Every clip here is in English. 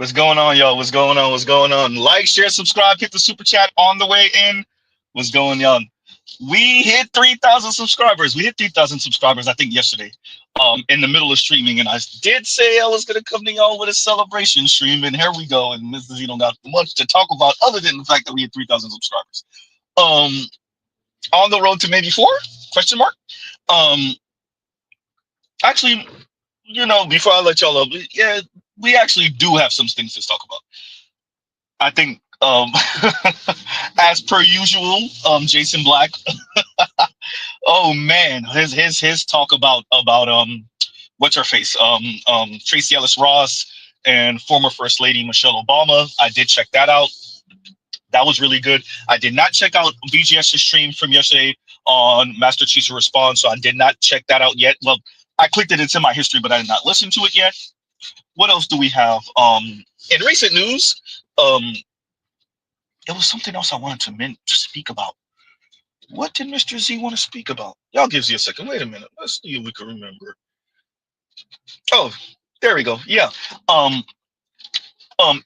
What's going on, y'all? What's going on? What's going on? Like, share, subscribe, hit the super chat on the way in. What's going on? We hit 3,000 subscribers. We hit 3,000 subscribers, I think, yesterday, in the middle of streaming. And I did say I was going to come to y'all with a celebration stream. And here we go. And Mr. Z don't got much to talk about other than the fact that we hit 3,000 subscribers. On the road to maybe 4? Question mark. Um, Actually, before I let y'all up, yeah, we actually do have some things to talk about. I think, as per usual, Jason Black. Oh man, his talk about what's her face, Tracy Ellis Ross and former First Lady Michelle Obama. I did check that out. That was really good. I did not check out BGS's stream from yesterday on Master Chief's Response, so I did not check that out yet. Well, I clicked it into my history, but I did not listen to it yet. What else do we have? In recent news, there was something else I wanted to speak about. What did Mr. Z want to speak about? Y'all gives you a second. Wait a minute. Let's see if we can remember. Oh, there we go. Yeah.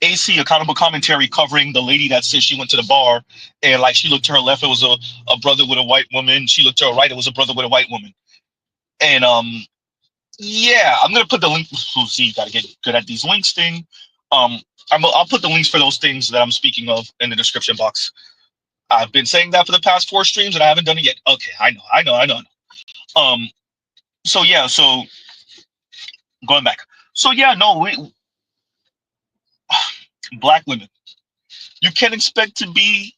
AC accountable commentary covering the lady that said she went to the bar and like she looked to her left, it was a brother with a white woman. She looked to her right, it was a brother with a white woman. And yeah, I'm gonna put the link. See, gotta get good at these links thing. I'll put the links for those things that I'm speaking of in the description box. I've been saying that for the past 4 streams and I haven't done it yet. Okay, I know. So yeah, so going back. So yeah, no, black women. You can expect to be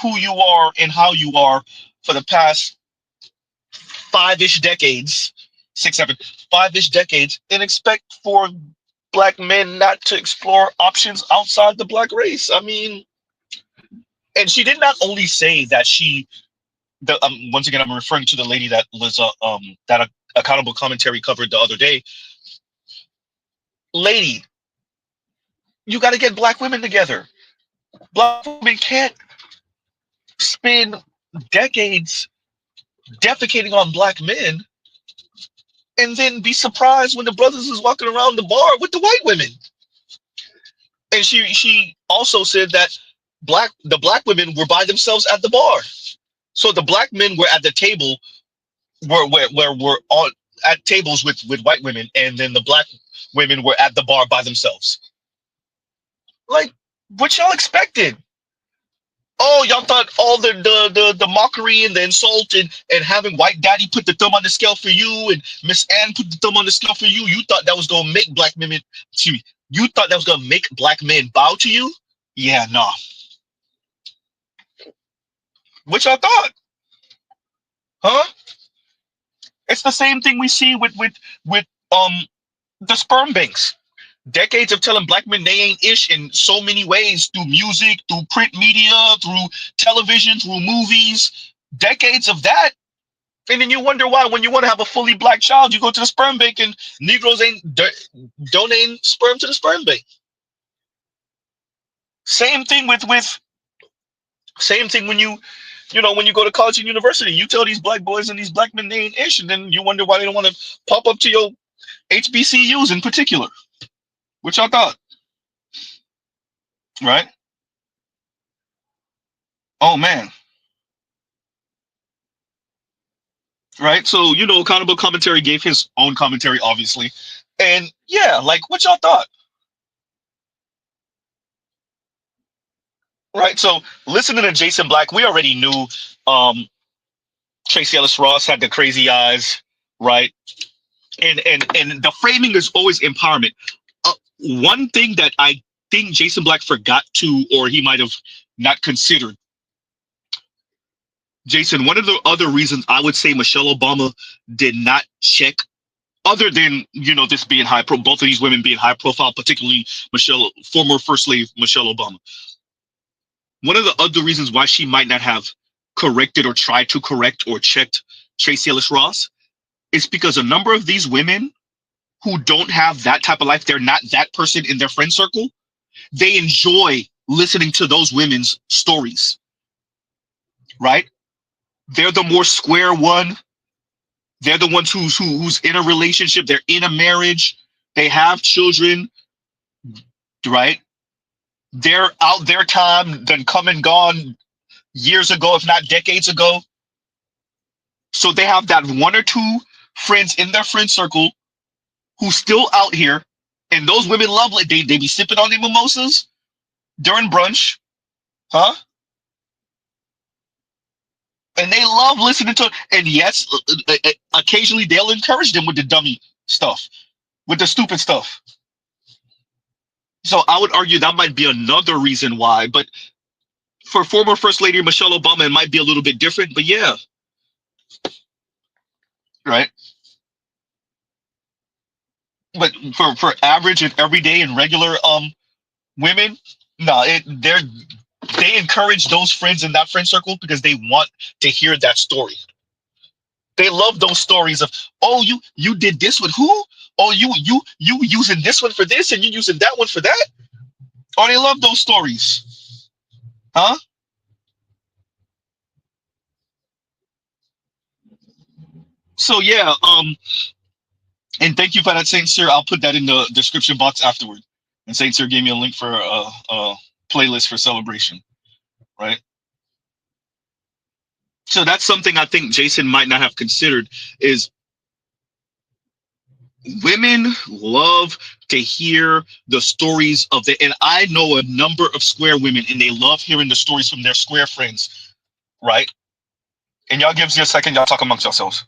who you are and how you are for the past 5-ish decades, 6, 7, 5-ish decades, and expect for black men not to explore options outside the black race. I mean, and she did not only say that once again, I'm referring to the lady that was that accountable commentary covered the other day. Lady, you got to get black women together. Black women can't spend decades defecating on black men and then be surprised when the brothers is walking around the bar with the white women. And she also said that the black women were by themselves at the bar. So the black men were at the table were on at tables with white women, and then the black women were at the bar by themselves. Like, what y'all expected? Oh, y'all thought all the mockery and the insult and having white daddy put the thumb on the scale for you and Miss Ann put the thumb on the scale for you, you thought that was gonna make black women, you thought that was gonna make black men bow to you? Yeah, nah. What y'all thought? Huh? It's the same thing we see with the sperm banks. Decades of telling black men they ain't ish in so many ways, through music, through print media, through television, through movies. Decades of that. And then you wonder why when you want to have a fully black child, you go to the sperm bank and Negroes ain't donating sperm to the sperm bank. Same thing same thing when you go to college and university, you tell these black boys and these black men they ain't ish, and then you wonder why they don't want to pop up to your HBCUs in particular. What y'all thought? Right? Oh man. Right? So, accountable commentary gave his own commentary, obviously. And yeah, like what y'all thought? Right? So listening to Jason Black, we already knew Tracy Ellis Ross had the crazy eyes, right? And the framing is always empowerment. One thing that I think Jason Black forgot to, or he might have not considered. Jason, one of the other reasons I would say Michelle Obama did not check, other than, this being both of these women being high profile, particularly former First Lady Michelle Obama. One of the other reasons why she might not have corrected or tried to correct or checked Tracy Ellis Ross is because a number of these women who don't have that type of life, they're not that person in their friend circle, they enjoy listening to those women's stories, right? They're the more square one. They're the ones who's in a relationship. They're in a marriage. They have children. right? They're out their time, then come and gone years ago, if not decades ago. So they have that one or two friends in their friend circle who's still out here, and those women love like they be sipping on their mimosas during brunch, huh? And they love listening to. And yes, occasionally they'll encourage them with the dummy stuff, with the stupid stuff. So I would argue that might be another reason why. But for former First Lady Michelle Obama, it might be a little bit different. But yeah, right. But for average and everyday and regular women, no, they encourage those friends in that friend circle because they want to hear that story. They love those stories of, oh, you did this with who? Oh, you using this one for this and you using that one for that? Oh, they love those stories, huh? So yeah, and thank you for that, Saint Sir. I'll put that in the description box afterward. And Saint Sir gave me a link for a playlist for celebration, right? So that's something I think Jason might not have considered is women love to hear the stories of the, and I know a number of square women and they love hearing the stories from their square friends, right? And y'all gives you a second, y'all talk amongst yourselves.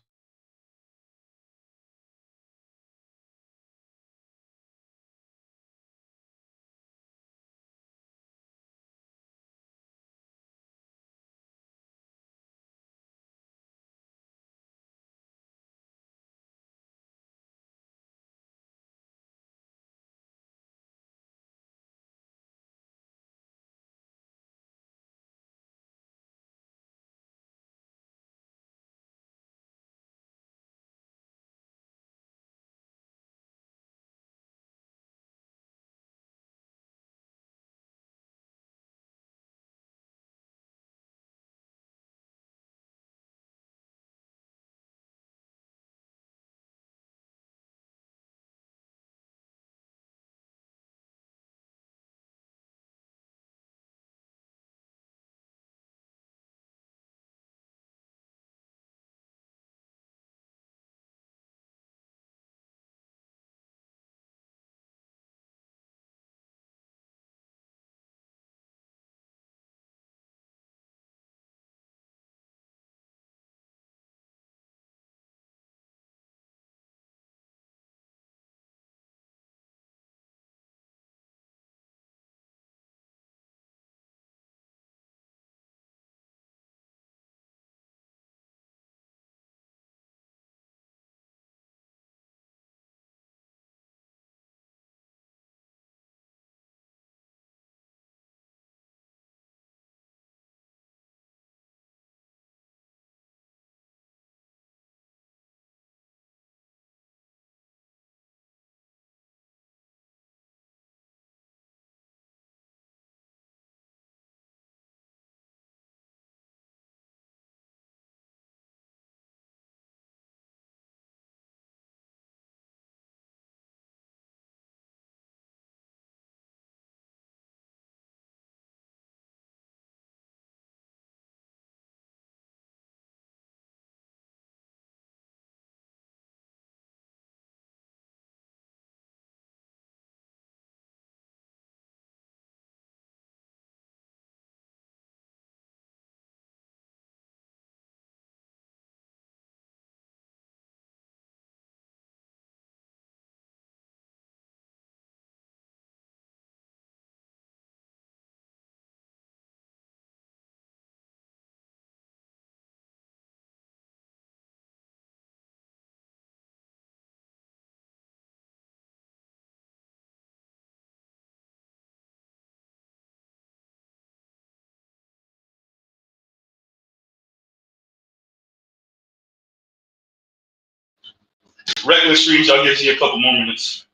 Regular streams, I'll give you a couple more minutes.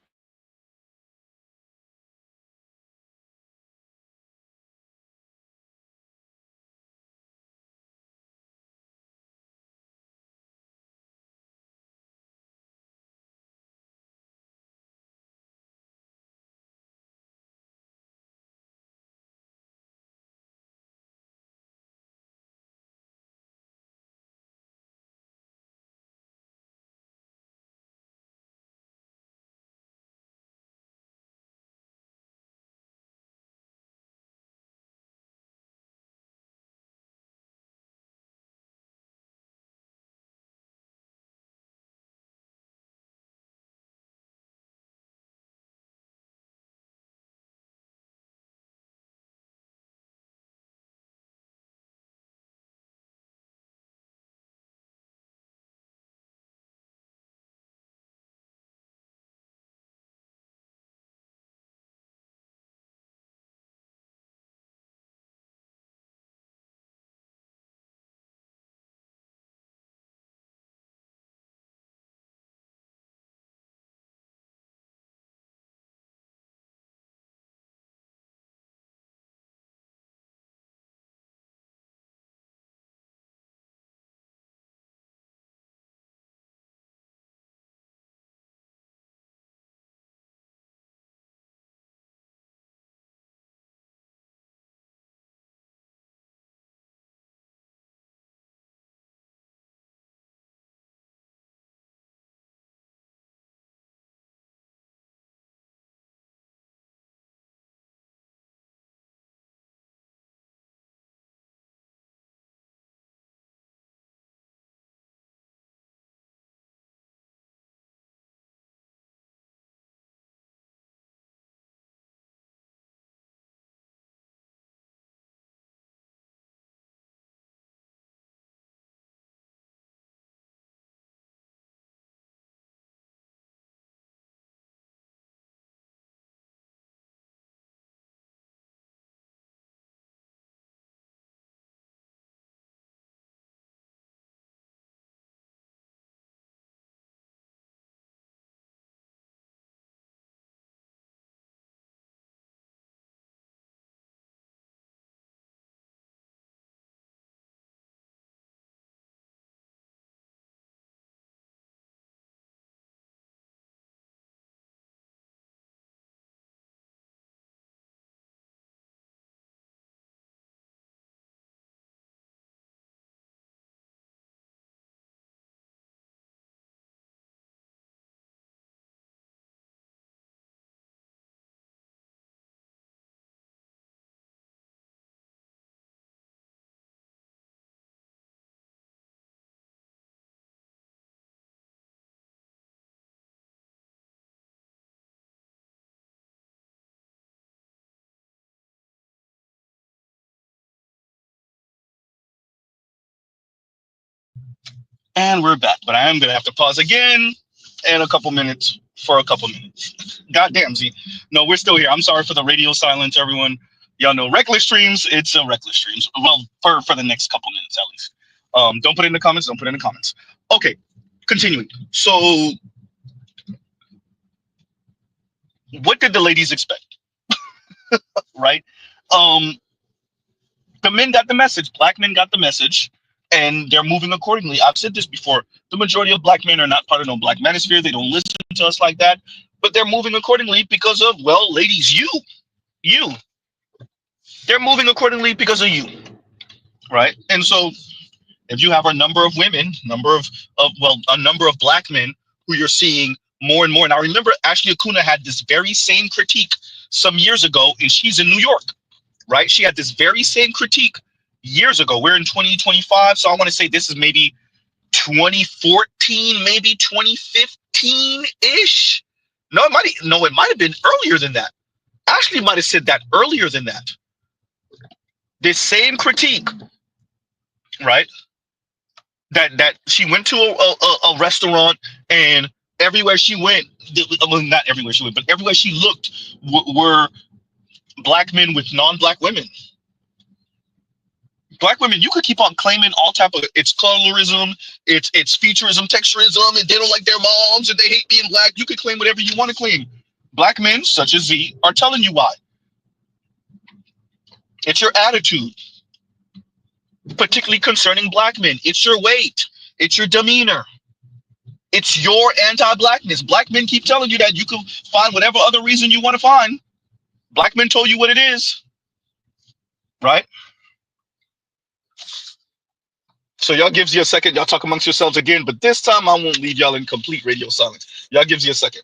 And we're back, but I am gonna have to pause again in a couple minutes for a couple minutes. Goddamn, Z. No, we're still here. I'm sorry for the radio silence, everyone. Y'all know reckless streams. It's a reckless streams. Well, for the next couple minutes at least. Don't put it in the comments. Don't put it in the comments. Okay, continuing. So, what did the ladies expect? Right? Um, the men got the message. Black men got the message, and they're moving accordingly. I've said this before. The majority of black men are not part of no black manosphere. They don't listen to us like that, but they're moving accordingly because of, well, ladies, you. They're moving accordingly because of you, right? And so, if you have a number of women, a number of black men who you're seeing more and more. Now, remember, Ashley Acuna had this very same critique some years ago, and she's in New York, right? She had this very same critique years ago. We're in 2025, so I want to say this is maybe 2014, maybe 2015-ish. It might have been earlier than that. Ashley might have said that earlier than that. This same critique, right? That she went to a restaurant, and everywhere she went, well, not everywhere she went, but everywhere she looked were black men with non-black women. Black women, you could keep on claiming all type of, it's colorism, it's featureism, texturism, and they don't like their moms, and they hate being black. You could claim whatever you want to claim. Black men, such as Z, are telling you why. It's your attitude, particularly concerning black men. It's your weight. It's your demeanor. It's your anti-blackness. Black men keep telling you that you can find whatever other reason you want to find. Black men told you what it is, right? So y'all gives you a second. Y'all talk amongst yourselves again, but this time I won't leave y'all in complete radio silence. Y'all gives you a second.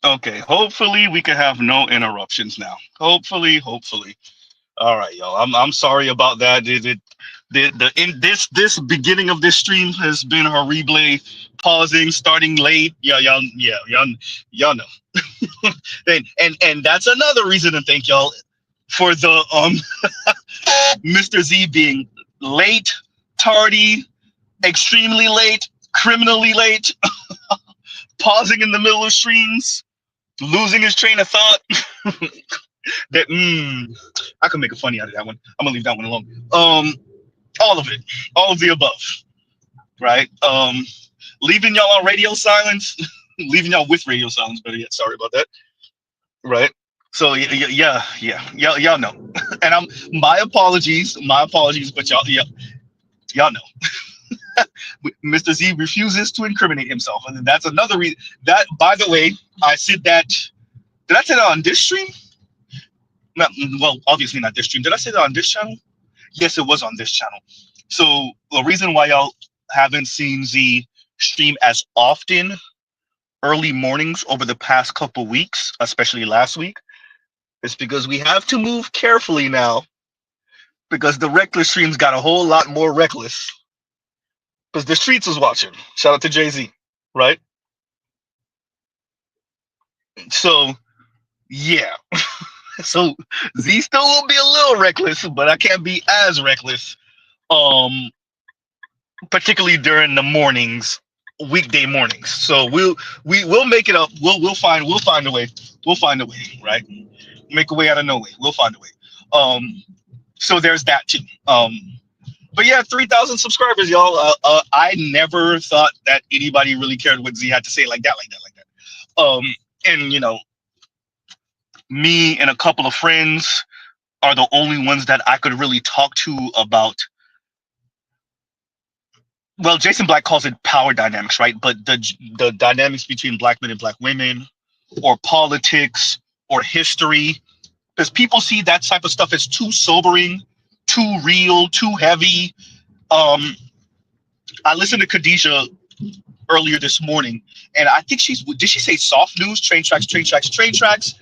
Okay, hopefully we can have no interruptions now. Hopefully. All right, y'all. I'm sorry about that. This beginning of this stream has been horrible, pausing, starting late. Y'all know. and that's another reason to thank y'all for the Mr. Z being late, tardy, extremely late, criminally late, pausing in the middle of streams, losing his train of thought. That I can make a funny out of that one. I'm gonna leave that one alone. All of it, all of the above, right? Leaving y'all on radio silence, leaving y'all with radio silence. Better yet, sorry about that. Right. So y'all know, and my apologies, but y'all know. Mr. Z refuses to incriminate himself, and that's another reason. That, by the way, I said that. Did I say that on this stream? Not, well, obviously not this stream. Did I say that on this channel? Yes, it was on this channel. So the reason why y'all haven't seen Z stream as often early mornings over the past couple weeks, especially last week, is because we have to move carefully now because the reckless streams got a whole lot more reckless because the streets was watching. Shout out to Jay Z, right? So yeah, so Z still will be a little reckless, but I can't be as reckless. Um, Particularly during the mornings, weekday mornings. So we'll make it up. We'll find a way. We'll find a way, right? Make a way out of no way. We'll find a way. Um, so there's that too. But yeah, 3,000 subscribers, y'all. I never thought that anybody really cared what Z had to say like that, like that, like that. And me and a couple of friends are the only ones that I could really talk to about. Well, Jason Black calls it power dynamics, right? But the dynamics between black men and black women, or politics, or history, because people see that type of stuff as too sobering, too real, too heavy. Um, I listened to Khadijah earlier this morning, and I think did she say soft news, train tracks, train tracks, train tracks?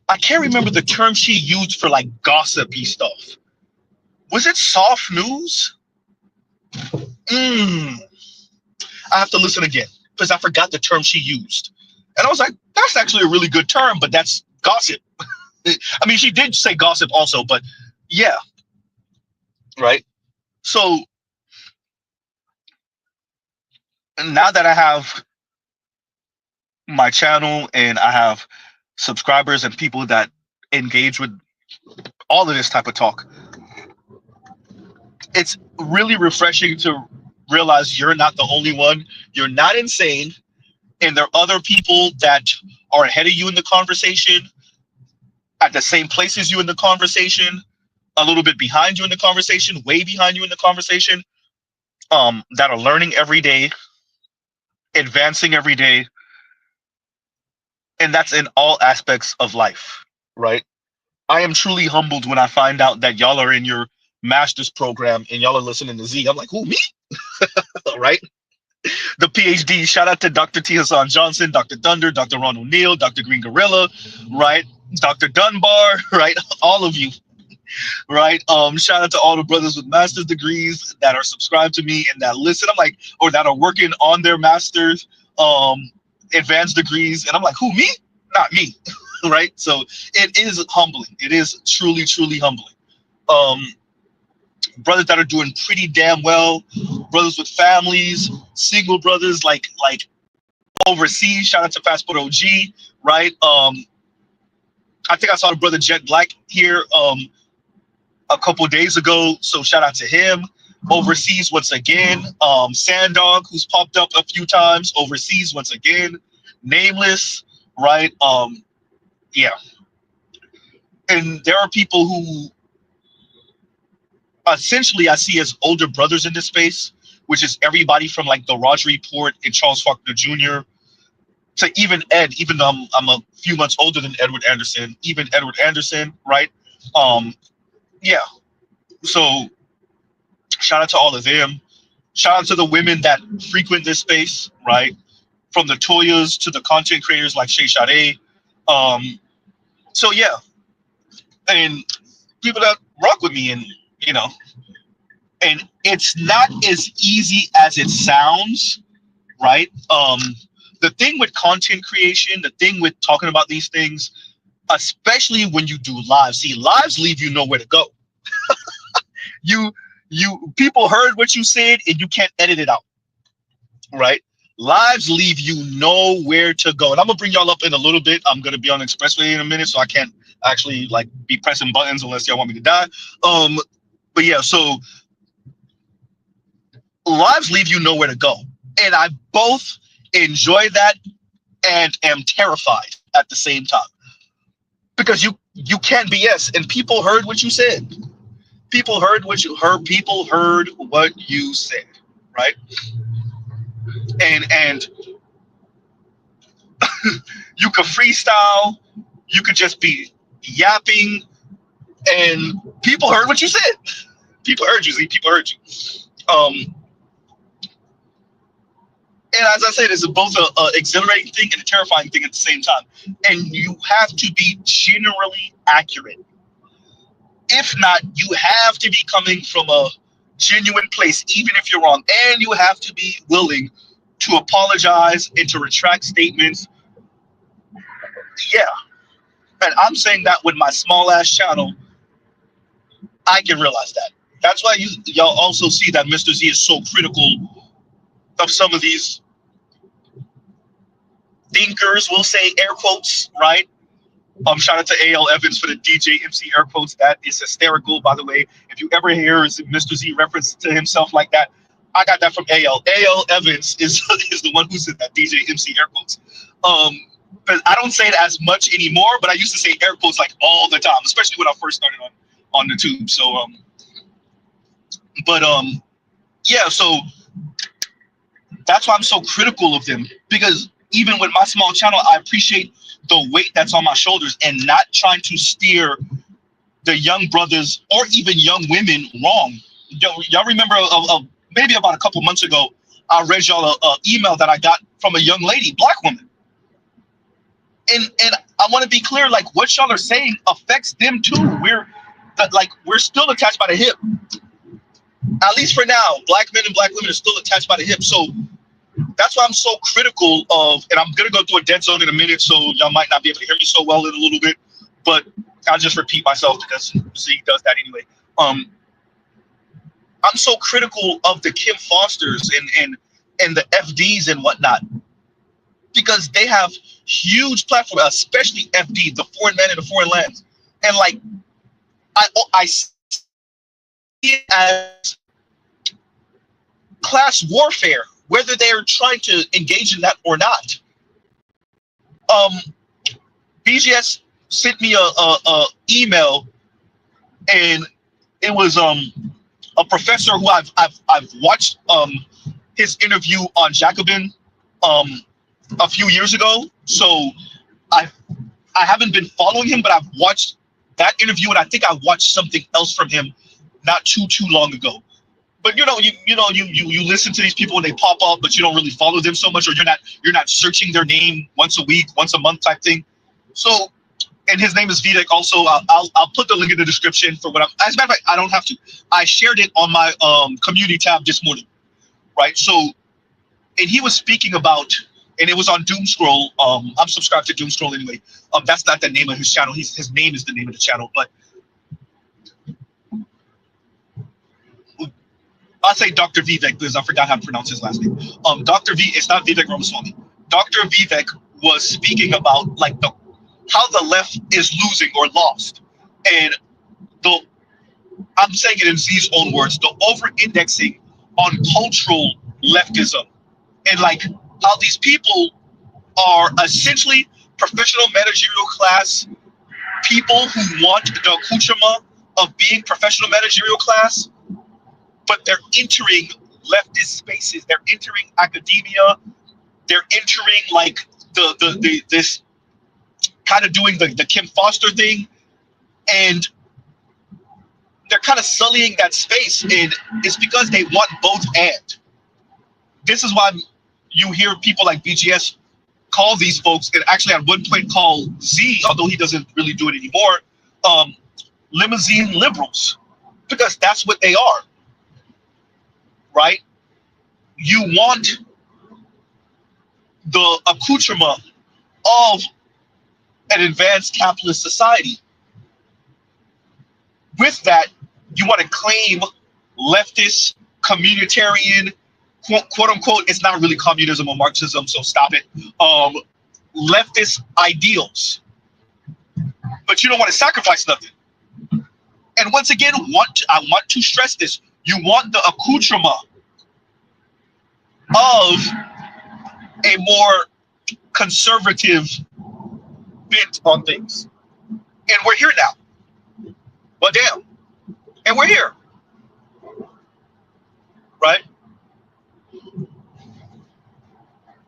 I can't remember the term she used for like gossipy stuff. Was it soft news? Mm, I have to listen again because I forgot the term she used. And I was like, that's actually a really good term, but that's gossip. I mean, she did say gossip also, but yeah, right. So now that I have my channel and I have subscribers and people that engage with all of this type of talk, it's really refreshing to realize you're not the only one. You're not insane, and there are other people that are ahead of you in the conversation, at the same place as you in the conversation, a little bit behind you in the conversation, way behind you in the conversation, that are learning every day, advancing every day, and that's in all aspects of life, right? I am truly humbled when I find out that y'all are in your master's program and y'all are listening to Z. I'm like, who, me? Right? The PhD. Shout out to Dr. T. Hassan Johnson, Dr. Thunder, Dr. Ron O'Neill, Dr. Green Gorilla, right? Dr. Dunbar, right? All of you, right? Shout out to all the brothers with master's degrees that are subscribed to me and that listen. I'm like, or that are working on their master's, advanced degrees, and I'm like, who, me? Not me, right? So it is humbling. It is truly, truly humbling. Um, Brothers that are doing pretty damn well, brothers with families, single brothers like overseas. Shout out to Passport OG, right? I think I saw the brother Jet Black here a couple days ago, so shout out to him. Overseas once again. Sandog, who's popped up a few times overseas once again. Nameless, right? Yeah. And there are people who essentially I see as older brothers in this space, which is everybody from like the Roger Report and Charles Faulkner Jr. to even Ed, even though I'm a few months older than Edward Anderson, even Edward Anderson, right? Um, yeah. So shout out to all of them. Shout out to the women that frequent this space, right? From the Toyas to the content creators like Shay Sade. So yeah, and people that rock with me, and you know, and it's not as easy as it sounds, right? The thing with content creation, the thing with talking about these things, especially when you do lives, see, lives leave you nowhere to go. You people heard what you said and you can't edit it out, right? Lives leave you nowhere to go. And I'm gonna bring y'all up in a little bit. I'm gonna be on the expressway in a minute, so I can't actually like be pressing buttons unless y'all want me to die. Um, but yeah, so lives leave you nowhere to go. And I both enjoy that and am terrified at the same time. Because you can't BS, and people heard what you said. People heard what you heard. People heard what you said, right? And you could freestyle, you could just be yapping, and people heard what you said. People heard you. See, people heard you. And as I said, it's both a exhilarating thing and a terrifying thing at the same time. And you have to be generally accurate. If not, you have to be coming from a genuine place, even if you're wrong. And you have to be willing to apologize and to retract statements. Yeah. And I'm saying that with my small ass channel, I can realize that. That's why y'all also see that Mr. Z is so critical of some of these thinkers, we'll say air quotes, right? Shout out to AL Evans for the DJ MC air quotes. That is hysterical, by the way. If you ever hear Mr. Z reference to himself like that, I got that from AL. AL Evans is the one who said that DJ MC air quotes. But I don't say it as much anymore, but I used to say air quotes like all the time, especially when I first started on the tube. So yeah, so that's why I'm so critical of them, because even with my small channel, I appreciate the weight that's on my shoulders and not trying to steer the young brothers or even young women wrong. Y'all remember maybe about a couple months ago, I read y'all a email that I got from a young lady, black woman. And I want to be clear, like what y'all are saying affects them too. We're still attached by the hip. At least for now, black men and black women are still attached by the hip. So that's why I'm so critical of, and I'm going to go through a dead zone in a minute, so y'all might not be able to hear me so well in a little bit, but I'll just repeat myself because Z does that anyway. I'm so critical of the Kim Fosters and the FDs and whatnot, because they have huge platforms, especially FD, the foreign men in the foreign lands. And like, I see it as class warfare, whether they're trying to engage in that or not. BGS sent me a email, and it was a professor who I've watched his interview on Jacobin a few years ago. So I haven't been following him, but I've watched that interview, and I think I watched something else from him not too long ago. But you listen to these people when they pop up, but you don't really follow them so much, or you're not searching their name once a week, once a month type thing. So, and his name is Vivek. Also, I'll put the link in the description for what I'm. As a matter of fact, I don't have to. I shared it on my community tab this morning, right? So, and he was speaking about, and it was on Doom Scroll. I'm subscribed to Doom Scroll anyway. That's not the name of his channel. His name is the name of the channel, but I'll say Dr. Vivek because I forgot how to pronounce his last name. Dr. V, it's not Vivek Ramaswamy. Dr. Vivek was speaking about like how the left is losing or lost, and I'm saying it in Z's own words, the over-indexing on cultural leftism, and like how these people are essentially professional managerial class people who want the accoutrement of being professional managerial class, but they're entering leftist spaces. They're entering academia. They're entering like this kind of doing the Kim Foster thing, and they're kind of sullying that space. And it's because they want both. And this is why you hear people like BGS call these folks, and actually at one point call Z, although he doesn't really do it anymore, limousine liberals, because that's what they are. Right? You want the accoutrement of an advanced capitalist society. With that, you want to claim leftist, communitarian, quote unquote, it's not really communism or Marxism, so stop it. Leftist ideals, but you don't want to sacrifice nothing. And once again, I want to stress this: you want the accoutrement of a more conservative bent on things, and we're here now. Well, damn, and we're here, right?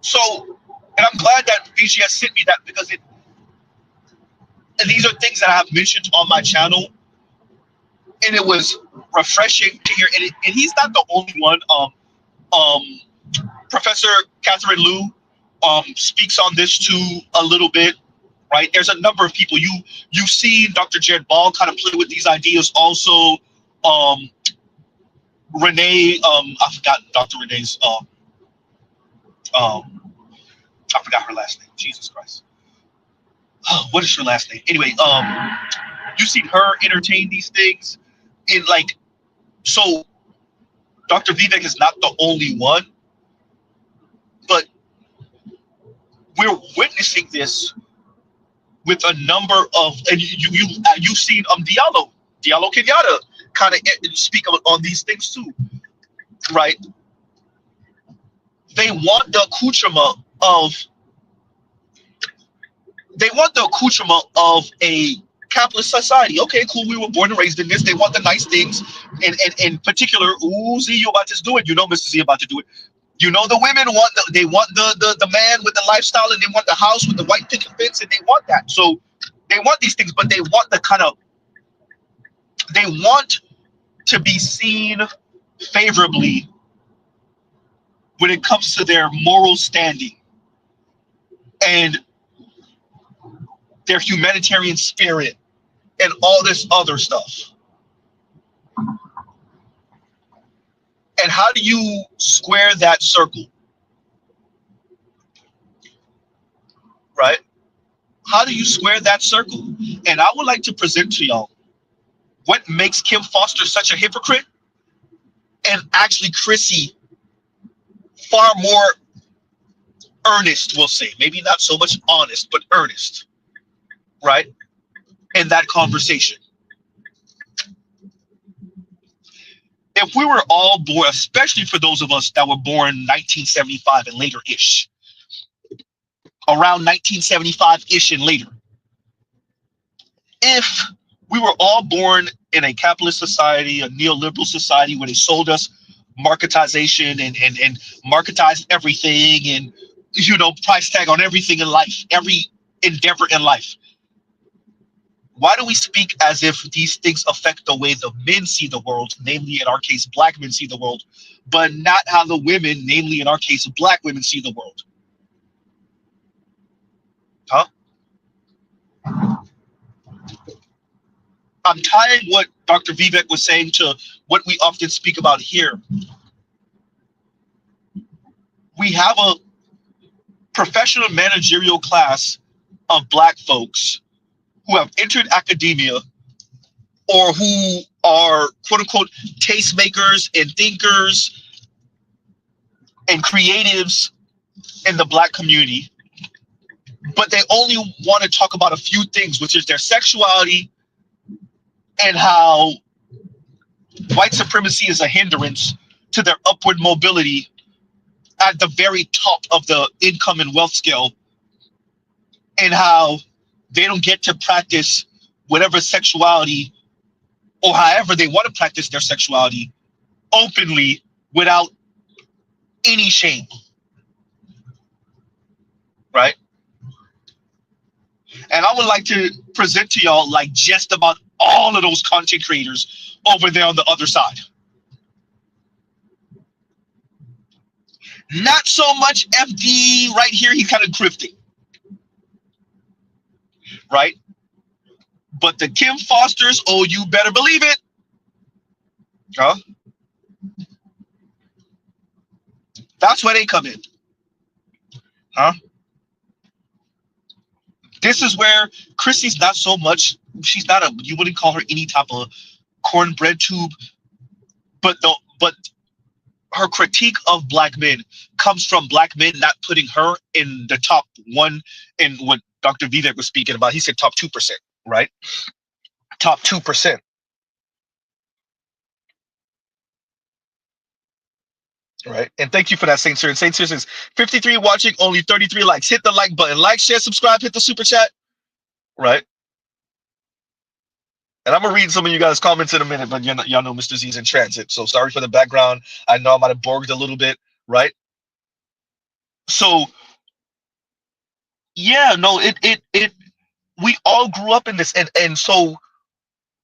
So, and I'm glad that BGS sent me that because and these are things that I have mentioned on my channel, and it was refreshing to hear. And he's not the only one. Um, Professor Catherine Liu speaks on this too a little bit, right? There's a number of people you've seen Dr. Jed Ball kind of play with these ideas also. Renee, I forgot Dr. Renee's I forgot her last name. Jesus Christ. Oh, what is her last name? Anyway, you've seen her entertain these things in like, so Dr. Vivek is not the only one, but we're witnessing this with a number of, and you've seen Diallo Kenyatta kind of speak on these things too, right? They want the accoutrement of a capitalist society. Okay, cool. We were born and raised in this. They want the nice things, and in particular, ooh, Z, you about to do it. You know, Mr. Z about to do it. You know, the women want they want the man with the lifestyle, and they want the house with the white picket fence, and they want that. So they want these things, but they want they want to be seen favorably when it comes to their moral standing and their humanitarian spirit and all this other stuff. And how do you square that circle? Right? How do you square that circle? And I would like to present to y'all what makes Kim Foster such a hypocrite and actually Chrissy far more earnest, we'll say. Maybe not so much honest, but earnest, right? In that conversation. If we were all born, especially for those of us that were born 1975 and later-ish, around 1975-ish and later, if we were all born in a capitalist society, a neoliberal society where they sold us marketization and marketized everything and, you know, price tag on everything in life, every endeavor in life. Why do we speak as if these things affect the way the men see the world, namely in our case, black men see the world, but not how the women, namely in our case, black women see the world? Huh? I'm tying what Dr. Vivek was saying to what we often speak about here. We have a professional managerial class of black folks who have entered academia or who are quote unquote tastemakers and thinkers and creatives in the black community, but they only want to talk about a few things, which is their sexuality and how white supremacy is a hindrance to their upward mobility at the very top of the income and wealth scale, and how they don't get to practice whatever sexuality or however they want to practice their sexuality openly without any shame, right? And I would like to present to y'all like just about all of those content creators over there on the other side. Not so much FD right here, he's kind of grifting, right? But the Kim Fosters, oh, you better believe it. Huh? That's where they come in. Huh? This is where Chrissy's not so much, she's not a, you wouldn't call her any type of cornbread tube, but her critique of black men comes from black men not putting her in the top one in what Dr. Vivek was speaking about. He said top 2%, right? Top 2%, right? And thank you for that, Saint Sir. And Saint Sir says 53 watching, only 33 likes. Hit the like button. Like, share, subscribe, hit the super chat, right? And I'm gonna read some of you guys' comments in a minute, but y'all know Mr. Z's in transit. So sorry for the background. I know I might have borged a little bit, right? So yeah, no, it we all grew up in this, and so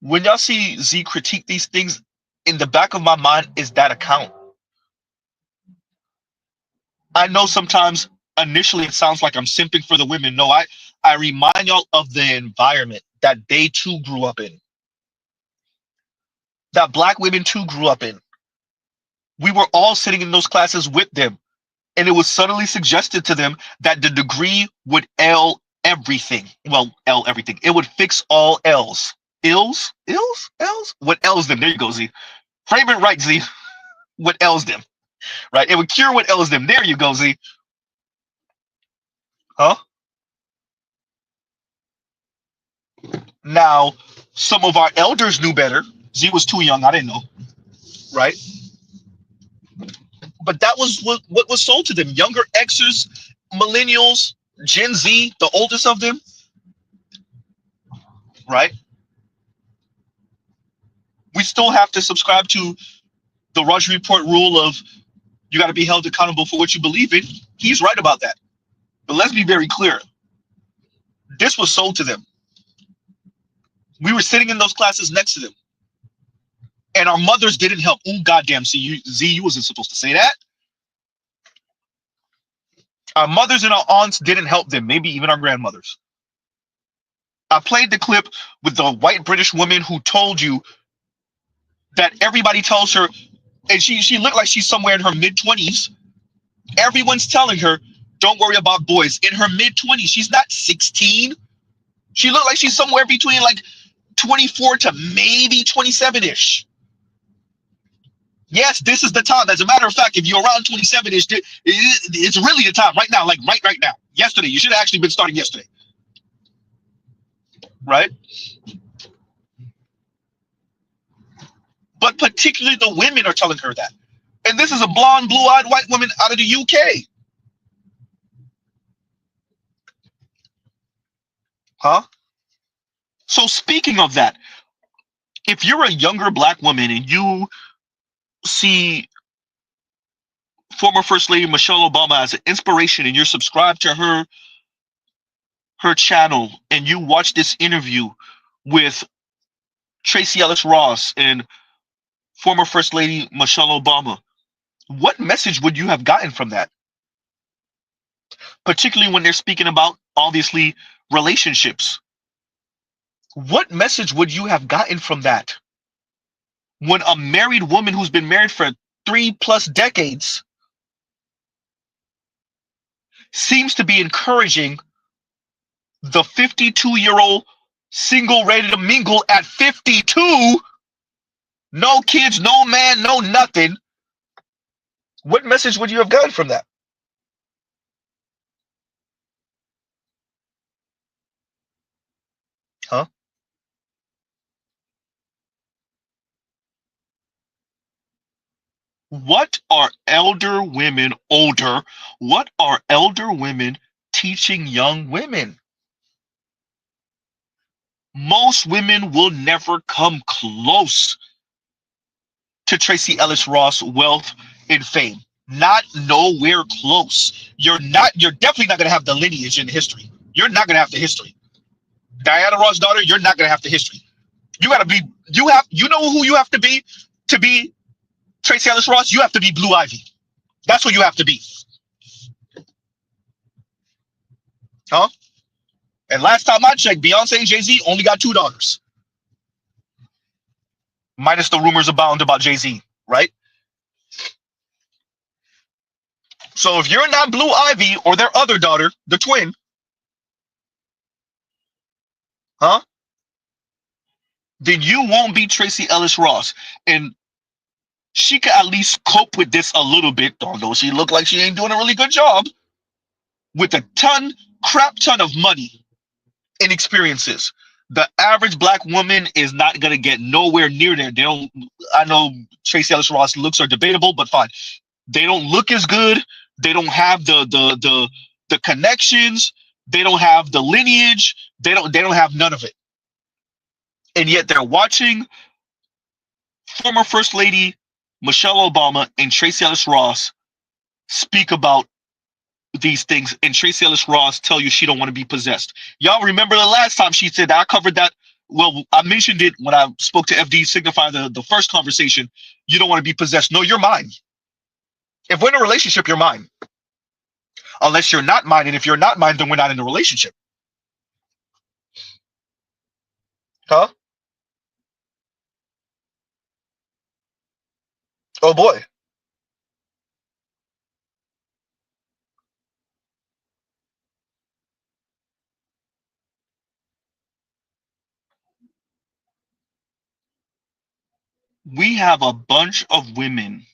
when y'all see Z critique these things, in the back of my mind is that account. I know sometimes initially it sounds like I'm simping for the women. No, I remind y'all of the environment that they too grew up in, that black women too grew up in. We were all sitting in those classes with them, and it was subtly suggested to them that the degree would L everything. Well, L everything. It would fix all L's. Ills? Ills? L's? What L's them? There you go, Z. Frame it right, Z. What L's them? Right? It would cure what L's them. There you go, Z. Huh? Now, some of our elders knew better. Z was too young. I didn't know. Right? But that was what was sold to them. Younger Xers, millennials, Gen Z, the oldest of them. Right? We still have to subscribe to the Roger Report rule of you got to be held accountable for what you believe in. He's right about that. But let's be very clear. This was sold to them. We were sitting in those classes next to them. And our mothers didn't help. Oh, goddamn. See, Z, you wasn't supposed to say that. Our mothers and our aunts didn't help them. Maybe even our grandmothers. I played the clip with the white British woman who told you that everybody tells her, and she looked like she's somewhere in her mid-20s. Everyone's telling her, don't worry about boys. In her mid-20s, she's not 16. She looked like she's somewhere between like 24 to maybe 27-ish. Yes, this is the time. As a matter of fact, if you're around 27-ish, it's really the time right now, like right now. Yesterday, you should have actually been starting yesterday. Right? But particularly the women are telling her that. And this is a blonde, blue-eyed white woman out of the UK. Huh? So speaking of that, if you're a younger black woman and you see former First Lady Michelle Obama as an inspiration and you're subscribed to her channel and you watch this interview with Tracy Ellis Ross and former First Lady Michelle Obama, what message would you have gotten from that? Particularly when they're speaking about, obviously, relationships. What message would you have gotten from that? When a married woman who's been married for 3+ decades seems to be encouraging the 52-year-old single ready to mingle at 52, no kids, no man, no nothing. What message would you have gotten from that? Huh? What are elder women older? What are elder women teaching young women? Most women will never come close to Tracy Ellis Ross' wealth and fame. Not nowhere close. You're definitely not gonna have the lineage in history. You're not gonna have the history. Diana Ross' daughter, you're not gonna have the history. You know who you have to be Tracy Ellis Ross? You have to be Blue Ivy. That's what you have to be. Huh? And last time I checked, Beyonce and Jay-Z only got 2 daughters. Minus the rumors abound about Jay-Z, right? So if you're not Blue Ivy or their other daughter, the twin, huh? Then you won't be Tracy Ellis Ross. And she could at least cope with this a little bit, although she looked like she ain't doing a really good job, with a crap ton of money and experiences. The average black woman is not gonna get nowhere near there. They don't. I know Tracy Ellis Ross looks are debatable, but fine. They don't look as good. They don't have the connections. They don't have the lineage. They don't have none of it. And yet they're watching former First Lady Michelle Obama and Tracy Ellis Ross speak about these things, and Tracy Ellis Ross tell you she don't want to be possessed. Y'all remember the last time she said that? I covered that. Well, I mentioned it when I spoke to FD Signify the first conversation. You don't want to be possessed. No, you're mine. If we're in a relationship, you're mine. Unless you're not mine, and if you're not mine, then we're not in a relationship. Huh? Oh boy. We have a bunch of women,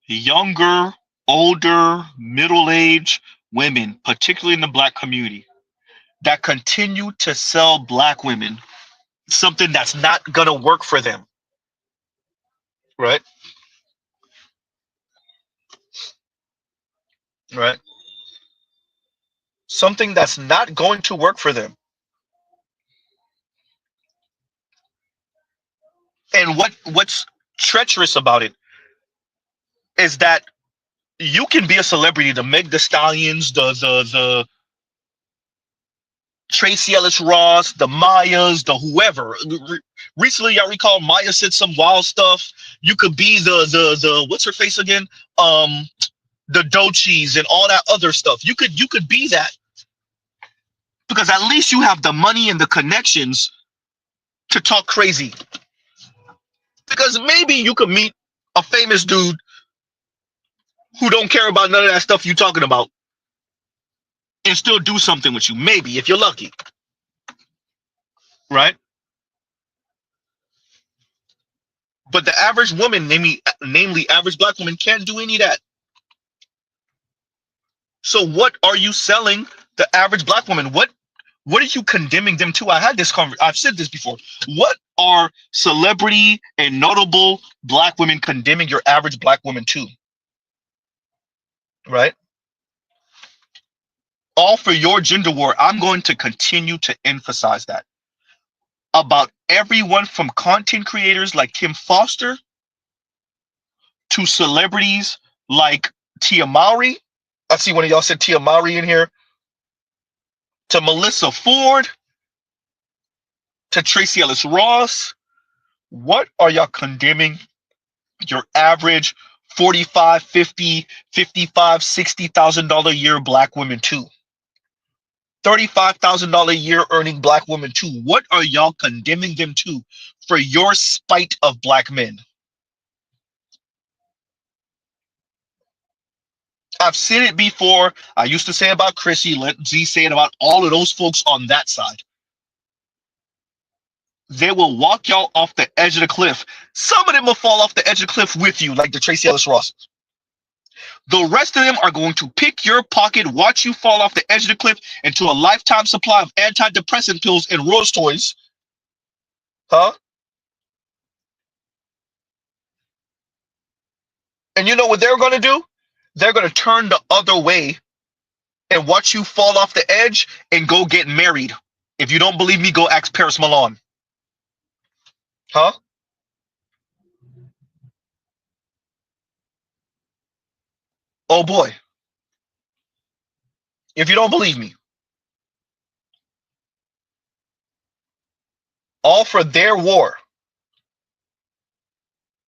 younger, older, middle-aged women, particularly in the black community, that continue to sell black women something that's not gonna work for them. Right? Right? Something that's not going to work for them. And what's treacherous about it is that you can be a celebrity, the Meg the Stallions, the Tracy Ellis Ross, the Mayas, the whoever. Recently, I recall Maya said some wild stuff. You could be the what's her face again? The Doechis and all that other stuff. You could be that because at least you have the money and the connections to talk crazy. Because maybe you could meet a famous dude who don't care about none of that stuff you talking about and still do something with you. Maybe if you're lucky, right? But the average woman, namely average black woman, can't do any of that. So what are you selling the average black woman? What are you condemning them to? I've said this before. What are celebrity and notable black women condemning your average black woman to? Right? All for your gender war. I'm going to continue to emphasize that. About everyone from content creators like Kim Foster to celebrities like Tia Mowry. I see one of y'all said Tia Mowry in here. To Melissa Ford. To Tracy Ellis Ross. What are y'all condemning your average 45, 50, 55, $60,000 a year black women to? $35,000 a year earning black women to? What are y'all condemning them to for your spite of black men? I've seen it before. I used to say about Chrissy. Let Z say it about all of those folks on that side. They will walk y'all off the edge of the cliff. Some of them will fall off the edge of the cliff with you, like the Tracy Ellis Rosses. The rest of them are going to pick your pocket, watch you fall off the edge of the cliff into a lifetime supply of antidepressant pills and Rose toys. Huh? And you know what they're going to do? They're going to turn the other way and watch you fall off the edge and go get married. If you don't believe me, go ask Paris Milan. Huh? Oh boy. If you don't believe me. All for their war.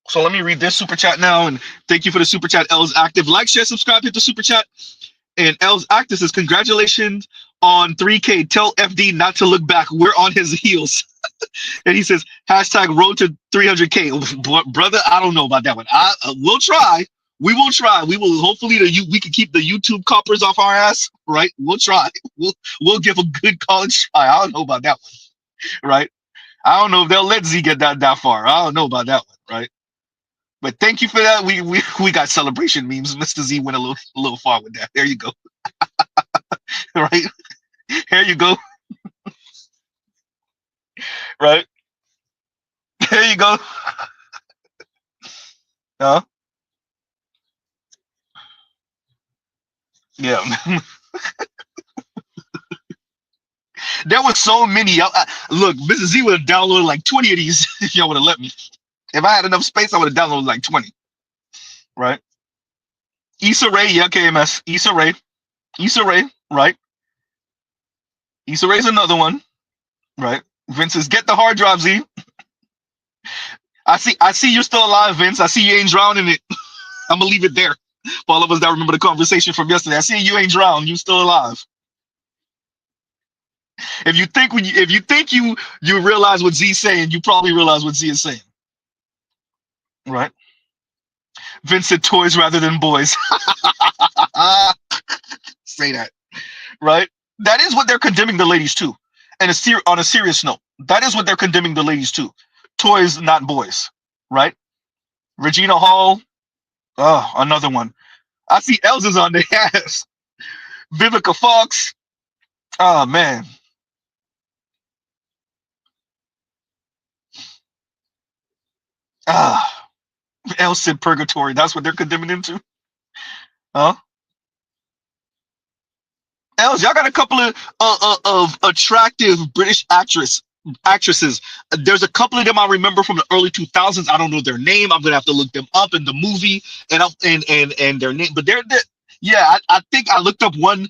So let me read this super chat now, and thank you for the super chat. L's active. Like, share, subscribe, hit the super chat. And L's active says, congratulations on 3K. Tell FD not to look back. We're on his heels. And he says, hashtag road to 300K. Brother, I don't know about that one. We'll try. We will try. We will hopefully we can keep the YouTube coppers off our ass, right? We'll try. We'll give a good college try. I don't know about that one, right? I don't know if they'll let Z get that far. I don't know about that one, right? But thank you for that. We got celebration memes. Mr. Z went a little far with that. There you go. Right? Here you go. Right? There you go. Uh, yeah. There was so many. Look, Mrs. Z would have downloaded like 20 of these if y'all would have let me. If I had enough space, I would have downloaded like 20. Right? Issa Rae, yeah, KMS. Issa Rae. Issa Rae, right? Issa Rae's another one, right? Vince says, get the hard drive, Z. I see you're still alive, Vince. I see you ain't drowning it. I'm gonna leave it there. For all of us that remember the conversation from yesterday. I see you ain't drowned, you still alive. If you think you realize what Z's saying, you probably realize what Z is saying. Right? Vince said toys rather than boys. Say that. Right? That is what they're condemning the ladies to. And on a serious note, that is what they're condemning the ladies to. Toys, not boys. Right? Regina Hall. Oh, another one. I see Els is on their ass. Vivica Fox. Oh man. Ah, Els said purgatory. That's what they're condemning him to. Huh? Els, y'all got a couple of attractive British actresses. There's a couple of them I remember from the early 2000s. I don't know their name. I'm gonna have to look them up in the movie and their name. But yeah. I think I looked up one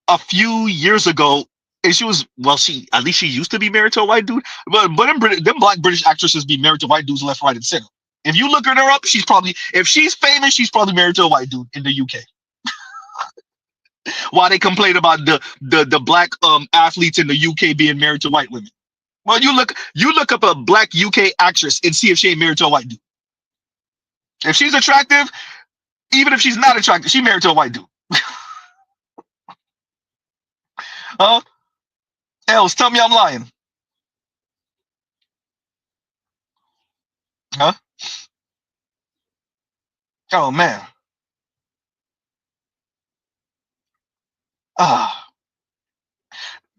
a few years ago, and she was she at least she used to be married to a white dude. But them black British actresses be married to white dudes left, right, and center. If you look her up, if she's famous, she's probably married to a white dude in the UK. Why they complain about the black athletes in the UK being married to white women? Well, you look up a black UK actress and see if she ain't married to a white dude. If she's attractive, even if she's not attractive, she married to a white dude. Huh? Els, tell me I'm lying. Huh? Oh man. Ah,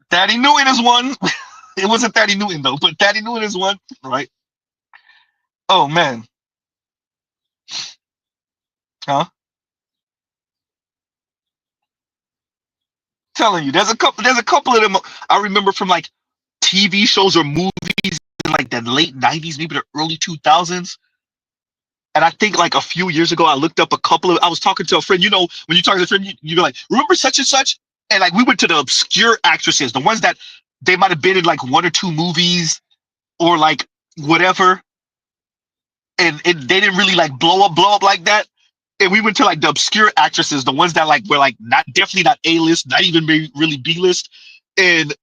Daddy Newton is one. It wasn't Daddy Newton though, but Daddy Newton is one, right? Oh man. Huh? Telling you, there's a couple of them I remember from like TV shows or movies in like the late 90s, maybe the early 2000s. And I think like a few years ago, I looked up a couple of. I was talking to a friend. You know, when you talk to a friend, you're like, remember such and such, and like we went to the obscure actresses, the ones that they might have been in like one or two movies or like whatever, and they didn't really like blow up like that. And we went to like the obscure actresses, the ones that like were like not definitely not A-list, not even really B-list, and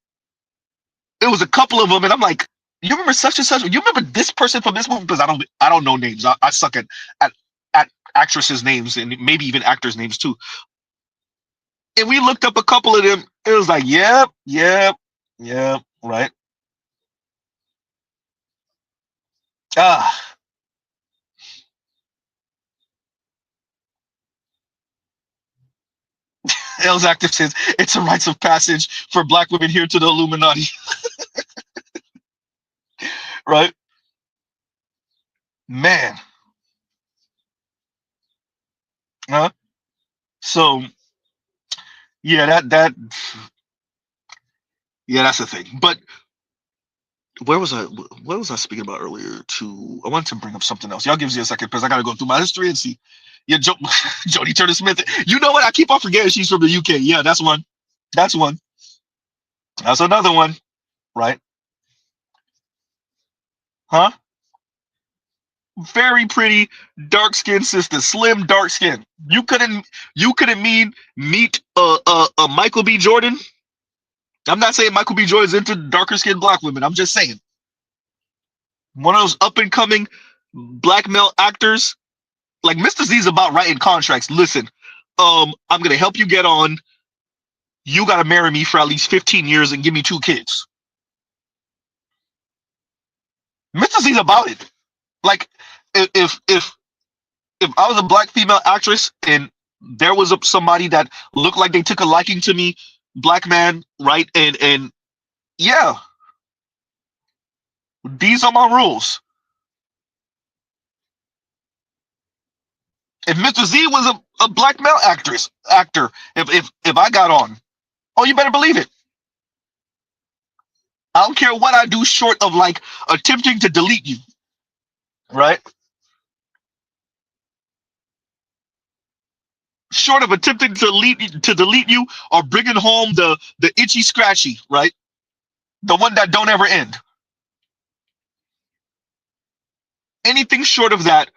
it was a couple of them, and I'm like, you remember such and such? You remember this person from this movie? Because I don't know names. I suck at at actresses' names and maybe even actors' names too. And we looked up a couple of them. It was like, yep, right. Ah, Els Active says it's a rites of passage for black women here to the Illuminati, right? Man, huh? So yeah, that's the thing. But where was I? What was I speaking about earlier? I wanted to bring up something else. Y'all give me a second because I got to go through my history and see. Yeah, Jodie Turner Smith. You know what? I keep on forgetting she's from the UK. Yeah, that's one. That's one. That's another one. Right? Huh? Very pretty, dark skinned sister, slim, dark skin. You couldn't meet a Michael B. Jordan. I'm not saying Michael B. Jordan's into darker skinned black women. I'm just saying one of those up and coming black male actors. Like Mr. Z's about writing contracts. Listen, I'm gonna help you get on. You gotta marry me for at least 15 years and give me 2 kids. Mr. Z's about it. Like if if I was a black female actress and there was somebody that looked like they took a liking to me, black man, right? And yeah, these are my rules. If Mr. Z was a black male actor, if I got on, oh, you better believe it. I don't care what I do short of like attempting to delete you, right? Short of attempting to delete you or bringing home the itchy scratchy, right? The one that don't ever end. Anything short of that,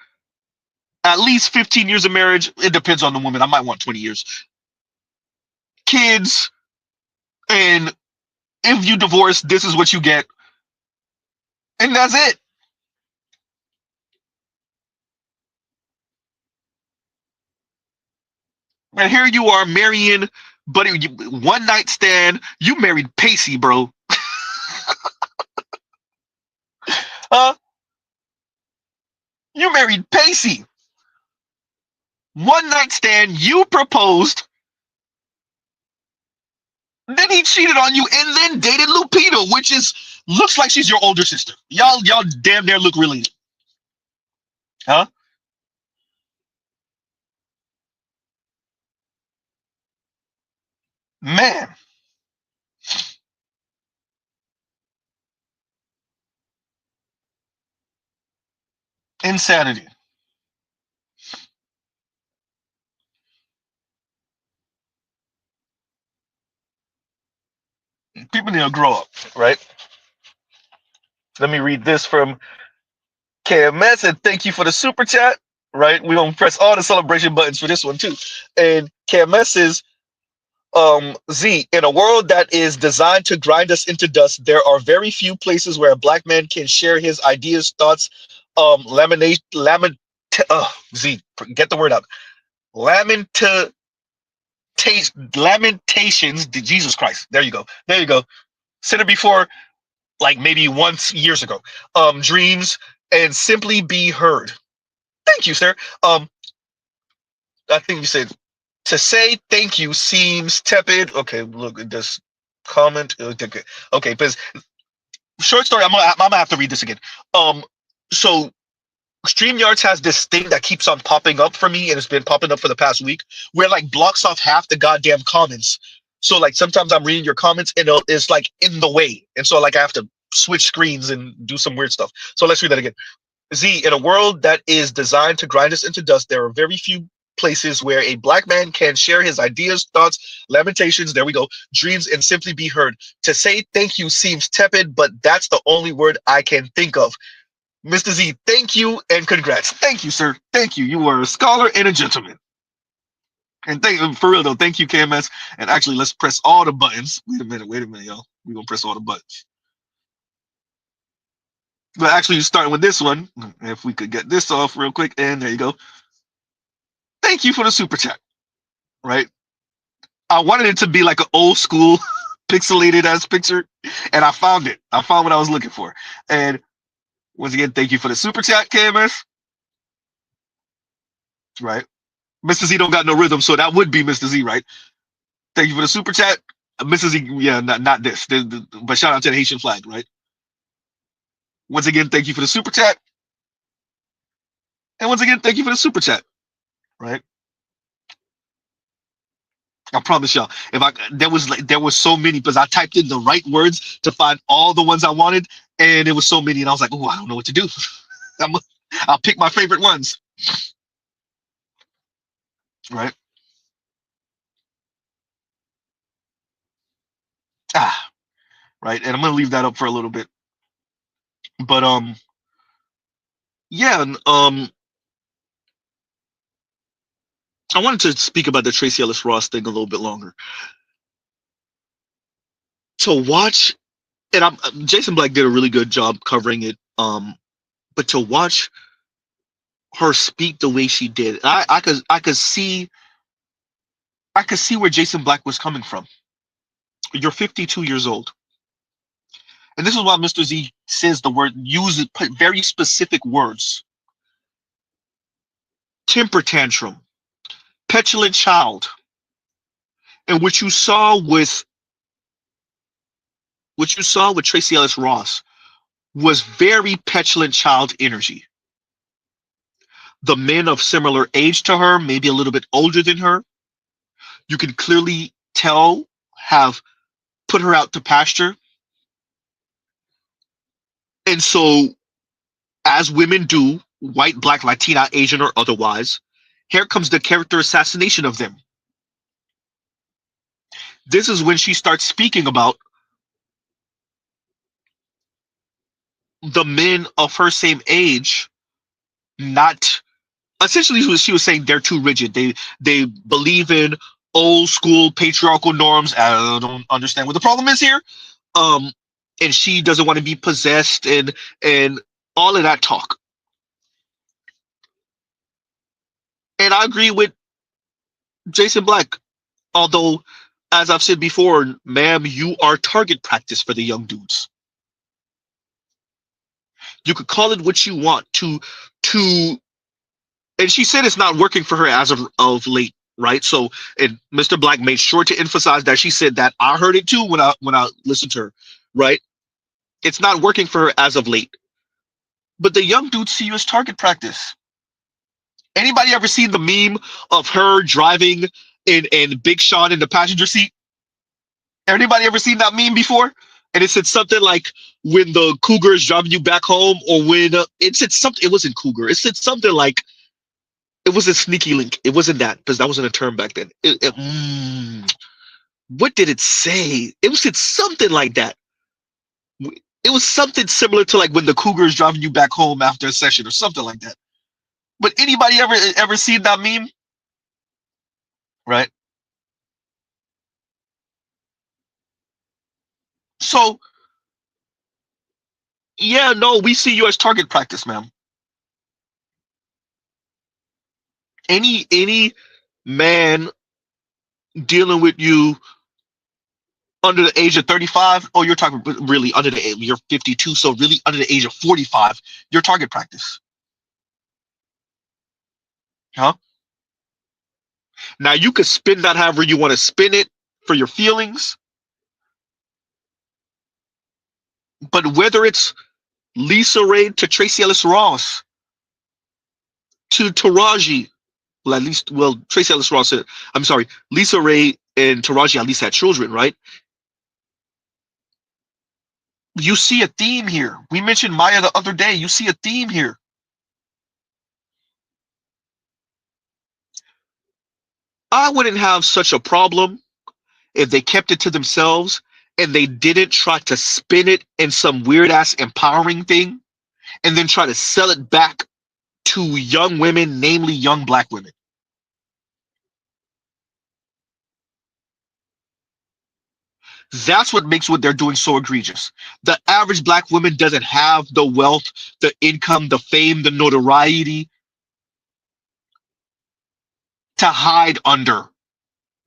at least 15 years of marriage. It depends on the woman. I might want 20 years. Kids, and if you divorce, this is what you get, and that's it. And here you are marrying, but one night stand. You married Pacey, bro. Huh? You married Pacey. One night stand. You proposed. Then he cheated on you, and then dated Lupita, which is looks like she's your older sister. Y'all damn near look related, huh? Man, insanity. People need to grow up, right? Let me read this from KMS, and thank you for the super chat. Right, we gonna press all the celebration buttons for this one too. And KMS says, Z, in a world that is designed to grind us into dust, there are very few places where a black man can share his ideas, thoughts, laminate, lament, Z, get the word out. Lamenta, lamentations. Jesus Christ. There you go. There you go. Said it before, like maybe once years ago. Dreams and simply be heard. Thank you, sir. I think you said to say thank you seems tepid. Okay, look at this comment. Okay, because short story. I'm gonna have to read this again. So StreamYards has this thing that keeps on popping up for me, and it's been popping up for the past week, where like blocks off half the goddamn comments. So like sometimes I'm reading your comments and it's like in the way, and so like I have to switch screens and do some weird stuff. So let's read that again. Z, in a world that is designed to grind us into dust, there are very few places where a black man can share his ideas, thoughts, lamentations, there we go, dreams, and simply be heard. To say thank you seems tepid, but that's the only word I can think of. Mr. Z, thank you and congrats. Thank you, sir. Thank you. You are a scholar and a gentleman. And for real though, thank you, KMS. And actually, let's press all the buttons. Wait a minute, y'all. We're gonna press all the buttons. But actually, starting with this one, if we could get this off real quick, and there you go. Thank you for the super chat. Right? I wanted it to be like an old school pixelated ass picture, and I found it. I found what I was looking for. And once again, thank you for the super chat, KMS. Right? Mr. Z don't got no rhythm, so that would be Mr. Z, right? Thank you for the super chat. Mr. Z, yeah, not this. But shout out to the Haitian flag, right? Once again, thank you for the super chat. And once again, thank you for the super chat. Right? I promise y'all. If I there was so many because I typed in the right words to find all the ones I wanted, and it was so many, and I was like, oh, I don't know what to do. I'll pick my favorite ones. Right? Ah, right. And I'm gonna leave that up for a little bit. But yeah, I wanted to speak about the Tracy Ellis Ross thing a little bit longer. To watch, and Jason Black did a really good job covering it. But to watch her speak the way she did, I could see where Jason Black was coming from. You're 52 years old, and this is why Mr. Z says the word, put very specific words temper tantrum, petulant child, and what you saw with Tracy Ellis Ross was very petulant child energy. The men of similar age to her, maybe a little bit older than her, you can clearly tell have put her out to pasture. And so, as women do, white, black, Latina, Asian, or otherwise, here comes the character assassination of them. This is when she starts speaking about the men of her same age not essentially she was saying they're too rigid. They believe in old school patriarchal norms. I don't understand what the problem is here. Um, and she doesn't want to be possessed and all of that talk. And I agree with Jason Black. Although, as I've said before, ma'am, you are target practice for the young dudes. You could call it what you want to and she said it's not working for her as of late, right? So, and Mr. Black made sure to emphasize that she said that I heard it too when I listened to her, right? It's not working for her as of late. But the young dudes see you as target practice. Anybody ever seen the meme of her driving in Big Sean in the passenger seat? Anybody ever seen that meme before? And it said something like when the cougar is driving you back home, or when it said something. It wasn't cougar. It said something like it was a sneaky link. It wasn't that because that wasn't a term back then. What did it say? It said something like that. It was something similar to like when the cougar is driving you back home after a session or something like that. But anybody ever seen that meme? Right. So yeah, no, we see you as target practice, ma'am. Any man dealing with you under the age of 35, oh, you're talking really under the age, you're 52, so really under the age of 45, you're target practice. Huh? Now you could spin that however you want to spin it for your feelings, but whether it's Lisa Ray to Tracy Ellis Ross to Taraji, well, at least, well, Tracy Ellis Ross, I'm sorry, Lisa Ray and Taraji at least had children, right? You see a theme here. We mentioned Maya the other day. You see a theme here. I wouldn't have such a problem if they kept it to themselves and they didn't try to spin it in some weird ass empowering thing and then try to sell it back to young women, namely young black women. That's what makes what they're doing so egregious. The average black woman doesn't have the wealth, the income, the fame, the notoriety to hide under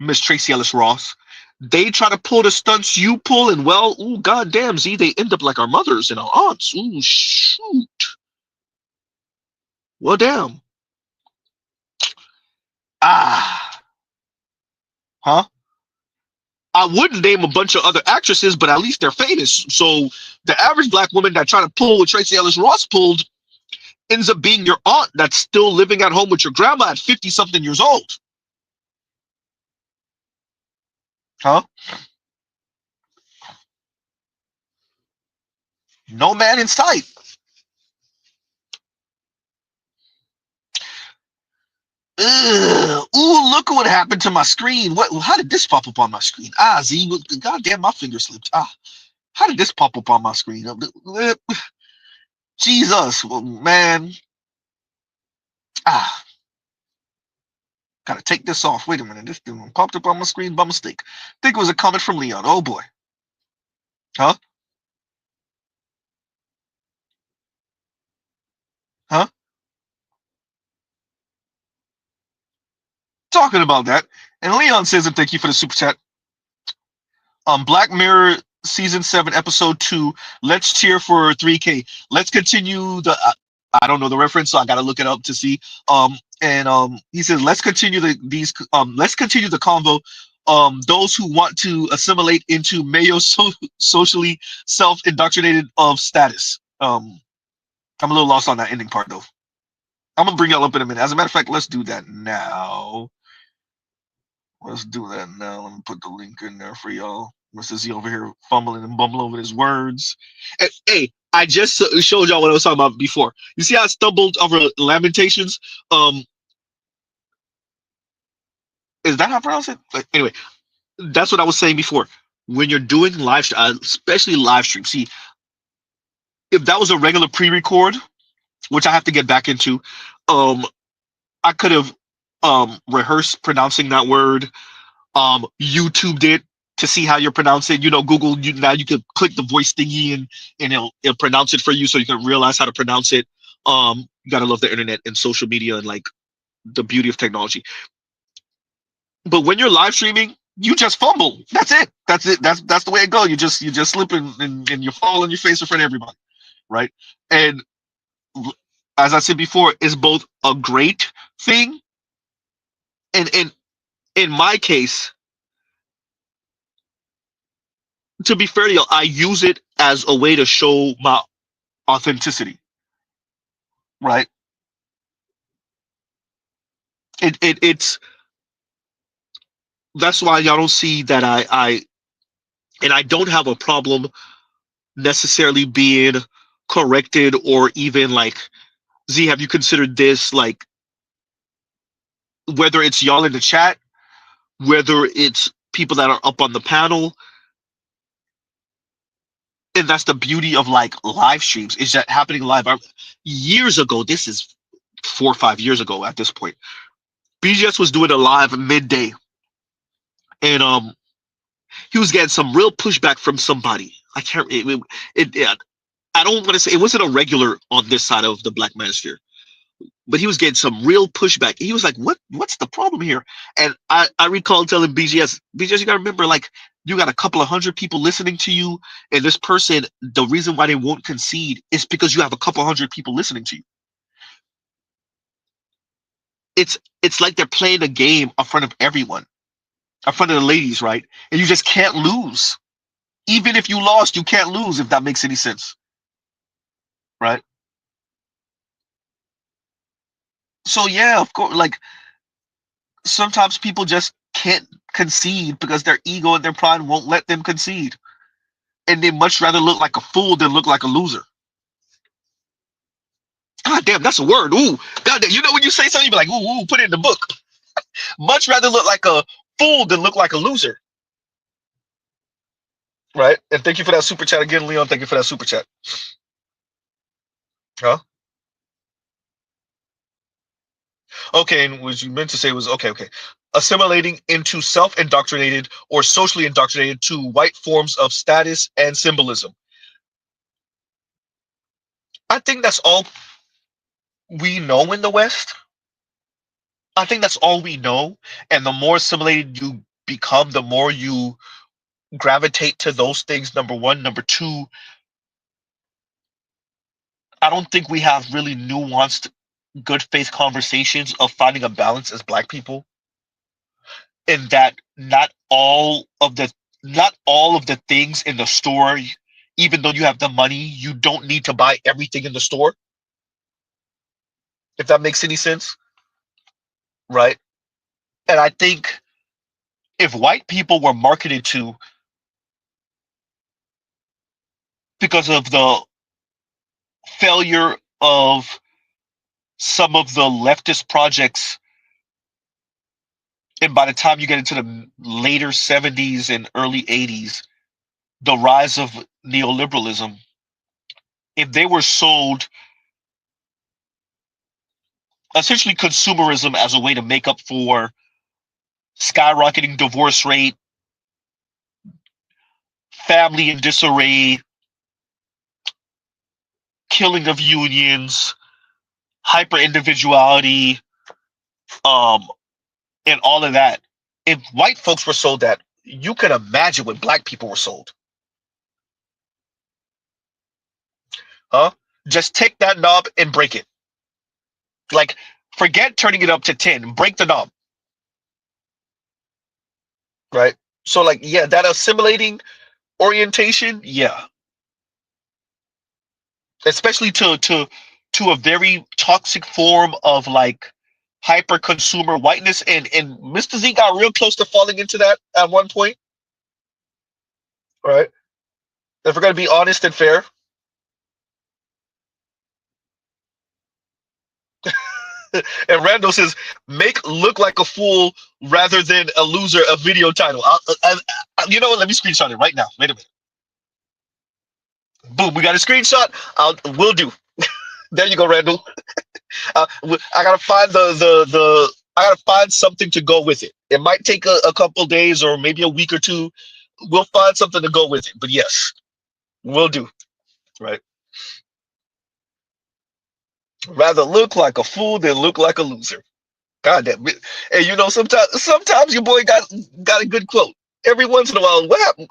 Miss Tracy Ellis Ross. They try to pull the stunts you pull, and well, ooh, goddamn, Z, they end up like our mothers and our aunts. Ooh, shoot. Well, damn. Ah, huh? I wouldn't name a bunch of other actresses, but at least they're famous. So the average black woman that trying to pull what Tracy Ellis Ross pulled ends up being your aunt that's still living at home with your grandma at 50 something years old. Huh? No man in sight. Ugh. Ooh, look what happened to my screen. What? How did this pop up on my screen? Ah, Z, goddamn, my finger slipped. Ah, how did this pop up on my screen? Jesus, man. Ah, gotta take this off. Wait a minute, this thing popped up on my screen by mistake. Think it was a comment from Leon. Oh boy. Huh? Huh? Talking about that. And Leon says, and thank you for the super chat. Black Mirror season 7 episode 2. Let's cheer for 3K. Let's continue the I don't know the reference, so I gotta look it up to see. And he says, let's continue the convo. Those who want to assimilate into mayo socially self-indoctrinated of status. I'm a little lost on that ending part though. I'm gonna bring y'all up in a minute. As a matter of fact, let's do that now. Let's do that now. Let me put the link in there for y'all. Mr. Z over here fumbling and bumbling over his words. Hey, I just showed y'all what I was talking about before. You see how I stumbled over Lamentations? Um, is that how I pronounce it? Like, anyway, that's what I was saying before. When you're doing especially live stream, see, if that was a regular pre-record, which I have to get back into, um, I could have rehearsed pronouncing that word, YouTubed it to see how you pronounce it. You know, Google. Now you can click the voice thingy and it'll pronounce it for you, so you can realize how to pronounce it. You gotta love the internet and social media and like the beauty of technology. But when you're live streaming, you just fumble. That's it. That's it. That's the way it goes. You just slip and you fall on your face in front of everybody, right? And as I said before, it's both a great thing and in my case, to be fair to you, I use it as a way to show my authenticity, right? It's that's why y'all don't see that I don't have a problem necessarily being corrected or even like, Z, have you considered this? Like, whether it's y'all in the chat, whether it's people that are up on the panel, and that's the beauty of like live streams, is that happening live. Years ago, this is 4 or 5 years ago at this point, BGS was doing a live midday, and he was getting some real pushback from somebody. I can't. Yeah, I don't want to say it wasn't a regular on this side of the Black Manosphere, but he was getting some real pushback. He was like, What's the problem here?" And I recall telling BGS, you got to remember, like, you got a couple of hundred people listening to you, and this person, the reason why they won't concede is because you have a couple hundred people listening to you. It's like they're playing a game in front of everyone, in front of the ladies, right? And you just can't lose. Even if you lost, you can't lose, if that makes any sense, right? So yeah, of course, like sometimes people just can't concede because their ego and their pride won't let them concede, and they much rather look like a fool than look like a loser. God damn, that's a word. Ooh, God damn, you know when you say something, you be like, ooh, put it in the book. Much rather look like a fool than look like a loser, right? And thank you for that super chat again, Leon. Thank you for that super chat. Huh? Okay, and what you meant to say was okay. Assimilating into self-indoctrinated or socially indoctrinated to white forms of status and symbolism. I think that's all we know in the West. I think that's all we know. And the more assimilated you become, the more you gravitate to those things. Number one. Number two, I don't think we have really nuanced, good faith conversations of finding a balance as Black people. In that not all of the things in the store, even though you have the money, you don't need to buy everything in the store. If that makes any sense, right? And I think if white people were marketed to, because of the failure of some of the leftist projects, and by the time you get into the later 70s and early 80s, the rise of neoliberalism, if they were sold essentially consumerism as a way to make up for skyrocketing divorce rate, family in disarray, killing of unions, hyper individuality, um, and all of that. If white folks were sold that, you can imagine what Black people were sold. Huh? Just take that knob and break it. Like, Forget turning it up to 10. Break the knob, right? So like, yeah, that assimilating orientation, yeah, especially to a very toxic form of like hyper consumer whiteness, and Mr. Z got real close to falling into that at one point, right? If we're gonna be honest and fair. And Randall says, "Make look like a fool rather than a loser." A video title. You know what? Let me screenshot it right now. Wait a minute. Boom. We got a screenshot. We'll do. There you go, Randall. I gotta find the. I gotta find something to go with it. It might take a couple days or maybe a week or two. We'll find something to go with it. But yes, we'll do. Right. Rather look like a fool than look like a loser. God damn it. And you know, sometimes your boy got a good quote. Every once in a while, what happened?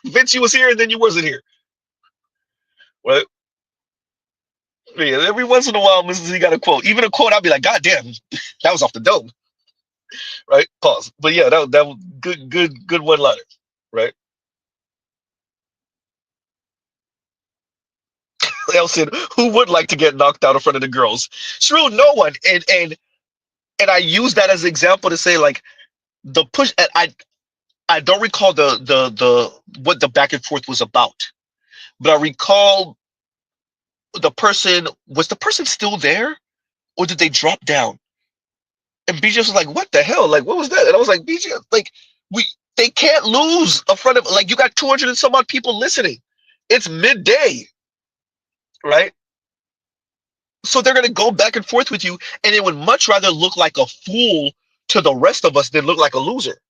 Vince, you was here and then you wasn't here. Right? Yeah, every once in a while, Mrs. Z got a quote. Even a quote, I'll be like, God damn, that was off the dome. Right? Pause. But yeah, that was good one liner. Right? Elson, who would like to get knocked out in front of the girls? True, no one. And I use that as an example to say like the push. And I don't recall the what the back and forth was about, but I recall was the person still there, or did they drop down? And BJ was like, "What the hell? Like, what was that?" And I was like, "BJ, like, we they can't lose in front of like you got 200 and some odd people listening. It's midday, right? So they're gonna go back and forth with you, and it would much rather look like a fool to the rest of us than look like a loser,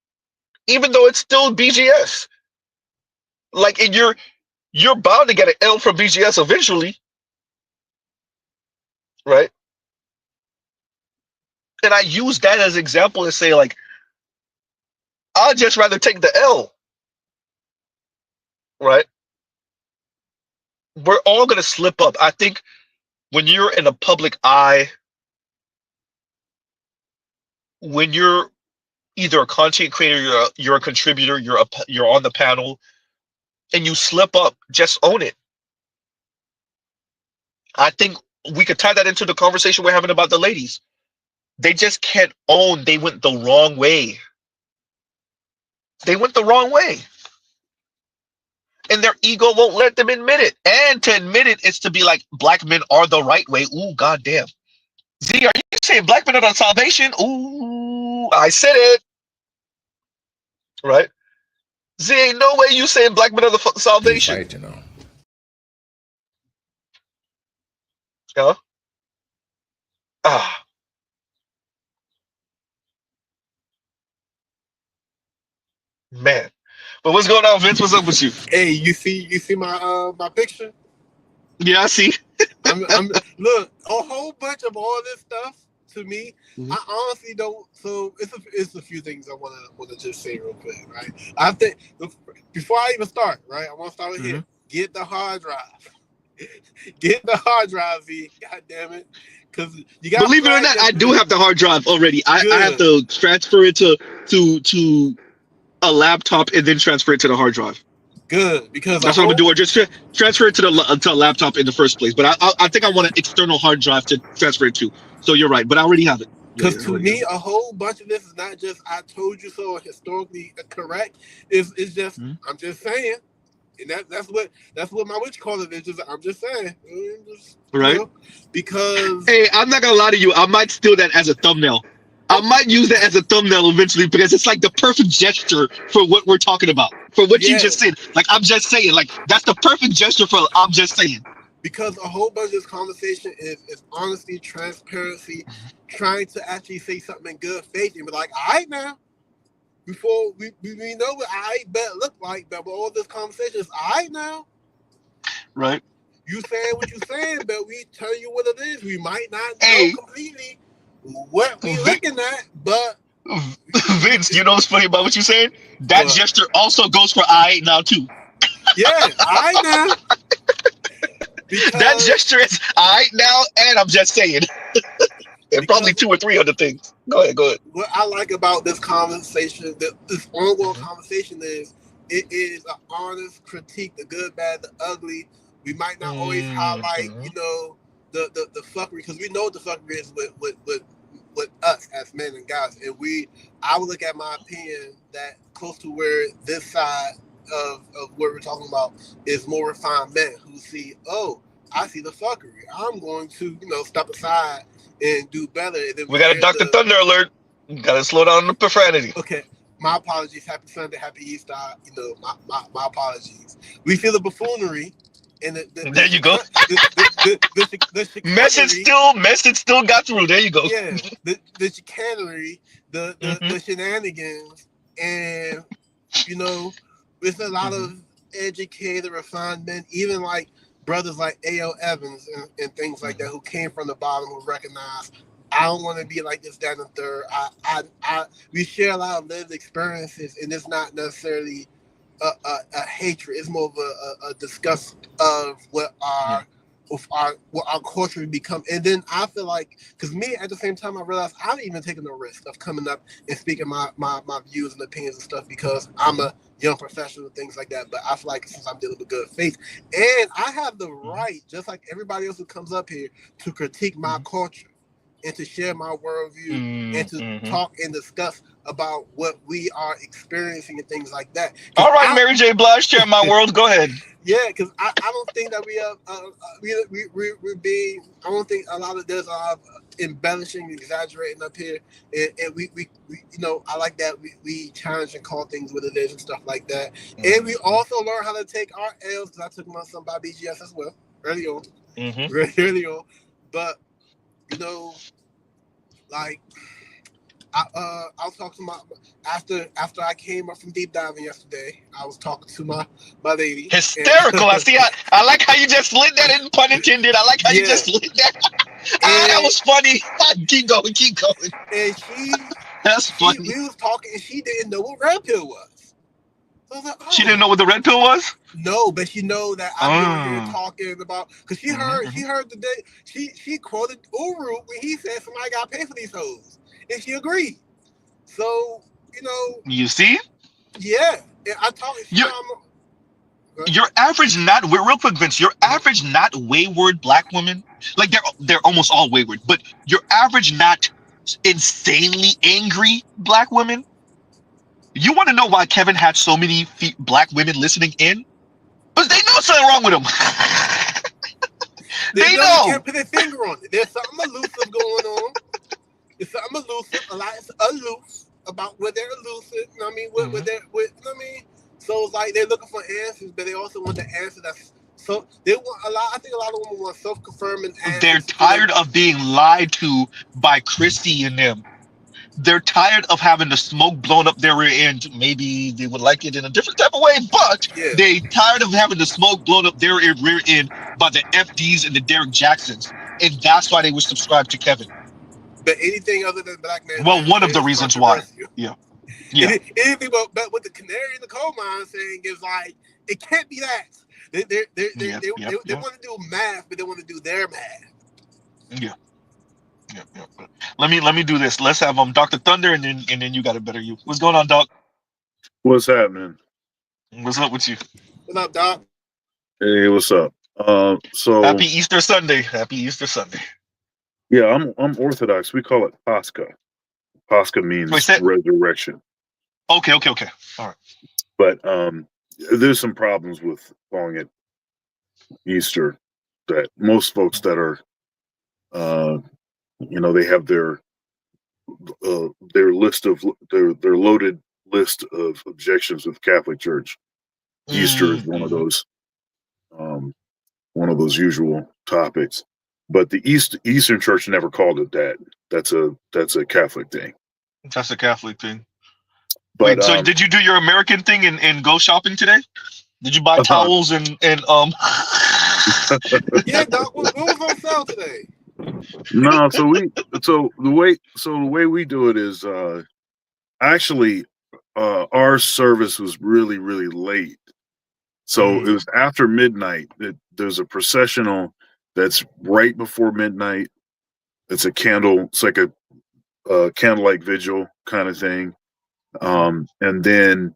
even though it's still BGS. Like, and you're bound to get an L from BGS eventually, right?" And I use that as an example and say like, I'd just rather take the L, right? We're all gonna slip up. I think when you're in a public eye, when you're either a content creator, you're a contributor, you're on the panel, and you slip up, just own it. I think we could tie that into the conversation we're having about the ladies. They just can't own they went the wrong way. They went the wrong way. And their ego won't let them admit it. And to admit it is to be like, black men are the right way. Ooh, goddamn. Z, are you saying black men are the salvation? Ooh, I said it. Right? Z, ain't no way you saying black men are the salvation. Fight, you know. Huh? Ah. Man. But what's going on, Vince? What's up with you? Hey, you see my picture? Yeah, I see. I'm look, a whole bunch of all this stuff to me. Mhm. I honestly don't. So it's a few things I wanna just say real quick, right? I think before I even start, right, I want to start with here. Get the hard drive. Get the hard drive, V. God damn it, because you got. Believe it or not, I do have the hard drive already. I have to transfer it to a laptop and then transfer it to the hard drive. Good, because that's what I'm gonna do. Or just transfer it to a laptop in the first place. But I think I want an external hard drive to transfer it to. So you're right, but I already have it. Because to me, a whole bunch of this is not just "I told you so" or historically correct. It's just I'm just saying, and that's what my witch call it is. Just I'm just saying, right? You know, because hey, I'm not gonna lie to you. I might steal that as a thumbnail. I might use that as a thumbnail eventually because it's like the perfect gesture for what we're talking about. For what you just said. Like, I'm just saying, like, that's the perfect gesture for I'm just saying. Because a whole bunch of this conversation is honesty, transparency, trying to actually say something in good faith and be like, all right now, before we know what I bet look like, but all this conversation is all right now. Right. You saying what you saying, but we tell you what it is. We might not know completely what we looking at, but Vince, you know what's funny about what you're saying? That gesture also goes for I now too. Yeah, I now. That gesture is I now, and I'm just saying. and probably 2 or 3 other things. Go ahead, go ahead. What I like about this conversation, this ongoing conversation, is it is an honest critique, the good, bad, the ugly. We might not always highlight, the fuckery, because we know what the fuckery is with us as men and guys, and I would look at my opinion that close to where this side of what we're talking about is more refined men who see, oh, I see the fuckery. I'm going to, step aside and do better. And then We got a Dr. Thunder alert. You gotta slow down on the profanity. Okay, my apologies. Happy Sunday, happy Easter. My apologies. We feel the buffoonery, and There you go. the Message still got through. There you go. Yeah, the chicanery, the shenanigans, and there's a lot of educated, refined men, even like brothers like A.O. Evans and things like that, who came from the bottom, who recognize, I don't want to be like this, that, and the third. We share a lot of lived experiences, and it's not necessarily a hatred. It's more of a disgust of what our culture would become. And then I feel like, because me, at the same time, I realized I haven't even taken the risk of coming up and speaking my views and opinions and stuff, because I'm a young professional and things like that. But I feel like since I'm dealing with good faith, and I have the right, just like everybody else who comes up here, to critique my culture and to share my worldview and to talk and discuss about what we are experiencing and things like that. All right, Mary J. Blige, share my world. Go ahead. Yeah, because I don't think that we're being. I don't think there's a lot of embellishing, exaggerating up here, and we I like that we challenge and call things what it is and stuff like that. And we also learn how to take our L's, because I took my son by BGS as well early on, but like. I was talking to after I came up from deep diving yesterday. I was talking to my lady. Hysterical! I like how you just slid that in, pun intended. I like how you just slid that. That was funny. Keep going. And that's funny. We was talking, and she didn't know what red pill was. So I was like, She didn't know what the red pill was? No, but she know that I'm over here talking about, because she heard the day she quoted Uru when he said somebody got to pay for these hoes. And she agreed. So, You see? Yeah. I talk. Your average real quick, Vince, your average not wayward black woman, like they're almost all wayward, but your average not insanely angry black women, you want to know why Kevin had so many black women listening in? Because they know something wrong with him. They know. They can't put their finger on it. There's something elusive going on. It's something elusive. A lot is aloof about what they're elusive. I mean, so it's like they're looking for answers, but they also want the answer that's so. They want a lot. I think a lot of women want self-confirming answers. They're tired of being lied to by Christy and them. They're tired of having the smoke blown up their rear end. Maybe they would like it in a different type of way, but they tired of having the smoke blown up their rear end by the FDs and the Derek Jacksons, and that's why they would subscribe to Kevin. But anything other than black men. Well, one of the reasons why. Yeah. Anything but with the canary in the coal mine saying is like, it can't be that. They want to do math, but they want to do their math. Yeah. Let me do this. Let's have Dr. Thunder, and then you got a better you. What's going on, Doc? What's happening? What's up with you? What up, Doc? Hey, what's up? So happy Easter Sunday. Happy Easter Sunday. Yeah, I'm Orthodox. We call it Pascha. Pascha means resurrection. Okay. All right. But there's some problems with calling it Easter. That most folks that are, they have their list of their loaded list of objections with Catholic Church. Easter is one of those usual topics. But the Eastern Church never called it that. That's a Catholic thing. That's a Catholic thing. But, wait, so did you do your American thing and go shopping today? Did you buy towels and Yeah, Doc. What was on sale today? No, so the way we do it is actually our service was really, really late. So it was after midnight. There's a processional that's right before midnight, it's a candle. It's like a candlelight vigil kind of thing. And then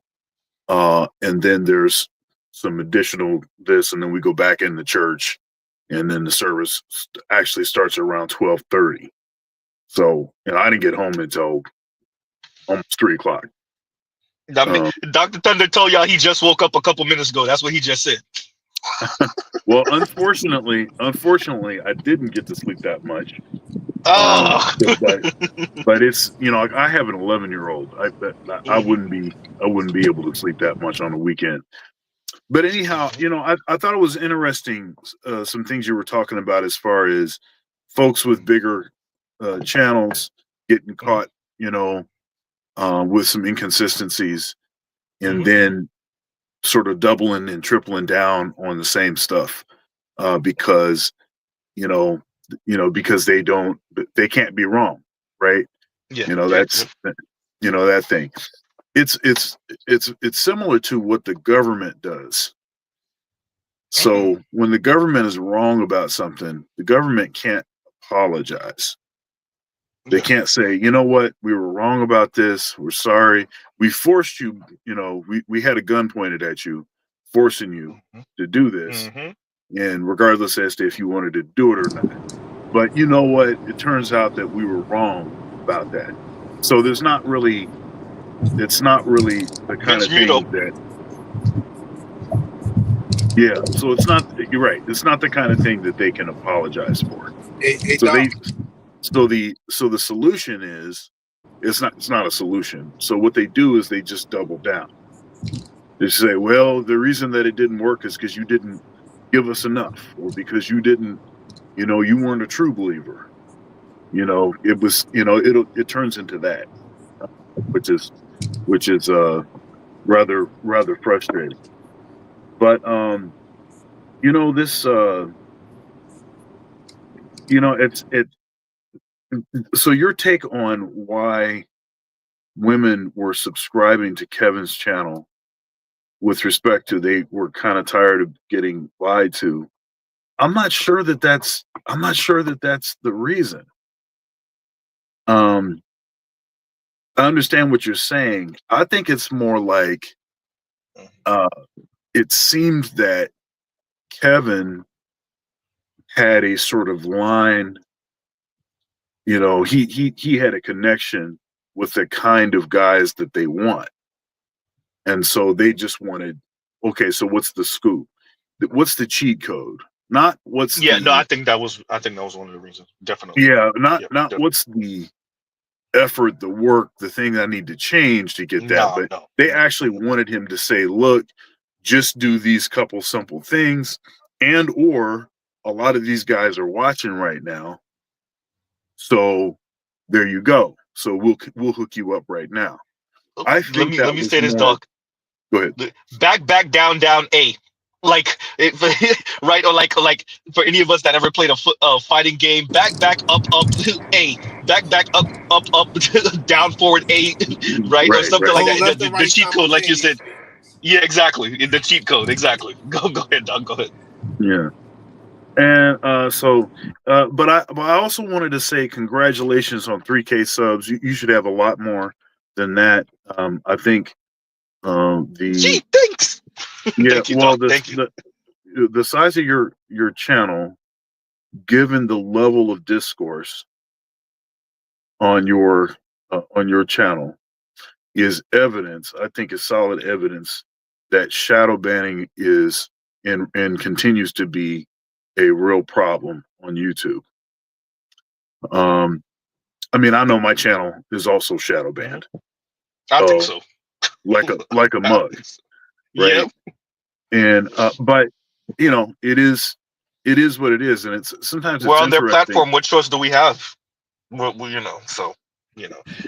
there's some additional this, and then we go back in the church, and then the service actually starts around 12:30. So, I didn't get home until almost 3 o'clock. Dr. Thunder told y'all he just woke up a couple minutes ago. That's what he just said. Well, unfortunately, I didn't get to sleep that much. Oh. But it's, I have an 11-year-old. I wouldn't be able to sleep that much on the weekend. But anyhow, I thought it was interesting, some things you were talking about as far as folks with bigger channels getting caught, with some inconsistencies, and then sort of doubling and tripling down on the same stuff, because because they can't be wrong, right? That's that thing. It's similar to what the government does. So when the government is wrong about something, the government can't apologize. They can't say, you know what, we were wrong about this. We're sorry. We forced you, we had a gun pointed at you, forcing you to do this. And regardless as to if you wanted to do it or not. But you know what? It turns out that we were wrong about that. So it's not really the kind of thing that, so it's not, you're right. It's not the kind of thing that they can apologize for. So the solution is, it's not a solution. So what they do is they just double down. They say, well, the reason that it didn't work is because you didn't give us enough, or because you didn't, you weren't a true believer. It was, it turns into that, which is rather frustrating. But this so your take on why women were subscribing to Kevin's channel with respect to they were kind of tired of getting lied to. I'm not sure that that's the reason. I understand what you're saying. I think it's more like it seemed that Kevin had a sort of line, he had a connection with the kind of guys that they want. And so they just wanted, okay, so what's the scoop? What's the cheat code? Not what's I think that was one of the reasons. Definitely. Not what's the effort, the work, the thing I need to change to get that. They actually wanted him to say, look, just do these couple simple things, or a lot of these guys are watching right now. So there you go. So we'll hook you up right now. I think let me say this, dog. Go ahead. Back, down, A. Like right, or like for any of us that ever played a fighting game, back, up, A, back, up, down, forward, A, right, or something like that. The cheat code, like you said. Yeah, exactly. In the cheat code, exactly. Go ahead, Doug. Go ahead. Yeah. And but I also wanted to say congratulations on 3K subs. You should have a lot more than that. I think Gee, thanks. Yeah, Thank you, well, thank you. The size of your channel, given the level of discourse on your channel, is evidence. I think is solid evidence that shadow banning is and continues to be a real problem on YouTube. I mean, I know my channel is also shadow banned. I think so. Like a mug, right? Yep. And but it is what it is, and it's sometimes we're on their platform. What choice do we have? Well, so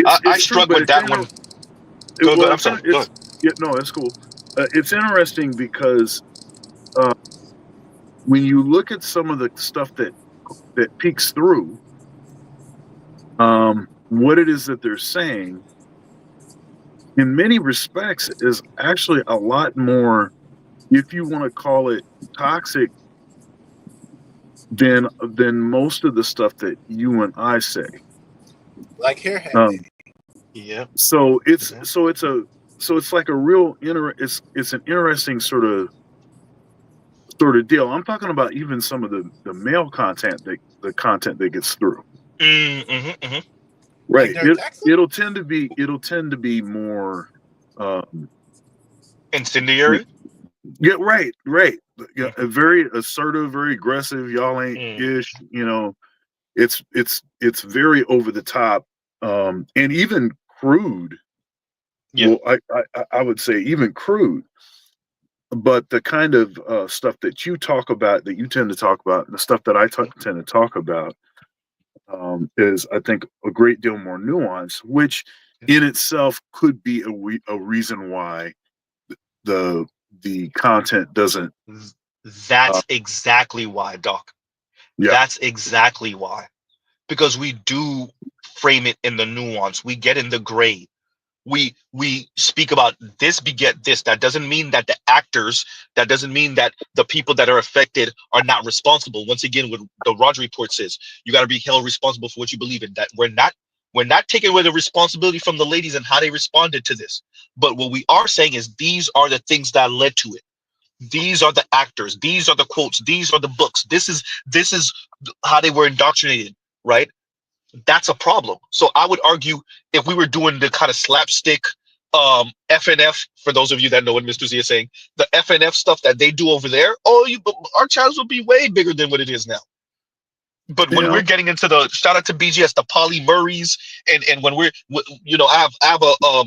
I struck with that one. Go ahead. I'm sorry. Go ahead. Yeah, no, that's cool. It's interesting because when you look at some of the stuff that peeks through, what it is that they're saying, in many respects, is actually a lot more, if you want to call it toxic, than most of the stuff that you and I say. Like hairhead. Um, Yeah. so it's Yeah. so it's a so it's like a real it's an interesting sort of deal. I'm talking about even some of the male content that the content that gets through. Mm-hmm. Like Right. Derek Jackson? It'll tend to be more um y- Incendiary. yeah, right. Yeah, a Mm-hmm. very assertive, very aggressive, y'all ain't Mm. ish, it's very over the top, and even crude. Yeah. Well, I would say even crude, but the kind of stuff that you talk about, that you tend to talk about, and the stuff that tend to talk about, is, I think, a great deal more nuanced, which in itself could be a reason why the the content doesn't. Uh, That's exactly why, Doc. yeah, That's exactly why. Because we do frame it in the nuance. We get in the gray. We speak about this beget this. That doesn't mean that the actors, that doesn't mean that the people that are affected are not responsible. Once again, what the Roger report says, you got to be held responsible for what you believe in. That we're not taking away the responsibility from the ladies and how they responded to this. But what we are saying is these are the things that led to it. These are the actors, these are the quotes, these are the books, this is how they were indoctrinated, right? That's a problem. So I would argue, if we were doing the kind of slapstick FNF, for those of you that know what Mr. Z is saying, the FNF stuff that they do over there, our channels will be way bigger than what it is now. But when yeah, we're getting into the, shout out to BGS, the Polly Murrays, and when I have a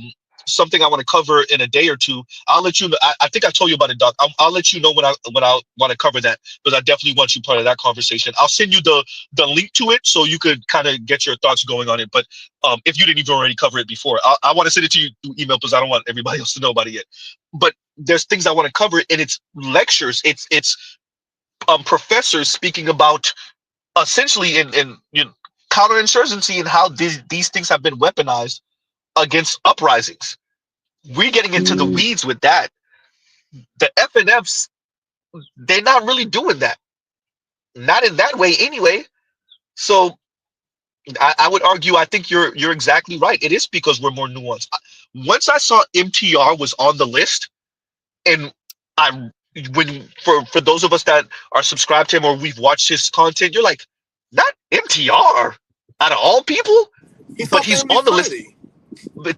something I want to cover in a day or two. I'll let you know. I think I told you about it, Doc. I'll let you know when I want to cover that, because I definitely want you part of that conversation. I'll send you the link to it so you could kind of get your thoughts going on it. But if you didn't even already cover it before, I want to send it to you through email because I don't want everybody else to know about it yet. But there's things I want to cover, and it's lectures. It's professors speaking about, essentially, in counterinsurgency, and how these things have been weaponized against uprisings. We're getting into the mm, weeds with that. The FNFs, they're not really doing that, not in that way anyway. So I would argue, I think you're exactly right. It is because we're more nuanced. Once I saw MTR was on the list, and I when for those of us that are subscribed to him or we've watched his content, you're like, not MTR out of all people. He's so But he's family on the list. friendly. But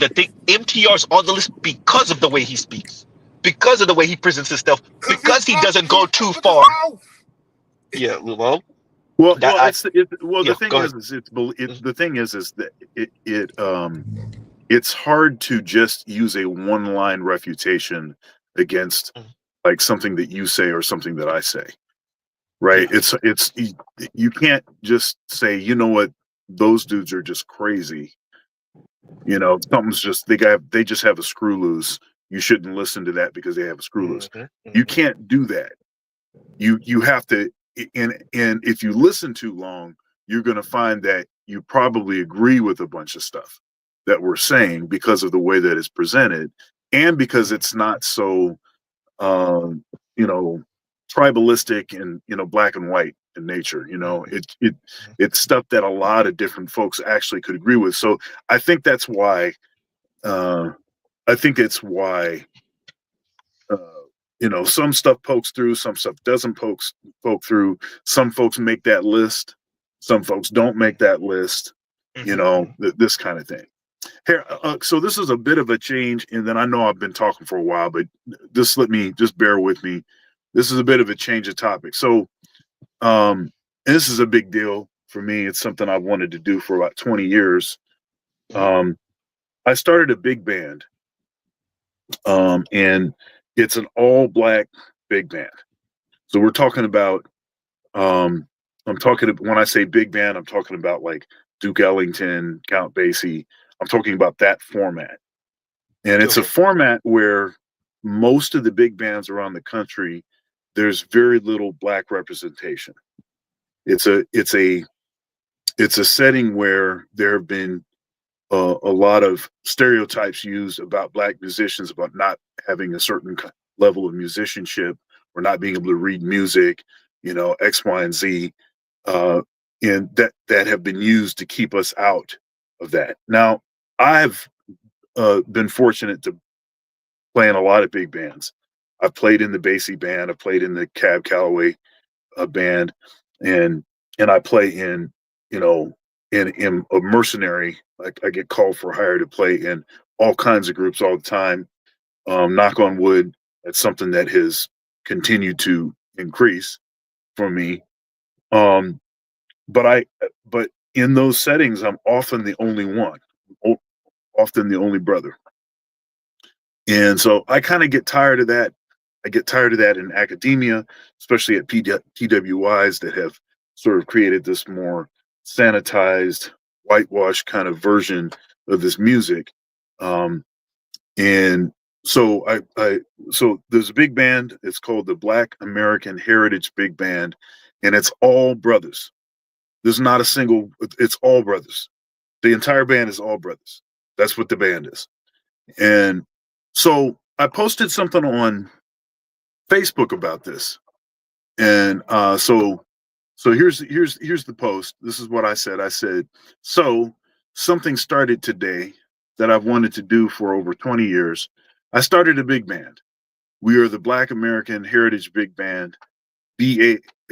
the thing, MTR's on the list because of the way he speaks, because of the way he presents himself, Cause his because he mouth, doesn't he go too talk with his far. mouth. Yeah, well, that well, I the yeah. thing Go ahead. is the thing is that it's hard to just use a one line refutation against like something that you say or something that I say. Right. Yeah, It's you can't just say, you know what, those dudes are just crazy. Something's just they just have a screw loose. You shouldn't listen to that because they have a screw loose. You can't do that. You have to, and if you listen too long, you're going to find that you probably agree with a bunch of stuff that we're saying because of the way that it's presented, and because it's not so um, you know tribalistic and black and white in nature. It's stuff that a lot of different folks actually could agree with. So I think that's why uh, I think it's why uh, some stuff pokes through, some stuff doesn't poke through. Some folks make that list, some folks don't make that list. This kind of thing. Here, so this is a bit of a change, and then I know I've been talking for a while, but just bear with me. This is a bit of a change of topic. So, and this is a big deal for me. It's something I've wanted to do for about 20 years. Um, I started a big band, and it's an all black big band. So we're talking about, when I say big band, I'm talking about like Duke Ellington, Count Basie. I'm talking about that format. And it's a okay. format where most of the big bands around the country, there's very little black representation. It's a setting where there have been a lot of stereotypes used about black musicians, about not having a certain level of musicianship or not being able to read music, X, Y, and Z, and that have been used to keep us out of that. Now, I've been fortunate to play in a lot of big bands. I've played in the Basie band. I've played in the Cab Calloway band, and I play in in a mercenary. Like, I get called for hire to play in all kinds of groups all the time. Knock on wood, that's something that has continued to increase for me. But in those settings, I'm often the only one, often the only brother. And so I kind of get tired of that. I get tired of that in academia, especially at PWIs that have sort of created this more sanitized, whitewashed kind of version of this music. And so so there's a big band. It's called the Black American Heritage Big Band, and it's all brothers. There's not a single. It's all brothers. The entire band is all brothers. That's what the band is. And so I posted something on Facebook about this, and so here's the post. This is what I said. I said, so something started today that I've wanted to do for over 20 years. I started a big band. We are the Black American Heritage Big Band, BAHBB.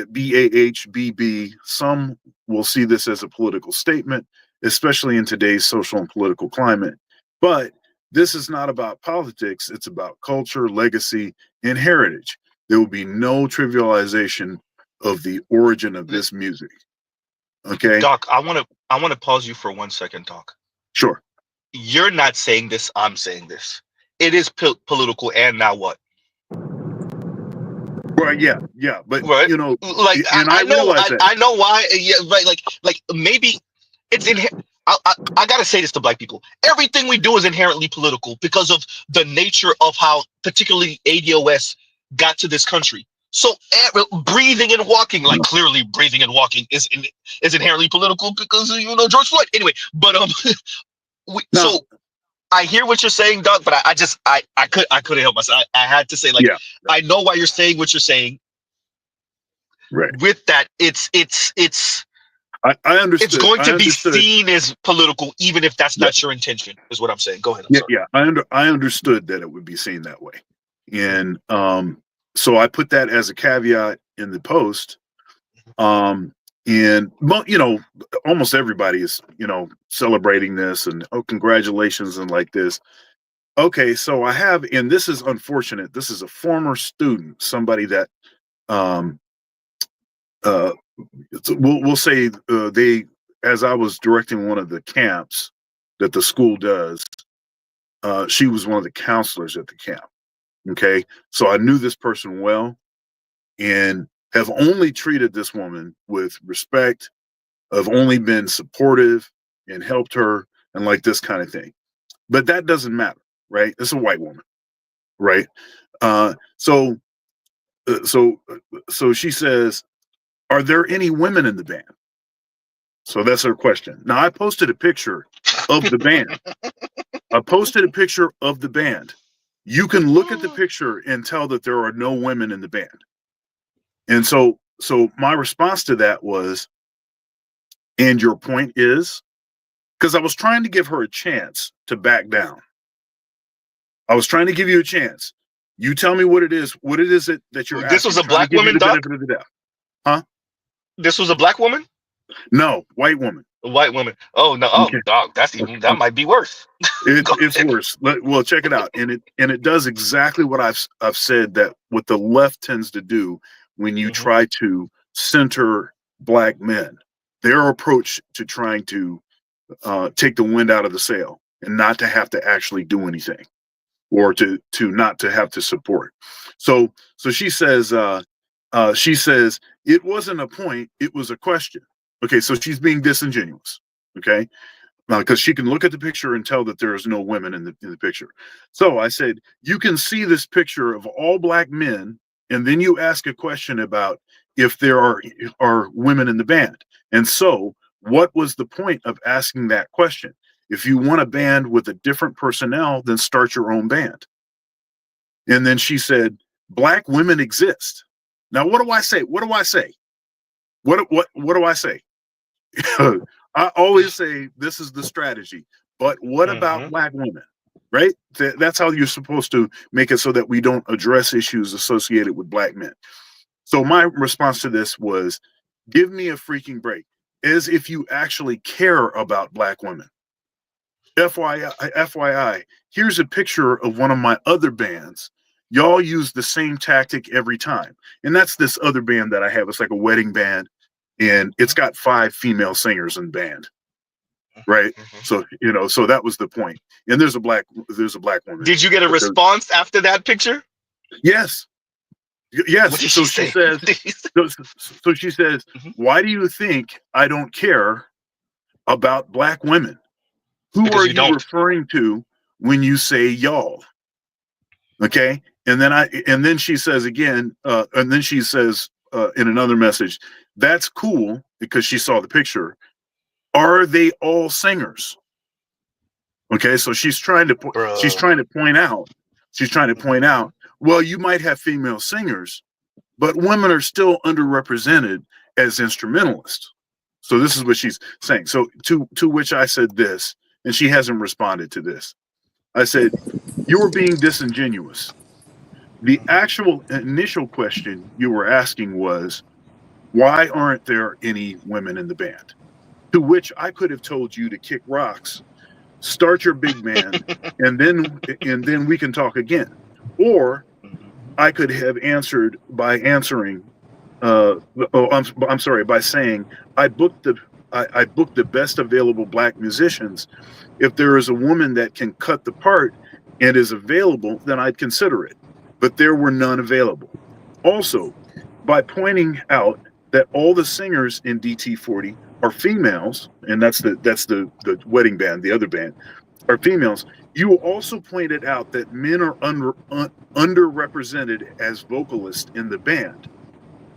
Some will see this as a political statement, especially in today's social and political climate. But this is not about politics. It's about culture, legacy, and heritage. There will be no trivialization of the origin of this music. Okay, Doc, I want to pause you for 1 second, Doc. Sure. You're not saying this. I'm saying this. It is political, and now what? Right. Yeah. But right. Like, and I know, realize that. I know why. Yeah. Right. Like maybe it's in. I gotta say this to Black people. Everything we do is inherently political because of the nature of how, particularly, ADOS got to this country. So breathing and walking, like, clearly breathing and walking is inherently political because of, George Floyd. Anyway, but so I hear what you're saying, Doug, but I couldn't help myself. I had to say, like, I know why you're saying what you're saying. Right. With that, it's I understood. It's going to be seen as political, even if that's not your intention, is what I'm saying. Go ahead. I'm sorry. I understood that it would be seen that way. And so I put that as a caveat in the post. And almost everybody is, celebrating this and, oh, congratulations, and like this. Okay, so I have, and this is unfortunate. This is a former student, somebody that we'll say they, as I was directing one of the camps that the school does, she was one of the counselors at the camp. Okay, so I knew this person well, and have only treated this woman with respect. I've only been supportive and helped her and like this kind of thing. But that doesn't matter, right? It's a white woman, right? So she says, "Are there any women in the band?" So that's her question. Now, I posted a picture of the band. I posted a picture of the band. You can look at the picture and tell that there are no women in the band. And so my response to that was, and your point is, because I was trying to give her a chance to back down. I was trying to give you a chance. You tell me what it is. What it is that you're asking. This was a Black woman, Doc? Huh? This was a Black woman? No, white woman. A white woman. Oh no! Oh, okay. Dog, that might be worse. It's worse. Well, check it out, and it does exactly what I've said that what the left tends to do when you try to center Black men. Their approach to trying to take the wind out of the sail and not to have to actually do anything, or to not to have to support. So she says it wasn't a point, it was a question. Okay, so she's being disingenuous. Okay, because she can look at the picture and tell that there is no women in the picture. So I said, you can see this picture of all Black men, and then you ask a question about if there are women in the band. And so, what was the point of asking that question? If you want a band with a different personnel, then start your own band. And then she said, Black women exist. Now, what do I say? What do I say? What do I say? I always say this is the strategy. But what about black women? Right? That's how you're supposed to make it so that we don't address issues associated with black men. So my response to this was, give me a freaking break, as if you actually care about black women. FYI, here's a picture of one of my other bands. Y'all use the same tactic every time. And that's this other band that I have. It's like a wedding band, and it's got 5 female singers in the band. Right. So, so that was the point. And there's a black woman. Did you get a response after that picture? Yes. Yes. What did So she she say? says, so she says, why do you think I don't care about black women? Who Because are you you don't. referring to when you say y'all? Okay. And then she says again, and then she says in another message, that's cool, because she saw the picture. Are they all singers? Okay, so she's trying to point out, well, you might have female singers, but women are still underrepresented as instrumentalists. So this is what she's saying. So to which I said this, and she hasn't responded to this. I said, you were being disingenuous. The actual initial question you were asking was, why aren't there any women in the band? To which I could have told you to kick rocks, start your big band, and then we can talk again. Or I could have answered by answering. I'm sorry, by saying I booked the best available black musicians. If there is a woman that can cut the part and is available, then I'd consider it. But there were none available. Also, by pointing out that all the singers in DT40 are females, and that's the wedding band, the other band, are females. You also pointed out that men are underrepresented as vocalists in the band,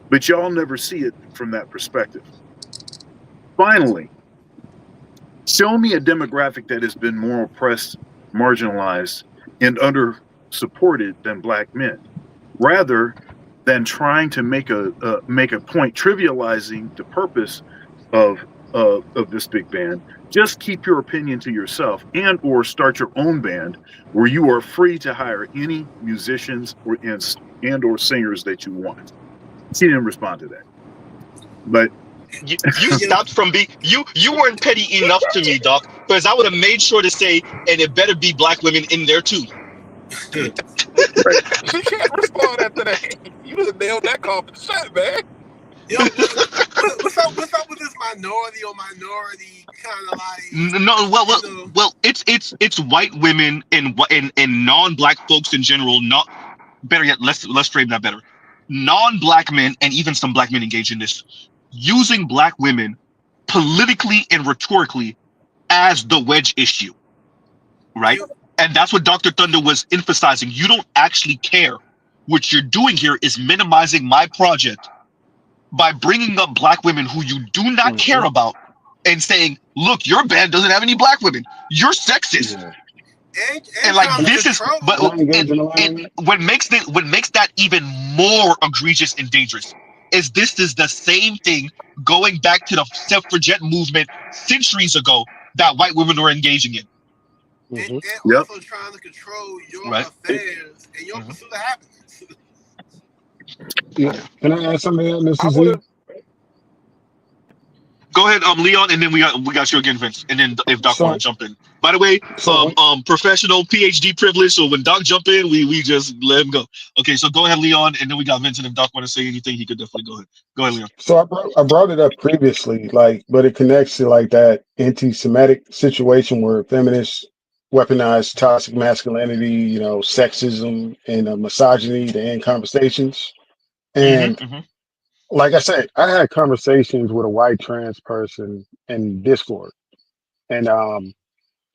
but y'all never see it from that perspective. Finally, show me a demographic that has been more oppressed, marginalized, and under-supported than black men, rather than trying to make a point trivializing the purpose of this big band. Just keep your opinion to yourself, and or start your own band where you are free to hire any musicians and or singers that you want. She didn't respond to that, but You stopped from being you weren't petty enough to me, Doc, because I would have made sure to say, and it better be black women in there too. She can't respond after that. You just nailed that call for the shot, man. Yo, what's up with this minority kind of like? No, well, it's white women and non-black folks in general. Not better yet, let's frame that better. Non-black men and even some black men engage in this, using black women politically and rhetorically as the wedge issue, right? And that's what Dr. Thunder was emphasizing. You don't actually care. What you're doing here is minimizing my project by bringing up black women who you do not care about and saying, look, your band doesn't have any black women. You're sexist. Yeah. And like this is, but and what makes that even more egregious and dangerous is this is the same thing going back to the suffragette movement centuries ago that white women were engaging in. And also trying to control your affairs and your pursuit of happiness. Yeah. Can I add something, Mr. Z? Go ahead, Leon, and then we got you again, Vince, and then if Doc want to jump in. By the way, professional PhD privilege. So when Doc jump in, we just let him go. Okay, so go ahead, Leon, and then we got Vince. And if Doc want to say anything, he could definitely go ahead. Go ahead, Leon. So I brought it up previously, but it connects to like that anti-Semitic situation where feminists weaponize toxic masculinity, sexism and misogyny to end conversations. And like I said, I had conversations with a white trans person in Discord, and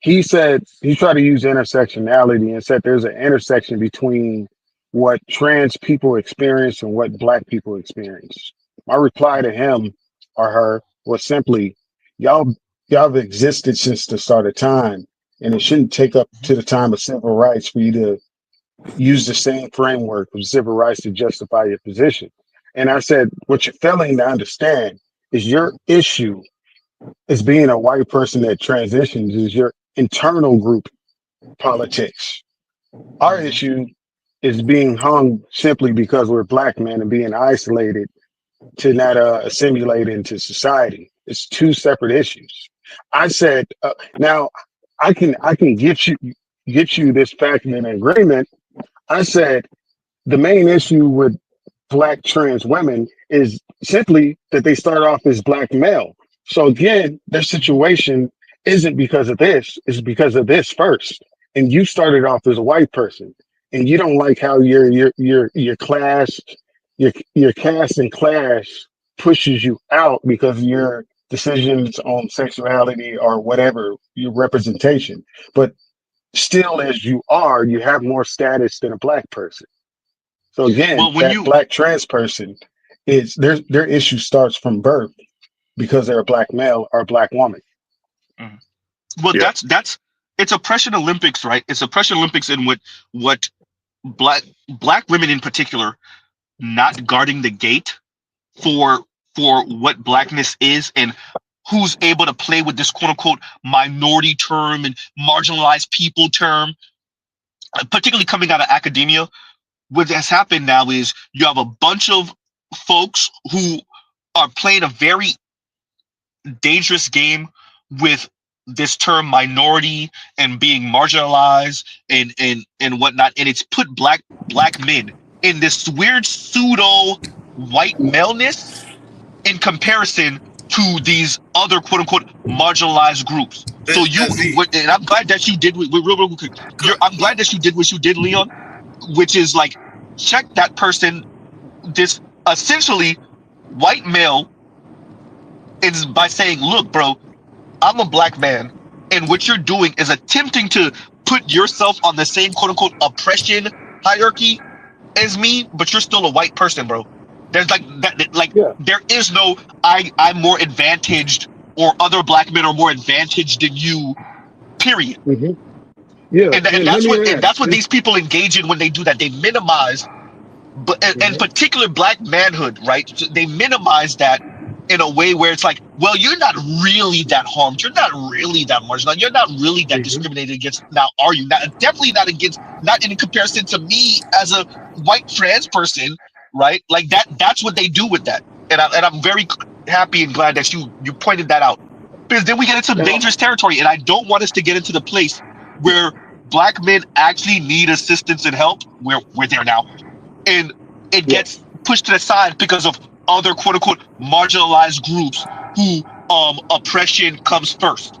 he said he tried to use intersectionality and said there's an intersection between what trans people experience and what black people experience. My reply to him or her was simply, y'all have existed since the start of time, and it shouldn't take up to the time of civil rights for you to use the same framework of civil rights to justify your position. And I said, what you're failing to understand is your issue is being a white person that transitions is your internal group politics. Our Mhm. issue is being hung simply because we're black men and being isolated to not assimilate into society. It's two separate issues. I said, now I can get you this fact in agreement. I said the main issue with black trans women is simply that they start off as black male. So again, their situation isn't because of this, it's because of this first. And you started off as a white person and you don't like how your class, your caste and class pushes you out because of your decisions on sexuality or whatever your representation. But still as you are, you have more status than a black person. So again, Well, when that you black trans person is their issue starts from birth because they're a black male or a black woman. Mhm. Well, Yeah. that's it's oppression Olympics, right? It's oppression Olympics in what black women in particular not guarding the gate for what blackness is and who's able to play with this quote unquote minority term and marginalized people term, particularly coming out of academia. What has happened now is you have a bunch of folks who are playing a very dangerous game with this term minority and being marginalized and whatnot, and it's put black men in this weird pseudo white maleness in comparison to these other quote unquote marginalized groups. So Z. and I'm glad that you did. Real quick. I'm glad that you did what you did, Leon, which is like check that person. This essentially white male is by saying, "Look, bro, I'm a black man, and what you're doing is attempting to put yourself on the same quote unquote oppression hierarchy as me, but you're still a white person, bro. There's like like Yeah. there is no I'm more advantaged or other black men are more advantaged than you. Period. hmm Yeah. And And let me and add, that's what these people engage in when they do that. They minimize, but and mhm, particular black manhood, right? So they minimize that in a way where it's like, well, you're not really that harmed. You're not really that marginalized. You're not really that mhm, discriminated against. Now, are you? Not definitely not against. Not in comparison to me as a white trans person, right? Like that. That's what they do with that. And I'm very happy and glad that you pointed that out because then we get into now, dangerous territory, and I don't want us to get into the place where black men actually need assistance and help. We're there now and it yeah, gets pushed to the side because of other quote unquote marginalized groups who oppression comes first,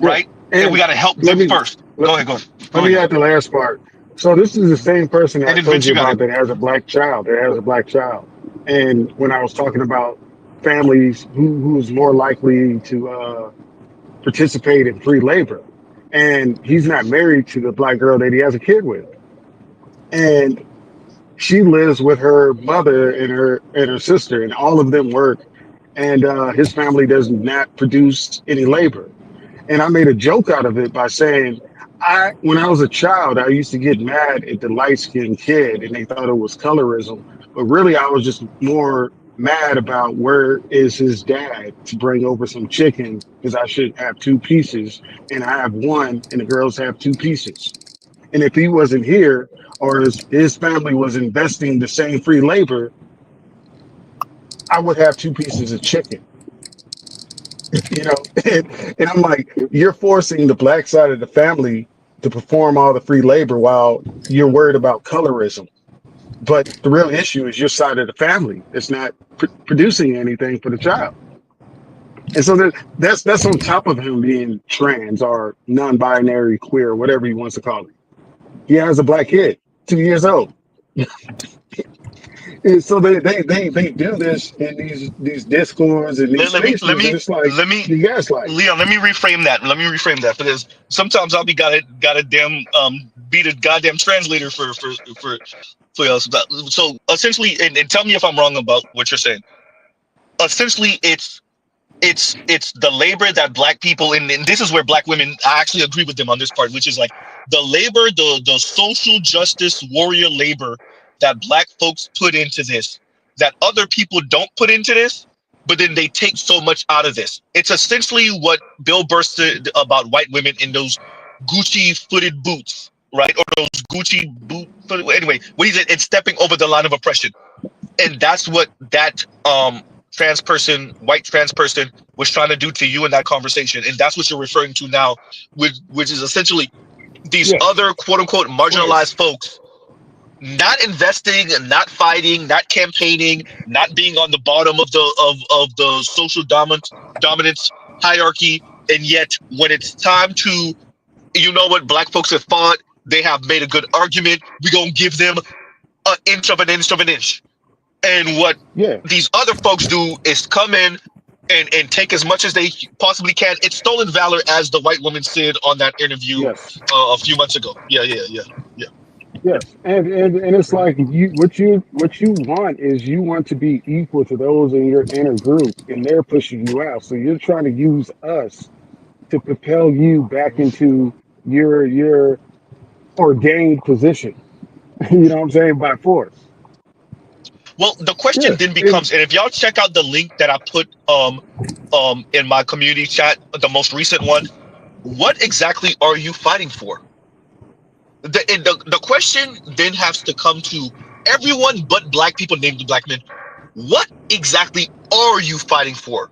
yeah. right? And we And got to help let them me first. let, Go let ahead, me go ahead. add the last part. So this is the same person that And I then told Vince, you you got about it. that has a black child. That has a black child. And when I was talking about families who's more likely to participate in free labor, and he's not married to the black girl that he has a kid with, and she lives with her mother and her sister, and all of them work, and his family does not produce any labor. And I made a joke out of it by saying, when I was a child, I used to get mad at the light skinned kid, and they thought it was colorism, but really I was just more mad about where is his dad to bring over some chicken because I should have two pieces, and I have one, and the girls have two pieces. And if he wasn't here, or his family was investing the same free labor, I would have two pieces of chicken. You know, and I'm like, you're forcing the black side of the family to perform all the free labor while you're worried about colorism. But the real issue is your side of the family. It's not producing anything for the child. And so that's on top of him being trans or non-binary, queer, whatever he wants to call it. He has a black kid, 2 years old. And so they do this in these discords and these Let spaces, and me it's like let me you gaslight. Leon, let me reframe that. Let me reframe that because sometimes I'll be got a damn be the goddamn translator for us. So essentially, and tell me if I'm wrong about what you're saying. Essentially, it's the labor that black people and this is where black women, I actually agree with them on this part, which is like the labor, the social justice warrior labor that black folks put into this that other people don't put into this, but then they take so much out of this. It's essentially what Bill Burr said about white women in those Gucci footed boots, right? Or those Gucci boot. Anyway, what he said, it's stepping over the line of oppression, and that's what that trans person, white trans person, was trying to do to you in that conversation, and that's what you're referring to now, which is essentially these Yes, other quote unquote right. marginalized folks not investing, not fighting, not campaigning, not being on the bottom of the social dominance hierarchy, and yet when it's time to, you know what, black folks have fought, they have made a good argument. We gonna give them an inch of an inch of an inch. And what Yeah, these other folks do is come in and take as much as they possibly can. It's stolen valor, as the white woman said on that interview yes, a few months ago. Yeah. yes. And it's like what you want is you want to be equal to those in your inner group, and they're pushing you out. So you're trying to use us to propel you back into your ordained position. You know what I'm saying? By force. Well, the question Yeah. then And becomes, and if y'all check out the link that I put in my community chat, the most recent one, what exactly are you fighting for? The question then has to come to everyone but black people named black men. What exactly are you fighting for?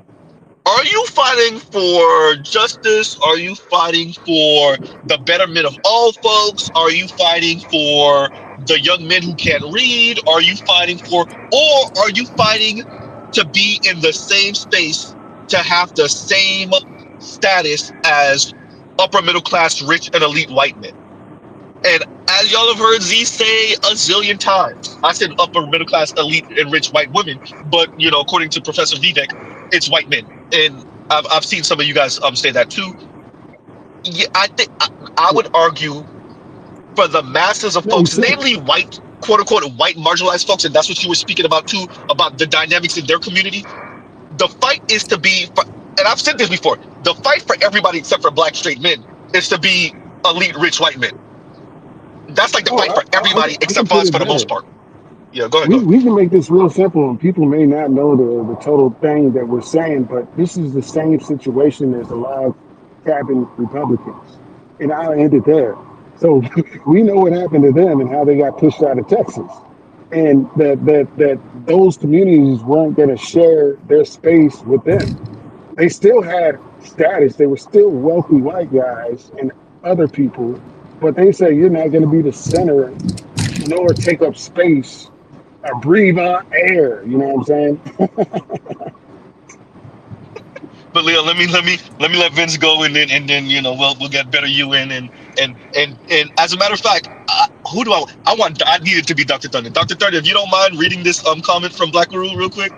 Are you fighting for justice? Are you fighting for the betterment of all folks? Are you fighting for the young men who can't read? Are you fighting for, or are you fighting to be in the same space, to have the same status as upper middle class, rich, and elite white men? And as y'all have heard Z say a zillion times, I said upper middle class, elite, and rich white women, but according to Professor Vivek, it's white men. And I've seen some of you guys say that too. Yeah, I think I would argue for the masses of makes folks, sense. namely white, quote unquote, white marginalized folks, and that's what you were speaking about too, about the dynamics in their community. The fight is to be, for, and I've said this before, the fight for everybody except for black straight men is to be elite, rich white men. That's like the Oh, fight for everybody I can except for put us it for the most better. part. Yeah, go ahead, go ahead. We can make this real simple, and people may not know the total thing that we're saying, but this is the same situation as the log cabin Republicans, and I'll end it there. So we know what happened to them and how they got pushed out of Texas, and that those communities weren't going to share their space with them. They still had status. They were still wealthy white guys and other people, but they say you're not going to be the center nor take up space or breathe on air. You know what I'm saying? But Leo, let me let Vince go, and then we'll get better you in, and as a matter of fact, who do I need it to be Dr. Thunder. Dr. Thunder, if you don't mind reading this comment from Black Guru real quick.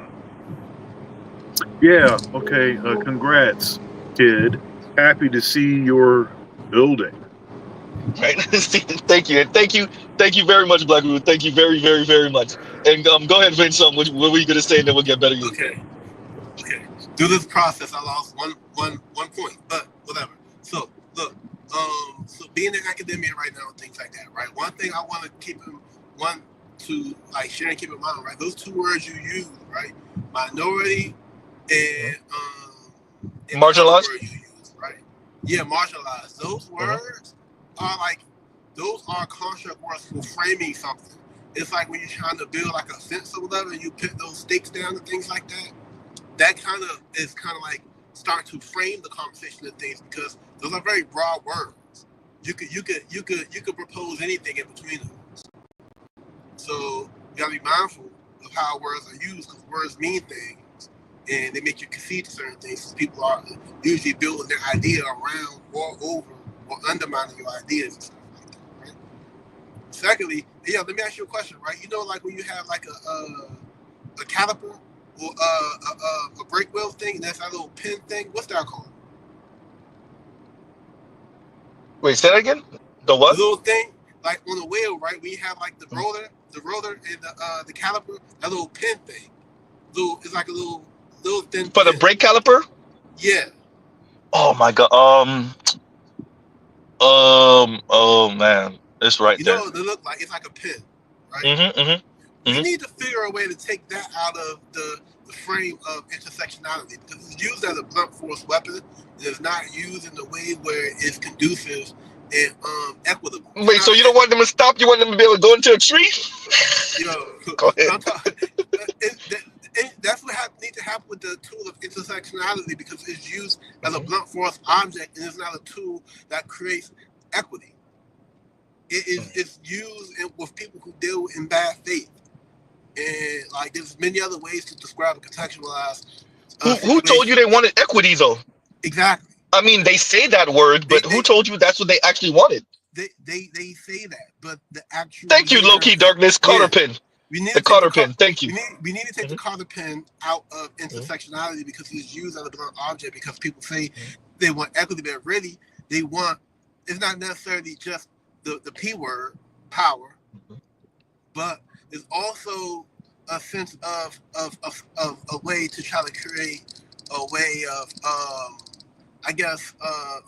Yeah. Okay. Congrats, kid. Happy to see your building. Right. Thank you, and thank you very much, Black Guru. Thank you very, very, very much. And go ahead, Vince. What were you gonna say, and then we'll get better you. Okay. Through this process, I lost one point, but whatever. So look, so being in academia right now and things like that, right? One thing I want to keep in one to like share and keep in mind, right? Those two words you use, right? Minority and the other Marginalized. word you use, right? Yeah, marginalized. Those words are like those are construct words for framing something. It's like when you're trying to build like a fence or whatever, and you put those stakes down and things like that. That kind of is kind of like start to frame the conversation of things because those are very broad words. You could propose anything in between those. So you gotta be mindful of how words are used because words mean things and they make you concede to certain things. Because people are usually building their idea around or over or undermining your ideas and stuff like that, right? Secondly, yeah, let me ask you a question, right? You know, like when you have like a caliper or a brake wheel thing, that's that little pin thing. What's that called? Wait, say that again. The The what? little thing, like on the wheel, right? We have like the roller, and the caliper. That little pin thing. It's like a little thin For the pin. brake caliper? Yeah. Oh my god. Oh man, it's right You know there. what they look like? It's like a pin, right? Mm-hmm. We need to figure a way to take that out of the frame of intersectionality, because it's used as a blunt force weapon. It is not used in the way where it's conducive and equitable. Wait, so you don't want them to stop? You want them to be able to go into a tree? Go ahead. I'm talking, that's what needs to happen with the tool of intersectionality, because it's used as a blunt force object and it's not a tool that creates equity. It's used with people who deal in bad faith. And like there's many other ways to describe and contextualize. Who told you they wanted equity though? Exactly. I mean, they say that word, but who told you that's what they actually wanted? They say that, but the actual. Thank you, low key darkness. Cotter pin. We need the Cotter pin. Thank you. We need to take the Cotter pin out of intersectionality, because it's used as a blunt object. Because people say they want equity, but really they want. It's not necessarily just the P word, power, but it's also a sense of a way to try to create a way of I guess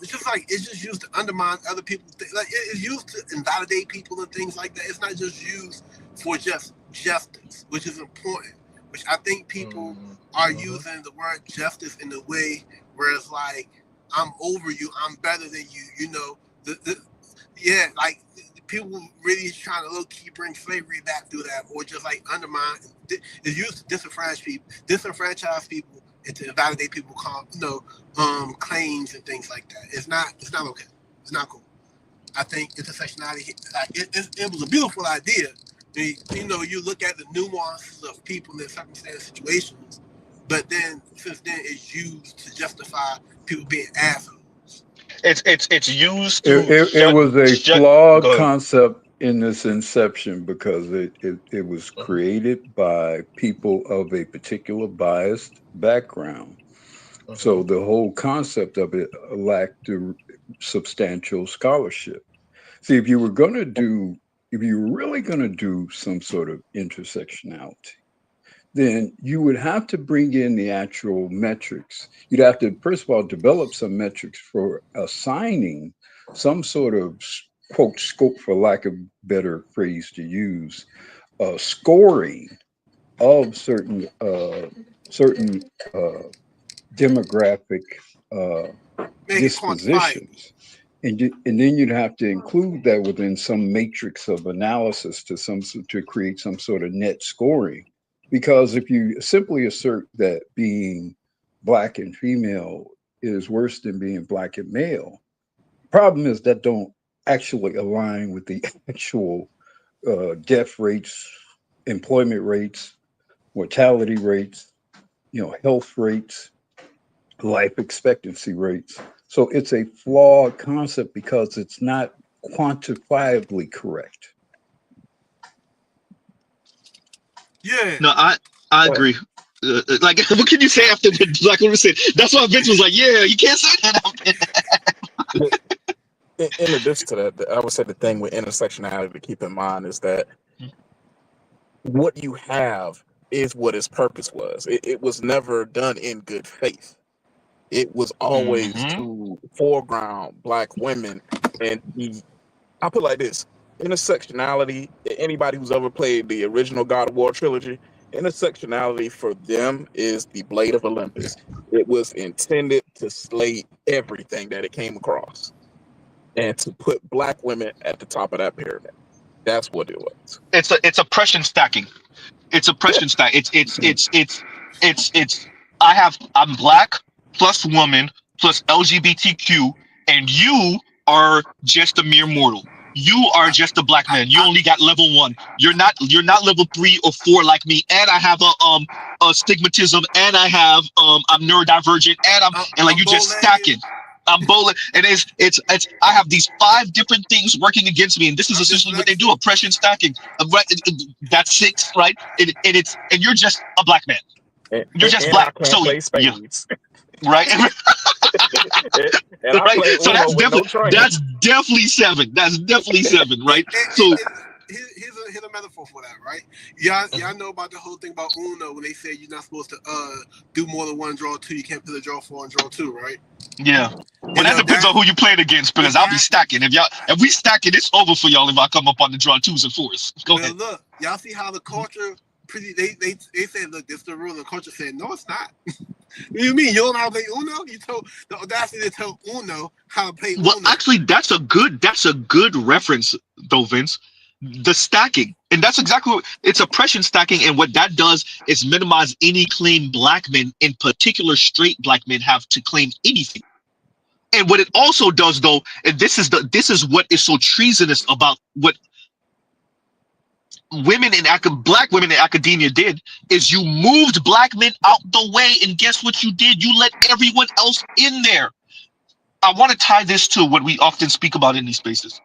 it's just used to undermine other people. Like it's used to invalidate people and things like that. It's not just used for just justice, which is important. Which I think people are using the word justice in a way where it's like, I'm over you, I'm better than you. You know, like people really trying to low key bring slavery back through that, or just like undermine. It's used to disenfranchise people, and to invalidate people, claims and things like that. It's not okay. It's not cool. I think intersectionality, like it was a beautiful idea. You look at the nuances of people in their circumstances, situations, but then since then it's used to justify people being assholes. It's used to. It was a flawed concept in its inception, because it was created by people of a particular biased background. So the whole concept of it lacked the substantial scholarship. See, if you were really going to do some sort of intersectionality, then you would have to bring in the actual metrics. You'd have to, first of all, develop some metrics for assigning some sort of, quote, scope, for lack of a better phrase to use, scoring of certain demographic dispositions. And then you'd have to include that within some matrix of analysis to create some sort of net scoring. Because if you simply assert that being Black and female is worse than being Black and male, the problem is that don't actually align with the actual death rates, employment rates, mortality rates, health rates, life expectancy rates. So it's a flawed concept because it's not quantifiably correct. Yeah. No, I agree. Like, what can you say after what Black woman said? That's why Vince was like, "Yeah, you can't say that." In addition to that, I would say the thing with intersectionality to keep in mind is that what you have is what its purpose was. It was never done in good faith. It was always to foreground Black women, and I put it like this: intersectionality. Anybody who's ever played the original God of War trilogy, intersectionality for them is the blade of Olympus. It was intended to slay everything that it came across, and to put Black women at the top of that pyramid. That's what it was. It's oppression stacking. It's oppression stack. I'm Black plus woman plus LGBTQ, and you are just a mere mortal. You are just a Black man. You only got level 1. You're not level 3 or 4 like me. And I have a stigmatism, and I have I'm neurodivergent, and like you just stacking. I'm bowling, and it's I have these 5 different things working against me, and this is essentially what they do: oppression stacking. That's 6, right? And you're just a Black man. You're just Black. I can't play spades. Right. Right. So that's definitely 7. That's definitely 7, right? So here's a metaphor for that, right? Y'all know about the whole thing about Uno when they say you're not supposed to do more than 1 draw 2. You can't put a draw 4 and draw 2, right? Yeah. But You that know depends that on who you playing against, because I'll be stacking. If we stacking, it's over for y'all if I come up on the draw 2s and 4s. Go Well, ahead. look, y'all see how the culture they said, look, this is the rule. The culture said, no, it's not. What do you mean? You don't know how to play Uno? You told the audacity to tell Uno how to play Well, Uno. actually, that's a good reference though, Vince. The stacking, and that's exactly what it's oppression stacking, and what that does is minimize any claim black men, in particular straight black men, have to claim anything. And what it also does, though, and this is what is so treasonous about what black women in academia did, is you moved black men out the way, and guess what you did? You let everyone else in there. I want to tie this to what we often speak about in these spaces.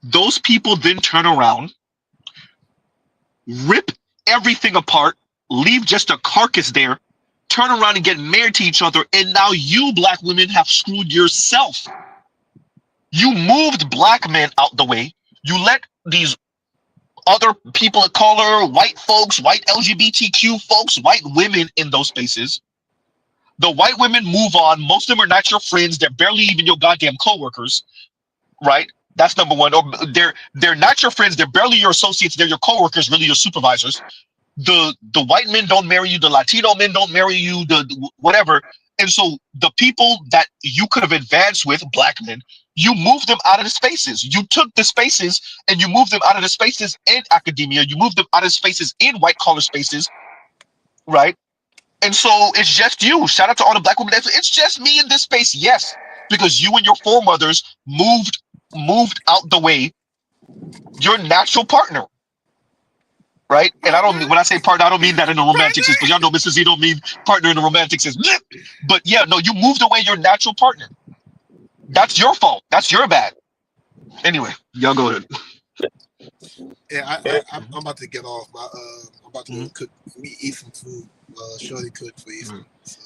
Those people then turn around, rip everything apart, leave just a carcass there, turn around and get married to each other, and now you black women have screwed yourself. You moved black men out the way. You let these other people of color, white folks, white LGBTQ folks, white women in those spaces. The white women move on. Most of them are not your friends. They're barely even your goddamn coworkers, right? That's number one. Or they're not your friends. They're barely your associates. They're your coworkers, really your supervisors. The white men don't marry you. The Latino men don't marry you. The whatever. And so the people that you could have advanced with, black men, you moved them out of the spaces. You took the spaces and you moved them out of the spaces in academia. You moved them out of spaces in white collar spaces, right? And so it's just you. Shout out to all the black women. It's just me in this space. Yes, because you and your foremothers moved out the way your natural partner, right? And I don't mean, when I say partner, I don't mean that in a romantic sense, because y'all know Mrs. Z don't mean partner in a romantic sense. But yeah, no, you moved away your natural partner. That's your fault. That's your bad. Anyway, y'all go ahead. Yeah, I'm about to get off. I'm about to cook, eat some food. Shorty cooked for you. So.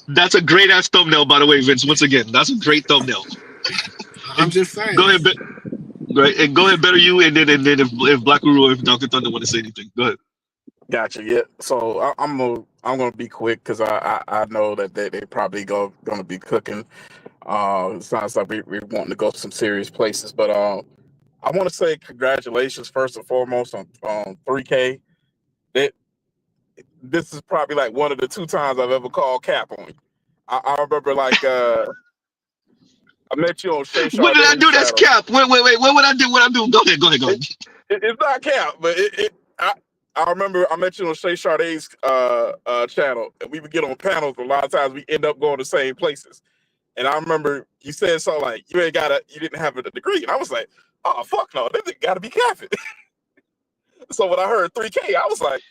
That's a great ass thumbnail, by the way, Vince. Once again, that's a great thumbnail. I'm just saying. Go ahead, right? And go ahead, better you, and then if Black Guru or if Dr. Thunder want to say anything, go ahead. Gotcha. Yeah. So I'm gonna be quick because I know that they probably gonna be cooking. It sounds like we're wanting to go to some serious places, but I want to say congratulations first and foremost on 3K. This is probably like one of the 2 times I've ever called cap on you. I remember like I met you on Shay What did I Shardae's do? That's channel. cap. Wait. What would I do? What I do? Go ahead. It's not cap, but I remember I met you on Shay Shardae's channel, and we would get on panels. A lot of times we end up going to the same places. And I remember you said something like, you didn't have a degree. And I was like, oh, fuck no, this nigga gotta be capping. So when I heard 3K, I was like,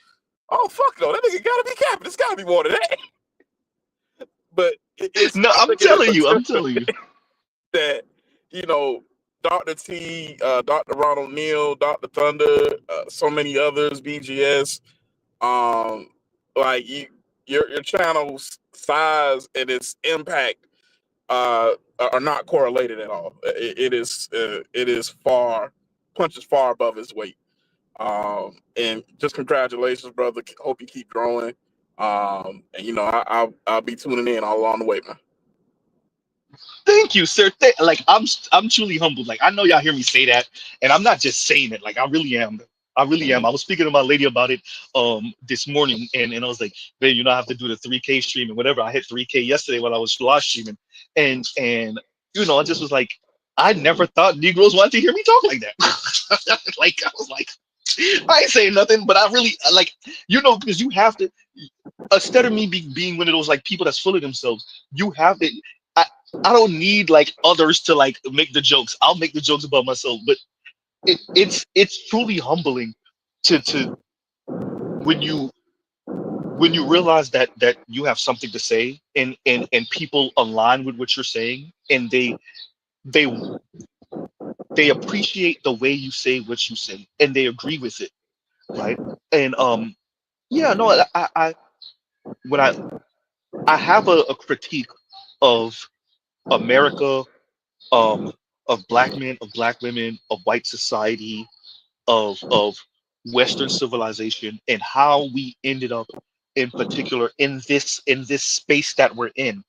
oh, fuck no, that nigga gotta be capping. It's gotta be more than that. But I'm telling you. That, Dr. T, Dr. Ronald Neal, Dr. Thunder, so many others, BGS, like your channel's size and its impact are not correlated at all. It is punches far above its weight. And just congratulations, brother. Hope you keep growing. And I'll be tuning in all along the way, man. Thank you, sir. Like I'm truly humbled. Like I know y'all hear me say that, and I'm not just saying it. Like I really am. I was speaking to my lady about it this morning, and I was like, babe, I have to do the 3K stream and whatever. I hit 3K yesterday while I was live streaming, and I just was like, I never thought Negroes wanted to hear me talk like that. Like I was like, I ain't saying nothing, but I really like, because you have to. Instead of me being one of those like people that's full of themselves, you have to. I don't need like others to like make the jokes. I'll make the jokes about myself, but it's truly humbling to when you realize that you have something to say, and people align with what you're saying, and they appreciate the way you say what you say, and they agree with it, right? And yeah, no, I when I have a critique of America, of black men, of black women, of white society, of Western civilization, and how we ended up in particular in this space that we're in,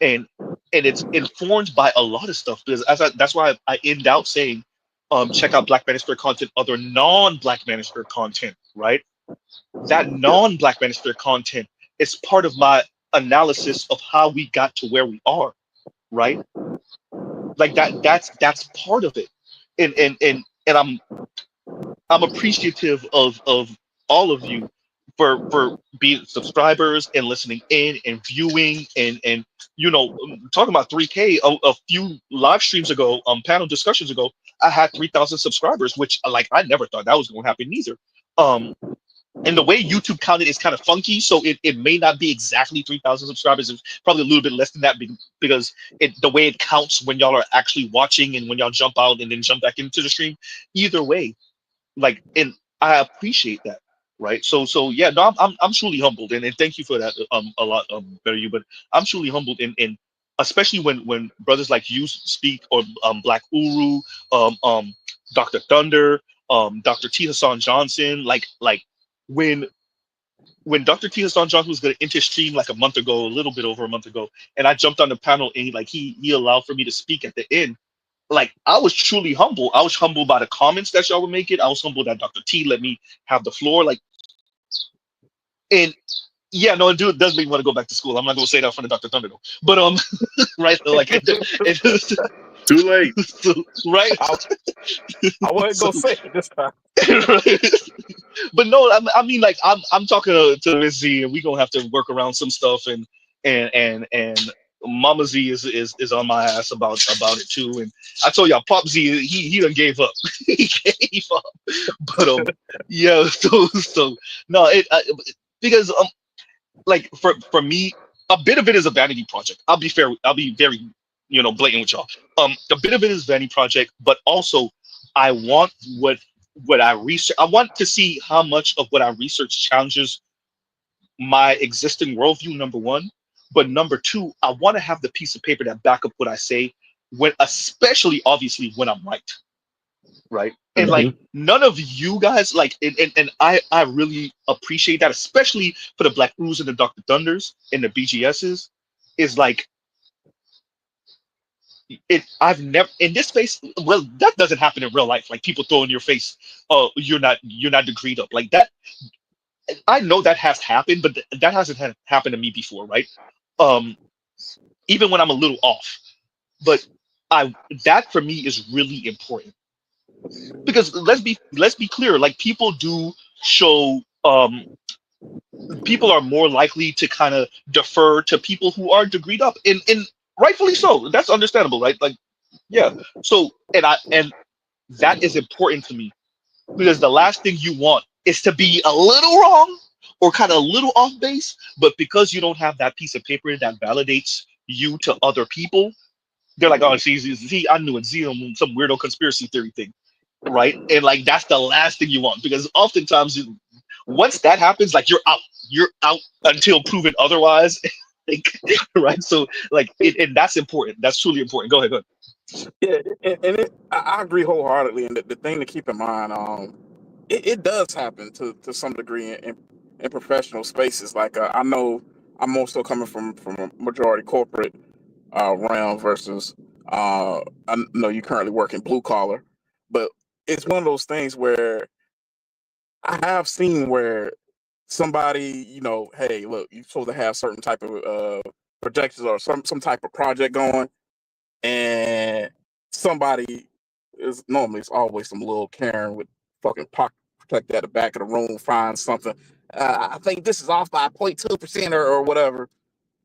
and it's informed by a lot of stuff, because that's why I end out saying, check out Black Manosphere content, other non-Black Manosphere content, right? That non-Black Manosphere content is part of my analysis of how we got to where we are, right? Like that's part of it, and I'm appreciative of all of you for being subscribers and listening in and viewing, and talking about 3K a few live streams ago, panel discussions ago, I had 3,000 subscribers, which like I never thought that was going to happen either. And the way YouTube counted is kind of funky, so it may not be exactly 3,000 subscribers. It's probably a little bit less than that, because the way it counts when y'all are actually watching and when y'all jump out and then jump back into the stream. Either way, like, and I appreciate that, right? So yeah, no, I'm truly humbled, and thank you for that, a lot, better you. But I'm truly humbled, and especially when brothers like you speak, or Black Uru, Dr. Thunder, Dr. T Hassan Johnson, like when Dr. T Hassan Johnson was going to enter stream like a month ago, a little bit over a month ago, and I jumped on the panel, and he allowed for me to speak at the end. Like, I was truly humble. I was humbled by the comments that y'all were making. I was humbled that Dr. T let me have the floor. Like, and yeah, no, it does make me want to go back to school. I'm not gonna say that in front of Dr. Thunder though. But right, like Too late. Right. I wasn't So, gonna say it this time. right? But no, I mean, like, I'm talking to Miss Z, and we gonna have to work around some stuff, and Mama Z is on my ass about it too. And I told y'all, Pop Z, he done gave up. He gave up. But yeah. So no, because like for me, a bit of it is a vanity project. I'll be fair. I'll be very blatant with y'all. A bit of it is vanity project, but also I want what I research. I want to see how much of what I research challenges my existing worldview. Number one, but number two, I want to have the piece of paper that back up what I say, when, especially obviously when I'm right. Right. And like, none of you guys, like, and I really appreciate that, especially for the Black Urus and the Dr. Thunders and the BGSs, is like, I've never in this space. Well, that doesn't happen in real life. Like, people throw in your face, oh, you're not degreed up like that. I know that has happened, but that hasn't happened to me before, right? Even when I'm a little off. But that for me is really important, because let's be clear, like, people do show, people are more likely to kind of defer to people who are degreed up, and rightfully so. That's understandable, right? Like, yeah. So, and that is important to me, because the last thing you want is to be a little wrong or kind of a little off base, but because you don't have that piece of paper that validates you to other people, they're like, oh, see, I knew it, some weirdo conspiracy theory thing, right? And like, that's the last thing you want, because oftentimes once that happens, like, you're out until proven otherwise. Like, right? So like, and that's important. That's truly important. Go ahead. Yeah, and I agree wholeheartedly. And the thing to keep in mind, it does happen to some degree in professional spaces. Like, I know I'm more so coming from a majority corporate realm versus I know you currently work in blue collar, but it's one of those things where I have seen where somebody, hey, look, you're supposed to have certain type of projections or some type of project going, and somebody it's always some little Karen with fucking pocket protector at the back of the room finds something. I think this is off by 0.2% or whatever,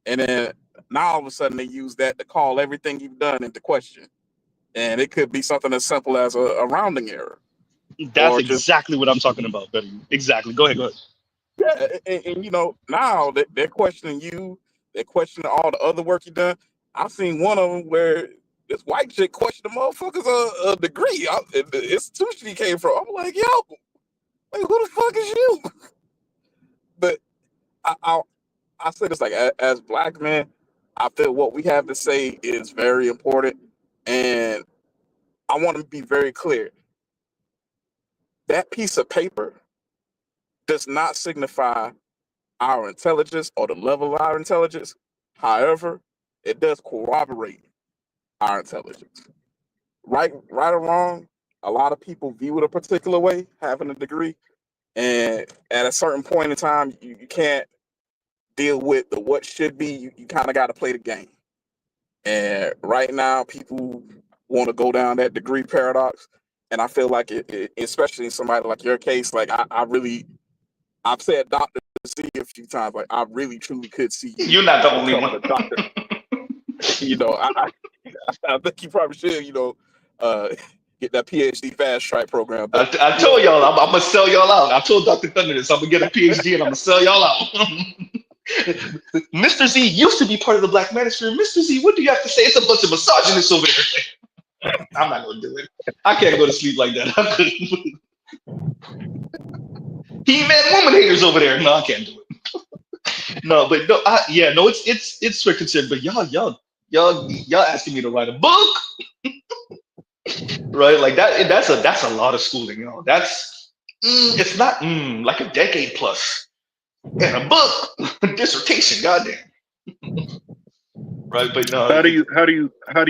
and then now all of a sudden they use that to call everything you've done into question, and it could be something as simple as a rounding error. That's Or just, exactly what I'm talking about, Betty. Exactly. Go ahead. yeah, and now they're questioning you, they're questioning all the other work you done. I've seen one of them where this white chick questioned the motherfucker's a degree, the institution he came from. I'm like, yo, like, who the fuck is you? But I say this, like, as Black men, I feel what we have to say is very important, and I want to be very clear. That piece of paper does not signify our intelligence or the level of our intelligence. However, it does corroborate our intelligence. Right or wrong, a lot of people view it a particular way, having a degree, and at a certain point in time, you can't deal with the what should be. You kind of got to play the game. And right now, people want to go down that degree paradox, and I feel like especially in somebody like your case, like I've said Dr. Z a few times, like I really truly could see you You're not the only becoming one. a doctor. I think you probably should, get that PhD fast track program. But I told y'all I'm gonna sell y'all out. I told Dr. Thunder this. I'm gonna get a PhD and I'm gonna sell y'all out. Mr. Z used to be part of the Black Manosphere. Mr. Z, what do you have to say? It's a bunch of misogynists over there. I'm not gonna do it. I can't go to sleep like that. I couldn't. He-Man woman haters over there. No, I can't do it. No, but no, it's for considered. But y'all asking me to write a book, right? Like that. That's a lot of schooling, y'all. It's not like a decade plus. And a book, dissertation, goddamn. Right, but no. How do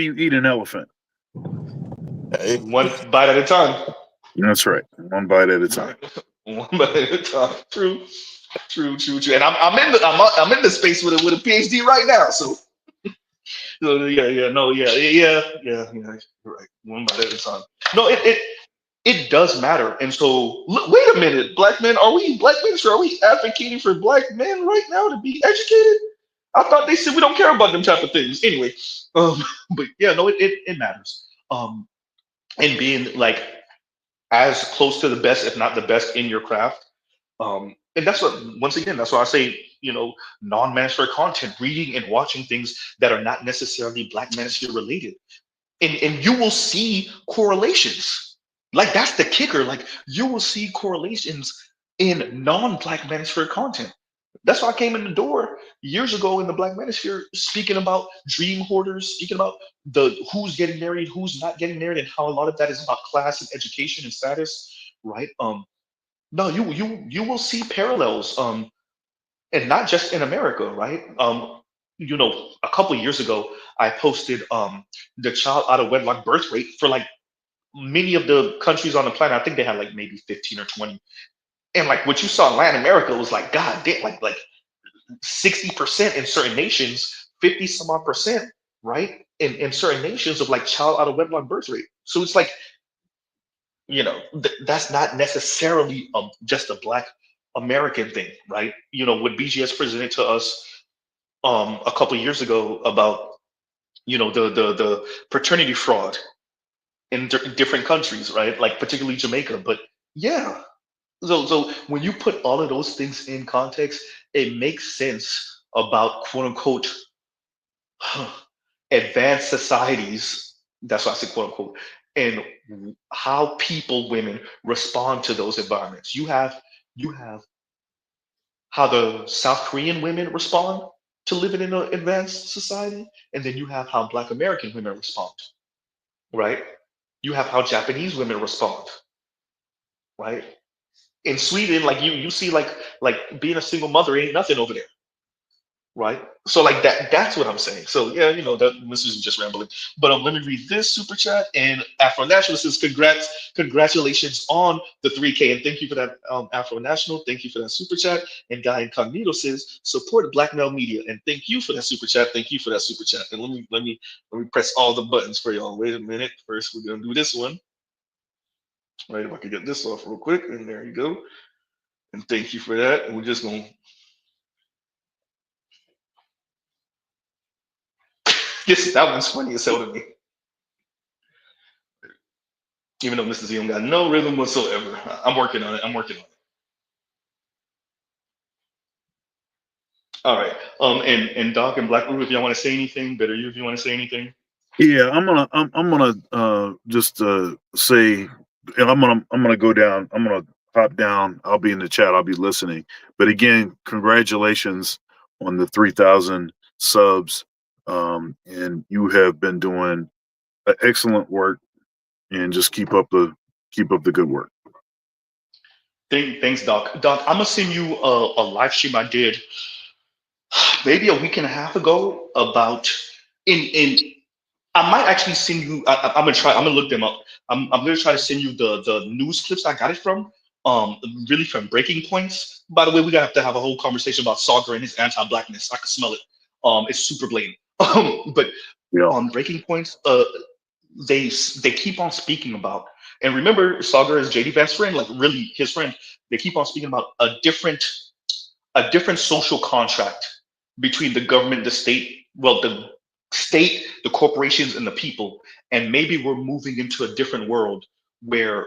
you eat an elephant? One bite at a time. That's right, one bite at a time. One bite at a time. True. And I'm in the space with a PhD right now. So yeah. You're right. One bite at a time. No, it does matter. And so wait a minute, black men, are we advocating for black men right now to be educated? I thought they said we don't care about them type of things. Anyway, but yeah, no, it matters. And being like as close to the best, if not the best, in your craft. And that's what, once again, that's why I say, non-manosphere content, reading and watching things that are not necessarily Black manosphere related, and you will see correlations. Like that's the kicker. Like you will see correlations in non-Black manosphere content. That's why I came in the door years ago in the Black manosphere, speaking about dream hoarders, speaking about the who's getting married, who's not getting married, and how a lot of that is about class and education and status, right? No, you will see parallels, and not just in America, right? A couple years ago, I posted the child out of wedlock birth rate for like many of the countries on the planet. I think they had like maybe 15 or 20, and like what you saw in Latin America was like, God damn, like 60% in certain nations, 50 some odd percent, right? In certain nations of like child out of wedlock birth rate. So it's like, that's not necessarily just a Black American thing, right? What BGS presented to us a couple years ago about, the paternity fraud in different countries, right? Like particularly Jamaica. But yeah, so when you put all of those things in context, it makes sense about quote unquote advanced societies. That's why I say quote unquote, and how women respond to those environments. You have how the South Korean women respond to living in an advanced society, and then you have how Black American women respond, right? You have how Japanese women respond, right? In Sweden, like you see like being a single mother ain't nothing over there, right? So like that's what I'm saying. So yeah, that this is just rambling. But let me read this super chat. And Afro National says congratulations on the 3K, and thank you for that, Afro National. Thank you for that super chat. And Guy Incognito says support Black male media, and thank you for that super chat. Thank you for that super chat. And let me press all the buttons for y'all. Wait a minute. First, we're gonna do this one. Right, if I could get this off real quick, and there you go. And thank you for that. And we're just gonna that one's funny as hell to me. Even though Mr. Z don't got no rhythm whatsoever. I'm working on it. All right. And Doc and Black Root, if y'all want to say anything, Better You, if you want to say anything. Yeah, I'm gonna just say, I'm gonna go down. I'm gonna hop down. I'll be in the chat. I'll be listening. But again, congratulations on the 3,000 subs. And you have been doing excellent work, and just keep up the good work. Thanks, Doc. Doc, I'm gonna send you a live stream I did maybe a week and a half ago about in I might actually send you. I'm gonna try. I'm gonna look them up. I'm gonna try to send you the news clips I got it from. Really from Breaking Points. By the way, we gotta have to have a whole conversation about Soccer and his anti-blackness. I can smell it. It's super blatant. But Yeah. on Breaking Points, they keep on speaking about. And remember, Soccer is JD Vance's friend, like really his friend. They keep on speaking about a different social contract between the government, the state, well, the state, the corporations, and the people. And maybe we're moving into a different world where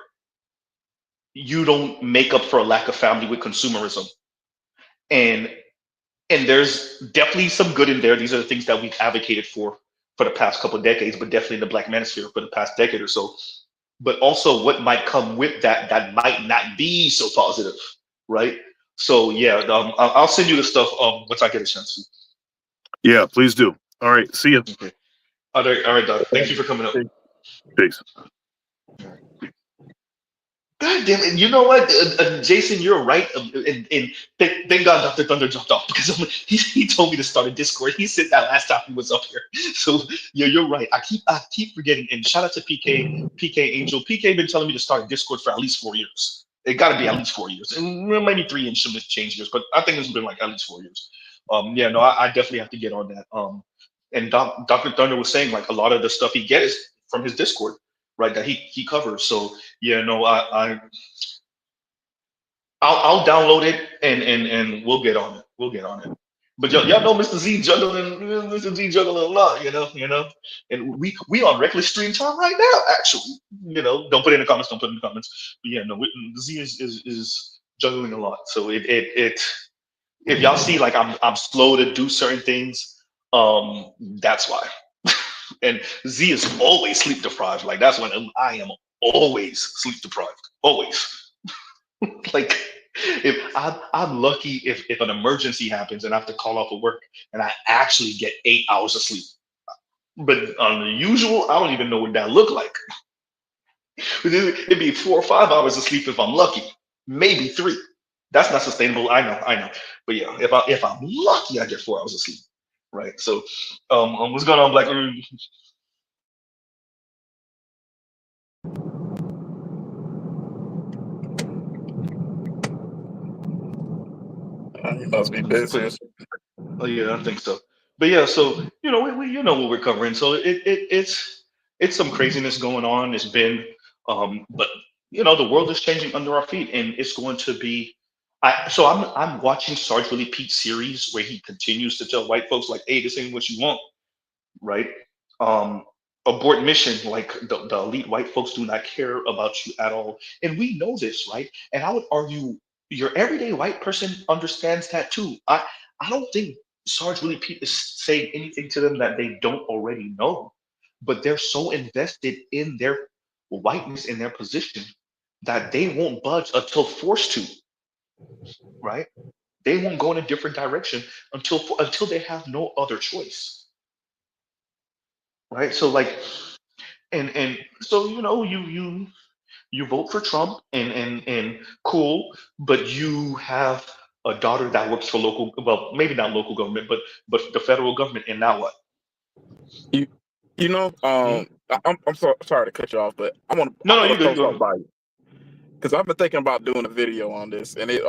you don't make up for a lack of family with consumerism. And there's definitely some good in there. These are the things that we've advocated for the past couple of decades, but definitely in the Black manosphere for the past decade or so. But also what might come with that that might not be so positive, right? So yeah, I'll send you the stuff once I get a chance to. Yeah, please do. All right, see you. Okay. All right, Doc. Thank you for coming up. Peace. God damn it! You know what, Jason, you're right. And thank God Dr. Thunder jumped off because he told me to start a Discord. He said that last time he was up here. So yeah, you're right. I keep forgetting. And shout out to PK Angel. PK been telling me to start a Discord for at least 4 years. It got to be at least 4 years, and maybe 3 and some change years, but I think it's been like at least 4 years. Yeah, no, I definitely have to get on that. And Dr. Thunder was saying like a lot of the stuff he gets is from his Discord, right? That he covers. So yeah, no, I'll download it and we'll get on it. We'll get on it. But y'all know Mr. Z juggling a lot, you know. And we on reckless stream time right now, actually. Don't put it in the comments. Don't put it in the comments. But yeah, no, Z is juggling a lot. So it if y'all see like I'm slow to do certain things, that's why. And Z is always sleep deprived. Like that's when I am always sleep deprived. Always. Like if I'm lucky if an emergency happens and I have to call off of work and I actually get 8 hours of sleep. But on the usual, I don't even know what that look like. It'd be 4 or 5 hours of sleep if I'm lucky. Maybe 3. That's not sustainable. I know. But yeah, if I'm lucky, I get 4 hours of sleep. Right. So what's going on, Black? You must be busy. Oh yeah, I think so. But yeah, so we you know what we're covering. So it's some craziness going on. It's been but the world is changing under our feet, and it's going to be. I'm watching Sarge Willie Pete's series where he continues to tell white folks like, hey, this ain't what you want, right? Um, abort mission, like the elite white folks do not care about you at all, and we know this, right? And I would argue your everyday white person understands that too. I don't think Sarge Willie Pete is saying anything to them that they don't already know, but they're so invested in their whiteness in their position that they won't budge until forced to, right? They won't go in a different direction until they have no other choice, right? So like, and so you vote for Trump and cool, but you have a daughter that works for local, well, maybe not local government, but the federal government, and now what? I'm sorry to cut you off, but I want No, to you good. throw something by you because I've been thinking about doing a video on this, and it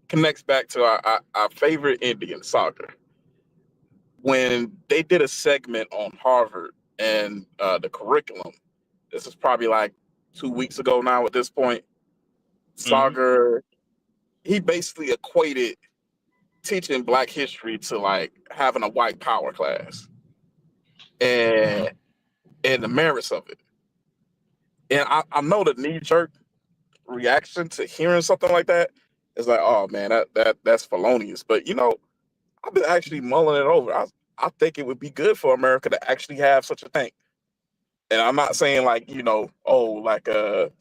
connects back to our favorite Indian, Soccer. When they did a segment on Harvard and the curriculum, this is probably like 2 weeks ago now. At this point, Soccer, he basically equated teaching Black history to like having a white power class, and the merits of it. And I know the knee-jerk reaction to hearing something like that is like, oh man, that's felonious. But I've been actually mulling it over. I think it would be good for America to actually have such a thing. And I'm not saying like, in the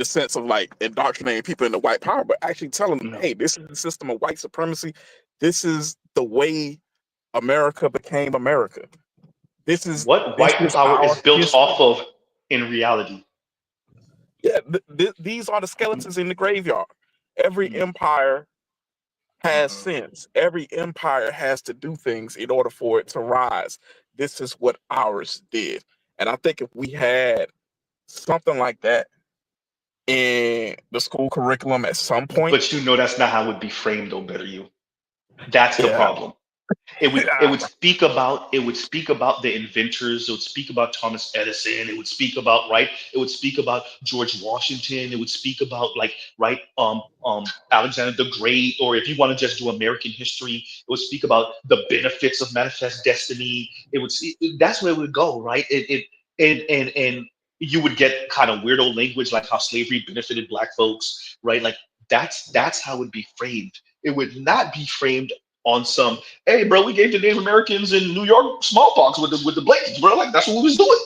sense of like indoctrinating people into white power, but actually telling them, hey, this is the system of white supremacy. This is the way America became America. This is what white power is built off of in reality. Yeah, these are the skeletons in the graveyard. Every empire has sins. Every empire has to do things in order for it to rise. This is what ours did. And I think if we had something like that in the school curriculum at some point, But that's not how it would be framed, though. Better you. That's the yeah, problem. It would speak about the inventors. It would speak about Thomas Edison. It would speak about right. It would speak about George Washington. It would speak about like right Alexander the Great. Or if you want to just do American history, it would speak about the benefits of manifest destiny. That's where it would go, right? And you would get kind of weirdo language like how slavery benefited black folks, right? Like that's how it would be framed. It would not be framed on some, hey, bro, we gave the Native Americans in New York smallpox with the blades, bro. Like that's what we was doing,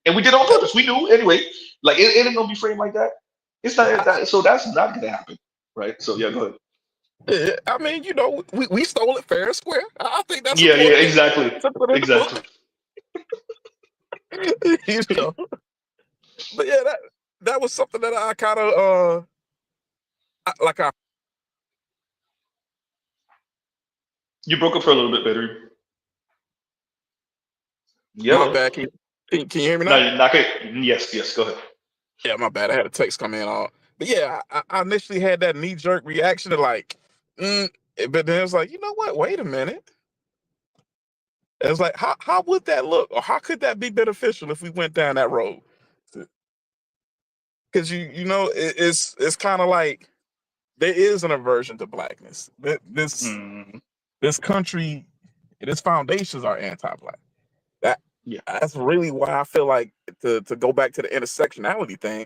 and we did it on purpose. We knew anyway. Like it ain't gonna be framed like that. It's not that. So that's not gonna happen, right? So yeah, go ahead. I mean, we stole it fair and square. I think that's Yeah, yeah, important exactly, to put in the exactly. book. you know, but yeah, that was something that I kind of like. You broke up for a little bit better. My Yellow. bad. Can you hear me No, now? you're not good. Yes, yes. Go ahead. Yeah, my bad. I had a text come in. But yeah, I initially had that knee jerk reaction to like, but then it was like, you know what? Wait a minute. It was like, how would that look, or how could that be beneficial if we went down that road? Because it's kind of like there is an aversion to blackness. Mm, This country, its foundations are anti-black. That yeah. that's really why I feel like to go back to the intersectionality thing.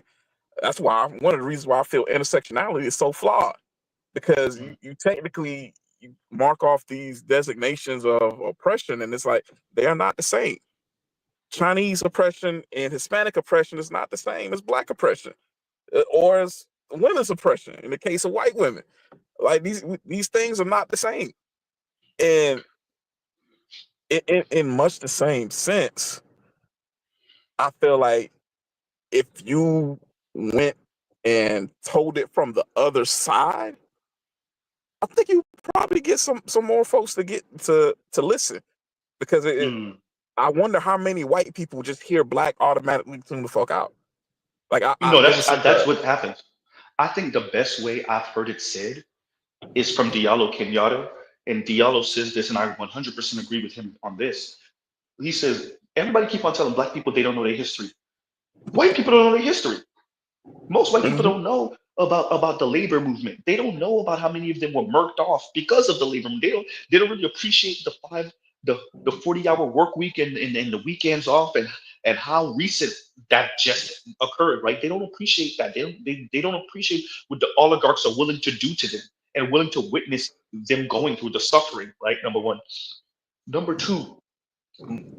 That's why one of the reasons why I feel intersectionality is so flawed, because Mm, you technically you mark off these designations of oppression, and it's like they are not the same. Chinese oppression and Hispanic oppression is not the same as black oppression, or as women's oppression in the case of white women. Like these things are not the same, and in much the same sense, I feel like if you went and told it from the other side, I think you probably get some more folks to get to listen, because mm. I wonder how many white people just hear black automatically tune the fuck out. Like I've No, never that's seen that's what happens. I think the best way I've heard it said is from Diallo Kenyatta, and Diallo says this, and I 100% agree with him on this. He says everybody keep on telling black people they don't know their history. White people don't know their history. Most white people Mhm. don't know about the labor movement. They don't know about how many of them were murked off because of the labor movement. They don't really appreciate the 40-hour work week and the weekends off and how recent that just occurred, right? They don't appreciate that. They don't appreciate what the oligarchs are willing to do to them and willing to witness them going through the suffering, right? Number one. Number two,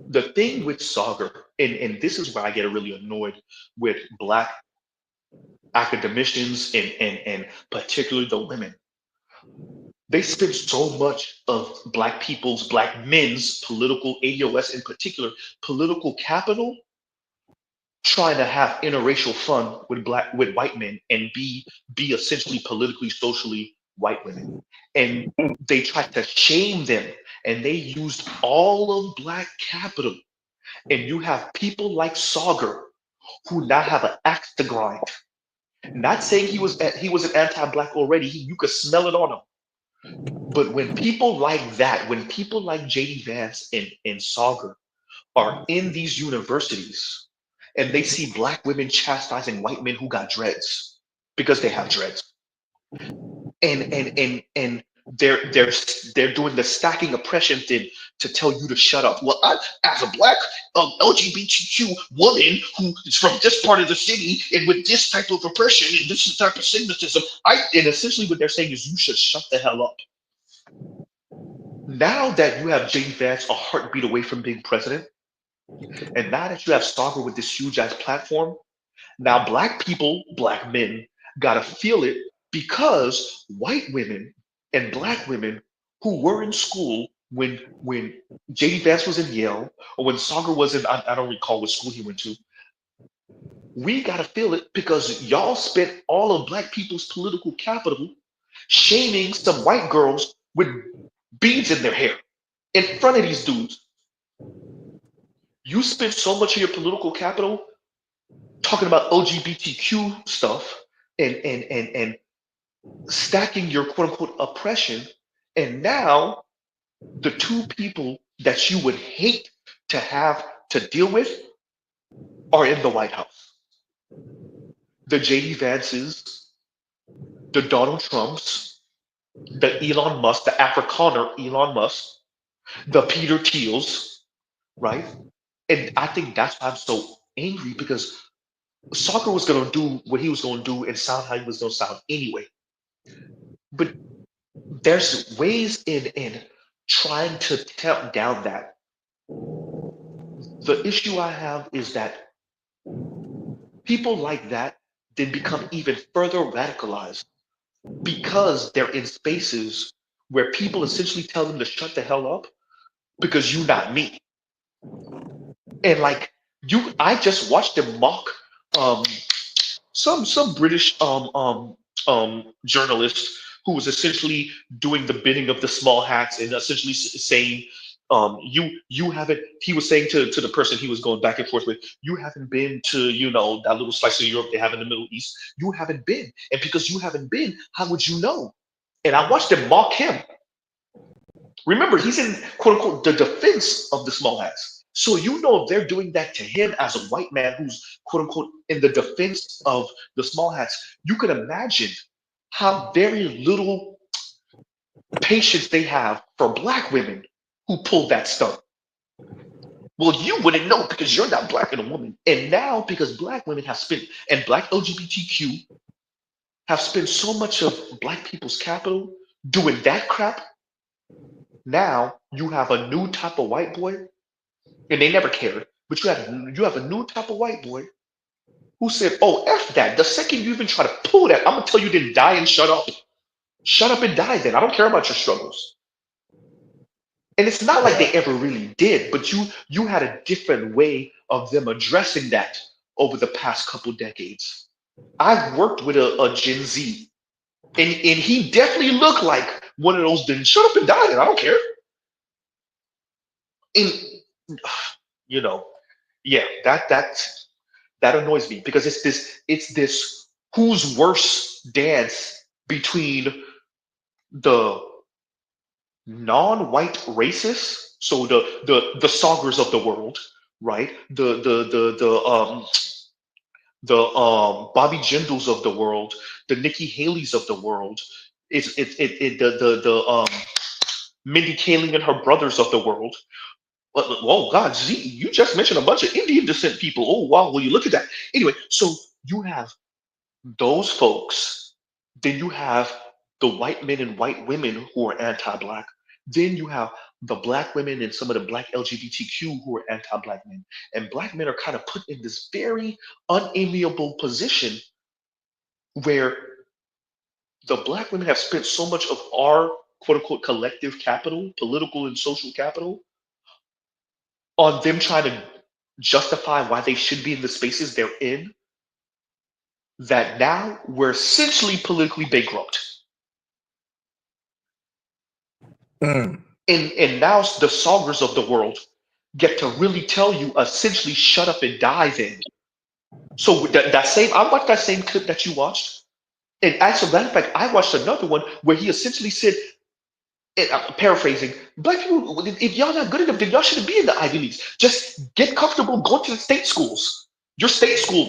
the thing with Sagar, and this is where I get really annoyed with black academicians and particularly the women. They spend so much of black men's political, ADOS in particular, political capital trying to have interracial fun with white men and be essentially politically, socially white women. And they tried to shame them, and they used all of black capital. And you have people like Sagar who now have an axe to grind. Not saying he was an anti-black already. You could smell it on him. But when people like that, when people like JD Vance and Sagar are in these universities and they see black women chastising white men who got dreads because they have dreads, and they're doing the stacking oppression thing to tell you to shut up. Well, as a black LGBTQ woman who is from this part of the city and with this type of oppression and this type of stigmatism, and essentially what they're saying is you should shut the hell up. Now that you have JD Vance a heartbeat away from being president, and now that you have Stalker with this huge ass platform, now black people, black men, gotta feel it because white women and black women who were in school when JD Vance was in Yale or when Sagar was in I don't recall what school he went to, We gotta feel it because y'all spent all of black people's political capital shaming some white girls with beads in their hair in front of these dudes. You spent so much of your political capital talking about LGBTQ stuff and stacking your quote unquote oppression, and now the two people that you would hate to have to deal with are in the White House. The JD Vances, the Donald Trumps, the Elon Musk, the Afrikaner Elon Musk, the Peter Thiels, right? And I think that's why I'm so angry because Soccer was going to do what he was going to do and sound how he was going to sound anyway. But there's ways in trying to tamp down that. The issue I have is that people like that then become even further radicalized because they're in spaces where people essentially tell them to shut the hell up because you not me. And like I just watched them mock um, some British journalist who was essentially doing the bidding of the small hats and essentially saying, you haven't. He was saying to the person he was going back and forth with, you haven't been to that little slice of Europe they have in the Middle East. You haven't been, and because you haven't been, how would you know? And I watched them mock him. Remember, he's in quote unquote the defense of the small hats. So if they're doing that to him as a white man who's quote unquote in the defense of the small hats, you can imagine how very little patience they have for black women who pull that stunt. Well, you wouldn't know because you're not black and a woman. And now, because black women have spent and black LGBTQ have spent so much of black people's capital doing that crap, now you have a new type of white boy, and they never cared. But you have a new type of white boy who said, "Oh, f that." The second you even try to pull that, I'm gonna tell you then die and shut up. Shut up and die. Then I don't care about your struggles. And it's not like they ever really did, but you had a different way of them addressing that over the past couple decades. I've worked with a Gen Z, and he definitely looked like one of those. Then shut up and die. Then I don't care. And you know, yeah, that annoys me because it's this who's worse dance between the non-white racists, so the Saugers of the world, right? The Bobby Jindals of the world, the Nikki Haley's of the world. The Mindy Kaling and her brothers of the world. Oh God, Z, you just mentioned a bunch of Indian descent people. Oh wow, will you look at that? Anyway, so you have those folks, then you have the white men and white women who are anti-black. Then you have the black women and some of the black LGBTQ who are anti-black men. And black men are kind of put in this very unamiable position where the black women have spent so much of our quote unquote collective capital, political and social capital, on them trying to justify why they should be in the spaces they're in, that now we're essentially politically bankrupt. And now the Saugers of the world get to really tell you essentially shut up and die then. So I watched that same clip that you watched. And as a matter of fact, I watched another one where he essentially said, and I'm paraphrasing, black people, if y'all not good enough, then y'all shouldn't be in the Ivy Leagues. Just get comfortable going to the state schools. Your state school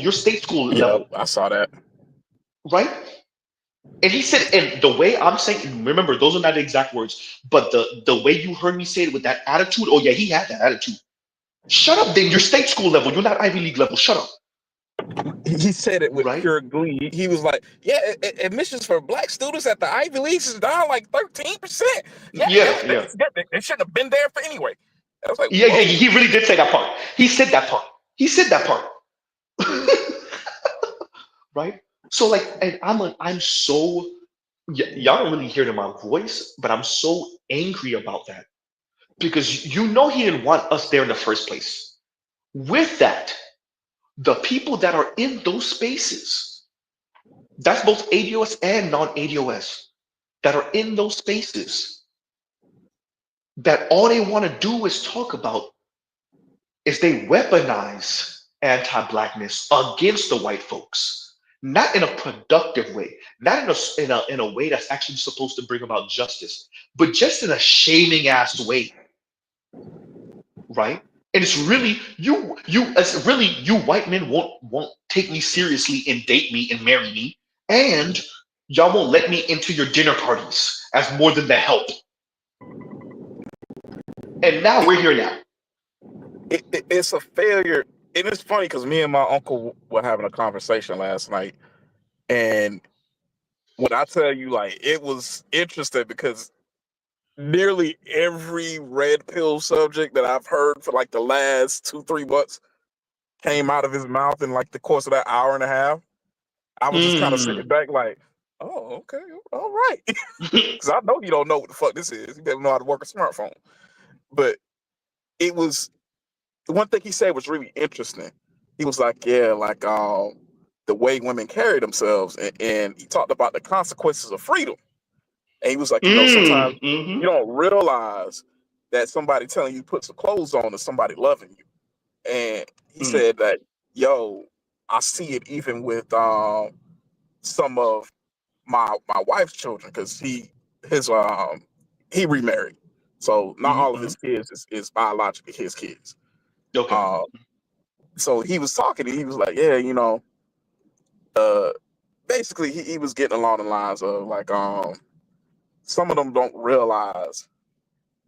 level. I saw that. Right? And he said, and the way I'm saying, remember, those are not the exact words, but the way you heard me say it with that attitude, oh yeah, he had that attitude. Shut up, then. Your state school level. You're not Ivy League level. Shut up. He said it with Right? pure glee. He was like, "Yeah, admissions for black students at the Ivy Leagues is down like 13%. Yeah, Yeah. they shouldn't have been there for anyway." I was like, Yeah, "Whoa." he really did say that part. He said that part. He said that part. Right? So like, and I'm so y'all don't really hear it in my voice, but I'm so angry about that because he didn't want us there in the first place. With that, The people that are in those spaces, that's both ADOS and non-ADOS, that are in those spaces, that all they want to do is talk about is they weaponize anti-blackness against the white folks, not in a productive way, not in a way that's actually supposed to bring about justice, but just in a shaming ass way, right? And it's really it's really you white men won't take me seriously and date me and marry me, and y'all won't let me into your dinner parties as more than the help. And now we're here now. It's a failure. And it's funny because me and my uncle were having a conversation last night. And when I tell you, like, it was interesting because nearly every red pill subject that I've heard for like the last 2-3 months came out of his mouth in like the course of that hour and a half. I was just kind of sitting back like, oh, okay, all right. Because I know you don't know what the fuck this is. You don't know how to work a smartphone. But it was, the one thing he said was really interesting. He was like, yeah, like the way women carry themselves. And he talked about the consequences of freedom. And he was like, you know, sometimes you don't realize that somebody telling you put some clothes on is somebody loving you. And he said that, yo, I see it even with some of my wife's children, because he remarried. So not all of his kids is biologically his kids. Okay. So he was talking and he was like, yeah, you know, basically he was getting along the lines of like, some of them don't realize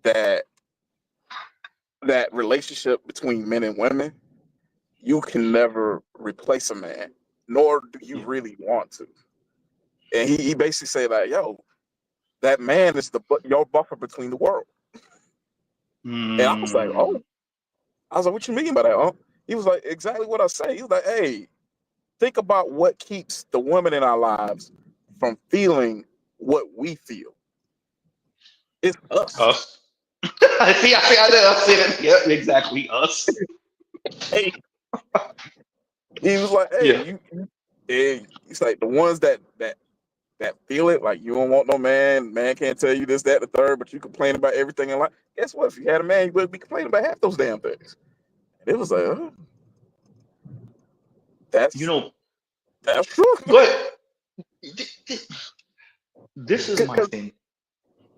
that relationship between men and women, you can never replace a man, nor do you really want to. And he basically said like, yo, that man is your buffer between the world. And I was like, oh. I was like, what you mean by that, huh? He was like, exactly what I say. He was like, hey, think about what keeps the women in our lives from feeling what we feel. It's us. Us. I see that. Yep, exactly. Us. Hey. He was like, hey, he's like, the ones that feel it, like you don't want no man can't tell you this, that, the third, but you complain about everything in life. Guess what? If you had a man, you wouldn't be complaining about half those damn things. And it was like, that's true. Go ahead. This is my thing.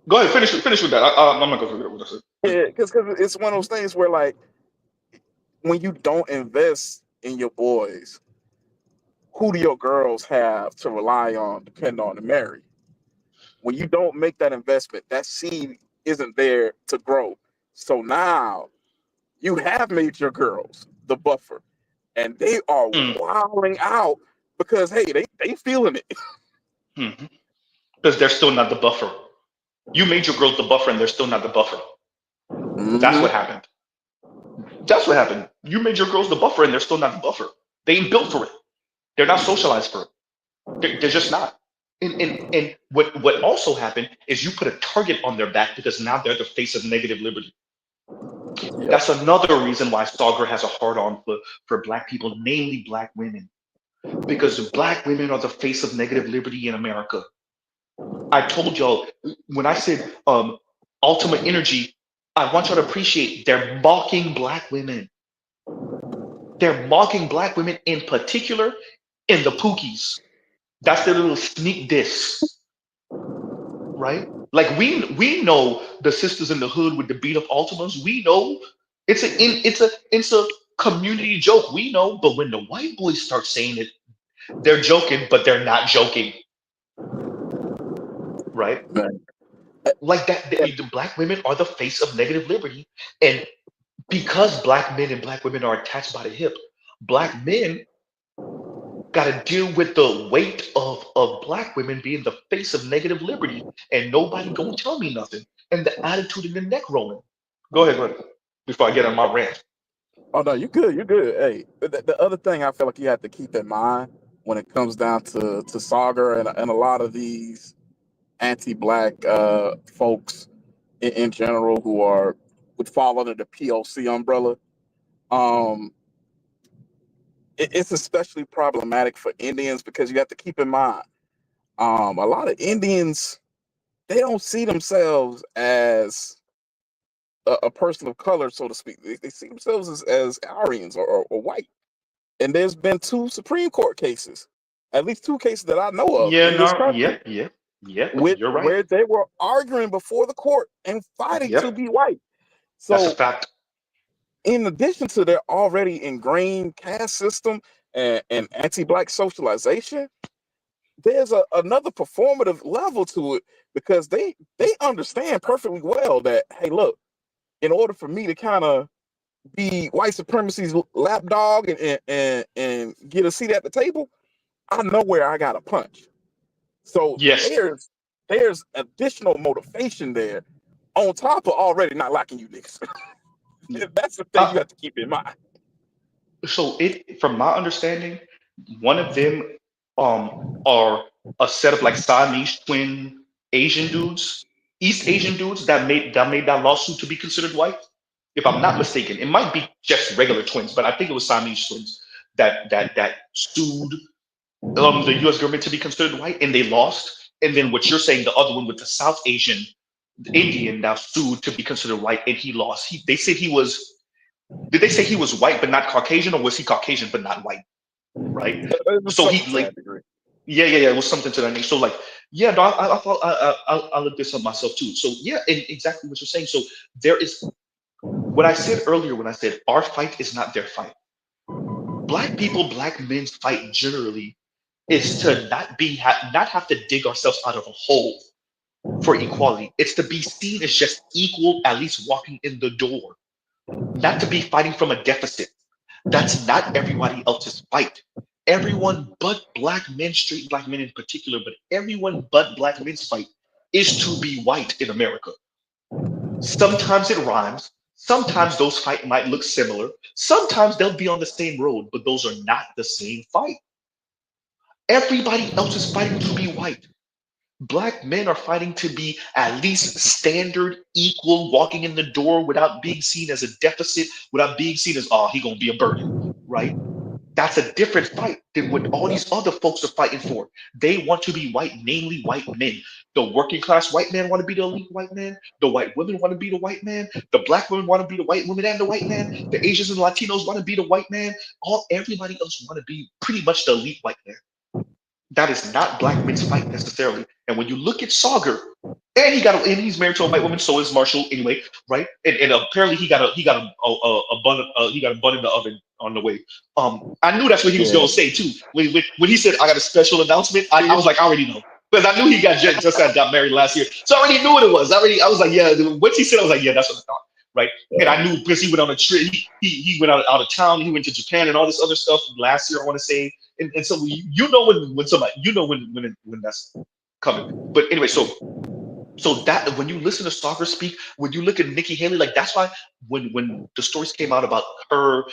Go ahead, finish with that. I'm not gonna forget what I said. Yeah, because it's one of those things where, like, when you don't invest in your boys, who do your girls have to rely on, depend on, to marry? When you don't make that investment, that seed isn't there to grow. So now you have made your girls the buffer, and they are wilding out because, hey, they feeling it. Because they're still not the buffer. You made your girls the buffer, and they're still not the buffer. That's what happened. That's what happened. You made your girls the buffer, and they're still not the buffer. They ain't built for it. They're not socialized for it. They're just not. And what also happened is you put a target on their back because now they're the face of negative liberty. Yep. That's another reason why Stalker has a hard-on for Black people, namely Black women. Because Black women are the face of negative liberty in America. I told y'all, when I said ultimate energy, I want y'all to appreciate they're mocking Black women. They're mocking Black women in particular in the Pookies. That's their little sneak diss, right? Like we know the sisters in the hood with the beat up Ultimas. We know it's a community joke. We know, but when the white boys start saying it, they're joking, but they're not joking, right? Like that, the Black women are the face of negative liberty, and because Black men and Black women are attached by the hip, Black men got to deal with the weight of Black women being the face of negative liberty, and nobody gonna tell me nothing, and the attitude and the neck rolling. Go ahead, before I get on my rant. Oh no, you're good. You're good. Hey, the other thing I feel like you have to keep in mind when it comes down to Saga and a lot of these anti-Black folks in general who would fall under the POC umbrella. it's especially problematic for Indians because you have to keep in mind, a lot of Indians, they don't see themselves as a person of color, so to speak. They see themselves as Aryans or white. And there's been 2 Supreme Court cases, at least 2 cases that I know of Yeah, in this no, country, yeah. with You're right. where they were arguing before the court and fighting to Yep, be white. that's a So, fact. in addition to their already ingrained caste system and anti-black socialization, there's another performative level to it because they understand perfectly well that, hey, look, in order for me to kind of be white supremacy's lapdog and get a seat at the table, I know where I got to punch. So Yes. there's additional motivation there on top of already not liking you niggas. That's the thing Uh, you have to keep in mind. so from my understanding, one of them are a set of like Siamese twin Asian dudes, East Asian dudes that made that lawsuit to be considered white. If I'm not mistaken, it might be just regular twins, but I think it was Siamese twins that sued the U.S. government to be considered white, and they lost. And then what you're saying, the other one with the South Asian Indian now sued to be considered white, and he lost. They said he was. Did they say he was white but not Caucasian, or was he Caucasian but not white? Right. It was So something he to like, that degree. yeah. It was something to that nature. So like, yeah, no, I thought I looked this up myself too. So yeah, and exactly what you're saying. So there is what I said earlier when I said our fight is not their fight. Black people, black men's fight generally is to not have to dig ourselves out of a hole for equality. It's to be seen as just equal, at least walking in the door, not to be fighting from a deficit. That's not everybody else's fight. Everyone but black men, straight black men in particular, but everyone but black men's fight is to be white in America. Sometimes it rhymes. Sometimes those fights might look similar. Sometimes they'll be on the same road, but those are not the same fight. Everybody else is fighting to be white. Black men are fighting to be at least standard, equal, walking in the door without being seen as a deficit, without being seen as, oh, he gonna be a burden, right? That's a different fight than what all these other folks are fighting for. They want to be white, namely white men. The working class white man want to be the elite white man. The white women want to be the white man. The black women want to be the white women and the white man. The Asians and Latinos want to be the white man. Everybody else want to be pretty much the elite white man. That is not black men's fight necessarily. And when you look at Sauger, and he's married to a white woman, so is Marshall anyway, right? And apparently he got a bun in the oven on the way. I knew that's what he was Yeah. gonna say too. When he said I got a special announcement, I was like, I already know. Because I knew he just got married last year. So I already knew what it was. I was like, yeah, once he said, I was like, yeah, that's what I thought. Right. And I knew because he went on a trip, he went out of town, he went to Japan and all this other stuff last year, I want to say. And so you know when somebody when that's coming. But anyway, so that when you listen to Stalker speak, when you look at Nikki Haley, like that's why when the stories came out about her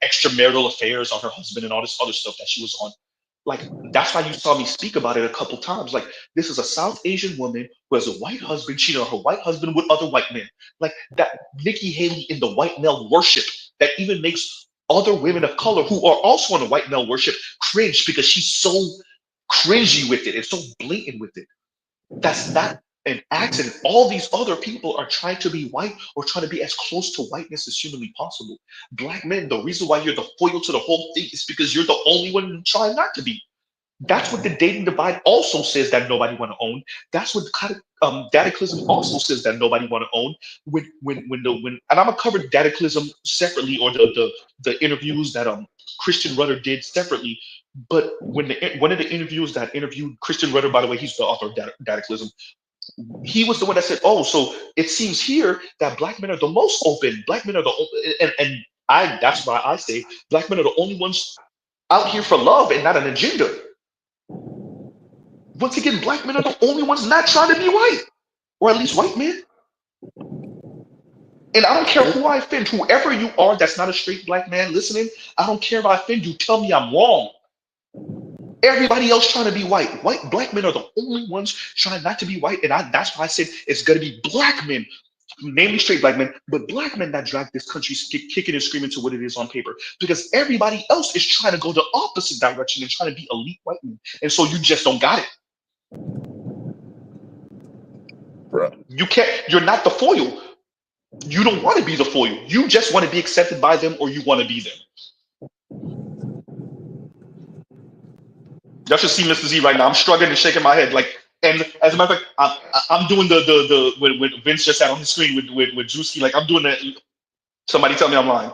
extramarital affairs on her husband and all this other stuff that she was on, like that's why you saw me speak about it a couple times. Like this is a South Asian woman who has a white husband, cheating on her white husband with other white men. Like that Nikki Haley in the white male worship that even makes other women of color who are also in the white male worship cringe because she's so cringy with it and so blatant with it. That's not an accident. All these other people are trying to be white or trying to be as close to whiteness as humanly possible. Black men, the reason why you're the foil to the whole thing is because you're the only one trying not to be. That's what the dating divide also says that nobody want to own. That's what Dataclysm also says that nobody want to own. When and I'm gonna cover Dataclysm separately or the interviews that Christian Rudder did separately. But one of the interviews that interviewed Christian Rudder, by the way, he's the author of Dataclysm. He was the one that said, "Oh, so it seems here that black men are the most open. Black men are and I that's why I say black men are the only ones out here for love and not an agenda." Once again, black men are the only ones not trying to be white, or at least white men. And I don't care who I offend, whoever you are that's not a straight black man listening, I don't care if I offend you, tell me I'm wrong. Everybody else trying to be white. Black men are the only ones trying not to be white. And that's why I said it's going to be black men namely straight black men, but black men that drag this country kicking and screaming to what it is on paper, because everybody else is trying to go the opposite direction and trying to be elite white men, and so you just don't got it. Bruh. You can't. You're not the foil. You don't want to be the foil. You just want to be accepted by them, or you want to be them. Y'all should see Mr. Z right now. I'm struggling and shaking my head. Like, and as a matter of fact, I'm doing the when Vince just had on the screen with Drewski. Like, I'm doing that. Somebody tell me I'm lying.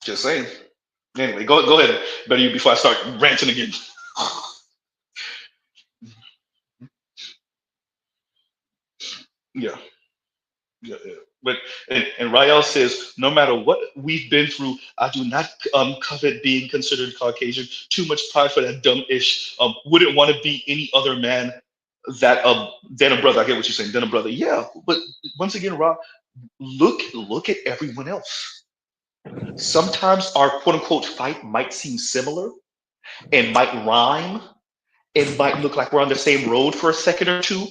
Just saying. Anyway, go ahead. Better you before I start ranting again. Yeah. Yeah, yeah. But and Rael says, no matter what we've been through, I do not covet being considered Caucasian. Too much pride for that dumb ish. Wouldn't want to be any other man that than a brother. I get what you're saying, than a brother. Yeah, but once again, Rob, look at everyone else. Sometimes our quote unquote fight might seem similar and might rhyme and might look like we're on the same road for a second or two.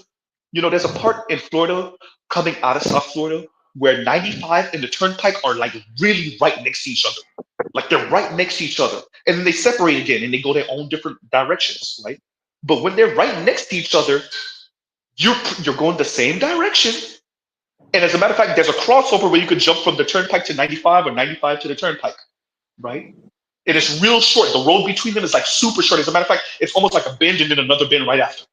You know, there's a part in Florida coming out of South Florida where 95 and the turnpike are like really right next to each other. Like they're right next to each other. And then they separate again and they go their own different directions, right? But when they're right next to each other, you're going the same direction. And as a matter of fact, there's a crossover where you could jump from the turnpike to 95 or 95 to the turnpike, right? And it's real short. The road between them is like super short. As a matter of fact, it's almost like a bend and then another bend right after.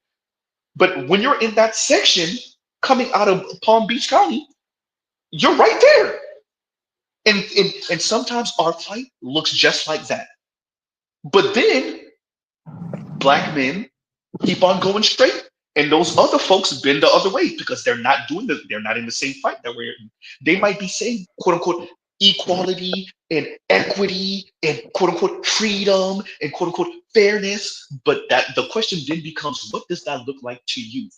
But when you're in that section coming out of Palm Beach County, you're right there. And sometimes our fight looks just like that. But then black men keep on going straight. And those other folks bend the other way because they're not in the same fight that we're in. They might be saying, quote unquote, equality and equity and quote unquote freedom and quote unquote fairness. But that the question then becomes, what does that look like to you?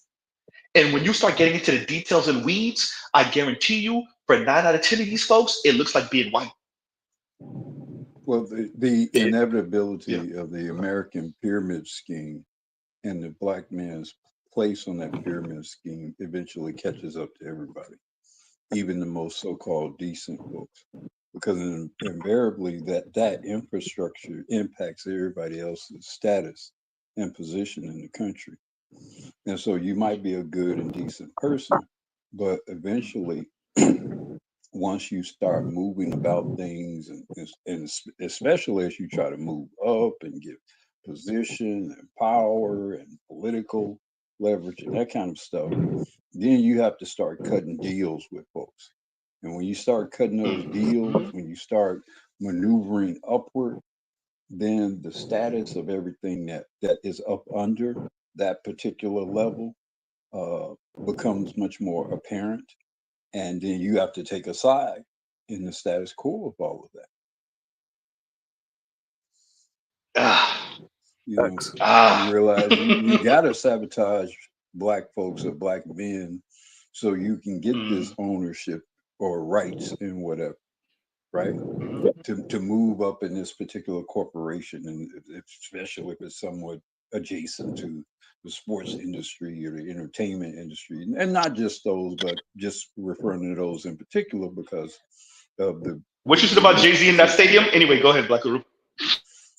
And when you start getting into the details and weeds, I guarantee you, for 9 out of 10 of these folks, it looks like being white. Well, the inevitability Yeah. of the American pyramid scheme and the black man's place on that pyramid scheme eventually catches up to everybody, even the most so-called decent folks, because invariably that infrastructure impacts everybody else's status and position in the country. And so you might be a good and decent person, but eventually once you start moving about things and especially as you try to move up and get position and power and political leverage and that kind of stuff, then you have to start cutting deals with folks. And when you start cutting those deals, when you start maneuvering upward, then the status of everything that is up under that particular level becomes much more apparent, and then you have to take a side in the status quo of all of that. Ah, You know, you ah. realize you got to sabotage black folks or black men so you can get this ownership or rights in whatever, right? To move up in this particular corporation, and especially if it's somewhat adjacent to the sports industry or the entertainment industry, and not just those, but just referring to those in particular because of the What you said about privileged Jay-Z in that position. stadium? Anyway, go ahead, Black Guru.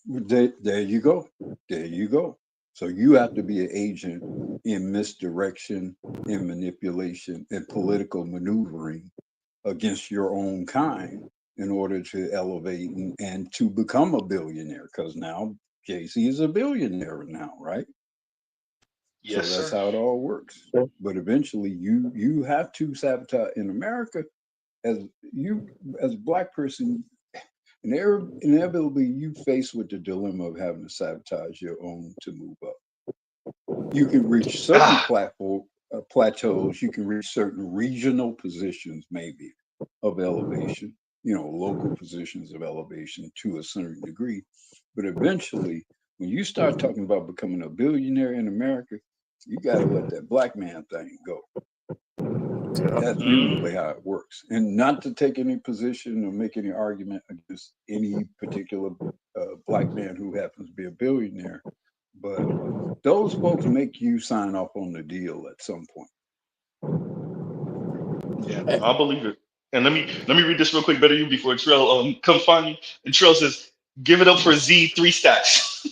There you go. There you go. So you have to be an agent in misdirection, in manipulation, and political maneuvering against your own kind in order to elevate and to become a billionaire. Because now Jay-Z is a billionaire now, right? So Yes, that's sir. how it all works. But eventually, you have to sabotage in America as you as a black person. Inevitably, you face with the dilemma of having to sabotage your own to move up. You can reach certain Ah, plateaus. You can reach certain regional positions, maybe, of elevation. You know, local positions of elevation to a certain degree. But eventually, when you start talking about becoming a billionaire in America, you got to let that black man thing go. That's usually how it works. And not to take any position or make any argument against any particular black man who happens to be a billionaire, but those folks make you sign off on the deal at some point. Yeah, I believe it. And let me read this real quick, better you before Trail come find you. And Trail says, "Give it up for Z 3 stacks."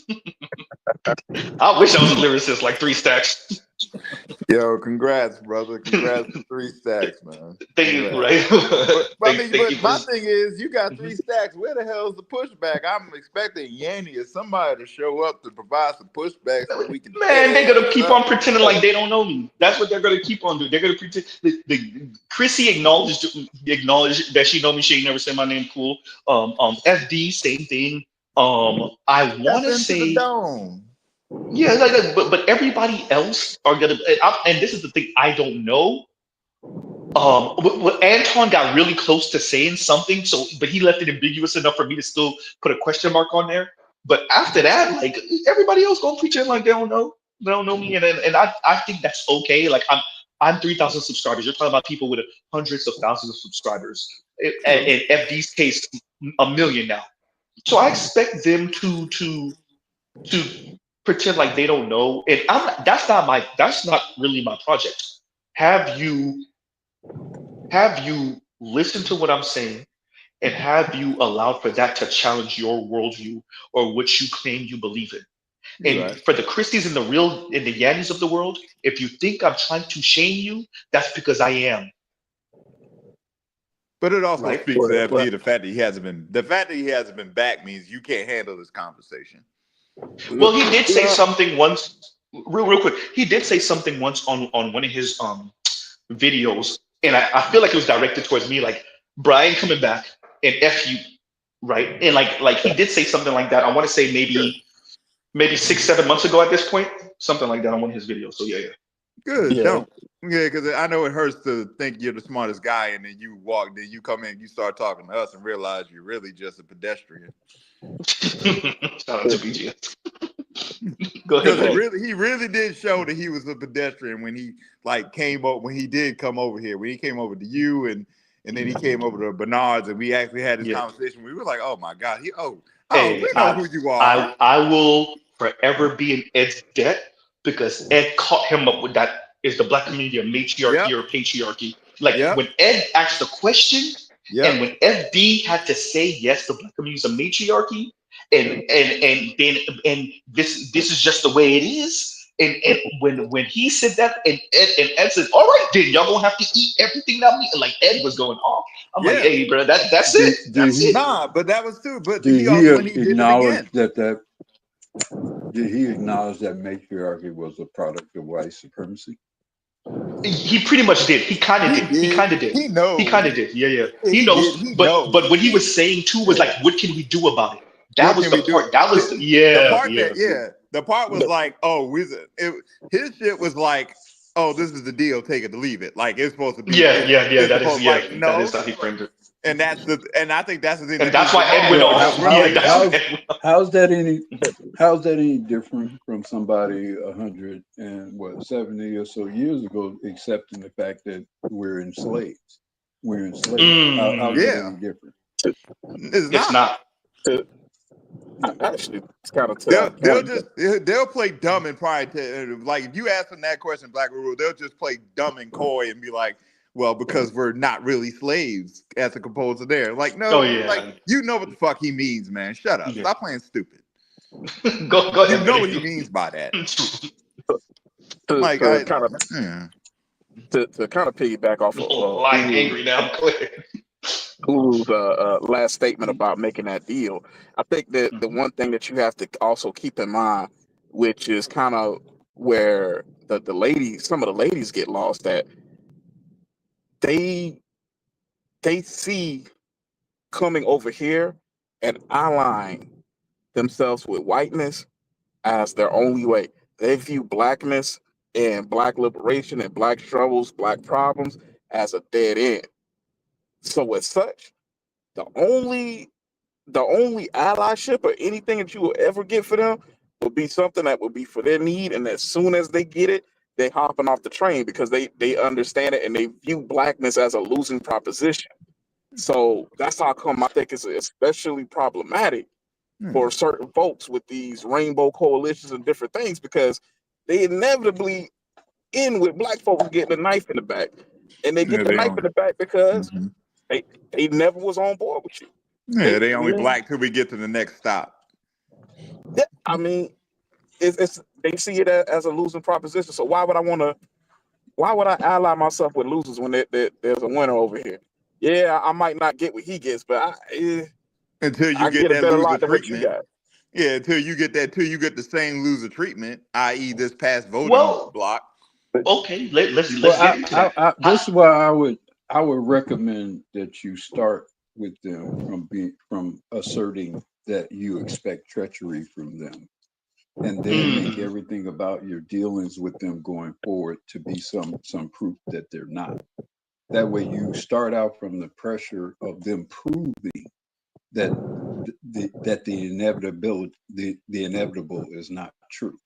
I wish I was a lyricist like 3 stacks. Yo, congrats, brother. Congrats to 3 stacks, man. Thank you, Congrats. right? But I mean, Thank you but for. my thing is, you got Mhm. 3 stacks. Where the hell is the pushback? I'm expecting Yanni or somebody to show up to provide some pushback so we can Man, they're edit gonna keep on something. pretending like they don't know me. That's what they're gonna keep on doing. They're gonna pretend. Chrissy acknowledged that she know me. She ain't never said my name. Cool. FD, same thing. I want Step to into the say, dome. yeah, like that, but everybody else are gonna. And this is the thing. I don't know. Anton got really close to saying something, so but he left it ambiguous enough for me to still put a question mark on there. But after that, like everybody else gonna pretend like they don't know me, and I think that's okay. Like I'm 3,000 subscribers. You're talking about people with hundreds of thousands of subscribers. True. In FD's case, a million now. So I expect them to pretend like they don't know, and that's not really my project. Have you have you listened to what I'm saying and have you allowed for that to challenge your worldview or what you claim you believe in? You're And right. for the Christies and the Yannis of the world, if you think I'm trying to shame you, that's because I am, But it also right? speaks to FD the fact that he hasn't been back means you can't handle this conversation. Well, he did say Yeah. something once, real quick. He did say something once on one of his videos, and I feel like it was directed towards me, like Brian coming back and F you, right? And like he did say something like that. I want to say Good. maybe 6 7 months ago at this point, something like that on one of his videos. So yeah. Good. Yeah. Don't. Yeah, because I know it hurts to think you're the smartest guy, and then you come in, you start talking to us, and realize you're really just a pedestrian. Shout out to BGS. Go ahead, Because buddy. he really did show that he was a pedestrian when he when he did come over here, when he came over to you, and then he came over to Bernard's, and we actually had this Yeah. conversation. We were like, oh my god, Hey, we know who you are. I will forever be in Ed's debt because Ed caught him up with that. Is the black community a matriarchy Yep, or patriarchy? Like yep, when Ed asked the question, and yep. when FD had to say yes, the black community is a matriarchy, and this is just the way it is. And when he said that, and Ed said, "All right, then y'all gonna have to eat everything that me." And like Ed was going off. I'm like, Yeah. "Hey, bro, that's it. Did That's he it." Nah, but that was too. But did he he also when he did it acknowledge again. that did he acknowledge that matriarchy was a product of white supremacy? He pretty much did. He kind of He did. He did. kind of did. He He knows. kind of did. Yeah, yeah. Yeah, He he did. knows. He But knows. what he was saying too was like, what can we do about it? That What was can the we do? part. That was The yeah, part yeah. that the part was like, his shit was like, oh, this is the deal, take it to leave it. Like it's supposed to be. Yeah, yeah, yeah. It's That is supposed yeah. like That is no, how he framed it. and I think that's the thing And that that's pissed why him Ed off. went Well, off. Yeah, Really, that's why Ed went off. how's that any different from somebody 170 or so years ago accepting the fact that we're enslaved? We're enslaved. How's that yeah, any different? it's It's not. not. Actually, it's kind of to that point. They'll play dumb and probably like if you ask them that question, Black Rule, they'll just play dumb and coy and be like, well, because we're not really slaves as a composer there. Like, Oh no, like yeah. you know what the fuck he means, man. Shut up. Yeah. Stop playing stupid. Go You ahead, know what he buddy. means by that. To, Like to I kind of yeah. to kind of piggyback off of Lying angry now. Go ahead. Hulu's last statement about making that deal. I think that the one thing that you have to also keep in mind, which is kind of where the ladies, some of the ladies get lost at, they see coming over here and allying themselves with whiteness as their only way. They view blackness and black liberation and black struggles, black problems as a dead end. So as such, the only allyship or anything that you will ever get for them will be something that will be for their need. And as soon as they get it, they hopping off the train because they understand it and they view blackness as a losing proposition. So that's how come I think it's especially problematic for certain folks with these rainbow coalitions and different things because they inevitably end with black folks getting a knife in the back. and they Yeah, get the they knife in only. the back because Mhm. they never was on board with you. Yeah, they only black till we get to the next stop. Yeah, I mean, it's they see it as a losing proposition. So why would I want to? Why would I ally myself with losers when there's a winner over here? Yeah, I might not get what he gets, but Until you I get get a that better loser lot than what you treatment. got. Yeah, until you get the same loser treatment, i.e., this past voting Well, block. okay, let's Well, get into that. this is why I would recommend that you start with them from asserting that you expect treachery from them, and then make Mhm. everything about your dealings with them going forward to be some proof that they're not. That way, you start out from the pressure of them proving that the inevitable is not true.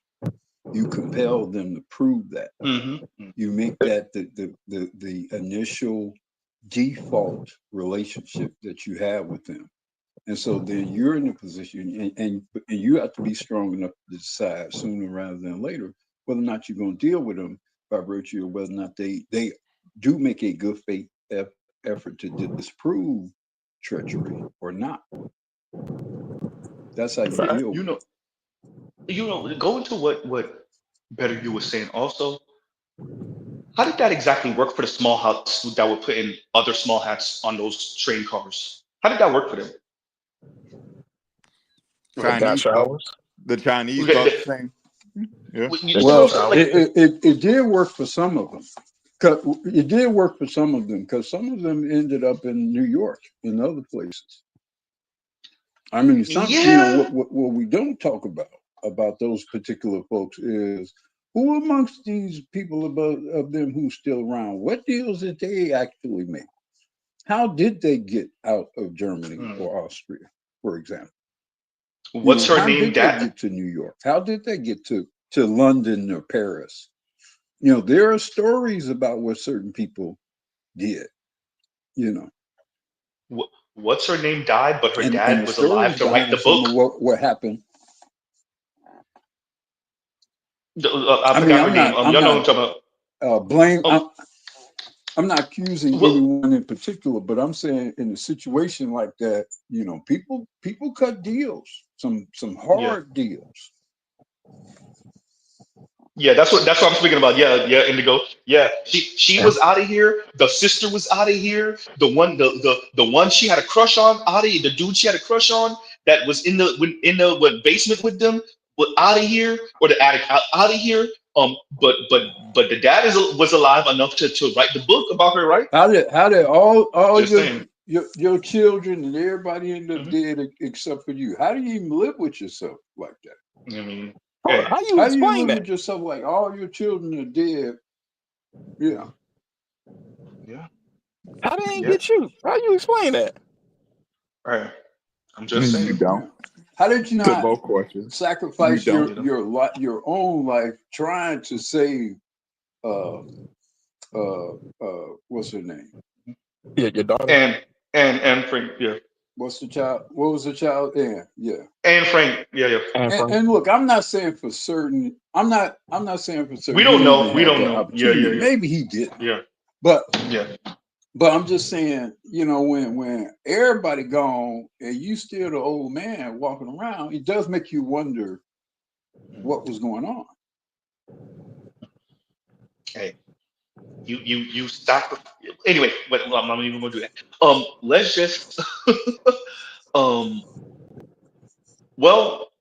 You compel them to prove that. Mhm. You make that the initial default relationship that you have with them. And so then you're in a position, and you have to be strong enough to decide sooner rather than later whether or not you're going to deal with them by virtue of whether or not they do make a good faith effort to disprove treachery or not. That's how you You, deal you with it. know, go into what Better You was saying also. How did that exactly work for the small hats that were putting other small hats on those train cars? How did that work for them? They got Chinese thought showers. the Chinese Okay, thought the same. Yeah. They you know got what I'm Well, saying? showers. Like, it did work for some of them. It did work for some of them because some of them ended up in New York and other places. I mean, yeah, what we don't talk about those particular folks is who amongst these people of them who's still around, what deals did they actually make? How did they get out of Germany hmm. or Austria, for example? What's her How name, did they Dad? get to New York? How did they get to London or Paris? There are stories about what certain people did, you know, What's her name died, but her and dad the was alive stories to write the behind some book. of what happened. I I mean, forgot her name. I'm Y'all know not what I'm talking blame. about. I'm not accusing Well, anyone in particular, but I'm saying in a situation like that, people cut deals, some yeah. hard deals. Yeah, that's what I'm speaking about. Yeah, yeah, Indigo. Yeah, she Yeah. was out of here. The sister was out of here. The one she had a crush on out of here. The dude she had a crush on that was in the what basement with them, was out of here, or the attic out of here. But the dad was alive enough to write the book about her, right? How did all Just saying. your children and everybody end up Hmm. dead except for you? How do you even live with yourself like that? I mean, Hold on, hey, how you How do you explain live that? with yourself like all your children are dead? Yeah. yeah, How they ain't yeah. get you? How you explain that? All right. I'm just You saying. don't. Yeah. How did you To not both questions. You sacrifice don't. You know. your own life trying to save uh what's her name? Yeah, your daughter. And Frank. Yeah. What's the child? What was the child? Yeah. And Frank. Yeah, yeah. And And, from and look, I'm not saying for certain. I'm not saying for We certain don't he know. even We had don't that know. Yeah, yeah, opportunity. yeah, Maybe he didn't. yeah, But yeah. I'm just saying, when everybody gone and you still the old man walking around, it does make you wonder what was going on. Hey, you stop. Anyway, I'm not even gonna do that. Let's just. um. Well,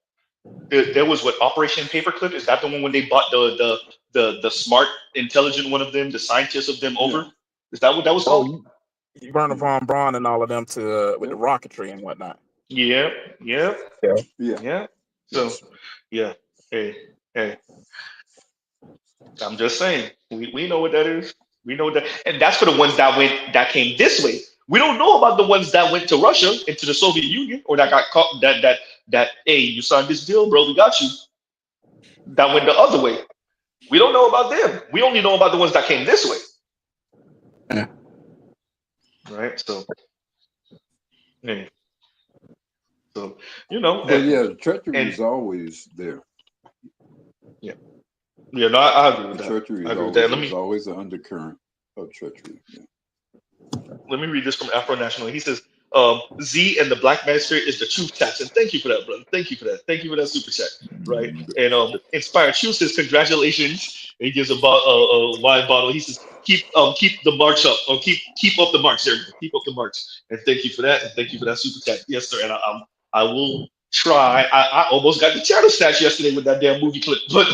there was what Operation Paperclip. Is that the one when they bought the smart, intelligent one of them, the scientists of them Yeah. over? Is that what that was oh, called? Werner Yeah. von Braun and all of them to with the Yep. rocketry and whatnot. Yeah, yeah, Yeah. Yeah. yeah. So, Yes. yeah. Hey, hey. I'm just saying, we know what that is. We know that, and that's for the ones that came this way. We don't know about the ones that went to Russia, into the Soviet Union, or that got caught. That hey, you signed this deal, bro. We got you. That went the other way. We don't know about them. We only know about the ones that came this way, Yeah. right? So, yeah. So But yeah, the treachery and is always there. yeah, yeah. No, I agree with The that. treachery I is agree with that. always Let there's me. always an undercurrent. Oh, treachery. Yeah. Let me read this from Afro National. He says, Z and the Black Master is the truth tax. And thank you for that, brother. Thank you for that. Thank you for that super chat. Right. And Inspired Truth says, congratulations. And he gives a wine bottle. He says, keep the march up, or keep up the march there. Keep up the march. And thank you for that. And thank you for that super chat. Yes, sir. And I will try. I almost got the channel snatch yesterday with that damn movie clip, but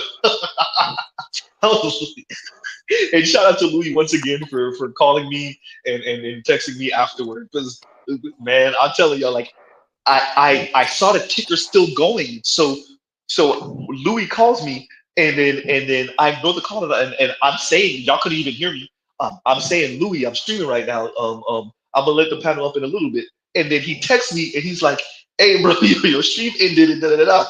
and shout out to Louis once again for calling me and texting me afterward. Because man, I'm telling y'all, like I saw the ticker still going. So Louis calls me and then I ignore the call and I'm saying y'all couldn't even hear me. I'm saying Louis, I'm streaming right now. I'm gonna let the panel up in a little bit. And then he texts me and he's like, "Hey, bro, your stream ended." And da da da.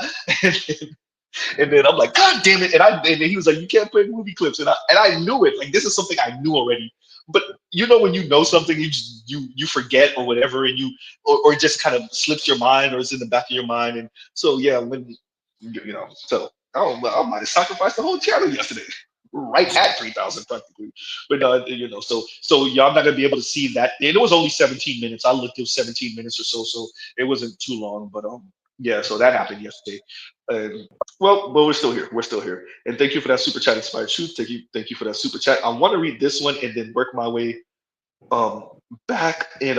And then I'm like, God damn it! And then he was like, you can't play movie clips, and I knew it. Like this is something I knew already. But you know when you know something, you forget or whatever, and or it just kind of slips your mind, or it's in the back of your mind. And so yeah, when so I might have sacrificed the whole channel yesterday, right at 3,000 practically. But so y'all not gonna be able to see that. And it was only 17 minutes. I looked, it was 17 minutes or so it wasn't too long. But yeah, so that happened yesterday. Well, but we're still here. We're still here. And thank you for that super chat, Inspired Truth. Thank you for that super chat. I want to read this one and then work my way back. In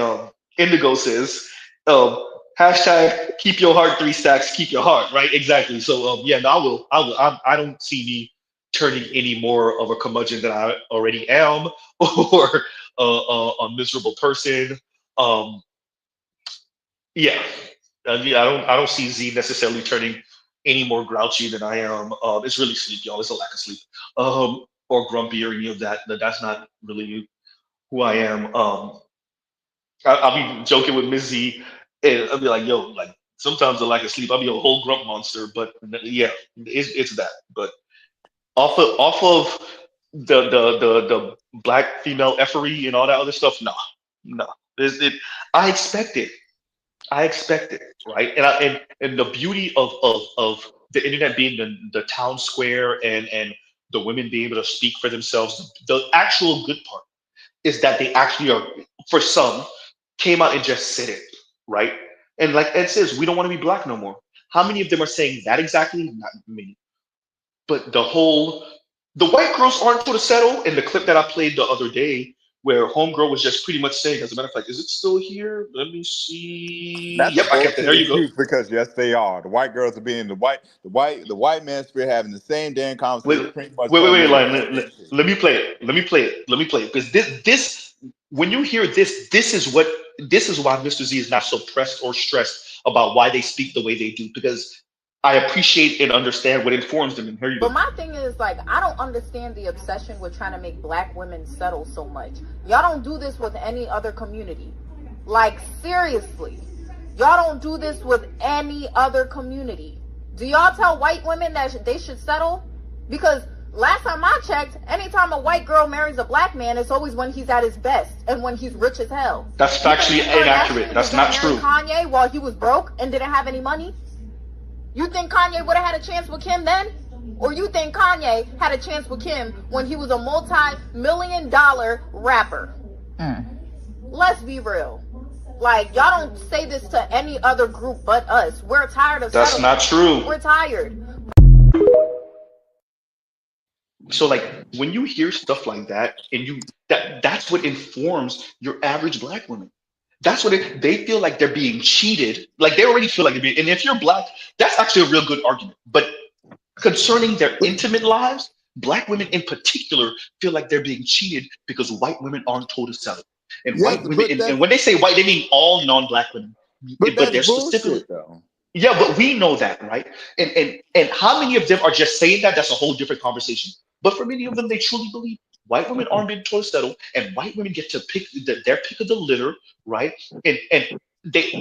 Indigo says, hashtag keep your heart 3 stacks, keep your heart, right? Exactly. So yeah, no, I will. I don't see me turning any more of a curmudgeon than I already am, or a miserable person. Yeah. Yeah, I don't see Z necessarily turning any more grouchy than I am. It's really sleep, y'all. It's a lack of sleep. Or grumpy or any of that. That's not really who I am. I'll be joking with Ms. Z, and I'll be like, yo, like sometimes a lack of sleep, I'll be a whole grump monster. But yeah, it's that. But off of the black female effery and all that other stuff, no. I expect it. I expect it, right? And the beauty of the internet being the town square and the women being able to speak for themselves, the actual good part is that they actually are, for some, came out and just said it, right? And like Ed says, we don't want to be black no more. How many of them are saying that exactly? Not many. But the white girls aren't going to settle. In the clip that I played the other day, where homegirl was just pretty much saying, as a matter of fact, is it still here? Let me see. That's Yep, a I kept it. There bullshit you go. excuse because yes, they are. The white girls are being the white man spirit having the same damn Wait, conversation, pretty much wait, telling them Lion. the same shit. Let me play it. Let me play it. Let me play it. Because this, when you hear this, this is why Mr. Z is not so pressed or stressed about why they speak the way they do. Because I appreciate and understand what informs them. And here you go. But my thing is, like, I don't understand the obsession with trying to make black women settle so much. Y'all don't do this with any other community. Like, seriously. Y'all don't do this with any other community. Do y'all tell white women that they should settle? Because last time I checked, anytime a white girl marries a black man, it's always when he's at his best and when he's rich as hell. That's factually inaccurate. That's not true. Kanye while he was broke and didn't have any money? You think Kanye would have had a chance with Kim then? Or you think Kanye had a chance with Kim when he was a multi-million-dollar rapper? Let's be real. Like, y'all don't say this to any other group but us. We're tired of That's not true. We're tired. So like when you hear stuff like that and that's what informs your average black woman. That's what they feel like they're being cheated. Like they already feel like they're being, and if you're black, that's actually a real good argument. But concerning their intimate lives, black women in particular feel like they're being cheated because white women aren't told to settle. And white women, and when they say white, they mean all non-black women. But they're that's specifically, bullshit, though. yeah, but we know that, right? And how many of them are just saying that? That's a whole different conversation. But for many of them, they truly believe white women aren't being told to settle, and white women get to pick their pick of the litter, right? And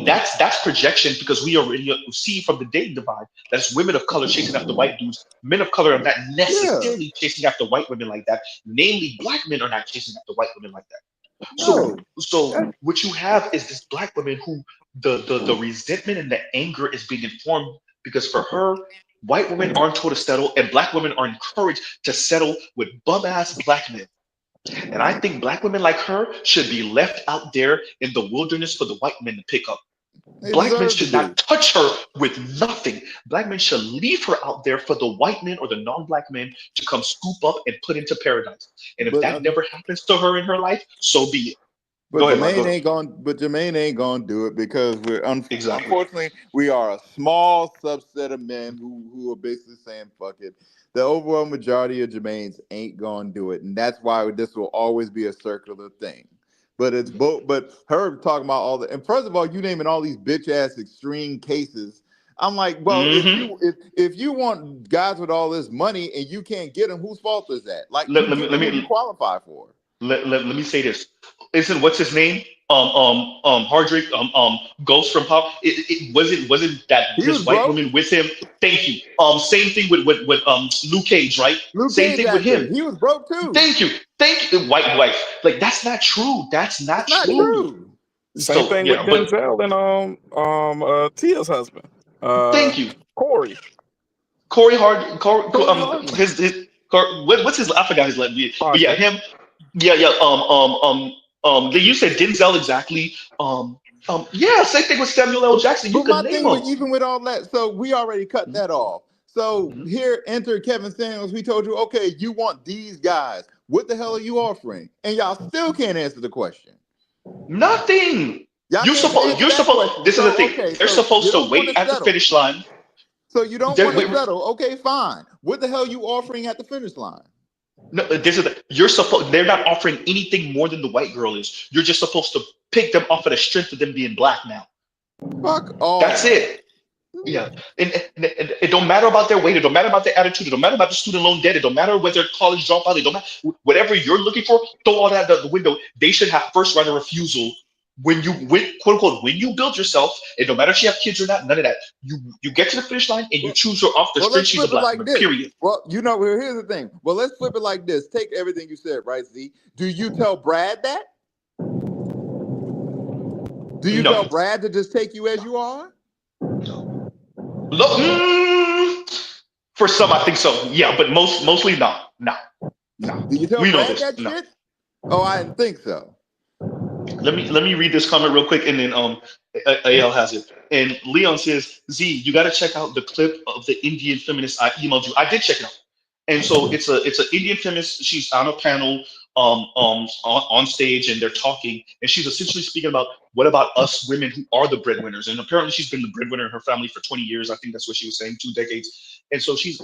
that's projection because we already see from the dating divide that's women of color chasing after white dudes. Men of color are not necessarily chasing after white women like that. Namely, black men are not chasing after white women like that. So what you have is this black woman who the resentment and the anger is being informed because for her, white women aren't told to settle and black women are encouraged to settle with bum ass black men. And I think black women like her should be left out there in the wilderness for the white men to pick up. They Black men deserve to should be. not touch her with nothing. Black men should leave her out there for the white men or the non-black men to come scoop up and put into paradise. And if But that never happens to her in her life, so be it. But Go ahead, Mark. Go Jermaine ahead. ain't going. But Jermaine ain't going to do it because Exactly. unfortunately we are a small subset of men who are basically saying fuck it. The overall majority of Jermaines ain't going to do it, and that's why this will always be a circular thing. But it's both. But her talking about all the, and first of all, you naming all these bitch ass extreme cases. I'm like, well, Hmm. if you want guys with all this money and you can't get them, whose fault is that? Like, Let, you let me get let who you me qualify for. let me say this. Isn't what's his name? Hardrick, Ghost from Pop. It wasn't that He was his white broke. woman with him. Thank you. Same thing with Luke Cage, right? Luke Same Cage thing with actor, him. he was broke too. Thank you. Thank you. White wife. Like that's not true. That's not That's not true. true. Same So thing with yeah, but Denzel and Tia's husband, thank you. Corey. Corey Hard, Corey Holcomb. what's his? I forgot his last name. But yeah, Hardrick. him. Yeah, yeah. You said Denzel exactly. Yeah, same thing with Samuel L. Jackson. You But could my name thing them. with even with all that, so we already cut that off. So Mhm. here enter Kevin Samuels. We told you, okay, you want these guys. What the hell are you offering? And y'all still can't answer the question. Nothing. Y'all You can't supposed. answer You're that supposed. question. This is the So thing. okay, They're so you supposed to don't want wait to at the settle. finish line. So you don't They're, want to wait, settle. Okay, fine. What the hell you offering at the finish line? no, this is the, you're supposed. They're not offering anything more than the white girl is. You're just supposed to pick them off of the strength of them being black now. Fuck That's off. it. Yeah, and it don't matter about their weight. It don't matter about their attitude. It don't matter about the student loan debt. It don't matter whether they're college dropout. It don't matter. Whatever you're looking for, throw all that out the window. They should have first right of refusal when quote unquote when you build yourself. It don't matter if you have kids or not. None of that. You get to the finish line and you choose her off the Well, strength let's she's a flip it black like woman. this. Period. Well, here's the thing. Well, let's flip it like this. Take everything you said, right, Z? Do you tell Brad that? Do you tell No. Brad to just take you as you are? Look, for some, I think so. Yeah, but mostly no, no, no. Do you tell We know Brad this. that No. shit? Oh, I didn't think so. Let me read this comment real quick, and then AL has it. And Leon says, Z, you got to check out the clip of the Indian feminist I emailed you. I did check it out. And so it's an Indian feminist. She's on a panel on stage, and they're talking, and she's essentially speaking about what about us women who are the breadwinners. And apparently she's been the breadwinner in her family for 20 years. I think that's what she was saying, 2 decades. And so she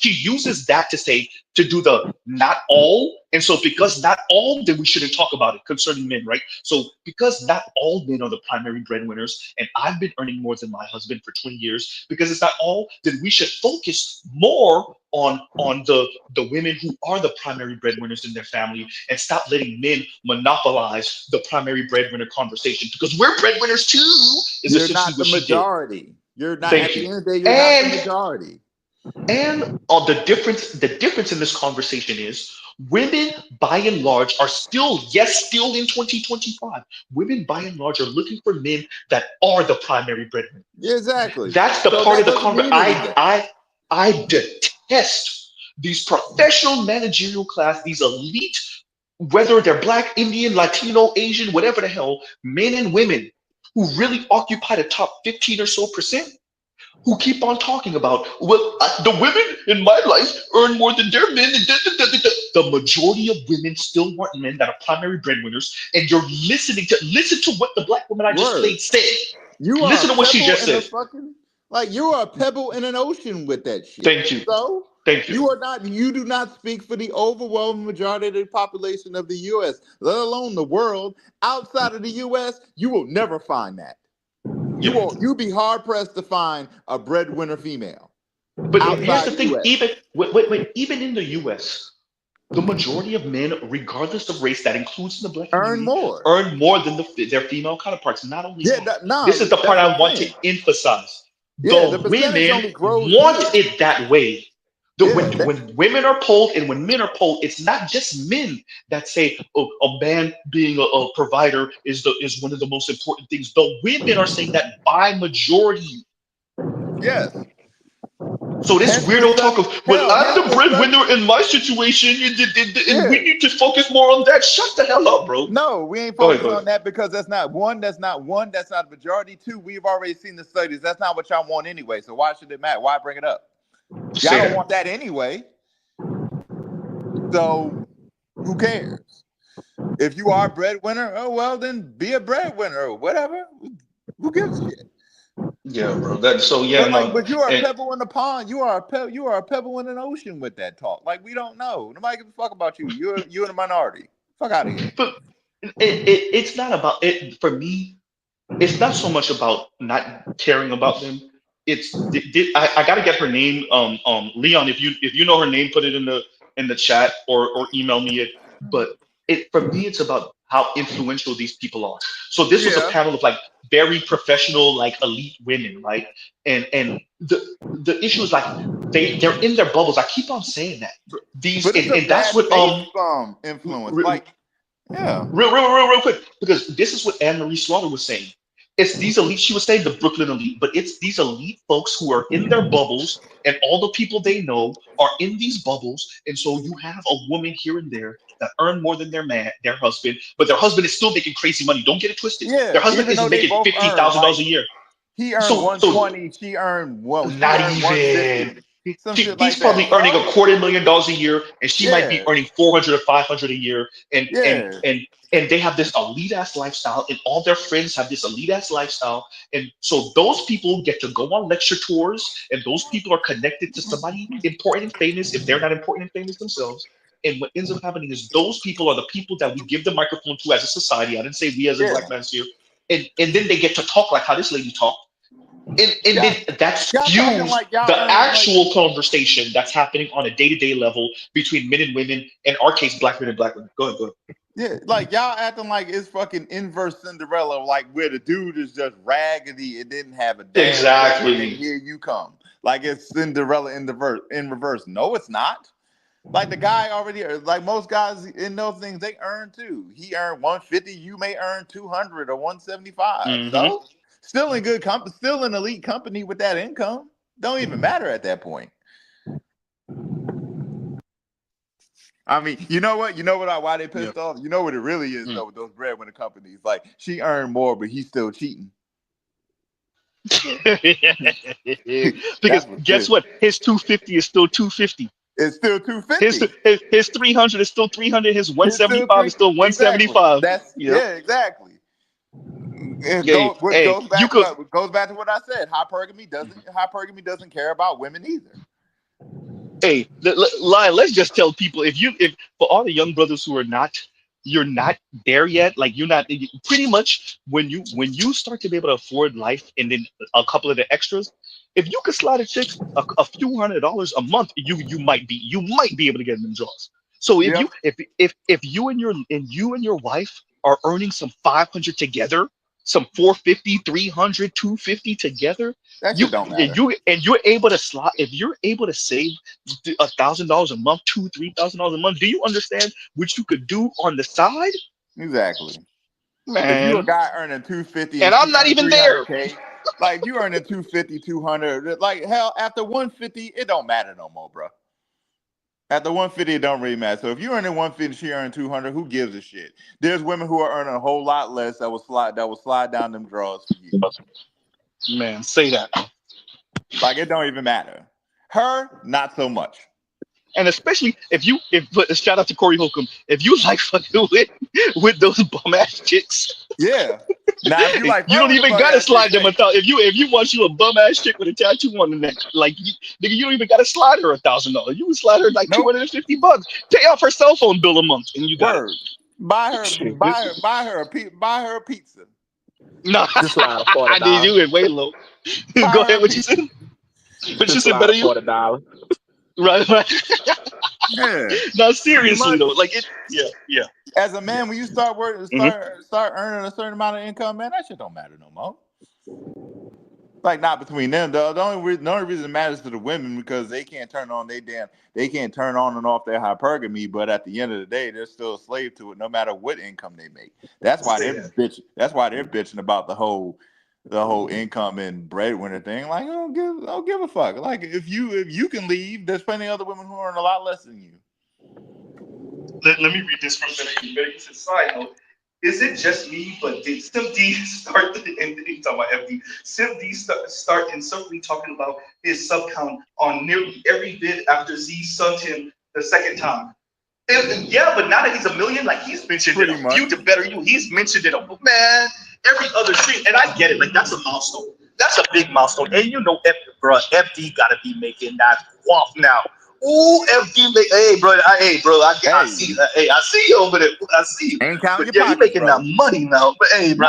uses that to say to do the not all. And so because not all, then we shouldn't talk about it concerning men, right? So because not all men are the primary breadwinners, and I've been earning more than my husband for 20 years, because it's not all, then we should focus more on the women who are the primary breadwinners in their family and stop letting men monopolize the primary breadwinner conversation because we're breadwinners too, is You're essentially not the what she did. majority. You're not, at Thank the you. end of the day, you're not the And majority. the difference in this conversation is women by and large are still in 2025, women by and large are looking for men that are the primary breadwinner. Yeah, exactly. That's the So part that of the doesn't conversation mean anything. I detest these professional managerial class, these elite, whether they're black, Indian, Latino, Asian, whatever the hell, men and women who really occupy the top 15 or so percent, who keep on talking about, well, the women in my life earn more than their men. And the majority of women still want men that are primary breadwinners, and you're listen to what the black woman I just Word. played said. You are Listen a to what she pebble just in the said. fucking, like, you are a pebble in an ocean with that shit. Thank you. So Thank you. you do not speak for the overwhelming majority of the population of the US, let alone the world. Outside of the US, you will never find that. Yeah. You'll be hard pressed to find a breadwinner female But here's outside the the thing, US. even even in the US, the majority of men, regardless of race, that includes in the black Earn community, more. earn more than their female counterparts. Not only Yeah, that, nah, this is the part that's what I I'm want to saying. emphasize. Yeah, the The percentage women only grows want here. it that way. Yeah, When women are polled and when men are polled, it's not just men that say, oh, a man being a provider is one of the most important things. The women are saying that by majority. yes. So this Hence the weirdo talk of, study. well, I'm Hence the the study. breadwinner in my situation, and we Yeah. need to focus more on that. Shut the hell up, bro. No, we ain't Go ahead, focusing go on ahead. that because that's not one. That's not the majority. Two, we've already seen the studies. That's not what y'all want anyway. So why should it matter? Why bring it up? Y'all Say don't that. want that anyway. So who cares? If you are a breadwinner, oh well, then be a breadwinner or whatever. Who gives a shit? Yeah, bro. That so yeah, no. But you are a And pebble in the pond. You are a pebble in an ocean with that talk. Like we don't know. Nobody gives a fuck about you. You're in a minority. Fuck out of here. but it's not about it for me. It's not so much about not caring about them. I got to get her name. Leon, if you know her name, put it in the chat or email me it. But it for me, it's about how influential these people are. So this was a Yeah. panel of like very professional, like elite women, right? And the issue is like they're in their bubbles. I keep on saying that these But it's a and that's bad what faith influence. Like, yeah. real quick, because this is what Anne Marie Slaughter was saying. It's these elite, she was saying the Brooklyn elite, but it's these elite folks who are in their bubbles, and all the people they know are in these bubbles. And so you have a woman here and there that earn more than their husband, but their husband is still making crazy money. Don't get it twisted. Their Yeah. husband Even though isn't they making both fifty earn, thousand dollars like a year. he earned So 120, she not earned even. 150. Some shit He's like that. probably earning So $250,000 a year, and she might be yeah. earning 400 or 500 a year. And and Yeah. and and they have this elite ass lifestyle, and all their friends have this elite ass lifestyle. And so those people get to go on lecture tours, and those people are connected to somebody important and famous if they're not important and famous themselves. And what ends up happening is those people are the people that we give the microphone to as a society. I didn't say we as in Black Yeah. Man's here. And then they get to talk like how this lady talked, and then Y'all, that y'all talking skews like y'all the earning like actual conversation that's happening on a day-to-day level between men and women, in our case black men and black women. Go ahead, go ahead. yeah, like y'all acting like it's fucking inverse Cinderella, like where the dude is just raggedy and didn't have a damn thing, and then Exactly. here you come. Like it's Cinderella in reverse. No, it's not. Like the guy already, like most guys in those things, they earn too. He earned 150. You may earn 200 or 175. Hmm. So still in good company, still an elite company with that income. Don't even matter at that point. I mean, you know what? Why they pissed off? You know what it really is though with those breadwinner companies. Like she earned more, but he's still cheating. Because That's what's guess pissed. what? His 250 is still 250. It's still His 250. his 300 is still 300. His It's still 175 is three. still Exactly. 175. That's Yep. yeah. Exactly. It Hey, goes, which hey, goes you back to could. what I said. Hypergamy doesn't care about women either. Hey, Lion, let's just tell people if for all the young brothers who are not, you're not there yet. Like you're not pretty much when you start to be able to afford life and then a couple of the extras. If you could slide a chick a few $100s a month, you might be able to get them jobs. So Yep. if you and your wife are earning some 500 together, some 450, 300, 250 together, That shit don't matter. you're able to slot if you're able to save $1,000 a month, $2,000, $3,000 a month. Do you understand what you could do on the side, Exactly. If you a man? guy earning 250 And and I'm she not earn even there. 300K, like you earning 250, 200, like hell, after 150, it don't matter no more, bro. After 150, it don't really matter. So if you earning 150, she earning 200, who gives a shit? There's women who are earning a whole lot less that will slide down them drawers for you. Man, say that. Like it don't even matter. Her, not so much. And especially but shout out to Corey Holcomb. If you like fucking with those bum ass chicks, Yeah. Now if you like you fuck don't with the even bug gotta ass chicks, slide them a hey, thousand. If you want you a bum ass chick with a tattoo on the neck, like nigga, you don't even gotta slide her $1,000. You can slide her like nope. $250. Pay off her cell phone bill a month, and you got it. Word. Buy her, Shit, buy her a pizza. No, just slide a I need $40. you in way low. Buy Go her ahead. a What you pizza. said? What you Just said? slide Better a you? $40. Right, right. Yeah. No, Pretty seriously much. though. Like it. Yeah, yeah, As a man, when you start working, hmm start earning a certain amount of income, man, that shit don't matter no more. Like not between them, though. The only reason it matters to the women because they can't turn on they can't turn on and off their hypergamy. But at the end of the day, they're still a slave to it, no matter what income they make. That's why Say they're that. bitching. That's why they're bitching about the whole. the whole income and breadwinner thing. Like, I don't give a fuck. Like, if you can leave, there's plenty of other women who earn a lot less than you. Let me read this from Benedict. Side note. Is it just me, but did Sim D start, and talking about FD, Sim D start instantly talking about his sub count on nearly every vid after Z subbed him the second time? Yeah, but now that he's a million, like he's mentioned it a few to better you. He's mentioned it man, every other stream, and I get it. Like that's a milestone. That's a big milestone. And you know, FD gotta be making that quaff now. Ooh, FD, hey, bro, I see that. Hey, I see you over there. I see you. Ain't counting But your yeah, pockets, he making bro. that money now. But hey, bro,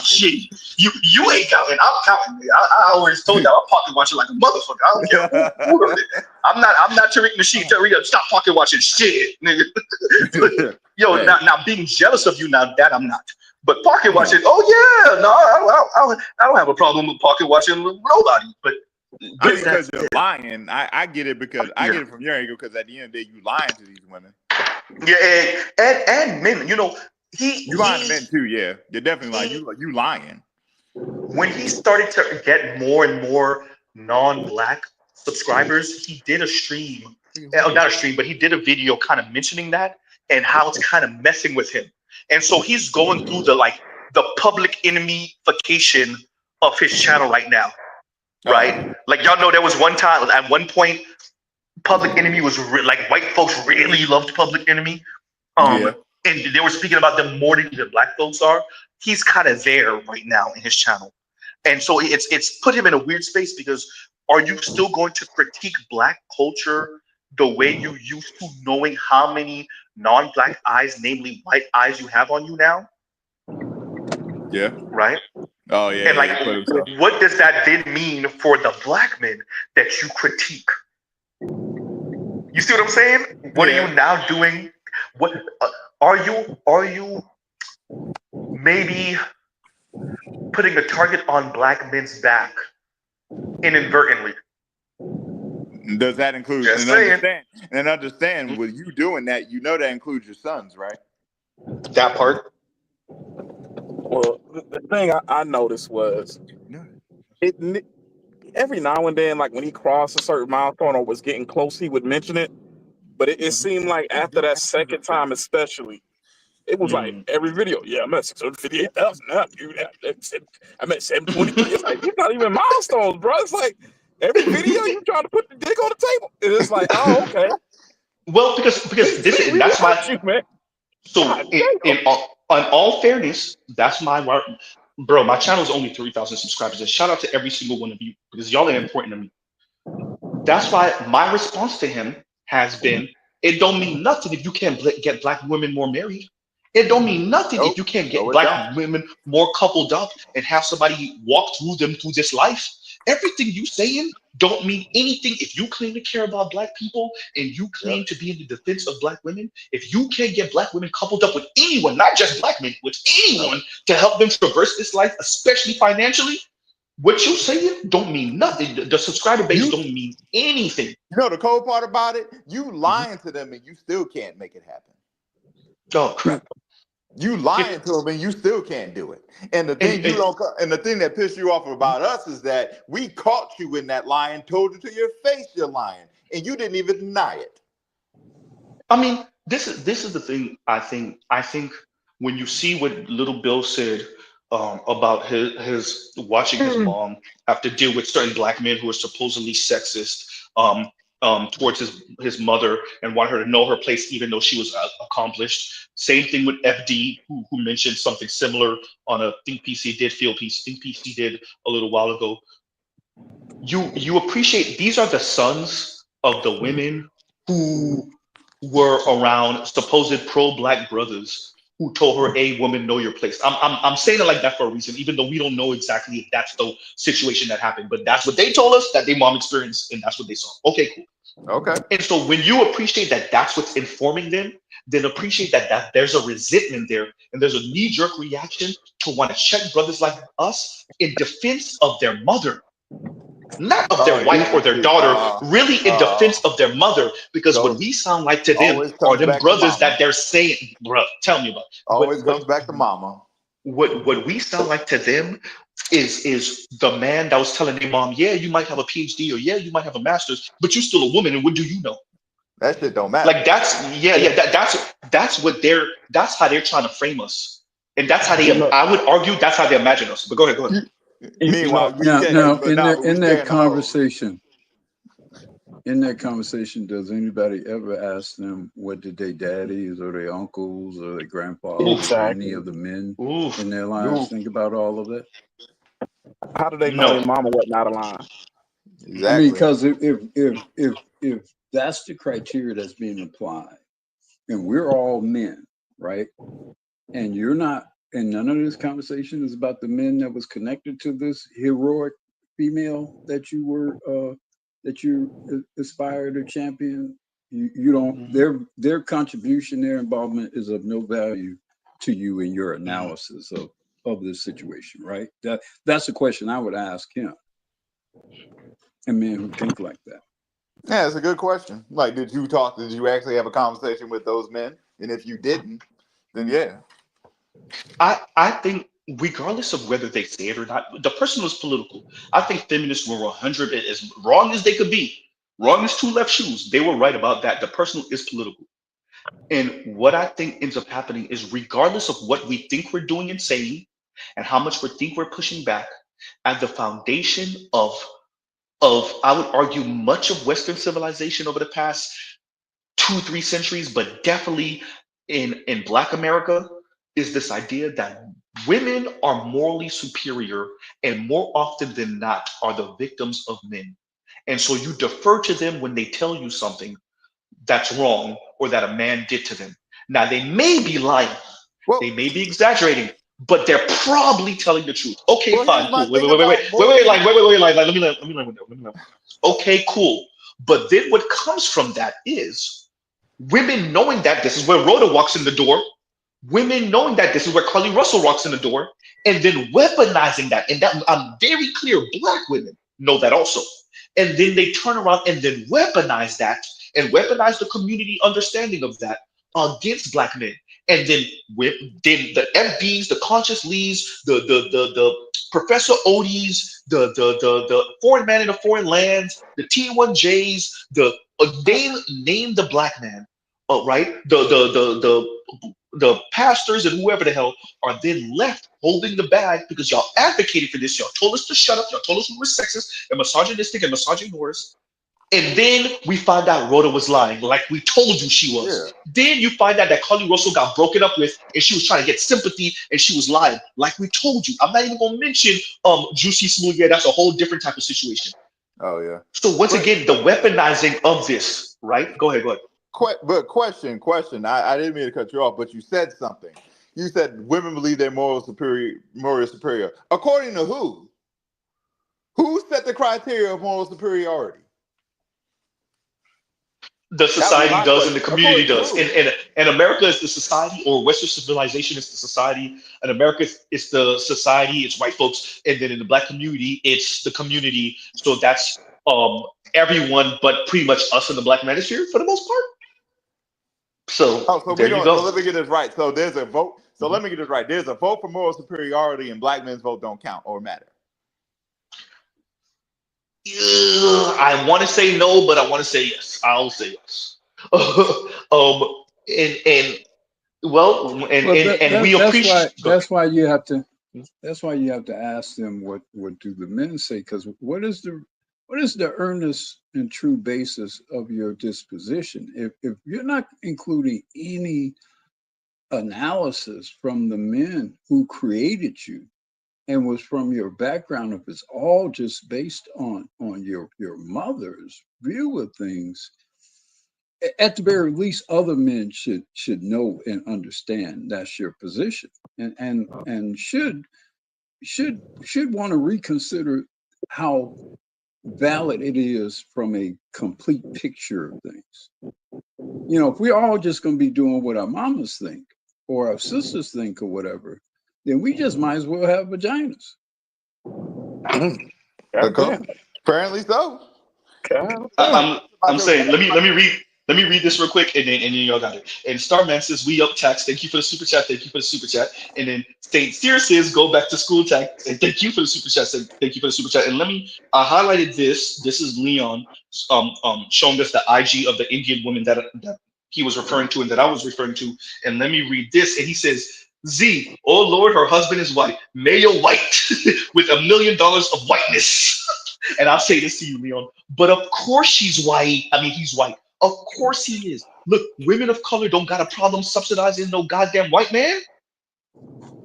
shit, you ain't counting. I'm counting. I always told y'all I'm pocket watching like a motherfucker. I don't care who heard it. I'm not Tariq Nasheed. Tariq, stop pocket watching shit, nigga. Yo, Hey. now being jealous of you now, that I'm not. But pocket watching, oh yeah, no, I don't have a problem with pocket watching with nobody. But I mean, because you're lying. I get it because I get it from your angle because at the end of the day, you lying to these women. Yeah, and men, you know, you lying to men too. Yeah, you're definitely lying. You lying. When he started to get more and more non-black subscribers, he did a stream, not a stream, but he did a video kind of mentioning that and how it's kind of messing with him. And so he's going through the public enemy-fication of his channel right now, right? Like y'all know there was one time, at one point, Public Enemy was like white folks really loved Public Enemy. And they were speaking about them more than the black folks are. He's kind of there right now in his channel. And so it's put him in a weird space because are you still going to critique black culture the way you used to, knowing how many non-black eyes, namely white eyes, you have on you now? Yeah. Right? Oh, yeah. And like, what does that then mean for the black men that you critique? You see what I'm saying? What are you now doing? What are you maybe putting a target on black men's back inadvertently? Does that include understand with you doing that, you know that includes your sons, right? That part. Well, the thing I noticed was it every now and then, like when he crossed a certain milestone or was getting close, he would mention it. But it seemed like after that second time, especially, it was like every video. Yeah, I'm at 658,000 now. I'm at 723. It's like, these not even milestones, bro. It's like every video you trying to put the dick on the table. And it's like, oh, okay. Well, because that's my you, man. So in all fairness, that's my bro. My channel is only 3,000 subscribers, and shout out to every single one of you because y'all are important to me. That's why my response to him has been: it don't mean nothing if you can't get black women more married. It don't mean nothing if you can't get black women more coupled up and have somebody walk through them through this life. Everything you saying don't mean anything if you claim to care about black people and you claim to be in the defense of black women. If you can't get black women coupled up with anyone, not just black men, with anyone to help them traverse this life, especially financially, what you saying don't mean nothing. The subscriber base don't mean anything. You know the cold part about it? You lying to them and you still can't make it happen. Oh crap. You lying to them and you still can't do it. And the thing the thing that pissed you off about us is that we caught you in that lie and told you to your face you're lying, and you didn't even deny it. I mean, this is the thing. I think when you see what Little Bill said about his watching his mom have to deal with certain black men who are supposedly sexist towards his mother and want her to know her place even though she was accomplished. Same thing with FD who mentioned something similar on a Think PC did feel piece. Think PC did a little while ago. You appreciate these are the sons of the women who were around supposed pro-black brothers who told her, "Hey, woman, know your place." I'm saying it like that for a reason, even though we don't know exactly if that's the situation that happened. But that's what they told us that their mom experienced, and that's what they saw. Okay, cool. Okay. And so when you appreciate that that's what's informing them, then appreciate that there's a resentment there and there's a knee-jerk reaction to want to check brothers like us in defense of their mother. Not of their wife or their daughter, really in defense of their mother, because what we sound like to them are them brothers that they're saying, bro, tell me about. Always comes back to mama. what we sound like to them is the man that was telling their mom, yeah, you might have a PhD or yeah, you might have a master's, but you're still a woman, and what do you know? That shit don't matter. Like that's how they're trying to frame us, and that's how I would argue that's how they imagine us. But go ahead. Meanwhile, we now, can't. now But in nah, that but we in that can't hold. conversation, does anybody ever ask them what did their daddies or their uncles or their grandfathers or any of the men in their lives think about all of that? How do they know their mama was not aligned? Exactly. I mean, because if that's the criteria that's being applied, and we're all men, right? And you're not, and none of this conversation is about the men that was connected to this heroic female that you were that you aspired or champion. You don't, their contribution, their involvement is of no value to you in your analysis of this situation, right? That's a question I would ask him. And men who think like that. Yeah, it's a good question. Like, did you actually have a conversation with those men? And if you didn't, then yeah. I think regardless of whether they say it or not, the person was political. I think feminists were 100 as wrong as they could be. Wrong as two left shoes. They were right about that. The person is political. And what I think ends up happening is regardless of what we think we're doing and saying and how much we think we're pushing back, at the foundation of I would argue much of Western civilization over the past 2-3 centuries, but definitely in Black America, is this idea that women are morally superior and more often than not are the victims of men. And so you defer to them when they tell you something that's wrong or that a man did to them. Now, they may be lying, they may be exaggerating, but they're probably telling the truth. Okay, fine, cool. Wait, let me. Okay, cool. But then what comes from that is women knowing that this is where Rhoda walks in the door, women knowing that this is where Carly Russell walks in the door, and then weaponizing that. And that I'm very clear, Black women know that also. And then they turn around and then weaponize that and weaponize the community understanding of that against Black men. And then the FBs, the conscious Lees, the Professor Odies, the foreign man in the foreign lands, the T1Js, name the Black man, right? The pastors and whoever the hell are then left holding the bag because y'all advocated for this. Y'all told us to shut up. Y'all told us we were sexist and misogynistic and misogynist. And then we find out Rhoda was lying, like we told you she was. Yeah. Then you find out that Carly Russell got broken up with and she was trying to get sympathy and she was lying, like we told you. I'm not even going to mention Juicy Smooth. Yeah, that's a whole different type of situation. Oh, yeah. So once again, the weaponizing of this, right? Go ahead. But question. I didn't mean to cut you off, but you said something. You said women believe they're moral superior. According to who? Who set the criteria of moral superiority? The society does and the community does. And America is the society, or Western civilization is the society, and America is the society, it's white folks, and then in the Black community, it's the community. So that's everyone but pretty much us in the Black manosphere for the most part. So there you go. So let me get this right. So there's a vote. So let me get this right. There's a vote for moral superiority, and Black men's vote don't count or matter. I want to say no, but I want to say yes. I'll say yes. We appreciate. That's why you have to ask them what do the men say, because what is the earnest and true basis of your disposition? If you're not including any analysis from the men who created you and was from your background, if it's all just based on your mother's view of things, at the very least, other men should know and understand that's your position, and should want to reconsider how valid it is from a complete picture of things. You know, if we're all just going to be doing what our mamas think or our sisters think or whatever, then we just might as well have vaginas. Apparently so. I'm saying, let me read Let me read this real quick, and then y'all got it. And Starman says, "We up tax. Thank you for the super chat. Thank you for the super chat." And then Saint Sear says, "Go back to school tax." And thank you for the super chat. Thank you for the super chat. And I highlighted this. This is Leon, showing us the IG of the Indian woman that he was referring to and that I was referring to. And let me read this. And he says, "Z, oh Lord, her husband is white, male white, with $1 million of whiteness." And I'll say this to you, Leon. But of course she's white. I mean, he's white. Of course he is. Look, women of color don't got a problem subsidizing no goddamn white man.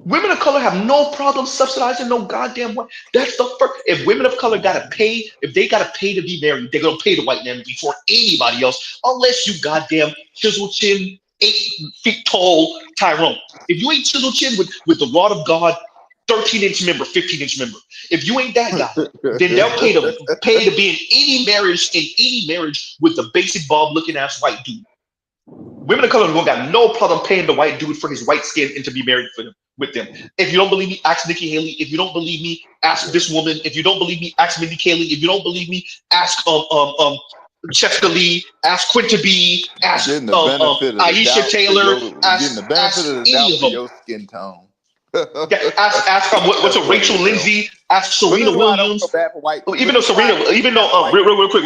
Women of color have no problem subsidizing no goddamn white. That's the first. If women of color gotta pay, if they gotta pay to be married, they're gonna pay the white man before anybody else, unless you goddamn chisel chin, 8 feet tall Tyrone. If you ain't chisel chin with the rod of God, 13-inch member, 15-inch member. If you ain't that guy, then they'll pay to be in any marriage with the basic Bob looking ass white dude. Women of color don't got no problem paying the white dude for his white skin and to be married with them. If you don't believe me, ask Nikki Haley. If you don't believe me, ask this woman. If you don't believe me, ask Mindy Kaling. If you don't believe me, ask Chester Lee, ask Quinta B, ask Aisha Taylor, ask any of them. Your skin tone. Yeah, ask what's a Rachel Lindsay, ask Serena Williams. Even though real quick,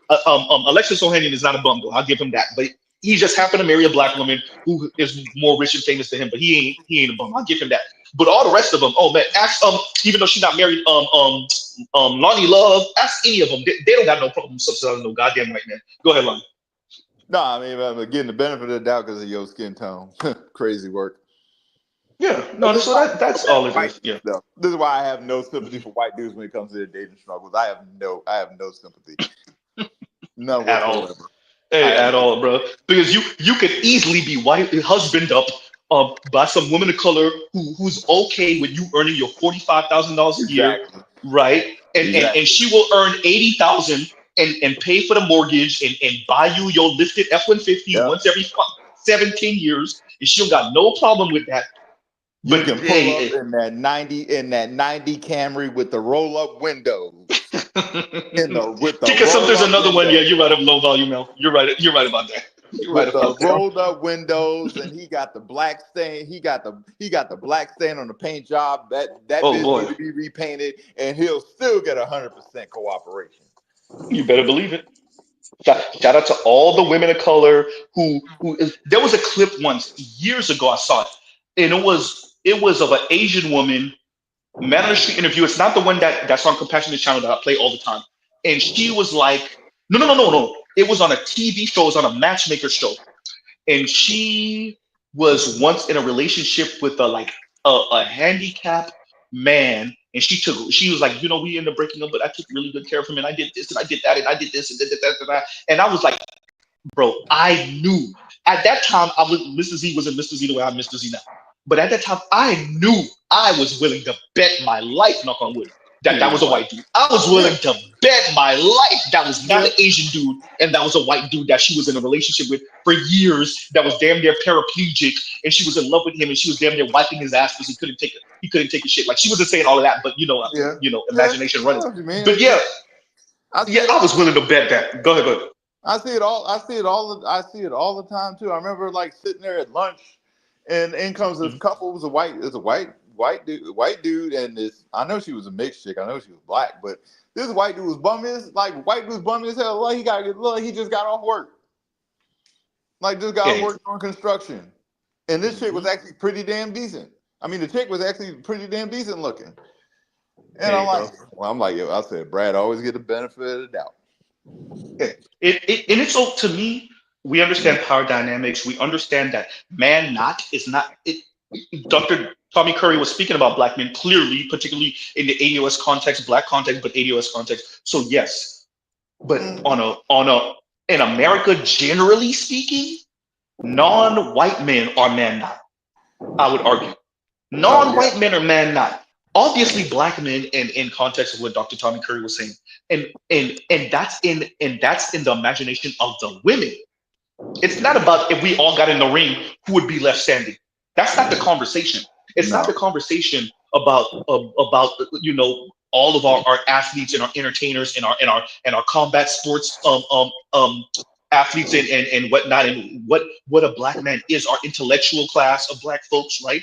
Alexis Ohanian is not a bum, I'll give him that. But he just happened to marry a black woman who is more rich and famous than him. But he ain't a bum. I'll give him that. But all the rest of them, oh man, ask even though she's not married, Lonnie Love, ask any of them. They don't got no problem subsidizing no goddamn white man. Go ahead, Lonnie. No, I mean, I'm getting the benefit of the doubt because of your skin tone. Crazy work. Yeah, no, that's all it is. Yeah, this is why I have no sympathy for white dudes when it comes to their dating struggles. I have no sympathy, none at whatsoever. all. Hey, at all, bro. Because you could easily be husband up by some woman of color who's okay with you earning your $45,000 a year, right? And she will earn $80,000 and pay for the mortgage and buy you your lifted F-150 once every 17 years, and she'll got no problem with that. You can pull up in that 90 Camry with the roll up windows. There's another one. Yeah, you're right. Of low volume, Mel. You're right about that. You're right about that. Rolled up windows, and he got the black stain. He got the black stain on the paint job. That bitch needs to be repainted, and he'll still get 100% cooperation. You better believe it. Shout out to all the women of color who there was a clip once years ago I saw it, and it was of an Asian woman, man on the street interview. It's not the one that's on Compassionate Channel that I play all the time. And she was like, no. It was on a TV show. It was on a matchmaker show. And she was once in a relationship with a handicapped man. And she was like, we ended up breaking up, but I took really good care of him. And I did this and I did that and I did this and did that. And I was like, bro, I knew. At that time, Mr. Z wasn't Mr. Z the way I'm Mr. Z now. But at that time, I knew I was willing to bet my life, knock on wood, that was a white dude. I was willing to bet my life that was not an Asian dude, and that was a white dude that she was in a relationship with for years, that was damn near paraplegic, and she was in love with him, and she was damn near wiping his ass because he couldn't take a shit. Like, she wasn't saying all of that, but imagination running. But I was willing to bet that. Go ahead. I see it all the time too. I remember like sitting there at lunch, and in comes this couple. It was a white dude, and this, I know she was a mixed chick. I know she was black, but this white dude was bumming as hell. Like he just got off work. Like just got off work doing construction, and this chick was actually pretty damn decent. I mean, the chick was actually pretty damn decent looking. And I said, Brad, always get the benefit of the doubt. It's so, to me, we understand power dynamics. We understand that is not it. Dr. Tommy Curry was speaking about black men clearly, particularly in the ADOS context, black context, but ADOS context. So yes, but in America, generally speaking, non-white men are man not. I would argue, non-white men are man not. Obviously, black men, in context of what Dr. Tommy Curry was saying, and that's in the imagination of the women. It's not about if we all got in the ring, who would be left standing. That's not the conversation. It's not the conversation about all of our athletes and our entertainers and our combat sports athletes and whatnot, and what a black man is, our intellectual class of black folks, right?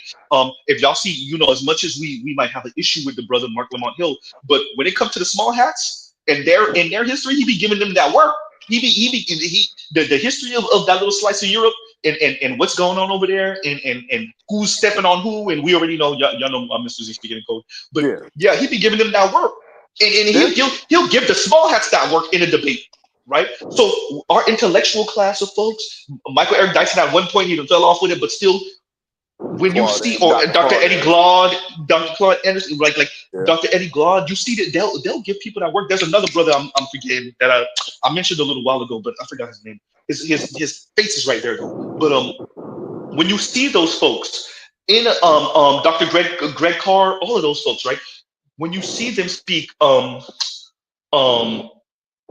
If y'all see, as much as we might have an issue with the brother Mark Lamont Hill, but when it comes to the small hats and their history, he be giving them that work. The history of that little slice of Europe and what's going on over there and who's stepping on who, and we already know y'all know Mr. Z speaking in code, but yeah, he be giving them that work, and he'll give the small hats that work in a debate. Right, so our intellectual class of folks, Michael Eric Dyson at one point he fell off with it, but still, when you see, or Dr. Eddie Glaude, Dr. Claude Anderson, like Dr. Eddie Glaude, you see that they'll give people that work. There's another brother I'm forgetting that I mentioned a little while ago, but I forgot his name. His face is right there though. But when you see those folks in Dr. Greg Carr, all of those folks, right? When you see them speak,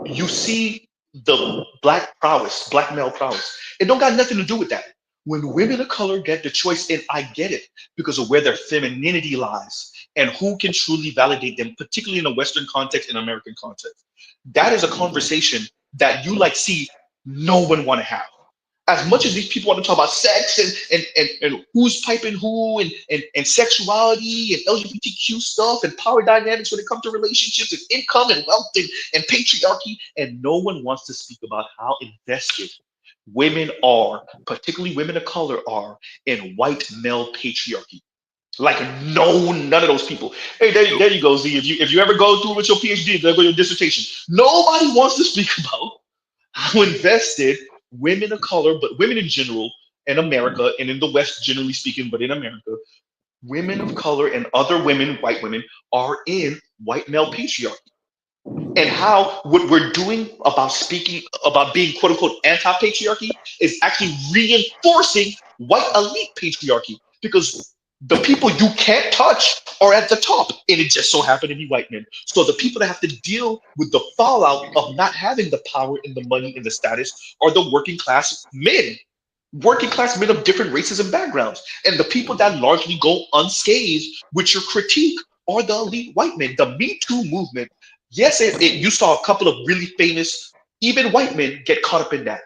you see the black male prowess. It don't got nothing to do with that. When women of color get the choice, and I get it because of where their femininity lies and who can truly validate them, particularly in a Western context and American context. That is a conversation that you see no one want to have. As much as these people want to talk about sex and who's piping who and sexuality and LGBTQ stuff and power dynamics when it comes to relationships and income and wealth and patriarchy, and no one wants to speak about how invested women are, particularly women of color are, in white male patriarchy. None of those people. Hey, there you go, Z. If you ever go through with your PhD, there go your dissertation. Nobody wants to speak about how invested women of color, but women in general in America and in the West, generally speaking, but in America, women of color and other women, white women, are in white male patriarchy. And how what we're doing about speaking about being quote unquote anti-patriarchy is actually reinforcing white elite patriarchy, because the people you can't touch are at the top, and it just so happened to be white men. So the people that have to deal with the fallout of not having the power and the money and the status are the working class men of different races and backgrounds. And the people that largely go unscathed with your critique are the elite white men. The Me Too movement, yes, you saw a couple of really famous, even white men get caught up in that.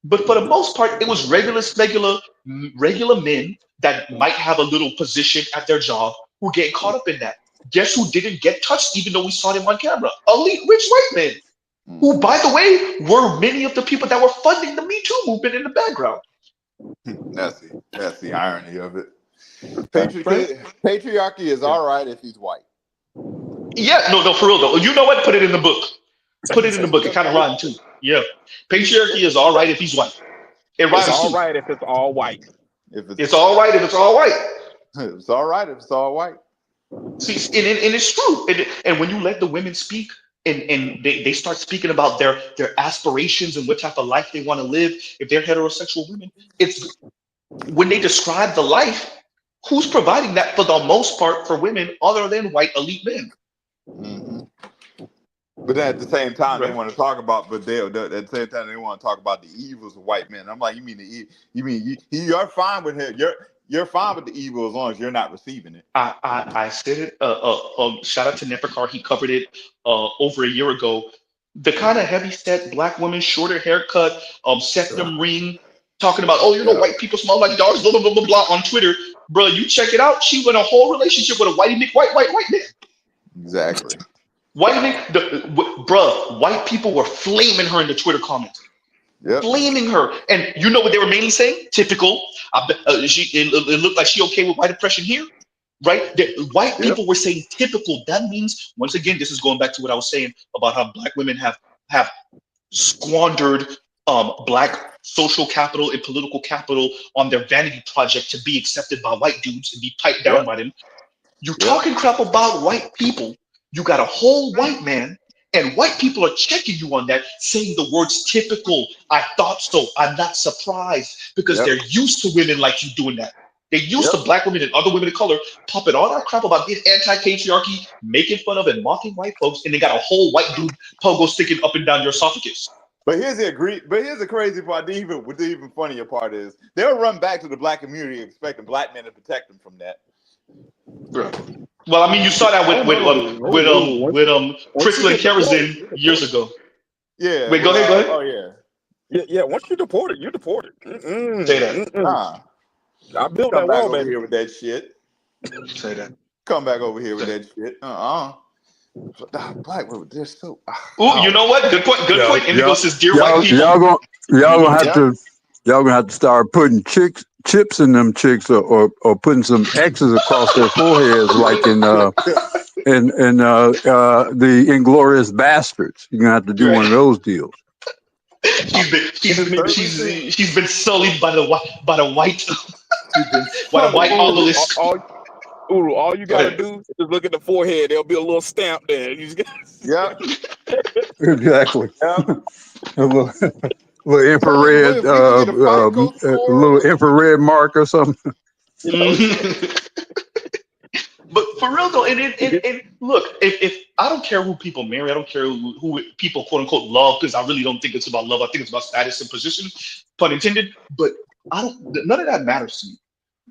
But for the most part, it was regular men that might have a little position at their job who get caught up in that. Guess who didn't get touched, even though we saw them on camera? Elite rich white men, who, by the way, were many of the people that were funding the Me Too movement in the background. That's the irony of it. Patriarchy is all right if he's white. Yeah, no, for real though. You know what? Put it in the book. Put it in the book. It kind of rhymes too. Yeah, patriarchy is all right if he's white. It rhymes It's all too. right if it's all white. It's all right if it's all white. It's all right if it's all white. See, and it's true. And when you let the women speak and they start speaking about their aspirations and what type of life they want to live, if they're heterosexual women, it's when they describe the life, who's providing that for the most part for women other than white elite men? Mm-hmm. But then at the same time, they want to talk about, at the same time they want to talk about the evils of white men. I'm like, you're fine with him. You're fine with the evil as long as you're not receiving it. I said it. Shout out to Neprakar. He covered it over a year ago. The kind of heavy set black women, shorter haircut, septum ring, talking about, white people smell like dogs, blah, blah, blah, blah, blah, on Twitter. Bro, you check it out. She went a whole relationship with a white man. Exactly. White people were flaming her in the Twitter comments. Yep. Flaming her. And you know what they were mainly saying? Typical. It looked like she okay with white oppression here, right? White people were saying typical. That means, once again, this is going back to what I was saying about how black women have squandered black social capital and political capital on their vanity project to be accepted by white dudes and be piped down by them. You're talking crap about white people. You got a whole white man, and white people are checking you on that, saying the words typical. I thought so. I'm not surprised, because they're used to women like you doing that. They're used to black women and other women of color popping all that crap about being anti-patriarchy, making fun of and mocking white folks, and they got a whole white dude pogo sticking up and down your esophagus. But here's the crazy part. The even funnier part is they'll run back to the black community expecting black men to protect them from that. Well, I mean, you saw that with Priscilla and Kerosene years ago. Yeah. Wait, go ahead. Oh yeah. Yeah. Once you're deported, you're deported. Say that. Nah. I built Come that back wall, over baby. here with that shit. Say that. Come back over here with Say. that shit. Black women, they're so. Oh, you know what? Good point. Good Yeah, point. Indigo says, "Dear white people." y'all gonna have Yeah. to start putting chips in them chicks, or putting some X's across their foreheads, like in the Inglorious Bastards. You're gonna have to do one of those deals. She's been sullied by the white She's been by the sullied. white obelisk. All you Go gotta ahead. do is just look at the forehead. There'll be a little stamp there. You just Yep. Exactly. Yep. a little Tell you infrared, what, if we can get a FICO a score, little infrared mark or something. But for real though, and look, if I don't care who people marry, I don't care who people quote unquote love, because I really don't think it's about love. I think it's about status and position, pun intended. But none of that matters to me.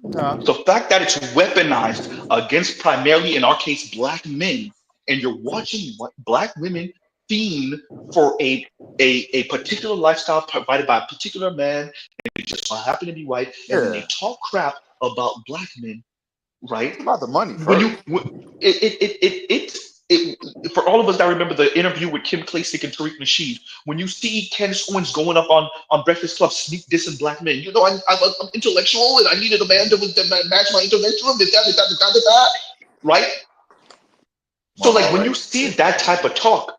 The fact that it's weaponized against primarily, in our case, black men, and you're watching black women fiend for a particular lifestyle provided by a particular man, and they just happen to be white, and then they talk crap about black men, right? it's about the money When first. for all of us that remember the interview with Kim Klacik and Tariq Nasheed, when you see Candace Owens going up on Breakfast Club sneak dissing black men, I'm intellectual and I needed a man to match my intellectual, right? So like when you see that type of talk,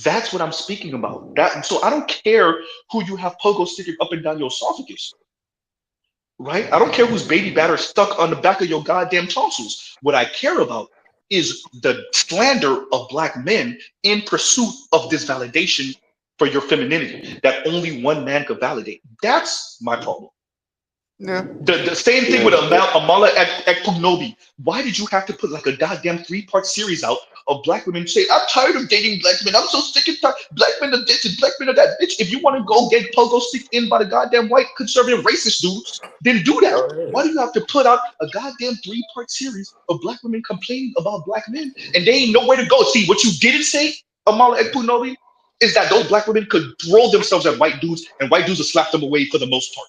that's what I'm speaking about. So I don't care who you have pogo sticking up and down your esophagus. Right? I don't care whose baby batter stuck on the back of your goddamn tonsils. What I care about is the slander of black men in pursuit of this validation for your femininity that only one man could validate. That's my problem. Yeah. The same thing with Amala Ekpugnobi. Why did you have to put like a goddamn 3-part series out of black women saying, I'm tired of dating black men. I'm so sick and tired. Black men are this and black men are that. Bitch, if you want to go get pogo stick in by the goddamn white conservative racist dudes, then do that. Why do you have to put out a goddamn 3-part series of black women complaining about black men and they ain't nowhere to go? See, what you didn't say, Amala Ekpugnobi, is that those black women could throw themselves at white dudes and white dudes will slap them away for the most part.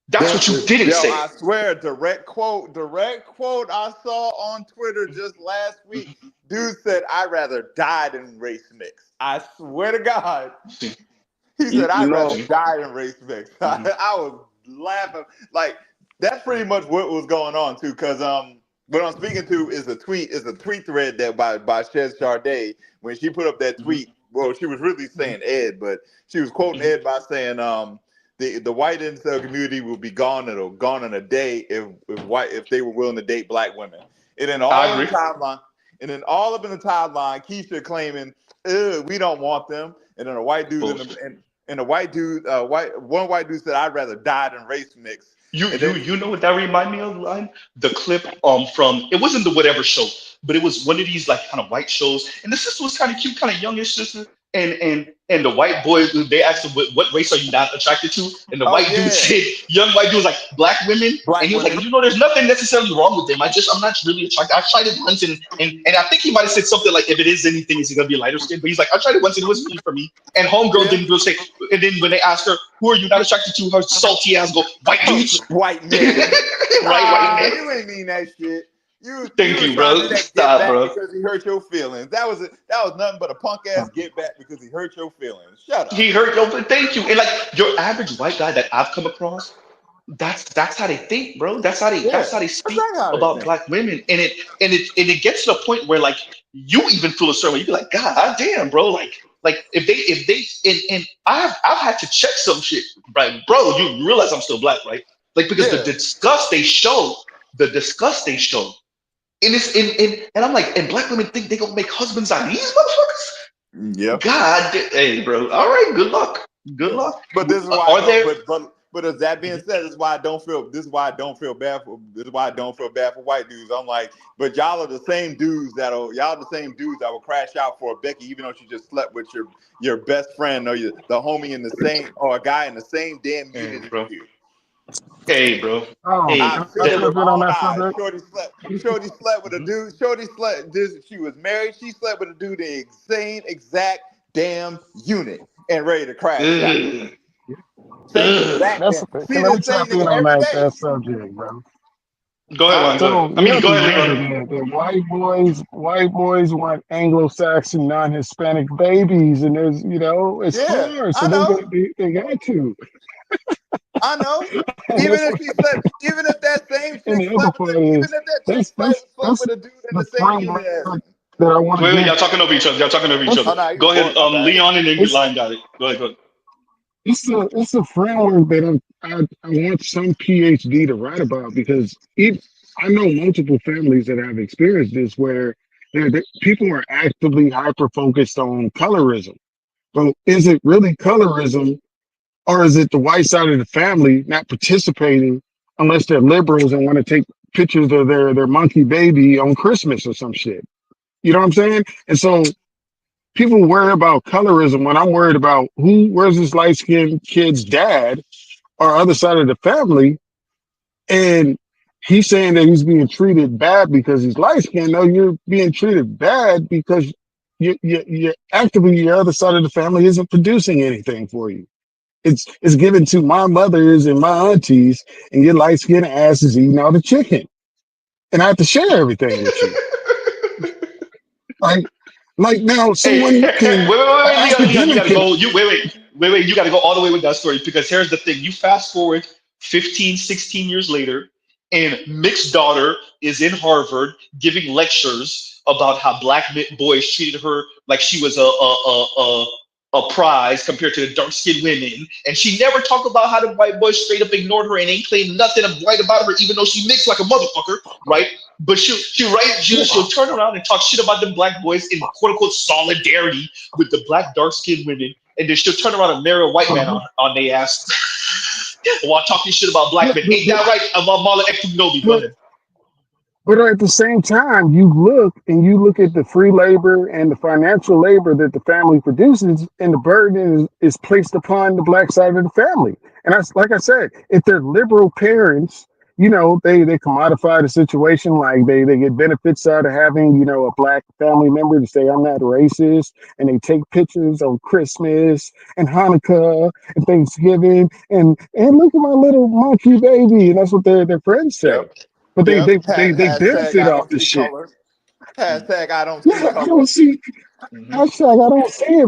That's what you didn't say. I swear, direct quote I saw on Twitter just last week. Dude said, I'd rather die than race mix. I swear to God. He said, I'd rather die than race mix. I was laughing. Like, that's pretty much what was going on, too, because what I'm speaking to is a tweet thread that by Shez Sharday. When she put up that tweet, well, she was really saying Ed, but she was quoting Ed by saying, the white incel community will be gone in a day if they were willing to date black women. And then all in the timeline, Keisha claiming, we don't want them. And then a white dude one white dude said, I'd rather die than race mix. You know what that reminded me of, line? The clip from, it wasn't the whatever show, but it was one of these like kind of white shows, and the sister was kind of cute, kind of youngish sister, and the white boy, they asked him what race are you not attracted to, and the dude said, young white dude was like, black women, and he was like, there's nothing necessarily wrong with them. I'm not really attracted. I tried it once, and I think he might have said something like, if it is anything, is he gonna be lighter skinned? But he's like, I tried it once and it wasn't for me. And homegirl didn't go say, and then when they asked her, who are you not attracted to, her salty ass go, white dudes, white men, white men. You ain't mean that shit. Thank you, bro. Stop, bro. Because he hurt your feelings. That was nothing but a punk ass get back because he hurt your feelings. Shut up. He hurt your. Thank you. And like your average white guy that I've come across, that's how they think, bro. That's how they speak about black women. And it gets to the point where like you even feel a certain way. You be like, God damn, bro. Like if they and I've had to check some shit, right, bro. You realize I'm still black, right? Like because the disgust they show. And and I'm like, and black women think they gonna make husbands out of these motherfuckers? Yep. God, hey, bro. All right, good luck. Good luck. But this is why. But as that being said, this is why I don't feel bad for white dudes. I'm like, but y'all are the same dudes that will crash out for a Becky, even though she just slept with your best friend or the homie in the same or a guy in the same damn unit as you. Hey, bro. I've seen it with my own eyes. Shorty slept with a dude. She was married. She slept with a dude in the same exact damn unit and ready to crash out. Saying that, That's see let the me same tap in nigga on every that day. subject, bro. Go ahead, Huh? Ron. Go ahead. So I you mean, have go to ahead, remember Leon. that white boys want Anglo-Saxon, non-Hispanic babies, and there's it's Yeah, hard, so I know. they got to. I know. And Even that's if what, she slept, even if that same and chick the other slept with, part even is if that chick that's that's slept that's with a dude in the the same unit framework as him. that I want to Wait, give. y'all talking over each other. Y'all talking over each That's other. Oh no, you Go ahead, bored. My bad. Leon, and then it's Lion got it. Go ahead, go ahead. it's a framework that I want some PhD to write about because I know multiple families that have experienced this where people are actively hyper focused on colorism. But is it really colorism, or is it the white side of the family not participating unless they're liberals and want to take pictures of their monkey baby on Christmas or some shit? You know what I'm saying? And so people worry about colorism when I'm worried about where's this light skinned kid's dad or other side of the family, and he's saying that he's being treated bad because he's light skinned. No, you're being treated bad because you actively your other side of the family isn't producing anything for you. It's given to my mothers and my aunties, and your light skinned ass is eating all the chicken, and I have to share everything with you. Like, like now, Hey, someone can an Leon, you academic gotta can. go. You gotta go all the way with that story because here's the thing. You fast forward 15, 16 years later, and Mick's daughter is in Harvard giving lectures about how black boys treated her like she was a prize compared to the dark skinned women. And she never talked about how the white boys straight up ignored her and ain't claimed nothing of white about her, even though she mixed like a motherfucker, right? But she'll turn around and talk shit about them black boys in quote unquote solidarity with the black dark skinned women, and then she'll turn around and marry a white man on their ass while talking shit about black But, men. but, Ain't that right? Mala Eknobi, go but, ahead. But at the same time, you look at the free labor and the financial labor that the family produces, and the burden is placed upon the black side of the family. And that's like I said, if they're liberal parents, they commodify the situation, like they get benefits out of having, a black family member to say I'm not racist, and they take pictures on Christmas and Hanukkah and Thanksgiving, and look at my little monkey baby, and that's what their friends say. Yep. But Yep. they Hashtag benefit I off don't the see shit. color. Hashtag I don't see Yeah, I color. don't see. Mhm. Hashtag I don't see it,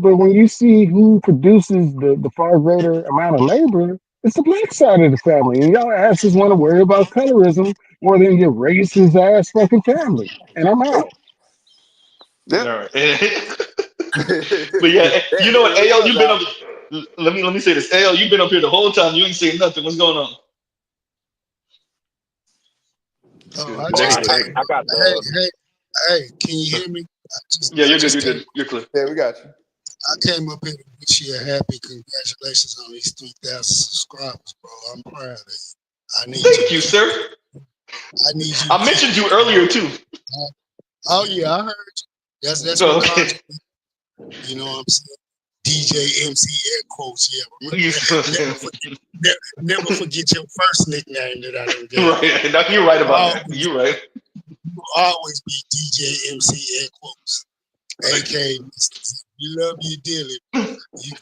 but when you see who produces the far greater amount of labor, it's the black side of the family, and y'all asses want to worry about colorism more than your racist ass fucking family. And I'm out. All Yep. right. But yeah, you know It what, really AL, was you've been out. up. Let me say this, AL, you've been up here the whole time. You ain't saying nothing. What's going on? That's Oh, good. I Well, just Wow. came. I got the. Hey, can you hear me? Yeah, I you're good. just You're came. good. You're clear. Yeah, we got you. I came up here to wish you a happy congratulations on these 3,000 subscribers, bro. I'm proud of you. I need you Thank to you, keep. sir. I need you to I keep mentioned you it earlier going. too. Oh yeah, I heard you. That's what Oh, called okay. you. You know what I'm saying? DJ MC air quotes. Yeah, You feel never me? forget. Never forget your first nickname that I done gave you. Right. No, you're right about that. Always, You're right. always be DJ MC air quotes. Right. AK, we love you dearly. You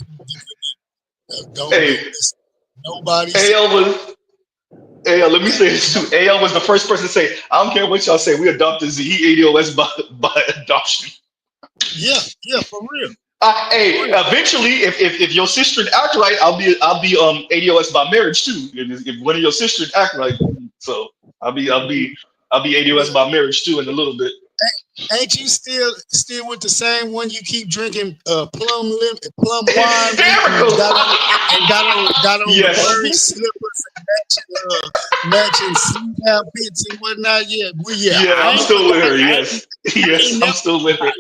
don't Hey, listen. Nobody said. AL was AL. Let me say this too. AL was the first person to say, "I don't care what y'all say. We adopted Z. He ADOS by adoption." Yeah, for real. For Hey, real. eventually, if your sister act right, I'll be ADOS by marriage too. If one of your sisters act right, so I'll be ADOS by marriage too in a little bit. Ain't you still with the same one you keep drinking plum wine with and Hysterical. got on the Yes. furry slippers and matching sleep outfits and whatnot? Yeah, well, yeah, Yeah, I I'm ain't still with her. forget. Yes. I Yes, ain't I'm never still with her.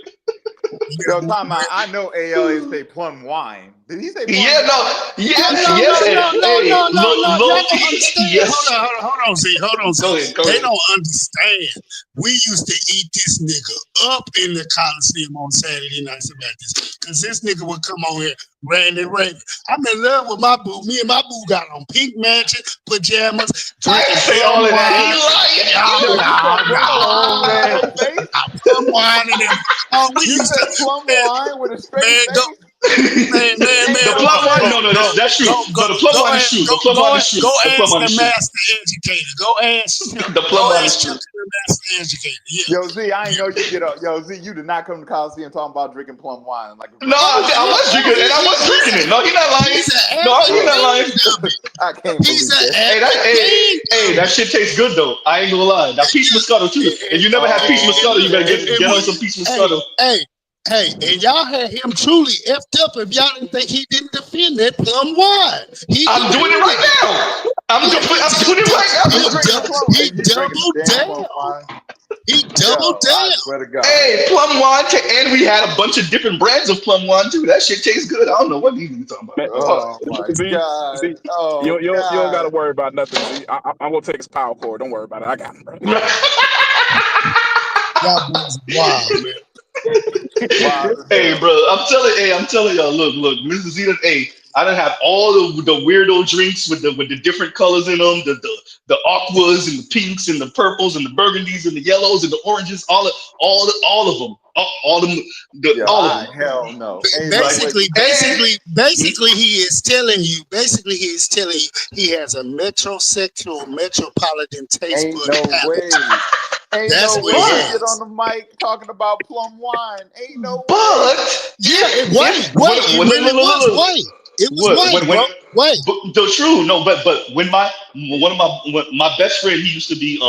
Yo, yeah, talking about, I know ALA say plum wine. Did he say plum Yeah, wine? no, no, yes, no, yes, no, and no, no, hey, no, no, no. low Y'all don't key, understand. yes. Hold on, Go Z. ahead, go They ahead. don't understand. We used to eat this nigga up in the Coliseum on Saturday nights about this. Cause this nigga would come on here, randy raving. I'm in love with my boo. Me and my boo got on pink mansion pajamas, I ain't drinking say plum all of that. wine. He lying. Yo, you said plum Oh wine with a man. straight face? Plum wine and everything. Oh, we You used to, said plum man, wine with a straight man, go. face? The plum wine, no, that's true. No, the plum wine is true. The plum wine is true. Go The plum ask wine the is true. master educator. Go ask The plum wine is true. the master educator. Yeah. Yo, Z, I ain't know you get up. Yo, Z, you did not come to Coliseum talking about drinking plum wine. Like, No, I was drinking it, and I was drinking it. No, he's not lying. No, he's not lying. I can't believe that. Hey, that shit tastes good though. I ain't gonna lie. That peach moscato too. If you never had peach moscato, you better get on some peach moscato. Hey, and y'all had him truly effed up if y'all didn't think he didn't defend that plum wine. I'm doing it right now. I'm doing it right now. He doubled down. He doubled down. I swear to God. Hey, plum wine, and we had a bunch of different brands of plum wine too. That shit tastes good. I don't know what these niggas talking about. Oh my God. See, Oh, you don't gotta worry about nothing. See, I'm gonna take his power cord. Don't worry about it. I got him, bro. Y'all boys wild, man. Hey, bro, I'm telling y'all, look, Mr. Zeta, hey, I done have all the weirdo drinks with the different colors in them, the aquas and the pinks and the purples and the burgundies and the yellows and the oranges, all of them. All of them. Hell no. Basically, he is telling you he has a metrosexual, metropolitan taste Ain't bud no palate. way. Ain't That's no what way he you has. get on the mic talking about plum wine. Ain't no way. But Yeah, it was white. It really was white. It was white, bro. White. But the true, no, but when my best friend, he used to be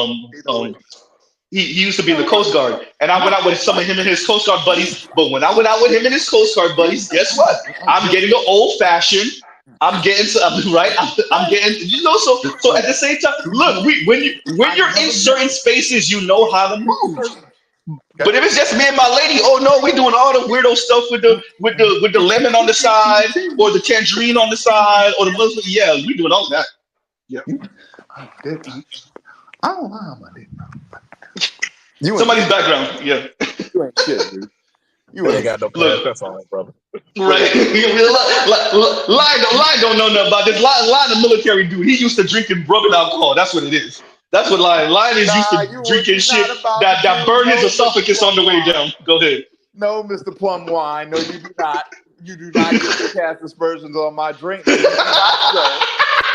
he used to be in the Coast Guard, and I went out with some of him and his Coast Guard buddies. But when I went out with him and his Coast Guard buddies, guess what? I'm getting an old fashioned. I'm getting right. I'm getting, So at the same time, look, when you're in certain spaces, you know how to move. But if it's just me and my lady, oh no, we doing all the weirdo stuff with the lemon on the side, or the tangerine on the side, or the Muslim. Yeah, we doing all that. Yeah. I don't lie, my nigga. Somebody's background. Yeah. You ain't shit, dude. You ain't got no plans. That's all, brother. Right. Lie don't know nothing about this. Lie the military dude. He used to drinking rubbing alcohol. That's what it is. That's what lying. Lying is used to drinking shit that burn his esophagus on the way down. Go ahead. No, Mr. Plum Wine. No, you do not. You do not get to cast aspersions on my drink. No, you do not.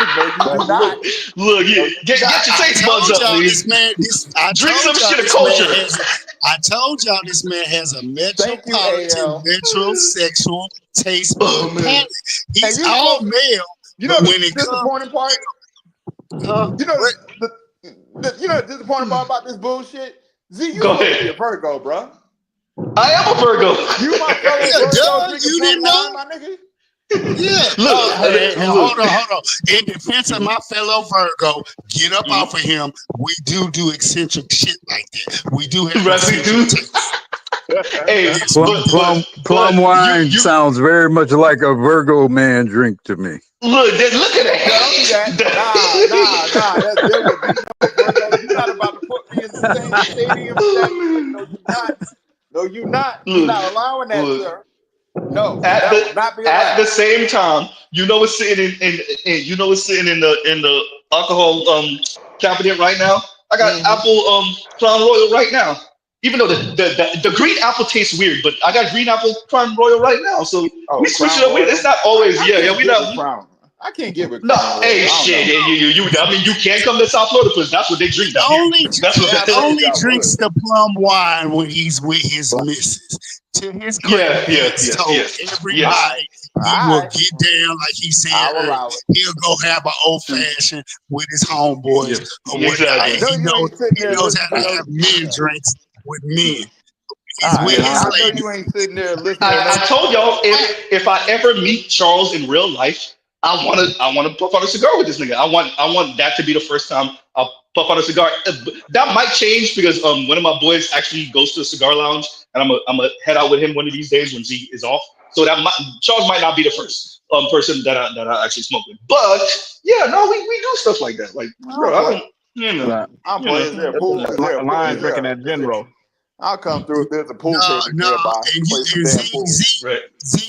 No, you do not. Look, get your taste buds up, please. Drink some shit of culture. I told y'all this man has a metropolitan, metrosexual taste bud palate. He's all male. You know the disappointing part? You know the disappointing part about this bullshit? Z, you must be a Virgo, bro. I am a Virgo. You my fellow Virgo. You didn't know, my nigga? Yeah. Hold on. In defense of my fellow Virgo, get up off of him. We do eccentric shit like that. We do have Hey, plum wine sounds very much like a Virgo man drink to me. Look at that. Nah. That's different. You're not about to put me in the same stadium. No, you're not. No, you're not. You're not allowing that, sir. No. At the same time, it's sitting in the alcohol cabinet right now. I got apple Crown Royal right now. Even though the green apple tastes weird, but I got green apple Crown Royal right now. So we switch it up. It's not always we not. I can't give it. No, hey, shit. I mean, you can't come to South Florida because that's what they drink. Only drinks the plum wine when he's with his missus. To his credit, every night he will get down like he said. He'll go have an old fashioned with his homeboys. He knows how to have men drinks with men. You ain't sitting there listening. I told y'all if I ever meet Charles in real life, I want to puff on a cigar with this nigga. I want that to be the first time I'll puff on a cigar. That might change because one of my boys actually goes to a cigar lounge, and I'm gonna head out with him one of these days when Z is off. So Charles might not be the first person that I actually smoke with. But yeah, no, we do stuff like that. Like, bro, I'm playing there. Lion drinking that General. I'll come through if there's a pool table nearby.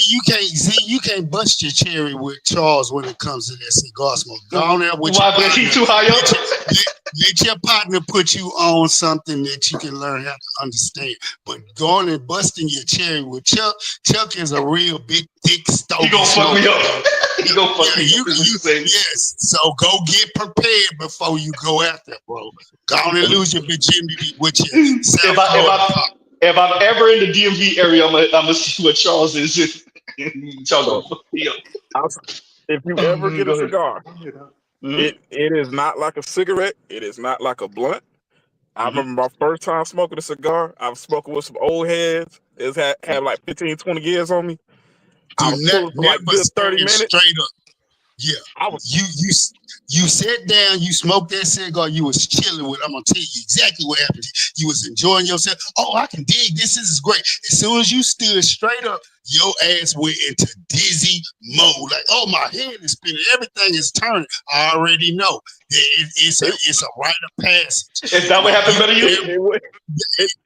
You can't bust your cherry with Charles when it comes to that cigar smoke. Go on there with why? Because he too high up. let your partner put you on something that you can learn how to understand. But going and busting your cherry with Chuck is a real big, thick stogie. He gonna fuck me up. He gonna fuck me up. Yes. So go get prepared before you go after it, bro. Go on and lose your virginity with your if I'm ever in the DMV area, I'm gonna see what Charles is. Charles gonna fuck me up. If you ever get a cigar, it is not like a cigarette. It is not like a blunt. I remember my first time smoking a cigar. I was smoking with some old heads. It had like 15, 20 years on me. I was chilling for like good 30 minutes. Straight up. Yeah. You sat down, you smoked that cigar, you was chilling with. I'm gonna tell you exactly what happened. You was enjoying yourself. Oh, I can dig this. This is great. As soon as you stood straight up, your ass went into dizzy mode. Like, oh, my head is spinning. Everything is turning. I already know. It's a rite of passage. Is that what happened to you?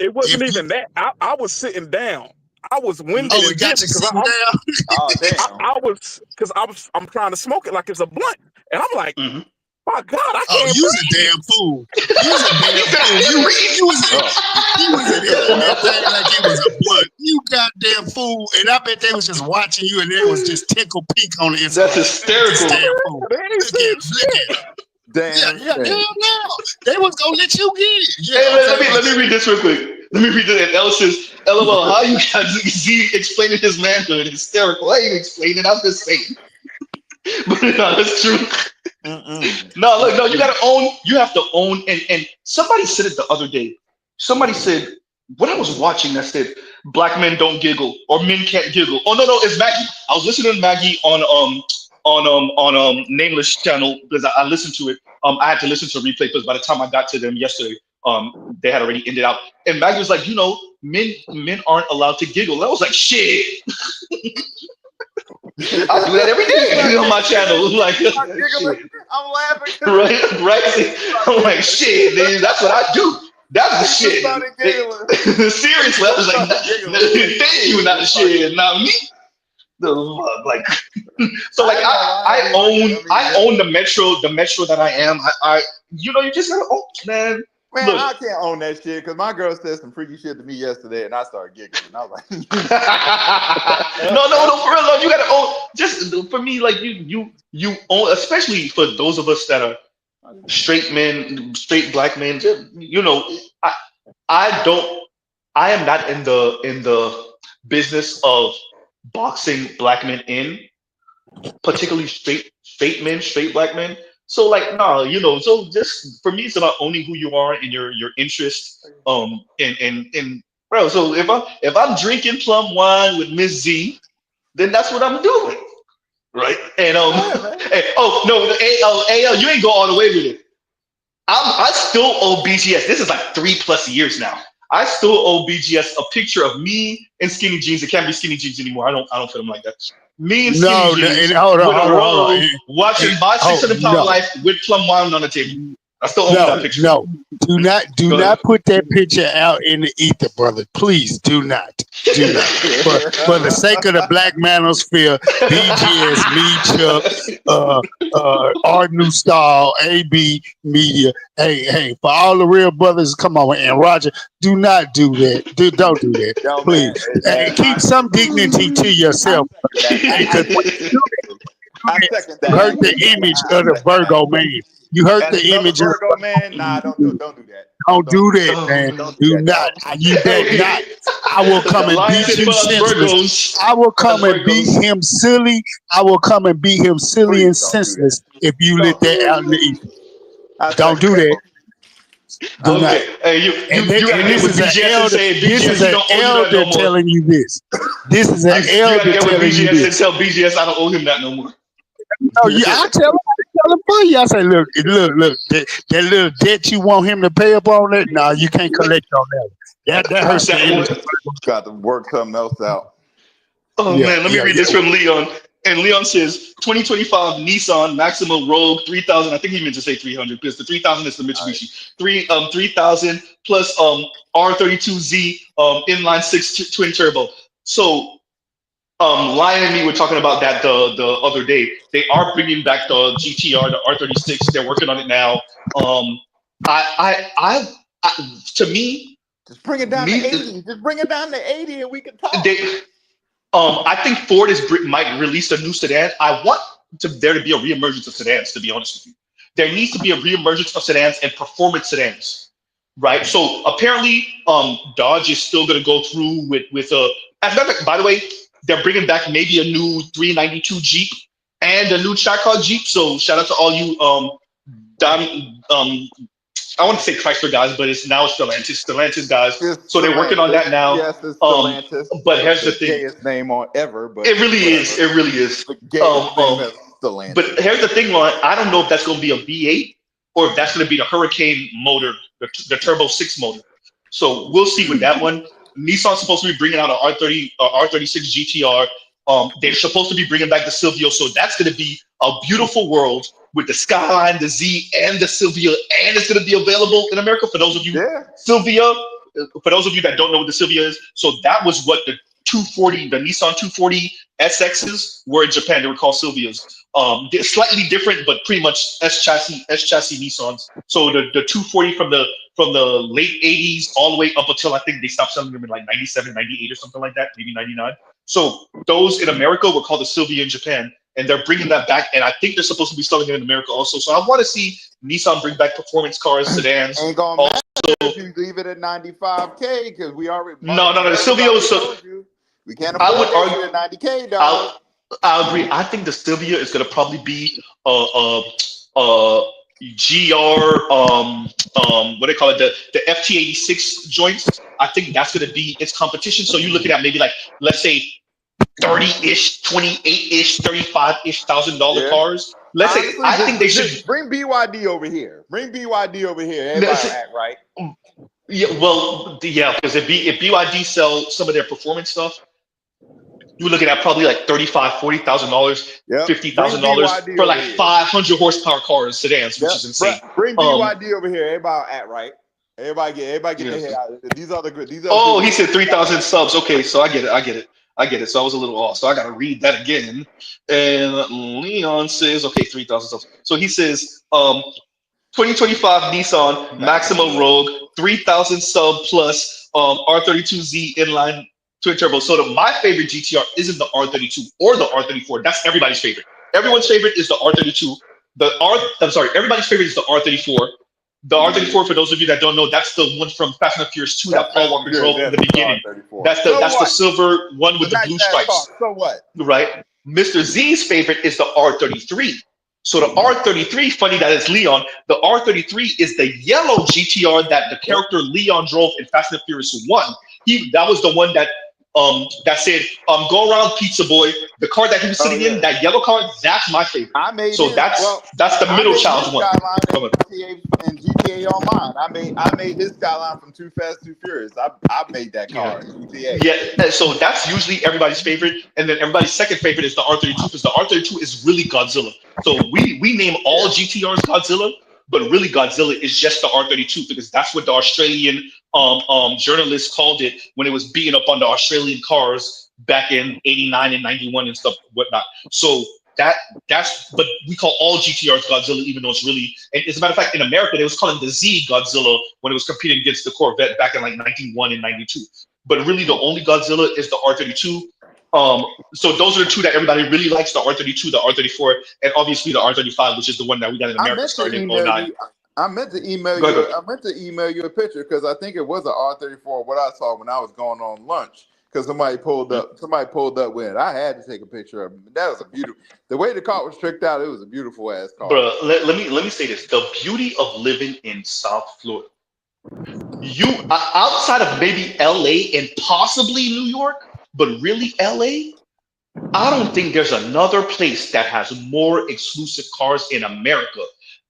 It wasn't even that. I was sitting down. I was winded. Oh, it got you sitting down? Oh, damn. I'm trying to smoke it like it's a blunt. And I'm like, my God, I can't you's a damn fool. You's a damn fool. You was in that thing like it was a blunt. You goddamn fool. And I bet they was just watching you and they was just tickle pink on the inside. That's hysterical. Damn fool. Damn. Yeah, they was gonna let you get it. Yeah, hey, let me read this real quick. Let me read this. And L says, LOL, how you got Z explaining his manhood? Hysterical. I ain't explaining. I'm just saying. But no, that's true. No, look, no, you gotta own. You have to own. And somebody said it the other day. Somebody said what I was watching that said black men don't giggle or men can't giggle. Oh no, it's Maggie. I was listening to Maggie on Nameless channel because I listened to it. I had to listen to a replay because by the time I got to them yesterday, they had already ended out. And Maggie was like, men aren't allowed to giggle. And I was like, shit. I do that every day on my channel. Like, I'm laughing. Right. I'm like, shit, dude, that's what I do. That's the shit. Seriously, I was like, thank you, not the shit, not me. Like, so like I own the metro that I am. You just gotta own, man. Man, look. I can't own that shit because my girl said some freaky shit to me yesterday, and I started giggling. I was like, no, for real, no, you gotta own. Just for me, like you own, especially for those of us that are straight men, straight black men. I am not in the business of boxing black men in, particularly straight men, straight black men. So like, so just for me, it's about owning who you are and your interests. And bro, so if I'm drinking plum wine with Miss Z, then that's what I'm doing, right? And AL, you ain't go all the way with it. I still owe BGS. This is like 3+ years now. I still owe BGS a picture of me in skinny jeans. It can't be skinny jeans anymore. I don't fit them like that. Me in skinny jeans hold on. Watching my 600-pound life with plum wine on the table. I still own that picture. No, do not put that picture out in the ether, brother. Please do not. For the sake of the black manosphere, BGS, me, Chuck, Art New Style, AB Media. Hey, for all the real brothers, come on, and Roger, do not do that. Don't do that, please. And keep some dignity to yourself. Because you hurt the image of the Virgo man. You hurt the image of Virgo man. Nah, don't do that. Don't do that, man. Do not. You bet not. I will come and beat you senseless. I will come and beat him silly. I will come and beat him silly and senseless if you let that out in the ether. Don't do that. Do not. This is an elder telling you this. This is an elder telling you this. Tell BGS I don't owe him that no more. No, I tell him for you. I say, look, that little debt you want him to pay up on that. No, you can't collect on that. That hurts the image. Got to work something else out. Oh man, let me read this from Leon. And Leon says 2025 Nissan Maxima Rogue 3000. I think he meant to say 300 because the 3000 is the Mitsubishi. 3000 plus R32Z inline 6 twin turbo. So Lion and me were talking about that the other day. They are bringing back the GTR, the R36. They're working on it now. To me, just bring it down to 80. Just bring it down to 80, and we can talk. I think Ford might release a new sedan. I want there to be a reemergence of sedans. To be honest with you, there needs to be a reemergence of sedans and performance sedans, right? So apparently, Dodge is still going to go through with a. As a matter of fact, by the way, they're bringing back maybe a new 392 Jeep and a new Tracker Jeep. So shout out to all you I want to say Chrysler guys, but it's Stellantis guys. So they're working on that now. Yes, it's Stellantis. But here's the thing: gayest name on ever, but it really is. It really is. The gayest name is Stellantis. But here's the thing, Lauren. I don't know if that's going to be a V8 or if that's going to be the Hurricane motor, the Turbo 6 motor. So we'll see with that one. Nissan's supposed to be bringing out an R36 GTR. They're supposed to be bringing back the Silvio, so that's going to be a beautiful world with the Skyline, the Z, and the Silvia, and it's going to be available in America for those of you. Silvia, for those of you that don't know what the Silvia is, so that was what the 240, the Nissan 240 SXs were in Japan. They were called Silvias. They're slightly different, but pretty much S chassis Nissans. So the 240 from the late 80s all the way up until I think they stopped selling them in like 97, 98 or something like that, maybe 99. So those in America were called the Silvia in Japan, and they're bringing that back. And I think they're supposed to be selling it in America also. So I want to see Nissan bring back performance cars, sedans. Ain't gonna matter if you leave it at 95K because we already. No. The Silvio is so. We can't afford it at 90K, dog. I agree. I think the Silvia is going to probably be a GR what they call it, the FT86 joints. I think that's going to be its competition. So you're looking at maybe like, let's say 30-ish, 28-ish, 35-ish $1,000 cars. Let's Honestly, say I think they should bring BYD over here. Everybody act right. Yeah, well, yeah, because if BYD sell some of their performance stuff, you're looking at probably like $35,000, $40,000, $50,000 for like 500 horsepower cars, sedans, which is insane. Bring BYD over here. Everybody act right. Everybody get their head out. These are the good. He said 3,000 subs. Okay, so I get it. So I was a little off. So I got to read that again. And Leon says, okay, 3,000 subs. So he says, 2025 Nissan Maxima Rogue, 3,000 sub plus R32Z inline twin turbo. So my favorite GTR isn't the R32 or the R34. That's everybody's favorite. Everyone's favorite is the R32. Everybody's favorite is the R34. The R34, for those of you that don't know, that's the one from Fast and the Furious 2 that Paul Walker drove in the beginning. That's the silver one with the blue stripes. So what? Right? Mr. Z's favorite is the R33. So the R33, funny that it's Leon, the R33 is the yellow GTR that the character Leon drove in Fast and the Furious 1. That was the one that said, go around pizza boy. The car that he was sitting in, that yellow car, that's my favorite. That's the middle child's one. In GTA Online, I made his Skyline from Too Fast, Too Furious. I made that car in GTA. Yeah, so that's usually everybody's favorite, and then everybody's second favorite is the R32 because the R32 is really Godzilla. So we name all GTRs Godzilla, but really Godzilla is just the R32 because that's what the Australian journalists called it when it was beating up on the Australian cars back in 89 and 91 and stuff, whatnot. So but we call all GTRs Godzilla, even though it's really, and as a matter of fact, in America, they was calling the Z Godzilla when it was competing against the Corvette back in like 91 and 92. But really the only Godzilla is the R32. So those are the two that everybody really likes, the R32, the R34, and obviously the R35, which is the one that we got in America starting in 09. I meant to email you a picture because I think it was an R34, what I saw when I was going on lunch. Because somebody pulled up with it. I had to take a picture of it. That was a beautiful. The way the car was tricked out, it was a beautiful ass car. Bro, let me say this: the beauty of living in South Florida, you outside of maybe LA and possibly New York, but really LA, I don't think there's another place that has more exclusive cars in America.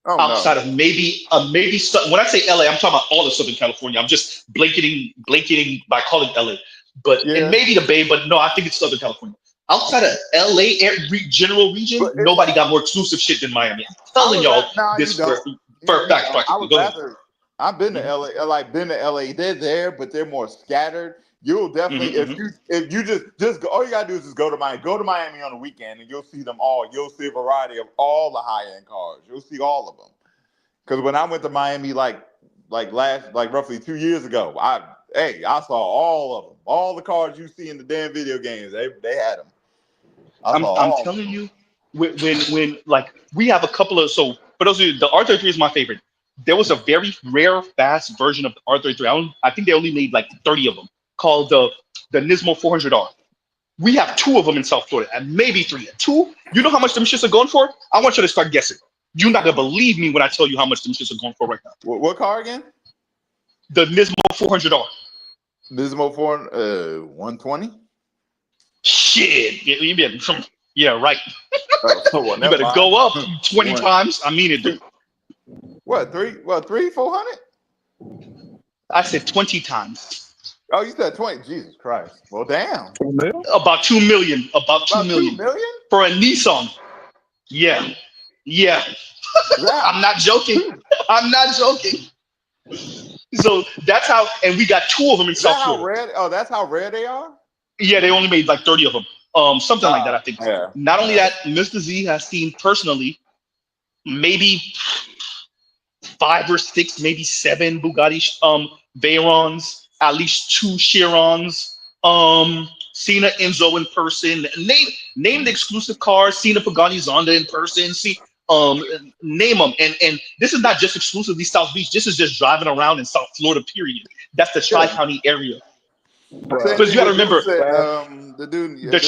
Outside of maybe when I say LA, I'm talking about all of Southern California. I'm just blanketing by calling LA. But and maybe the Bay, but no, I think it's Southern California. Outside of LA general region, nobody got more exclusive shit than Miami. I'm telling y'all this for fact. I've been to LA, They're there, but they're more scattered. You'll definitely if you just go, all you gotta do is just go to Miami on the weekend, and you'll see them all. You'll see a variety of all the high end cars. You'll see all of them. Because when I went to Miami, like roughly 2 years ago, I saw all of them, all the cars you see in the damn video games. They had them. I'm telling you, when like we have a couple of, so for those of you, the R33 is my favorite. There was a very rare, fast version of the R33. I think they only made like 30 of them, called the Nismo 400R. We have 2 of them in South Florida, and maybe 3. 2, you know how much them shits are going for? I want you to start guessing. You're not gonna believe me when I tell you how much them shits are going for right now. What car again? The Nismo 400R. Nismo 120. Shit, yeah, right. Well, you better go up 20 times. I mean it, dude. What, 400? I said 20 times. Oh, you said 20. Jesus Christ. Well, damn. About 2 million. About 2 million. 2 million? For a Nissan. Yeah. I'm not joking. I'm not joking. So that's how, and we got 2 of them in South Florida. That's how rare they are? Yeah, they only made like 30 of them. Something like that, I think. Yeah. Not only that, Mr. Z has seen personally maybe 5 or 6, maybe 7 Bugatti Veyrons, at least 2 Chirons, seen an Enzo in person, name the exclusive cars, seen a Pagani Zonda in person, name them. And this is not just exclusively South Beach, this is just driving around in South Florida, period. That's the Tri-County area. Because you got to remember, the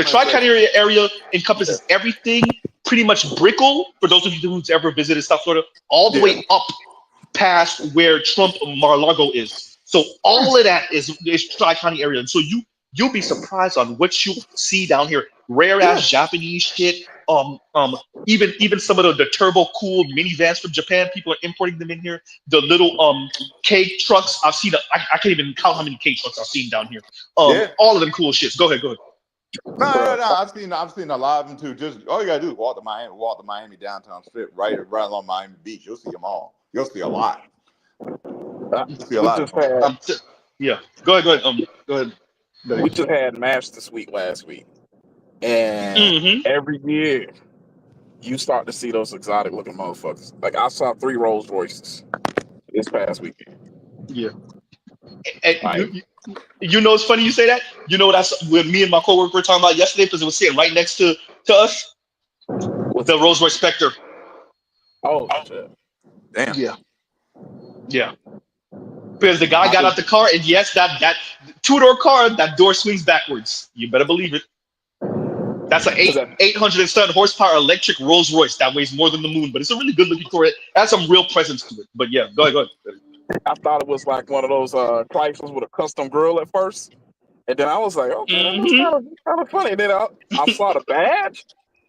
Tri-County area encompasses everything, pretty much Brickell, for those of you who's ever visited South Florida, all the way up past where Trump Mar-a-Lago is. So all of that is Tri-County area. And so you'll be surprised on what you see down here. Rare ass Japanese shit. Even some of the turbo cool minivans from Japan, people are importing them in here. The little K trucks, I've seen. I can't even count how many K trucks I've seen down here. All of them cool shits. Go ahead. No. I've seen a lot of them too. Just all you gotta do is walk the Miami downtown strip, right along Miami Beach. You'll see them all. You'll see a lot. You'll see a lot. Yeah. Go ahead. We just had Master Suite last week, and every year you start to see those exotic looking motherfuckers. Like I saw 3 Rolls Royces this past weekend. Yeah. And you know, it's funny you say that. You know what when me and my coworker were talking about yesterday, because it was sitting right next to us, the Rolls Royce Spectre. Oh shit! Damn. Yeah. Because the guy got out the car, and yes, that 2-door car, that door swings backwards. You better believe it. That's an 800 horsepower electric Rolls Royce that weighs more than the moon, but it's a really good looking car. It has some real presence to it. But yeah, go ahead. I thought it was like one of those Chryslers with a custom grill at first, and then I was like, okay, that's kind of funny. And then I saw the badge.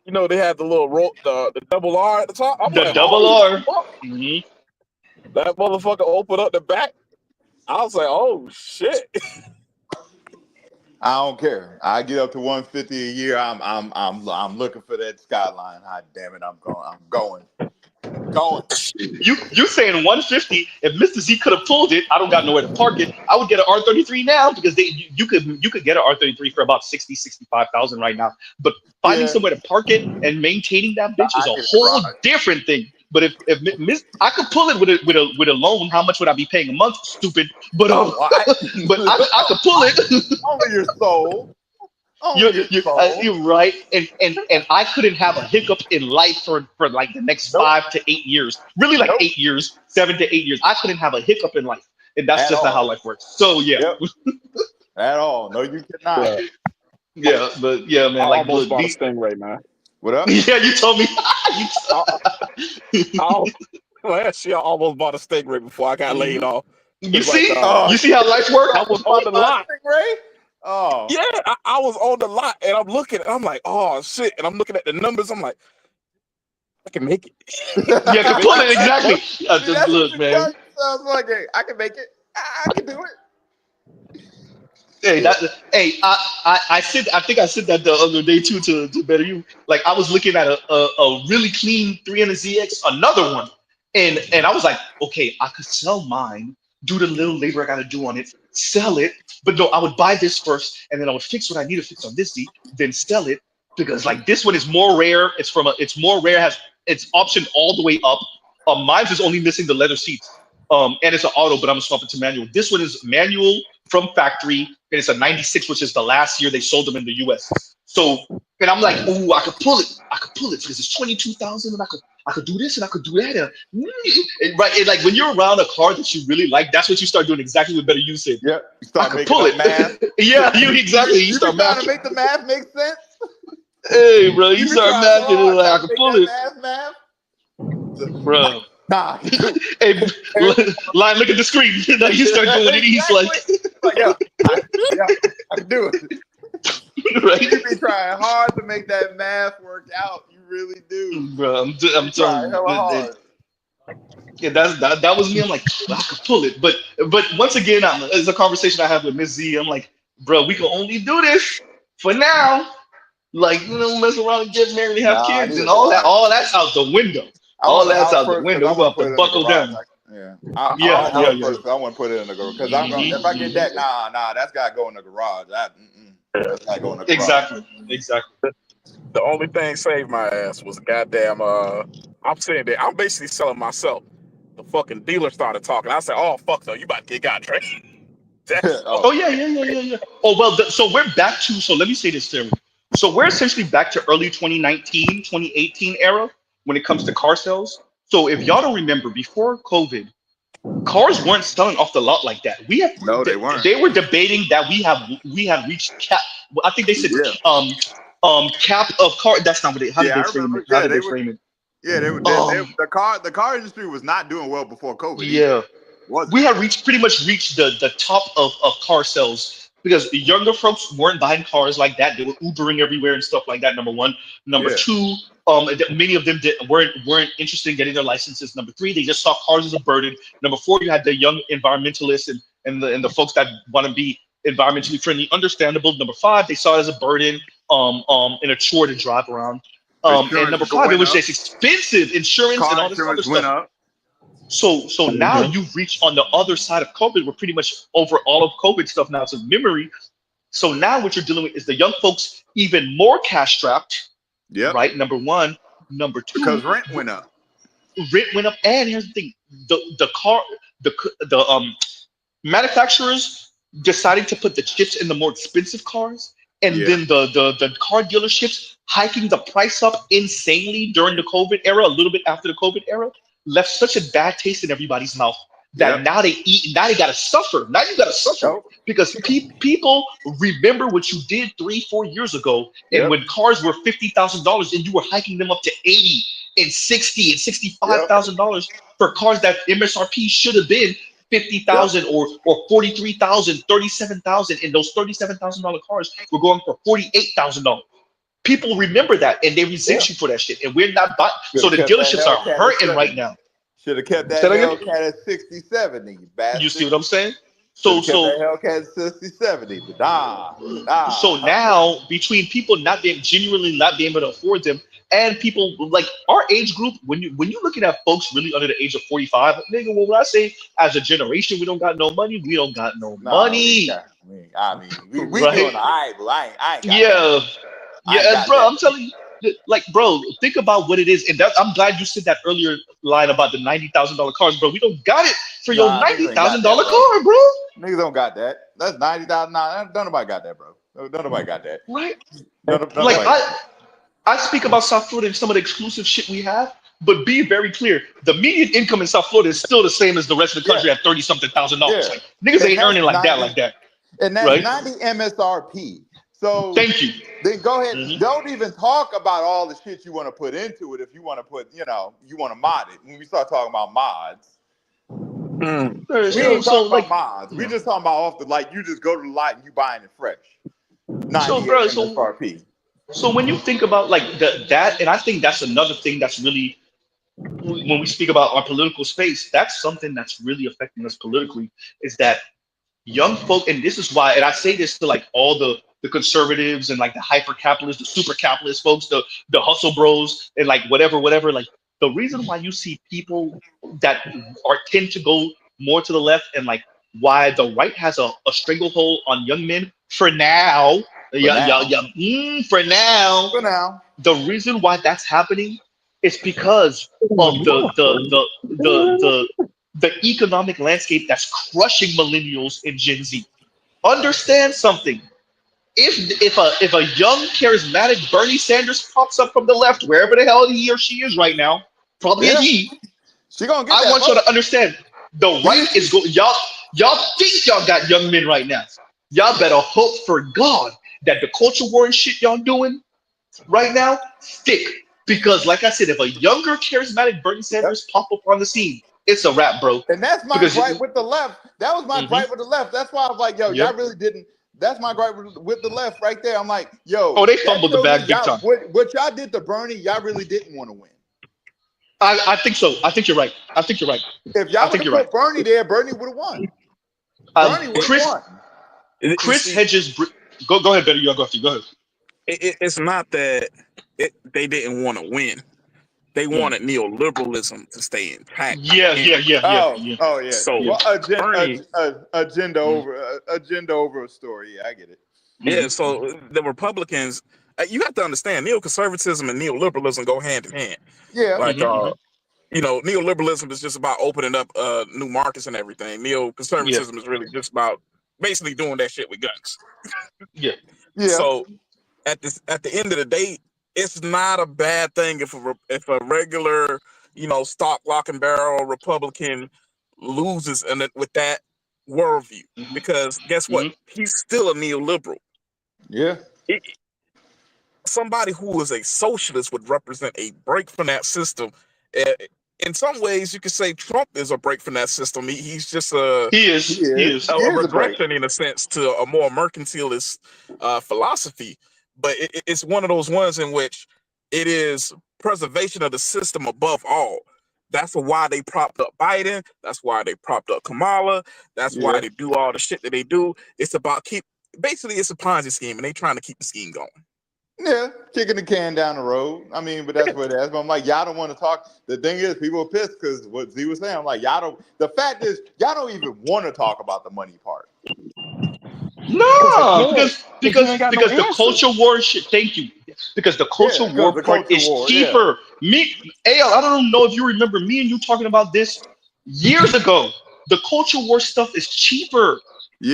You know, they had the little the double R at the top. I'm like, double R. That motherfucker opened up the back. I was like, oh shit. I don't care. I get up to 150 a year. I'm looking for that Skyline. God damn it, I'm going. You saying 150? If Mr. Z could have pulled it, I don't got nowhere to park it. I would get an R33 now, because you could get an R33 for about 65,000 right now. But finding somewhere to park it and maintaining that bitch is a whole different thing. But if I could pull it with a loan, how much would I be paying a month? Stupid. But but I could pull it. Only your soul. You're right, and I couldn't have a hiccup in life for like the next 5 to 8 years. Really, like 8 years, 7 to 8 years. I couldn't have a hiccup in life, and that's just not how life works. So yeah, at all. No, you cannot. Yeah, but yeah, man. I almost bought a Stingray, man. What up? Yeah, you told me. Last year, I almost bought a Stingray before I got laid off. You see, you see how life works. I was on the lot. Stingray? Oh yeah, I was on the lot, and I'm looking. I'm like, oh shit, and I'm looking at the numbers. I'm like, I can make it. Yeah, can pull it exactly. Just look, man. Sounds like I can make it. I can do it. I think I said that the other day too to better you. Like I was looking at a really clean 300ZX, another one, and I was like, okay, I could sell mine, do the little labor I got to do on it, sell it. But no, I would buy this first, and then I would fix what I need to fix on this Z, then sell it, because like this one is more rare. It's more rare. It's optioned all the way up. Mine's is only missing the leather seats. And it's an auto, but I'm gonna swap it to manual. This one is manual from factory, and it's a '96, which is the last year they sold them in the US. So, and I'm like, ooh, I could pull it. I could pull it because it's 22,000, and I could do this and I could do that. And right, and like when you're around a car that you really like, that's what you start doing. Exactly what better you said. Yep, you start I could making pull it. math. Yeah, you exactly. You start trying mathing. to make the math make sense. Hey, bro, you start trying mathing so and like I hard could to pull make it, that bro. Nah. Hey, Lion, look at the screen. Now you start doing it. He's like, yeah, I can do it. Right? You be trying hard to make that math work out. You really do, bro. I'm telling hella hard. Yeah, that was me. I'm like, I could pull it, but once again, it's a conversation I have with Miss Z. I'm like, bro, we can only do this for now. Like, you know, mess around and get married and have Nah, I kids need and a all that. garage. All that's out the window. All that's out the window. We're going to buckle down. I want to put it in the garage because if I get that, nah, that's got to go in the garage. That's got to go in the garage. Exactly. The only thing saved my ass was goddamn. I'm saying that I'm basically selling myself. The fucking dealer started talking. I said, "Oh fuck, no, you about to get got trained." Oh yeah. Oh well, so we're back to. So let me say this, Terry. So we're essentially back to early 2019, 2018 era when it comes to car sales. So if y'all don't remember, before COVID, cars weren't selling off the lot like that. No, they weren't. They were debating that we have reached cap. I think they said cap of car. That's not what they. How did they frame it? How did they frame it? Yeah, the car industry was not doing well before COVID. Yeah, we had pretty much reached the top of car sales because younger folks weren't buying cars like that. They were Ubering everywhere and stuff like that. Number one. Number two, many of them weren't interested in getting their licenses. Number three, they just saw cars as a burden. Number four, you had the young environmentalists and the folks that want to be environmentally friendly. Understandable. Number five, they saw it as a burden, and a chore to drive around. And number five, it was just expensive insurance and all this other stuff. So now you've reached on the other side of COVID. We're pretty much over all of COVID stuff now. It's a memory. So now what you're dealing with is the young folks even more cash strapped. Yeah. Right. Number one. Number two. Because rent went up. And here's the thing: the manufacturers deciding to put the chips in the more expensive cars, and then the car dealerships hiking the price up insanely during the COVID era, a little bit after the COVID era, left such a bad taste in everybody's mouth that now they gotta suffer. Now you gotta suffer because people remember what you did 3-4 years ago, and when cars were $50,000 and you were hiking them up to $80,000 and $60,000 and $65,000 for cars that MSRP should have been $50,000 or $43,000, $37,000, and those $37,000 cars were going for $48,000. People remember that and they resent you for that shit, and we're not buying. So the dealerships are hurting right now. Should have kept that Hellcat at 60, 70, you bastard. You see what I'm saying? So that Hellcat at 60, 70, but So now between people genuinely not being able to afford them, and people like our age group, when you looking at folks really under the age of 45, nigga, what would I say? As a generation, we don't got no money. We don't got no money. We right? Doing all right, but I ain't got bro, I'm telling you, like, bro, think about what it is, and I'm glad you said that earlier line about the $90,000 cars, bro. We don't got it for your $90,000 car, bro. Niggas don't got that. That's $90,000. Nah, nobody got that, bro. Nobody got that. Right? Like I speak about South Florida and some of the exclusive shit we have, but be very clear: the median income in South Florida is still the same as the rest of the country at $30-something thousand. Like, niggas ain't earning like that. And that's 90 MSRP. So thank you. Then go ahead. Don't even talk about all the shit you want to put into it. If you want to put, you want to mod it. When we start talking about mods, we ain't talking about mods. We just talking about off the you just go to the lot and you buying it fresh. 98 MSRP. So when you think about like that, and I think that's another thing that's really, when we speak about our political space, that's something that's really affecting us politically, is that young folk, and this is why, and I say this to like all the conservatives and like the hyper capitalists, the super capitalist folks, the hustle bros, and like whatever, like the reason why you see people that tend to go more to the left, and like why the right has a stranglehold on young men for now. For now. The reason why that's happening It's because of the economic landscape that's crushing millennials and Gen Z. Understand something. If a young charismatic Bernie Sanders pops up from the left, wherever the hell he or she is right now, probably a Yeah, he, she gonna get I that want y'all vote. to understand the right is going. Y'all think y'all got young men right now. Y'all better hope for God that the culture war and shit y'all doing right now stick. Because like I said, if a younger charismatic Bernie Sanders pop up on the scene, it's a wrap, bro. And that's my Because gripe with the left. That was my mhm, gripe with the left. That's why I was like, yo, yep. y'all really didn't. That's my gripe with the left right there. I'm like, yo, Oh, they that fumbled the shows me bag big y'all time. what y'all did to Bernie, y'all really didn't want to win. I think so. I think you're right. I think you're right. If I y'all would think have you're right. put Bernie there, Bernie would have won. Bernie would have Chris won. You Chris see, Hedges. Go ahead, Betty. You go after. Go ahead. it's not that they didn't want to win. They Mm. wanted neoliberalism to stay intact. Yeah, And yeah, yeah, yeah, Oh, yeah, oh yeah. so yeah. Well, Bernie, agenda Mm, over agenda over a story. Yeah, I get it. yeah, mm, so the Republicans, you have to understand, neoconservatism and neoliberalism go hand in hand. Yeah, Like, mm-hmm. neoliberalism is just about opening up new markets and everything. Yeah, Neoconservatism is really just about basically doing that shit with guns. yeah. yeah, So at the end of the day, it's not a bad thing if a regular, stock, lock, and barrel Republican loses with that worldview, Mm-hmm, because guess what? mm-hmm. He's still a neoliberal. yeah, It, Somebody who is a socialist would represent a break from that system. Uh, in some ways, you could say Trump is a break from that system. He's just a He he is. He is. is. He a is a break. regression in a sense to a more mercantilist philosophy, but it's one of those ones in which it is preservation of the system above all. That's why they propped up Biden. That's why they propped up Kamala. That's why Yeah. they do all the shit that they do. It's about basically it's a Ponzi scheme, and they trying to keep the scheme going. Yeah, kicking the can down the road. I mean, but that's what it is. But I'm like, y'all don't want to talk. The thing is, people are pissed because what Z was saying. I'm like, y'all don't. The fact is, y'all don't even want to talk about the money part. Because they No, can't. Because you ain't got no because the answer. culture war shit. Thank you. Because the culture Yeah, because war the part culture is war. Yeah, cheaper. AL, I don't know if you remember me and you talking about this years ago. The culture war stuff is cheaper.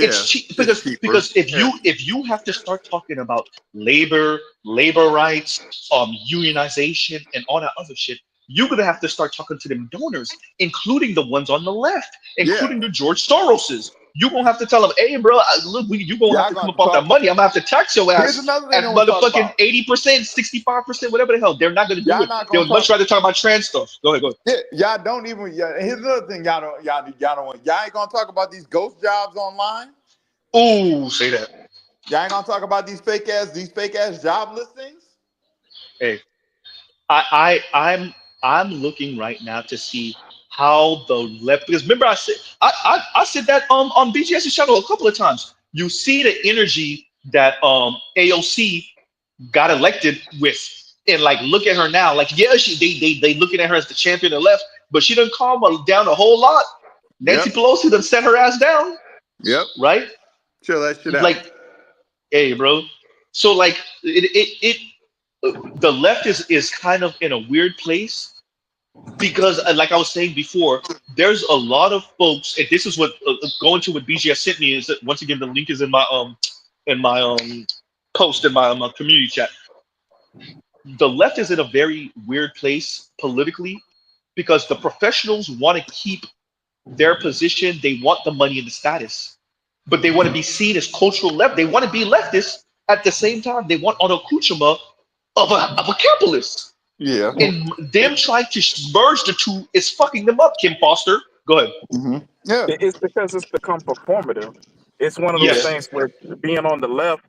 It's yeah, cheap it's cheaper. because if Yeah, you have to start talking about labor rights, unionization, and all that other shit, you're gonna have to start talking to them donors, including the ones on the left, yeah. including the George Soroses. You're gonna have to tell them, hey, bro, look, you're gonna have Y'all to gonna come have up to off that talk about. money. I'm gonna have to tax your Here's ass another thing at they want to talk motherfucking about. 80%, 65%, whatever the hell. They're not gonna do Y'all it. not They gonna would much talk. rather talk about trans stuff. Go ahead, go ahead. Yeah, y'all don't even. Yeah, here's another thing. Y'all don't want. Y'all ain't gonna talk about these ghost jobs online. Ooh, say that. Y'all ain't gonna talk about these fake ass job listings. Hey. I'm looking right now to see how the left, because remember I said that on BGS's channel a couple of times. You see the energy that AOC got elected with, and like look at her now. Like yeah, they looking at her as the champion of the left, but she done calm her down a whole lot. Nancy Yep. Pelosi done set her ass down, Yep. right? Chill that shit out. Like hey, bro. So like the left is kind of in a weird place because like I was saying before, there's a lot of folks, and this is what going to what BGS sent me is that once again the link is in my post in my community chat. The left is in a very weird place politically because the professionals want to keep their position, they want the money and the status, but they want to be seen as cultural left. They want to be leftist at the same time. They want an accoutrement of a capitalist. Yeah. And them trying to merge the two is fucking them up, Kim Foster. Go ahead. Yeah. It's because it's become performative. It's one of those Yeah. Yes. things where being on the left,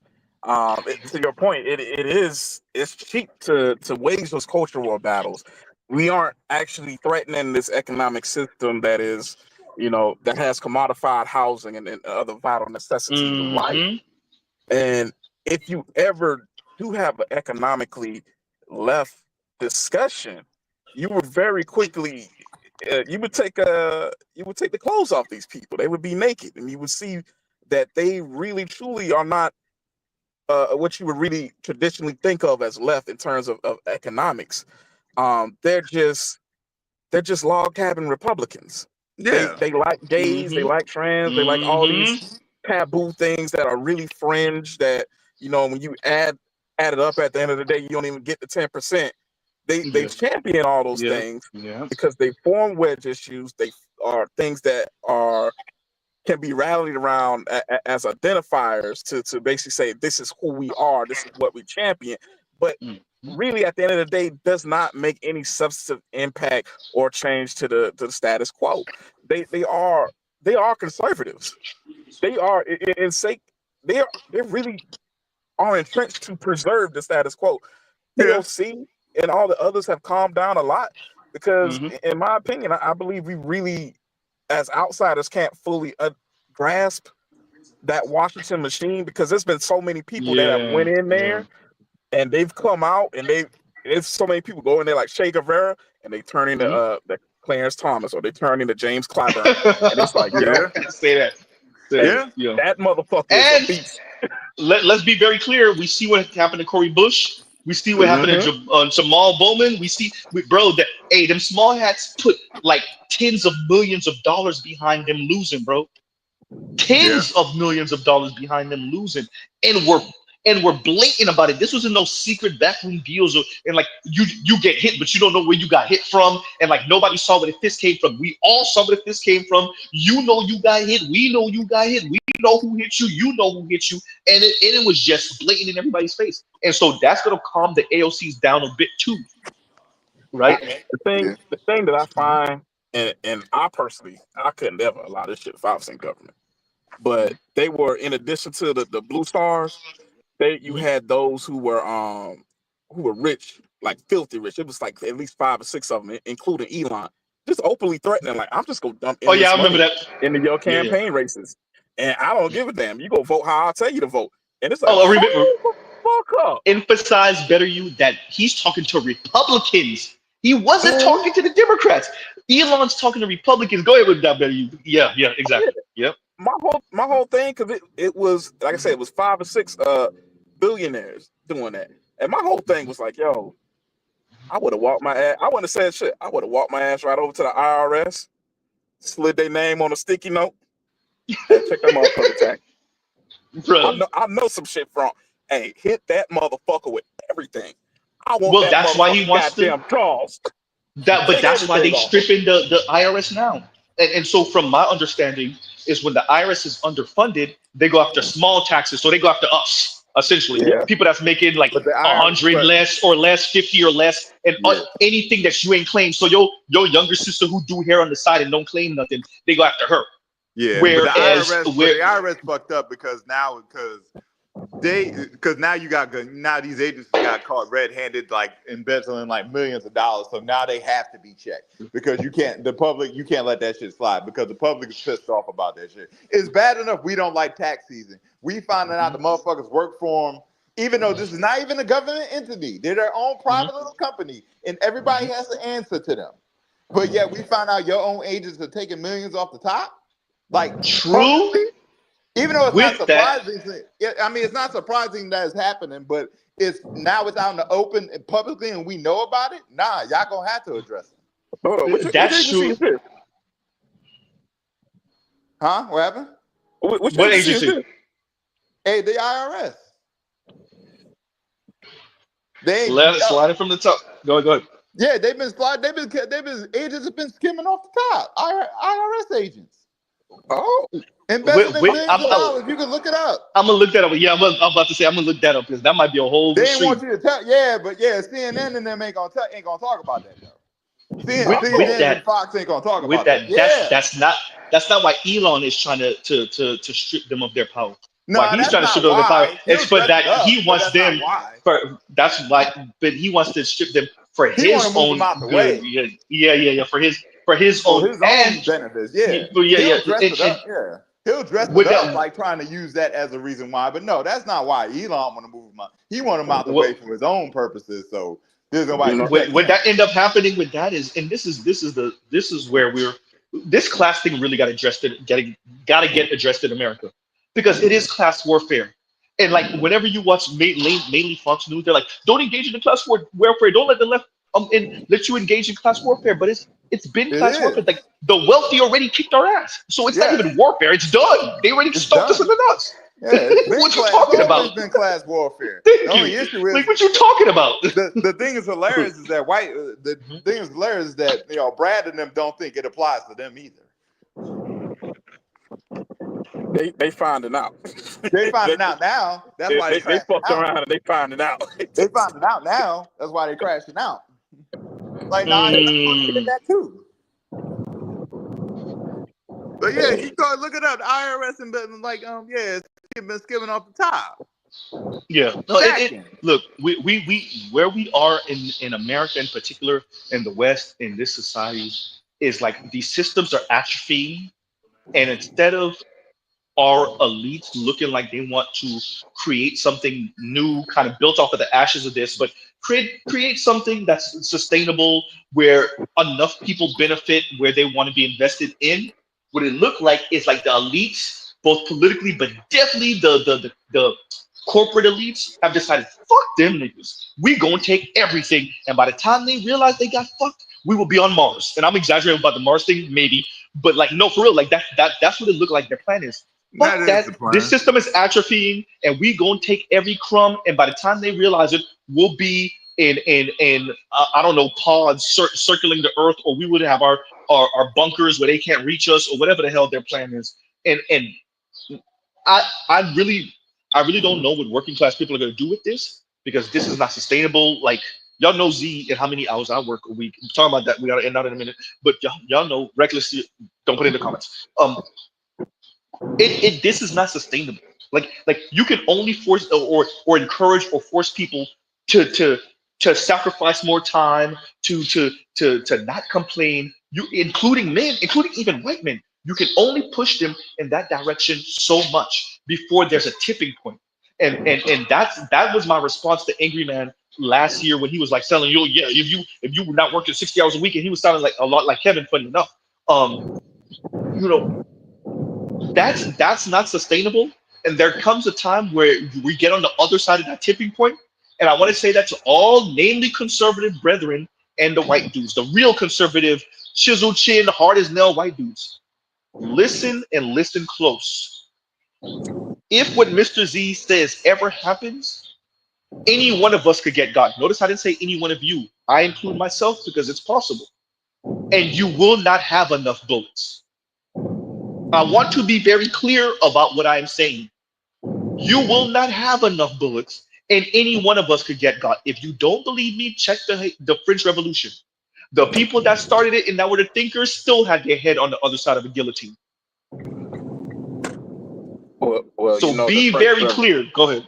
to your point, it's cheap to wage those cultural battles. We aren't actually threatening this economic system that is, that has commodified housing and other vital necessities of life. Mm-hmm. And if you ever do have an economically left discussion, you would very quickly you would take the clothes off these people. They would be naked, and you would see that they really truly are not what you would really traditionally think of as left in terms of economics. they're just log cabin Republicans. Yeah. They like gays, they like trans, they like all these taboo things that are really fringe that, you know, when you add it up at the end of the day, you don't even get the 10%. They champion all those things because they form wedge issues. They are things that can be rallied around as identifiers to basically say this is who we are, this is what we champion. But really, at the end of the day, does not make any substantive impact or change to the status quo. They are conservatives. They are in sake. They really are entrenched to preserve the status quo. AOC and all the others have calmed down a lot because, in my opinion, I believe we really, as outsiders, can't fully grasp that Washington machine because there's been so many people that have went in there and they've come out and there's so many people go in there like Che Guevara and they turn into the Clarence Thomas or they turn into James Clyburn and it's like, say that. That motherfucker is a beast. Let's be very clear. We see what happened to Cory Bush. We see what happened to Jamal Bowman. We see, them small hats put like tens of millions of dollars behind them losing, bro. Tens of millions of dollars behind them losing, and we're blatant about it. This wasn't no secret backroom deals, and like you get hit, but you don't know where you got hit from, and like nobody saw where the fist came from. We all saw where the fist came from. You know you got hit. We know you got hit. We know who hit you. You know who hit you, and it was just blatant in everybody's face. And so that's gonna calm the AOCs down a bit too, right? The thing that I find, and I personally, I couldn't ever allow this shit if I was in government. But they were, in addition to the blue stars, you had those who were rich, like filthy rich. It was like at least 5 or 6 of them, including Elon, just openly threatening, like, I'm just gonna dump in I remember that into your campaign races, and I don't give a damn. You go vote how I tell you to vote, and it's like, fuck up. Emphasize better you that he's talking to Republicans. He wasn't talking to the Democrats. Elon's talking to Republicans. Go ahead with that, better you. Yeah, exactly. Yep. My whole thing, because it was, like I said, it was 5 or 6 billionaires doing that, and my whole thing was like, yo, I would have walked my ass. I wouldn't have said shit. I would have walked my ass right over to the IRS, slid their name on a sticky note, and check that motherfucker tax. Bro, I know some shit from. Hey, hit that motherfucker with everything. I want that's why he wants goddamn draws. But that's why they stripping the IRS now. And so from my understanding is when the IRS is underfunded, they go after small taxes. So they go after us, essentially. People that's making like 100 less or less, 50 or less, and anything that you ain't claimed. So your younger sister who do hair on the side and don't claim nothing, they go after her. Yeah, whereas the IRS fucked up because now these agencies got caught red-handed, like embezzling like millions of dollars. So now they have to be checked because you can't let that shit slide because the public is pissed off about that shit. It's bad enough we don't like tax season. We finding out the motherfuckers work for them, even though this is not even a government entity. They're their own private little company, and everybody has to answer to them. But yet we find out your own agents are taking millions off the top. Like true. Even though it's not surprising, it's not surprising that it's happening, but it's out in the open and publicly, and we know about it. Nah, y'all gonna have to address it. That's true. Huh? What happened? What agency? Hey, the IRS. Slide it from the top. Go ahead. Yeah, they've been agents have been skimming off the top. IRS agents. Oh, investing millions of dollars. You can look it up. I'm gonna look that up. Yeah, I'm about to say I'm gonna look that up because that might be a whole. They didn't want you to tell. Yeah, but CNN and them ain't gonna talk about that though. CNN and Fox ain't gonna talk about that. That's not why Elon is trying to strip them of their power. No, why he's trying to strip them of their power. It's for that he wants them. That's why, but he wants to strip them for his own good. Yeah. For his own benefits. He'll dress it up like trying to use that as a reason why. But no, that's not why Elon want to move him out. He want him out the way for his own purposes. So there's nobody. What that end up happening with that is, and this is where this class thing really got gotta get addressed in America because it is class warfare. And like whenever you watch mainly Fox News, they're like, don't engage in the class warfare. Don't let the left and let you engage in class warfare. But it's been It class is. warfare. Like the wealthy already kicked our ass, so it's not Yeah, even warfare. It's done. They already it's stomped us in done. the nuts. Yeah, it's been What you class. It's talking always about? been class warfare. The Thank you. only issue is Like what you talking about? the thing is hilarious is that the thing is hilarious is that Brad and them don't think it applies to them either. They finding out. They finding out now. That's why They fucked around and they finding out. They finding out now. That's why they crashing out. Like, nah, his uncle did Mm, that too. But yeah, you go look it up. The IRS and like, yeah, it's been skimming off the top. yeah. No, look, we where we are in America in particular, in the West, in this society, is like these systems are atrophying, and instead of our elites looking like they want to create something new, kind of built off of the ashes of this, but create something that's sustainable, where enough people benefit, where they want to be invested in. What it looked like is like the elites, both politically, but definitely the corporate elites have decided, fuck them niggas. We gonna take everything, and by the time they realize they got fucked, we will be on Mars. And I'm exaggerating about the Mars thing, maybe, but like no, for real, like that's what it looked like. Their plan is That fuck is that. the plan. This system is atrophying, and we gonna take every crumb. And by the time they realize it, we'll be in I don't know, pods circling the Earth, or we would have our bunkers where they can't reach us, or whatever the hell their plan is. And I really don't know what working class people are gonna do with this, because this is not sustainable. Like y'all know Z and how many hours I work a week. I'm talking about that. We gotta end out in a minute, but y'all know reckless. Don't put it in the comments. This is not sustainable. Like you can only force or encourage or force people to to sacrifice more time, to not complain. You, including men, including even white men, you can only push them in that direction so much before there's a tipping point. And that was my response to Angry Man last year, when he was like telling you, yeah, if you were not working 60 hours a week, and he was sounding like a lot like Kevin, funny enough. You know, that's not sustainable. And there comes a time where we get on the other side of that tipping point. And I want to say that to all namely conservative brethren and the white dudes, the real conservative, chisel chin, hard as nail white dudes. Listen and listen close. If what Mr. Z says ever happens, any one of us could get God. Notice I didn't say any one of you. I include myself, because it's possible. And you will not have enough bullets. I want to be very clear about what I am saying. You will not have enough bullets, and any one of us could get God. If you don't believe me, check the French Revolution. The people that started it and that were the thinkers still had their head on the other side of a guillotine. Well, so be very clear. Go ahead.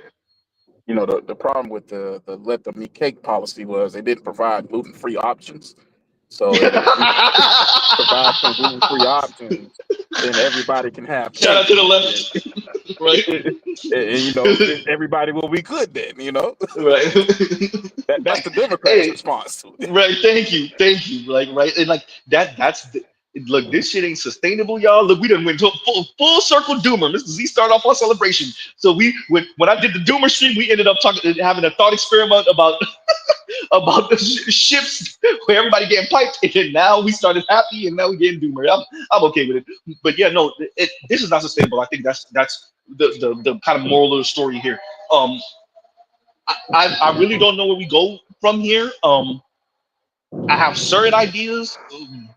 You know, the problem with the let them eat cake policy was they didn't provide gluten-free options. So if we provide some gluten-free options, then everybody can have cake. Shout out to the left. Right? And you know, everybody will be good then, you know? Right. That's the Democrats' response to it. Right, thank you. Like, right, and like that's the, look, this shit ain't sustainable, y'all. Look, we done went to full circle doomer. Mr. Z started off our celebration. So when I did the doomer stream, we ended up having a thought experiment about about the ships where everybody getting piped, and then now we started happy, and now we getting doomer. I'm okay with it. But yeah, no, this is not sustainable. I think that's the kind of moral of the story here. I really don't know where we go from here. I have certain ideas,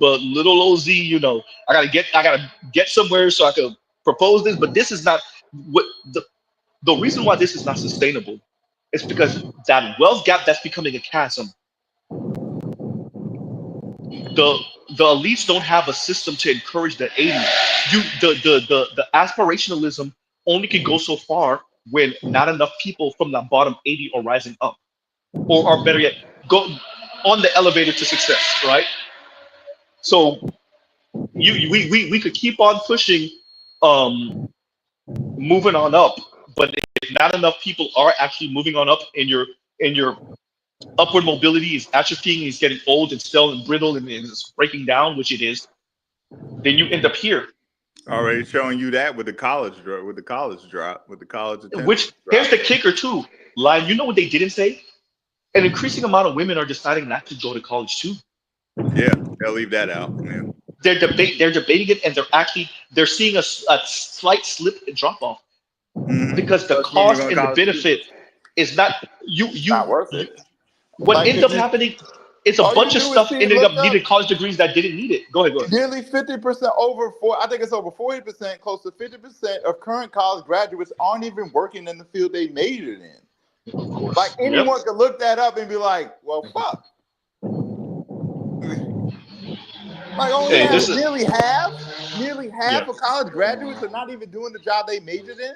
but little OZ, you know, I gotta get somewhere so I could propose this. But this is not what the reason why this is not sustainable is because that wealth gap that's becoming a chasm. The elites don't have a system to encourage the 80. The aspirationalism only can go so far when not enough people from the bottom 80 are rising up, or better yet, go on the elevator to success, right? So we could keep on pushing, moving on up, but if not enough people are actually moving on up, and your upward mobility is atrophying, is getting old and stale and brittle, and is breaking down, which it is, then you end up here. Already showing you that with the college drop, with the college attendance. Which here's the kicker too, Lion. You know what they didn't say? An increasing amount of women are deciding not to go to college too. Yeah, they'll leave that out. Yeah. They're debating it, and they're seeing a slight slip and drop off because the Doesn't mean they're cost going to and the college too. benefit is not Not worth it. what Like, ends up happening is a all bunch you of do is stuff see, ended look up up, needing college degrees that didn't need it. Go ahead. nearly 50% I think it's over 40%, close to 50% of current college graduates aren't even working in the field they majored in. Of course. Like, anyone could look that up and be like, well, fuck. Like, nearly half of college graduates are not even doing the job they majored in.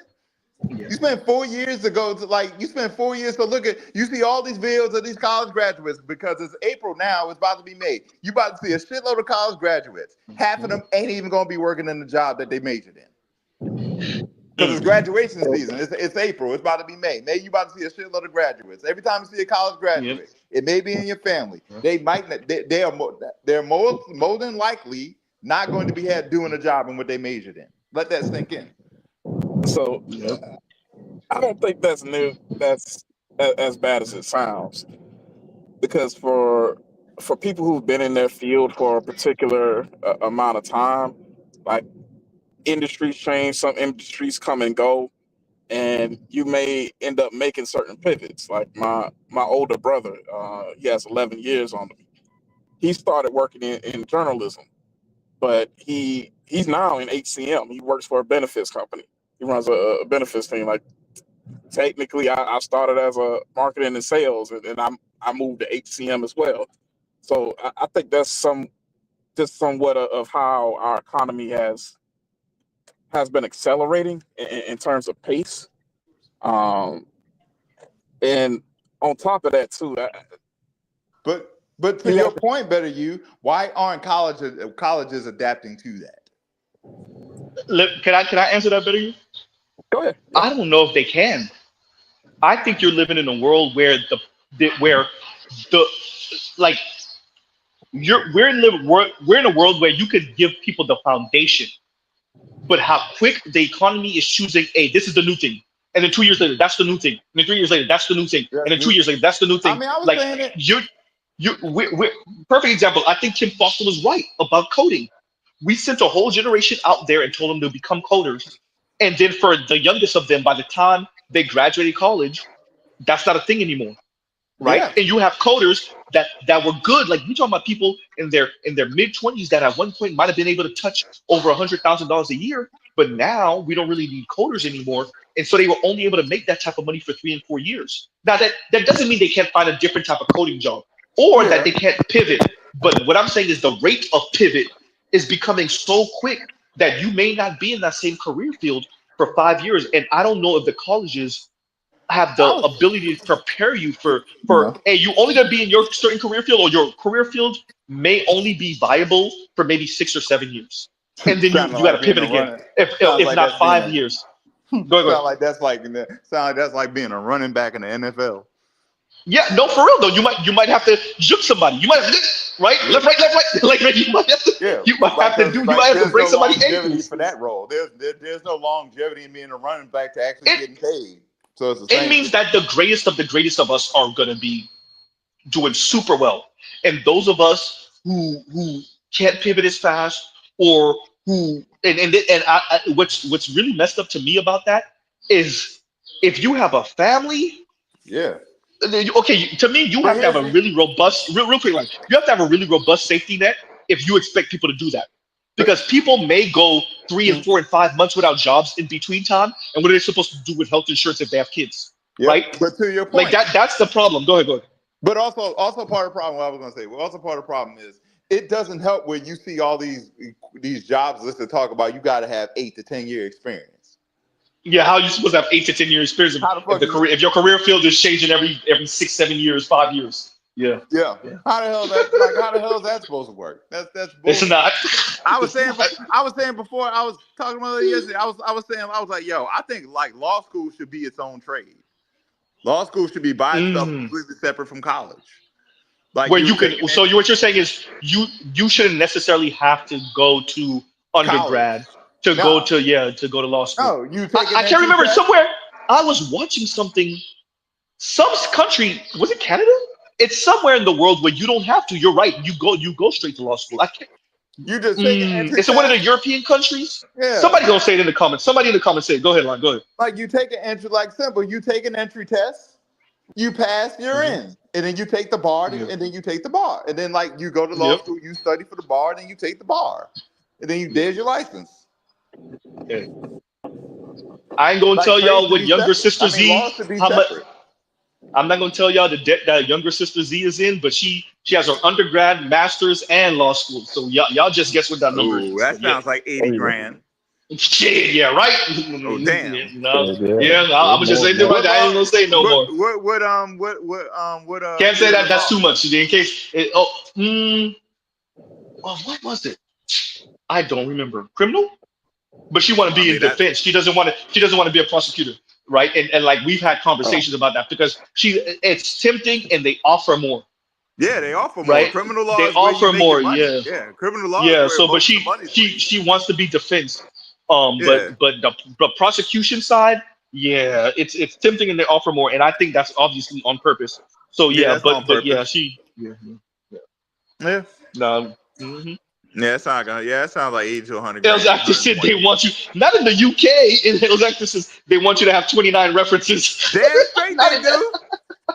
Yeah. You spent 4 years to go to, like, you spent 4 years to look at, you see all these videos of these college graduates because it's April now, it's about to be May. You about to see a shitload of college graduates. Half of them ain't even going to be working in the job that they majored in. Because it's graduation season. It's April. It's about to be May. May you about to see a shitload of graduates. Every time you see a college graduate, it may be in your family. They might not, they're more than likely not going to be doing a job in what they majored in. Let that sink in. So I don't think that's as bad as it sounds, because for people who've been in their field for a particular amount of time, like, industries change, some industries come and go, and you may end up making certain pivots. Like my older brother, he has 11 years on me. He started working in journalism, but he's now in HCM. He works for a benefits company. He runs a benefits team. Like, technically, I started as a marketing and sales, and I moved to HCM as well. So I think that's somewhat of how our economy has been accelerating in terms of pace. And on top of that too, but to your point, Better You, why aren't colleges adapting to that? Can I answer that, Better You? Go ahead. I don't know if they can. I think you're living in a world where like we're in a world where you could give people the foundation, but how quick the economy is choosing, hey, this is the new thing, and then 2 years later, that's the new thing, and then 3 years later, that's the new thing, and then 2 years later, that's the new thing. I mean, I was like saying it. we're perfect example. I think Kim Foster was right about coding. We sent a whole generation out there and told them to become coders, and then for the youngest of them, by the time they graduated college, that's not a thing anymore. Right? Yeah. And you have coders that were good. Like, we talking about people in their mid-20s that at one point might have been able to touch over $100,000 a year, but now we don't really need coders anymore. And so they were only able to make that type of money for 3 and 4 years. Now that doesn't mean they can't find a different type of coding job or that they can't pivot. But what I'm saying is the rate of pivot is becoming so quick that you may not be in that same career field for 5 years. And I don't know if the colleges have the ability to prepare you for hey, you only gonna be in your certain career field, or your career field may only be viable for maybe 6 or 7 years, and then you got to pivot again. If not 5 years. Go ahead. Sound like that's like being a running back in the NFL. Yeah, no, for real though. You might have to juke somebody. You might have to, right, left, right. Like you might have to. You might have to break somebody's ankles for that role. There's no longevity in being a running back to actually getting paid. So it means that the greatest of us are going to be doing super well, and those of us who can't pivot as fast, or who what's really messed up to me about that is if you have a family, okay, to me you have to have a really robust, real quick, like, you have to have a really robust safety net if you expect people to do that. Because people may go 3 and 4 and 5 months without jobs in between time, and what are they supposed to do with health insurance if they have kids, right? But to your point, like that's the problem. Go ahead. But also part of the problem, what I was going to say, also part of the problem is it doesn't help when you see all these jobs listed talk about you got to have 8 to 10 year experience. Yeah, how are you supposed to have 8 to 10 years experience if your career field is changing every 6, 7 years, 5 years? Yeah. How the hell is that supposed to work? That's bullshit. It's not. I was saying before, I was talking about it yesterday. I was like, yo, I think like law school should be its own trade. Law school should be by itself, completely separate from college. Like, where you can. So what you're saying is you shouldn't necessarily have to go to undergrad to go to law school. No, I can't remember somewhere. I was watching something some country, was it Canada? It's somewhere in the world where you don't have to. You're right. You go straight to law school. I can't. You just take an entry Is it one of the test. European countries? Yeah. Somebody gonna say it in the comments. Somebody in the comments say it. Go ahead, Lon. Go ahead. Like you take an entry, like simple. You take an entry test. You pass, you're in, and then you take the bar, and then you take the bar, and then like you go to law school, you study for the bar, and then you take the bar, and then there's your license. Okay. I ain't gonna tell y'all what younger sister Z. How much? I'm not gonna tell y'all the debt that younger sister Z is in, but she has her undergrad, master's, and law school. So y'all just guess what that number is. That sounds like 80 grand. Shit, yeah, right. Oh damn. No, I was just saying that. I ain't gonna say no more. What Can't say that. That's too much. In case. What was it? I don't remember. Criminal. But she want to be in defense. She doesn't want to be a prosecutor, right? And like we've had conversations about that because it's tempting and they offer more. Yeah, they offer more. Right? Criminal law. They offer more. Yeah. Yeah. Criminal law. Yeah. So, but she wants to be defense. But the prosecution side, yeah, it's tempting and they offer more, and I think that's obviously on purpose. So yeah, but yeah, yeah. No. Yeah, it sounds like 80 to 100. Those actors said they want you, not in the UK. In those actresses, they want you to have 29 references. Damn straight they do.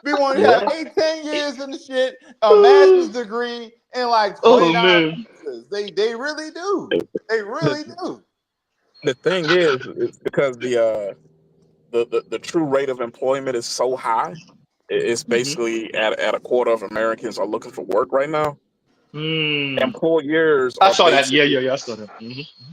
We want you to have 10 years in the shit, a master's degree, and like 29 references. They really do. They really do. The thing is, it's because the true rate of employment is so high. It's basically at a quarter of Americans are looking for work right now. Employers. I saw that. Yeah. I saw that.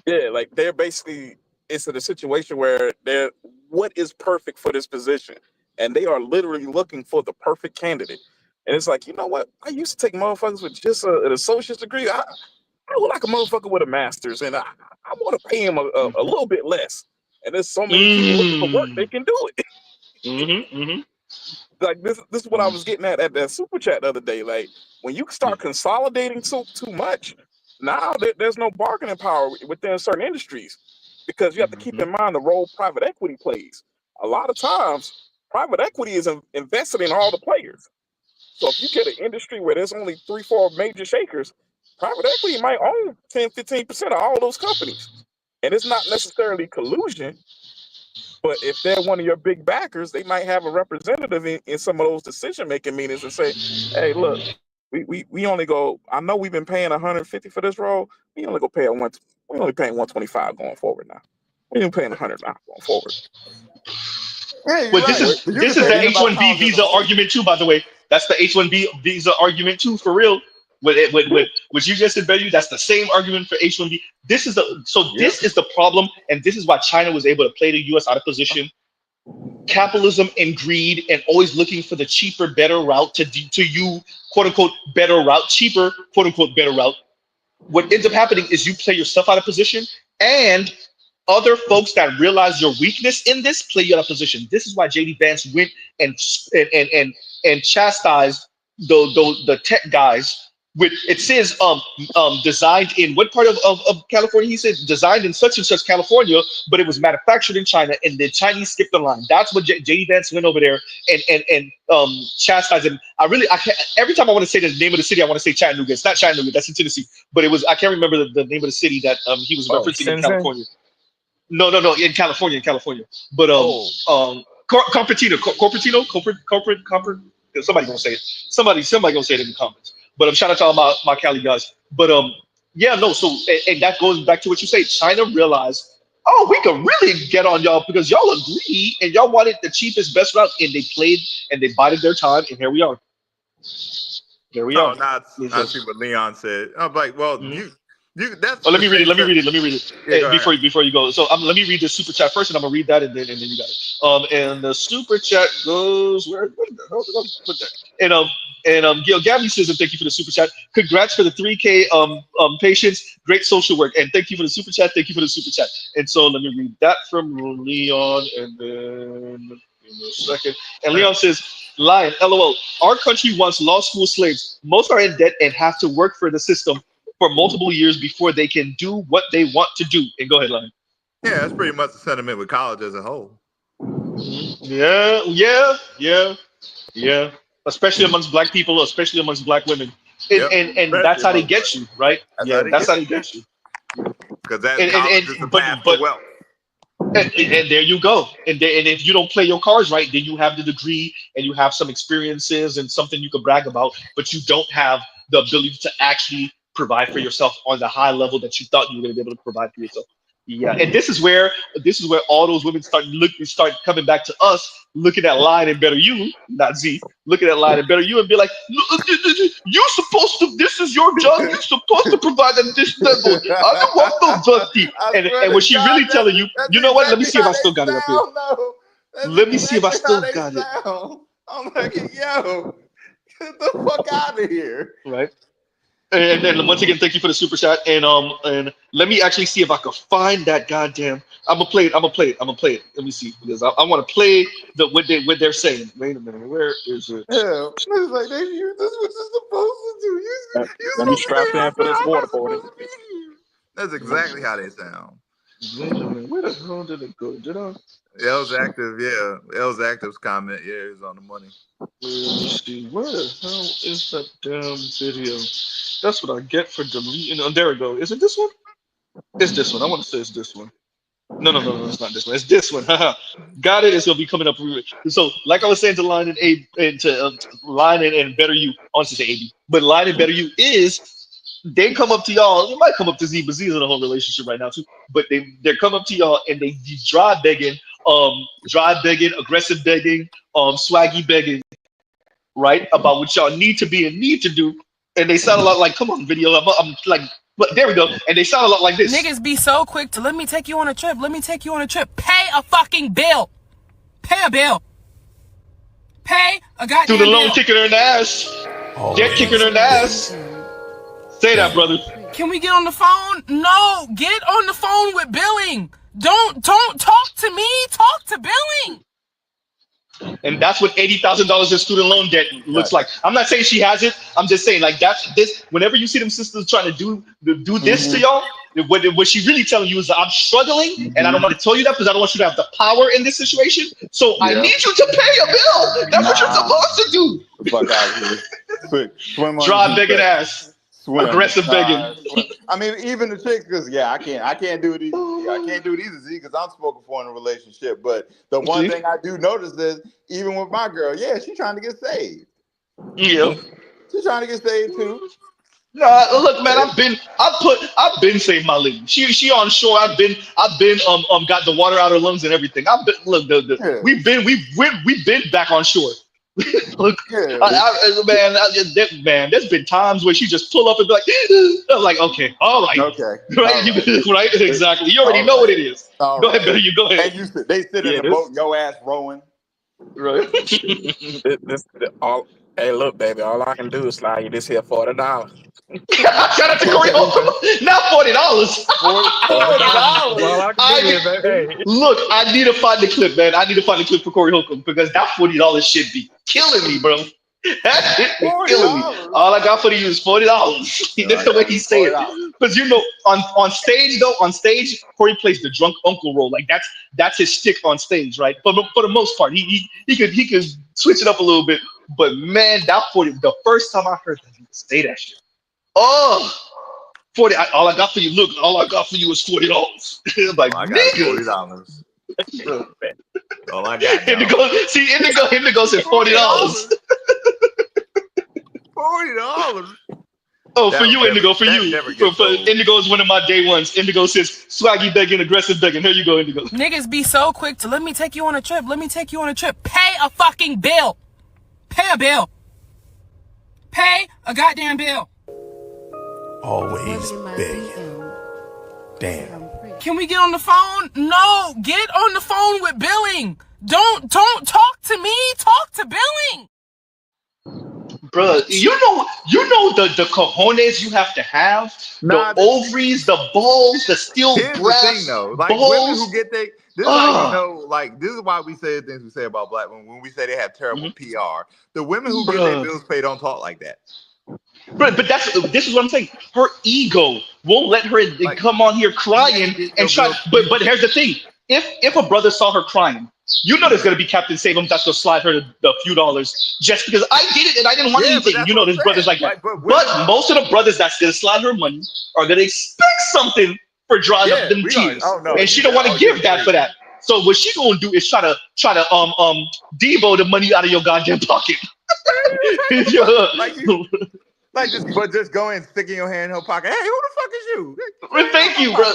Yeah, like they're basically. It's in a situation where they're what is perfect for this position, and they are literally looking for the perfect candidate. And it's like, you know what? I used to take motherfuckers with just an associate's degree. I would like a motherfucker with a master's, and I want to pay him a little bit less. And there's so many people looking for work, they can do it. Like this is what I was getting at that super chat the other day. Like when you start consolidating too much, now there's no bargaining power within certain industries, because you have to keep in mind the role private equity plays. A lot of times, private equity is invested in all the players. So if you get an industry where there's only 3-4 major shakers, private equity might own 10-15% of all those companies. And it's not necessarily collusion, but if they're one of your big backers, they might have a representative in some of those decision-making meetings and say, hey, look, we only go, I know we've been paying $150 for this role. We only go pay we only paying $125 going forward now. We ain't paying $100 now going forward. Yeah, but this is the H-1B visa argument too, by the way. That's the H-1B visa argument too, for real. What you just said, Betty, that's the same argument for H-1B. This is the problem, and this is why China was able to play the U.S. out of position. Capitalism and greed, and always looking for the cheaper, better route to you, quote unquote, better route, cheaper, quote unquote, better route. What ends up happening is you play yourself out of position, and other folks that realize your weakness in this play you out of position. This is why JD Vance went and chastised the tech guys. With it says designed in what part of California? He said designed in such and such California, but it was manufactured in China, and the Chinese skipped the line. That's what JD Vance went over there and chastised him. I can't, every time I want to say the name of the city, I want to say Chattanooga. It's not Chattanooga, that's in Tennessee, but it was, I can't remember the name of the city that he was referencing in California. No, in California. But Cupertino. Somebody gonna say it. Somebody gonna say it in the comments. But shout out to all my Cali guys. But so and that goes back to what you say. China realized, we can really get on y'all because y'all agree and y'all wanted the cheapest, best route, and they played and they bided their time, and here we are. Not see what Leon said. I'm like, well, that's. Let me read it. Yeah, before you go. So let me read the super chat first, and I'm gonna read that, and then you got it. And the super chat goes where the hell did I put that? And Gabby says, and thank you for the super chat. Congrats for the 3K patients. Great social work, and thank you for the super chat. And so let me read that from Leon, and then in a second. And Leon says, Lion, LOL. Our country wants law school slaves. Most are in debt and have to work for the system for multiple years before they can do what they want to do. And go ahead, Lion. Yeah, that's pretty much the sentiment with college as a whole. Yeah. Yeah, especially amongst black people, especially amongst black women, Yep. and that's how they get you, right? That's Yeah, that's how they get you. Because that college is the path to wealth. And there you go. And if you don't play your cards right, then you have the degree and you have some experiences and something you can brag about, but you don't have the ability to actually provide for yourself on the high level that you thought you were going to be able to provide for yourself. Yeah, and this is where all those women start coming back to us, looking at Line and Better You, not Z, looking at Line and Better You and be like, you're supposed to. This is your job. You're supposed to provide at this level. I don't want no dirty. And what she really telling you, you know what? Let me see if I still got it up here. Let me see if I still got it. I'm like, yo, get the fuck out of here. Right. And then once again, thank you for the super chat. And let me actually see if I can find that goddamn. I'm gonna play it. Let me see because I want to play what they're saying. Wait a minute, where is it? Yeah, it's like this is what you're supposed to do. Let me strap in for this waterboarding. That's exactly how they sound. Wait a minute, where the hell did it go? Did I? L's active, yeah. L's active's comment, yeah, is on the money. Let me see. Where the hell is that damn video? That's what I get for deleting. Oh, there we go. Is it this one? It's this one. I want to say it's this one. No, it's not this one. It's this one. Got it. It's gonna be coming up. So, like I was saying to Line and A, and to Line and Better You, I want to say AB, but Line and Better You is they come up to y'all. It might come up to Z, but Z's in a whole relationship right now too. But they come up to y'all and they dry begging, aggressive begging, swaggy begging, right, about what y'all need to be and need to do. And they sound a lot like, come on, video. I'm like, but there we go. And they sound a lot like this. Niggas be so quick to let me take you on a trip. Let me take you on a trip. Pay a fucking bill. Pay a bill. Pay a goddamn bill. Do the loan kicking her in the ass. Get kicking her in the ass. Say that, brother. Can we get on the phone? No, get on the phone with billing. Don't talk to me. Talk to billing. And that's what $80,000 in student loan debt looks like. I'm not saying she has it. I'm just saying, like, that's this. Whenever you see them sisters trying to do this to y'all, what she really telling you is that I'm struggling, and I don't want to tell you that because I don't want you to have the power in this situation. So I need you to pay a bill. That's what you're supposed to do. Fuck out of here. Swim on Dry begging ass. Swim. Aggressive begging. I mean, even the chicks, because I can't do it either. I can't do it either, Z, because I'm spoken for in a relationship. But the one thing I do notice is, even with my girl, she's trying to get saved. Yeah, she's trying to get saved too. No, look, man, I've been saved my lady. She on shore. I've been got the water out of her lungs and everything. We've been back on shore. Look, man, there's been times where she just pull up and be like, I'm like, okay, all right, okay, right, right, exactly. You already know what it is. Go ahead, Billy, you go ahead. And they sit in the boat, your ass rowing. Right. Hey, look, baby, all I can do is slide you this here $40. Shout out to Corey Holcomb. Not $40. Look, I need to find the clip, man. I need to find the clip for Corey Holcomb because that $40 should be killing me, bro. That shit be killing me. All I got for you is $40. That's the way he say it. Because on stage, Corey plays the drunk uncle role. Like that's his shtick on stage, right? But for the most part, he could switch it up a little bit. But man, that 40, the first time I heard that, he would say that shit. Oh, 40. All I got for you, look, all I got for you is $40. Like, I got $40. All I got. Indigo said $40. $40. Oh, for you, Indigo, for you. Indigo is one of my day ones. Indigo says, swaggy begging, aggressive begging. Here you go, Indigo. Niggas be so quick to let me take you on a trip. Let me take you on a trip. Pay a fucking bill. Pay a bill. Pay a goddamn bill. Always begging. Damn. Can we get on the phone? No, get on the phone with billing. Don't talk to me. Talk to billing. Bro, you know the cojones you have to have, the ovaries, the balls, the steel brass. The thing, though. Like balls. Women who get this is how you know, like this is why we say the things we say about black women when we say they have terrible PR. The women who get their bills paid don't talk like that. But this is what I'm saying. Her ego won't let her come on here crying and try. But here's the thing: if a brother saw her crying You know there's gonna be Captain Save 'em that's gonna slide her the few dollars just because I did it and I didn't want anything. You know, there's brothers like that. But most of the brothers that's gonna slide her money are gonna expect something for drawing up them tears, and she don't want to give that for that. So what she gonna do is try to Devo the money out of your goddamn pocket. But just go in, stick in your hand in her pocket. Hey, who the fuck is you? Thank you, bro.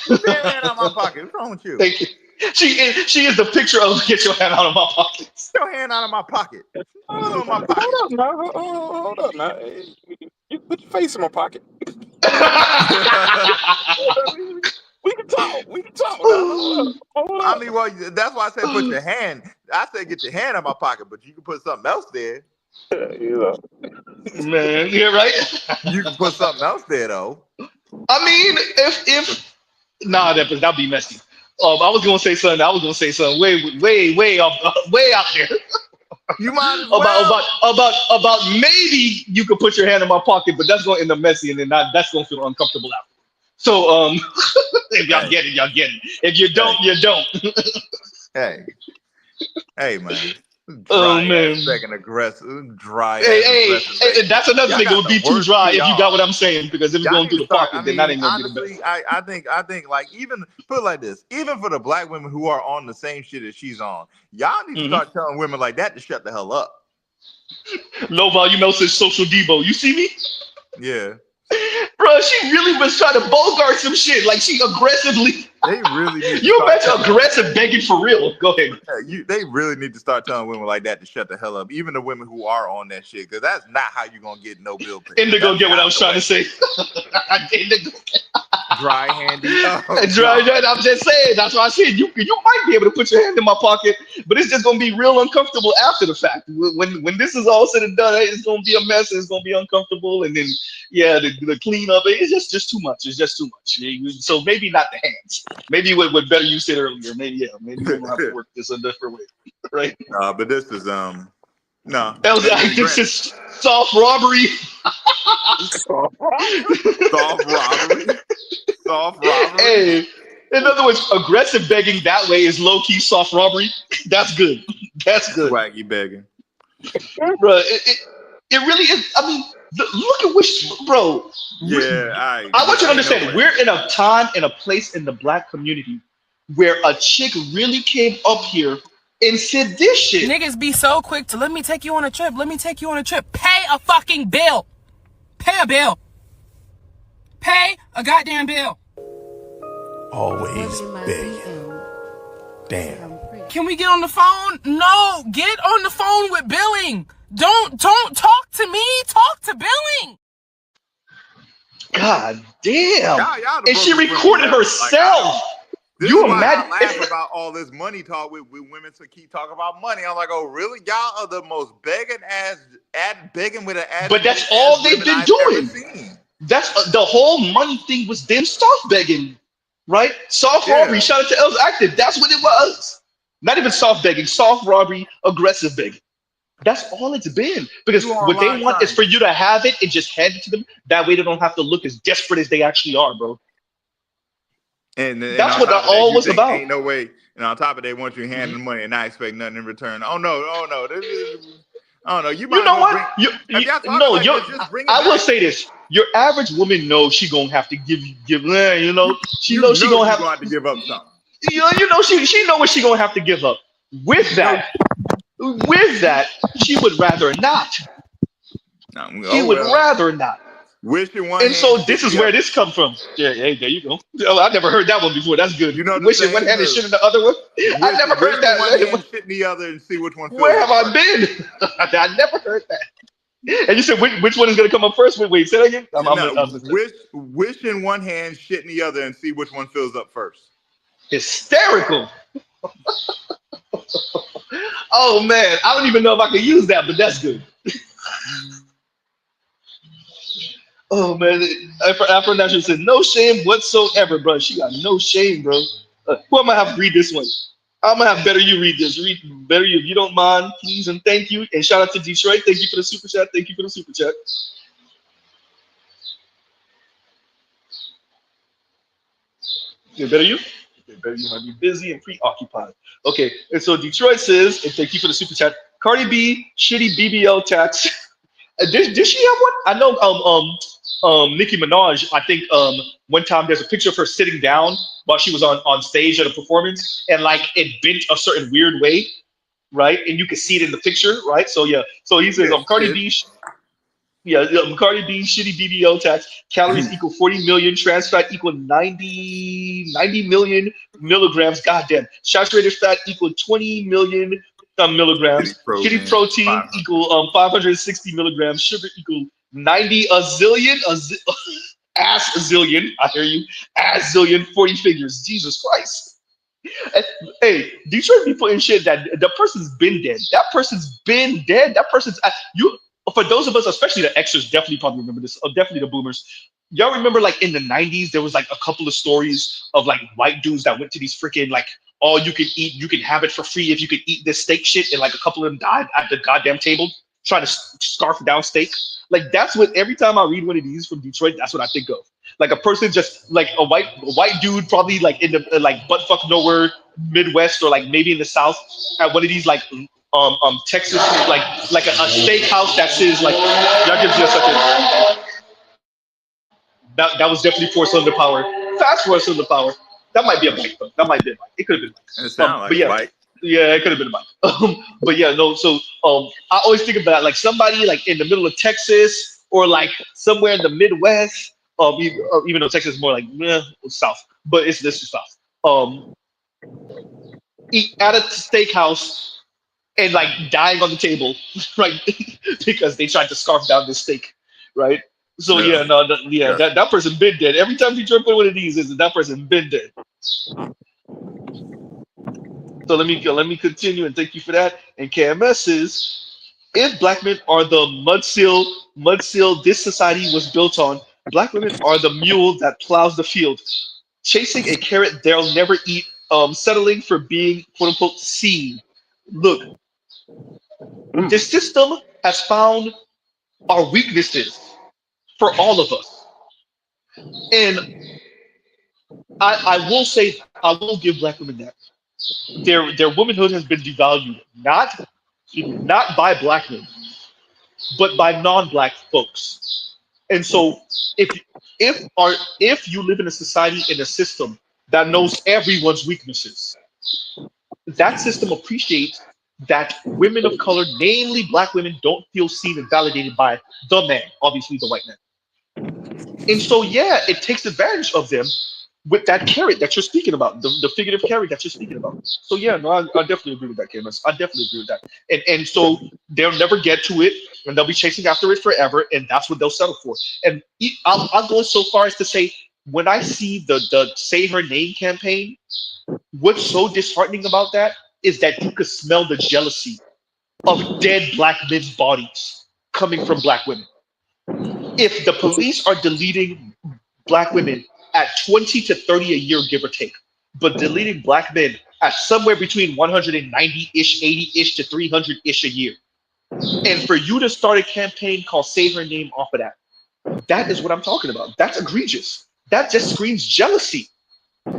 Put your hand out of my pocket. What's wrong with you? Thank you. She is the picture of get your hand out of my pocket. Get your hand out of my pocket. Hold on, my pocket. Hold up now. You put your face in my pocket. We can talk. Hold up. I mean, well, that's why I said put your hand. I said get your hand out of my pocket, but you can put something else there. Man, you're right. You can put something else there, though. I mean, if that'd be messy. I was gonna say something way out there. You might as well. about maybe you could put your hand in my pocket, but that's gonna end up messy, and then that's gonna feel uncomfortable after. So if y'all get it, y'all get it. If you don't, you don't. Hey, man. Oh man, aggressive, dry. Hey, that's another thing. It would be too dry if you got what I'm saying. Because if it's going through the pocket, then that ain't gonna be the best. I think like even put it like this, even for the black women who are on the same shit that she's on, y'all need to start telling women like that to shut the hell up. Low volume says social Debo. You see me? Yeah. Bro, she really was trying to bogart some shit. Like she aggressively. They really need you imagine aggressive begging for real. Go ahead. Yeah, they really need to start telling women like that to shut the hell up. Even the women who are on that shit, because that's not how you're gonna get no bill paid. Indigo, get what I was trying to say. Indigo. Dry handy. I'm just saying. That's why I said you might be able to put your hand in my pocket, but it's just gonna be real uncomfortable after the fact. When this is all said and done, it's gonna be a mess. It's gonna be uncomfortable, and then the cleanup. It's just too much. It's just too much. So maybe not the hands. Maybe what better you said earlier. Maybe we'll have to work this a different way, right? But this is no. This is soft robbery. Soft robbery. Hey, in other words, aggressive begging that way is low key soft robbery. That's good. That's good. Swaggy begging, bro. It really is. I mean, look at which, bro. Yeah, I want you to understand. We're in a time and a place in the black community where a chick really came up here and said this shit. Niggas be so quick to let me take you on a trip. Pay a fucking bill. Pay a bill. Pay a goddamn bill. Always begging. Damn. Can we get on the phone? No, get on the phone with billing. Don't talk to me. Talk to billing. God damn. And she recorded herself. You imagine? I laugh about all this money talk with women to keep talking about money. I'm like, oh, really? Y'all are the most begging with an ass. But that's all they've been doing. That's the whole money thing was them soft begging, right? Soft robbery. Shout out to Els Active. That's what it was. Not even soft begging, soft robbery, aggressive begging. That's all it's been. Because what they want is for you to have it and just hand it to them. That way they don't have to look as desperate as they actually are, bro. And that's what that all was about. Ain't no way. And on top of it, they want you to hand them money and not expect nothing in return. Oh no. This is, I don't know. You know what? I will say this. Your average woman knows she gonna have to give. She knows she gonna have to give up something. She know what she gonna have to give up. With that, she would rather not. She would rather not. Wishing one and so this is where this comes from. Yeah, hey, there you go. Oh, I've never heard that one before. That's good. You know, wishing one hand and shit in the other one. I never heard that. One hand, shit in the other, and see which one. Where have I been? I never heard that. And you said which one is going to come up first? Wait, say that again. Wish in one hand, shit in the other, and see which one fills up first. Hysterical. Oh man, I don't even know if I can use that, but that's good. Oh man, Afro National said no shame whatsoever, bro. She got no shame, bro. Who am I have to read this one? I'm gonna have Better You read this. Read Better You if you don't mind, please, and thank you. And shout out to Detroit. Thank you for the super chat. Thank you for the super chat. Yeah, Better You. Baby, you might be busy and preoccupied. Okay, and so Detroit says, and thank you for the super chat. Cardi B, shitty BBL tax. Did she have one? I know. Nicki Minaj. I think one time there's a picture of her sitting down while she was on stage at a performance, and like it bent a certain weird way, right? And you can see it in the picture, right? So yeah. So he says, Cardi B. Yeah, Cardi B, shitty BBL tax. Calories equal 40 million. Trans fat equal 90 million milligrams. Goddamn. Saturated fat equal 20 million milligrams. Shitty protein equal 560 milligrams. Sugar equal 90 a zillion. Ass a zillion. I hear you. Ass zillion. 40 figures. Jesus Christ. Hey, Detroit be putting shit that the person's been dead. That person's been dead. That person's you. For those of us, especially the Xers, definitely probably remember this. Definitely the Boomers. Y'all remember like in the '90s, there was like a couple of stories of like white dudes that went to these freaking like all you can eat, you can have it for free if you could eat this steak shit, and like a couple of them died at the goddamn table trying to scarf down steak. Like that's what every time I read one of these from Detroit, that's what I think of. Like a person just like a white dude, probably like in the like butt fuck nowhere Midwest or like maybe in the South at one of these like Texas like a steakhouse that says like y'all give me a second. That was definitely force under power. Fast force under power. That might be a bike though. That might be a bike. It could have been. It sounds like but yeah, a bike. Yeah, it could have been a bike. But yeah, no. So I always think about like somebody like in the middle of Texas or like somewhere in the Midwest. Even though Texas is more like south, but this is south. Eat at a steakhouse and like dying on the table, right? Because they tried to scarf down this steak, right? So that person been dead. Every time you put one of these, is that person been dead. So let me continue and thank you for that. And KMS says, if black men are the mud seal this society was built on, black women are the mule that plows the field, chasing a carrot they'll never eat, settling for being quote unquote seen. Look, the system has found our weaknesses for all of us. And I will say, I will give black women that. Their womanhood has been devalued, not by black men, but by non-black folks. And so if you live in a society, in a system that knows everyone's weaknesses, that system appreciates that women of color, namely black women, don't feel seen and validated by the man, obviously the white man. And so yeah, it takes advantage of them with that carrot that you're speaking about, the figurative carrot that you're speaking about. So yeah, no, I definitely agree with that, Camus. I definitely agree with that. And so they'll never get to it, and they'll be chasing after it forever, and that's what they'll settle for. And I'll go so far as to say, when I see the Say Her Name campaign, what's so disheartening about that is that you could smell the jealousy of dead black men's bodies coming from black women. If the police are deleting black women at 20 to 30 a year, give or take, but deleting black men at somewhere between 190-ish, 80-ish to 300-ish a year. And for you to start a campaign called Say Her Name off of that, that is what I'm talking about. That's egregious. That just screams jealousy.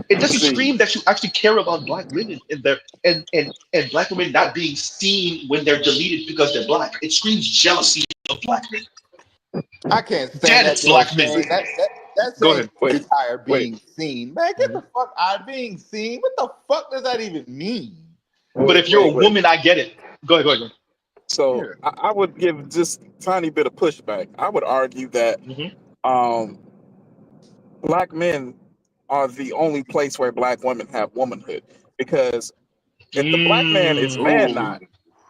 It doesn't scream that you actually care about black women and black women not being seen when they're deleted because they're black. It screams jealousy of black men. I can't stand that black men. That's Go ahead. Tired being seen. Man, get the fuck out of being seen. What the fuck does that even mean? But if you're a woman, I get it. Go ahead. So I would give just a tiny bit of pushback. I would argue that black men are the only place where black women have womanhood. Because if the black man is man not,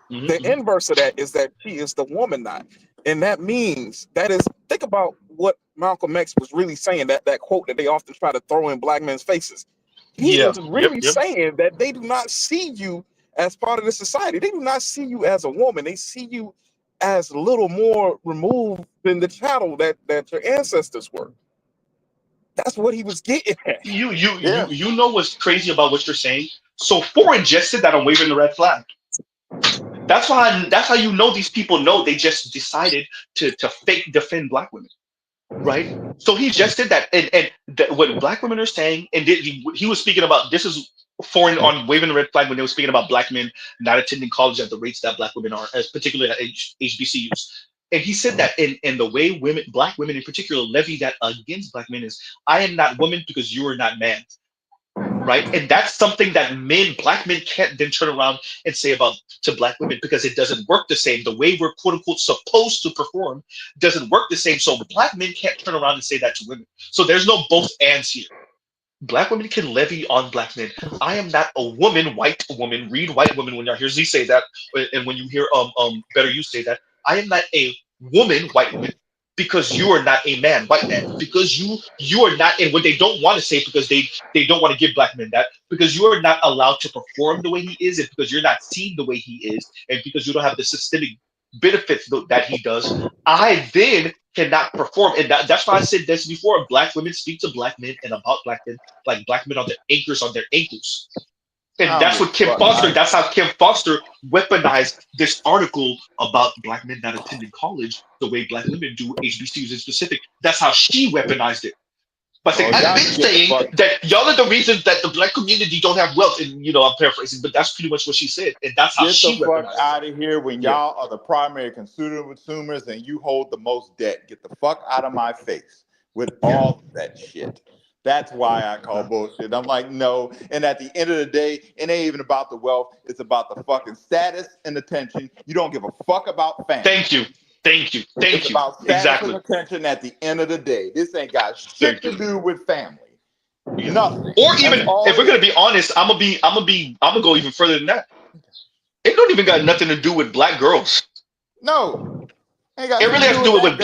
the inverse of that is that she is the woman not. And that means think about what Malcolm X was really saying, that quote that they often try to throw in black men's faces. He was really saying that they do not see you as part of the society. They do not see you as a woman. They see you as a little more removed than the chattel that your ancestors were. That's what he was getting at. You know what's crazy about what you're saying? So Foreign just said that I'm waving the red flag. That's how you know these people know they just decided to fake defend black women. right? So he just did that, and what black women are saying, and he was speaking about this is foreign on waving the red flag when they were speaking about black men not attending college at the rates that black women are, as particularly at HBCUs. And he said that in the way black women in particular, levy that against black men is, I am not woman because you are not man. Right. And that's something that black men can't then turn around and say about to black women, because it doesn't work the same. The way we're quote unquote supposed to perform doesn't work the same. So black men can't turn around and say that to women. So there's no both ands here. Black women can levy on black men. I am not a woman, white woman. Read white woman when y'all hear Z say that, and when you hear Better You say that. I am not a woman, white woman, because you are not a man, white man. Because you are not, and what they don't want to say, because they don't want to give black men that, because you are not allowed to perform the way he is, and because you're not seen the way he is, and because you don't have the systemic benefits that he does, I then cannot perform. And that's why I said this before. Black women speak to black men and about black men like black men are their anchors on their ankles. And that's what Kim Foster, that's how Kim Foster weaponized this article about black men not attending college the way black women do, HBCUs in specific. That's how she weaponized it. But I've been saying that y'all are the reasons that the black community don't have wealth. And, I'm paraphrasing, but that's pretty much what she said. And that's how she weaponized it. Get the fuck out of here when y'all are the primary consumers and you hold the most debt. Get the fuck out of my face with all that shit. That's why I call bullshit. I'm like, no. And at the end of the day, it ain't even about the wealth. It's about the fucking status and attention. You don't give a fuck about family. Thank you. It's about status and attention at the end of the day. This ain't got shit to do with family. Nothing. Or even if we're gonna be honest, I'm gonna go even further than that. It don't even got nothing to do with black girls. No. It really has to do with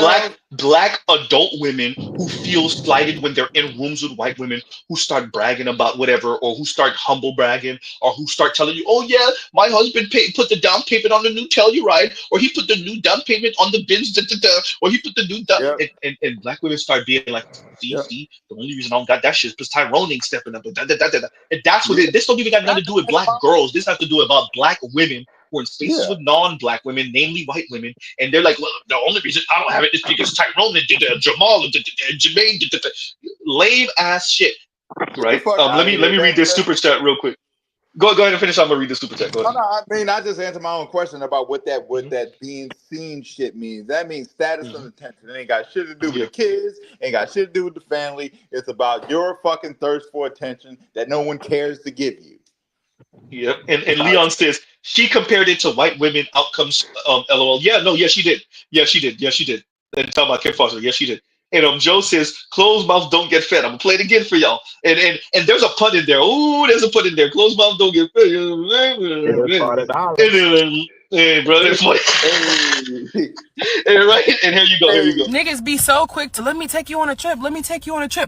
black adult women who feel slighted when they're in rooms with white women who start bragging about whatever, or who start humble bragging, or who start telling you, oh yeah, my husband put the down payment on the new Telluride, or he put the new down payment on the Benz, or he put the new down, and black women start being like, see, the only reason I don't got that shit is because Tyrone ain't stepping up, and that's what this don't even got nothing to do with black girls. This has to do about black women who are in spaces with non-black women, namely white women, and they're like, well, the only reason I don't have it is because Tyrone and Jamal and Jermaine did lame ass shit, right? Let me read this super chat real quick. Go ahead and finish. I'm gonna read the super chat. Go ahead. No, I mean, I just answered my own question about what that being seen shit means. That means status and attention. It ain't got shit to do with the kids. Ain't got shit to do with the family. It's about your fucking thirst for attention that no one cares to give you. Yep. And Leon says she compared it to white women outcomes. LOL. Yeah, she did. Yeah, she did. And talk about Kim Foster. Yes, she did. And Joe says, closed mouth don't get fed. I'm gonna play it again for y'all. And there's a pun in there. Ooh, there's a pun in there. Closed mouth don't get fed. Hey, bro, that's funny. Hey, right? And here you go. Niggas be so quick to let me take you on a trip.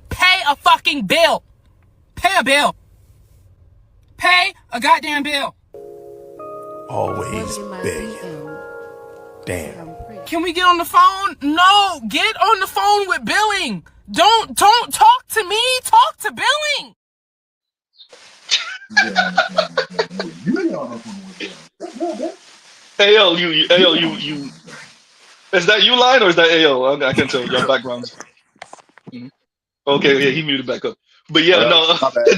Pay a fucking bill. Pay a bill. Pay a goddamn bill. Always begging. Damn. Can we get on the phone? No, get on the phone with billing. Don't talk to me. Talk to billing. AL, you. Is that you lying or is that AL? I can't tell your backgrounds. Okay, yeah, he muted back up. But yeah,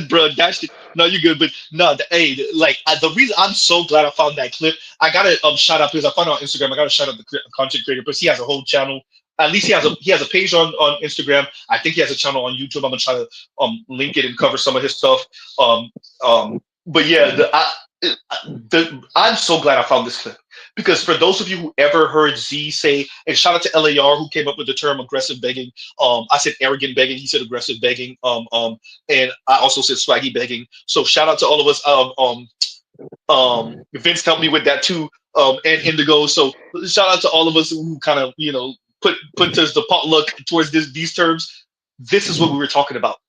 bro, that shit. No, you're good. But no, the reason I'm so glad I found that clip, I gotta shout out because I found it on Instagram. I gotta shout out the content creator because he has a whole channel. At least he has a page on Instagram. I think he has a channel on YouTube. I'm gonna try to link it and cover some of his stuff. But yeah, I'm so glad I found this clip. Because for those of you who ever heard Z say, and shout out to LAR who came up with the term aggressive begging. I said arrogant begging. He said aggressive begging. And I also said swaggy begging. So shout out to all of us. Vince helped me with that too. And Indigo. So shout out to all of us who kind of put us the potluck towards these terms. This is what we were talking about.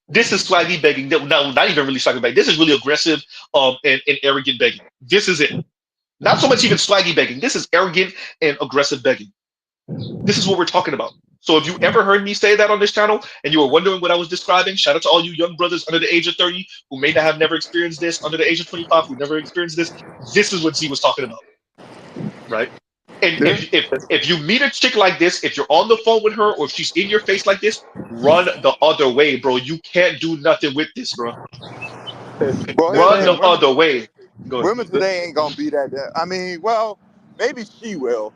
This is swaggy begging. No, not even really swaggy begging. This is really aggressive and arrogant begging. This is it. Not so much even swaggy begging. This is arrogant and aggressive begging. This is what we're talking about. So if you ever heard me say that on this channel and you were wondering what I was describing, shout out to all you young brothers under the age of 30 who may not have never experienced this, under the age of 25 who never experienced this. This is what Z was talking about, right? And if you meet a chick like this, if you're on the phone with her or if she's in your face like this, run the other way, bro. You can't do nothing with this, bro. Well, here's the Run the thing. other way. Go ahead. Women today ain't gonna be that. I mean, well, maybe she will,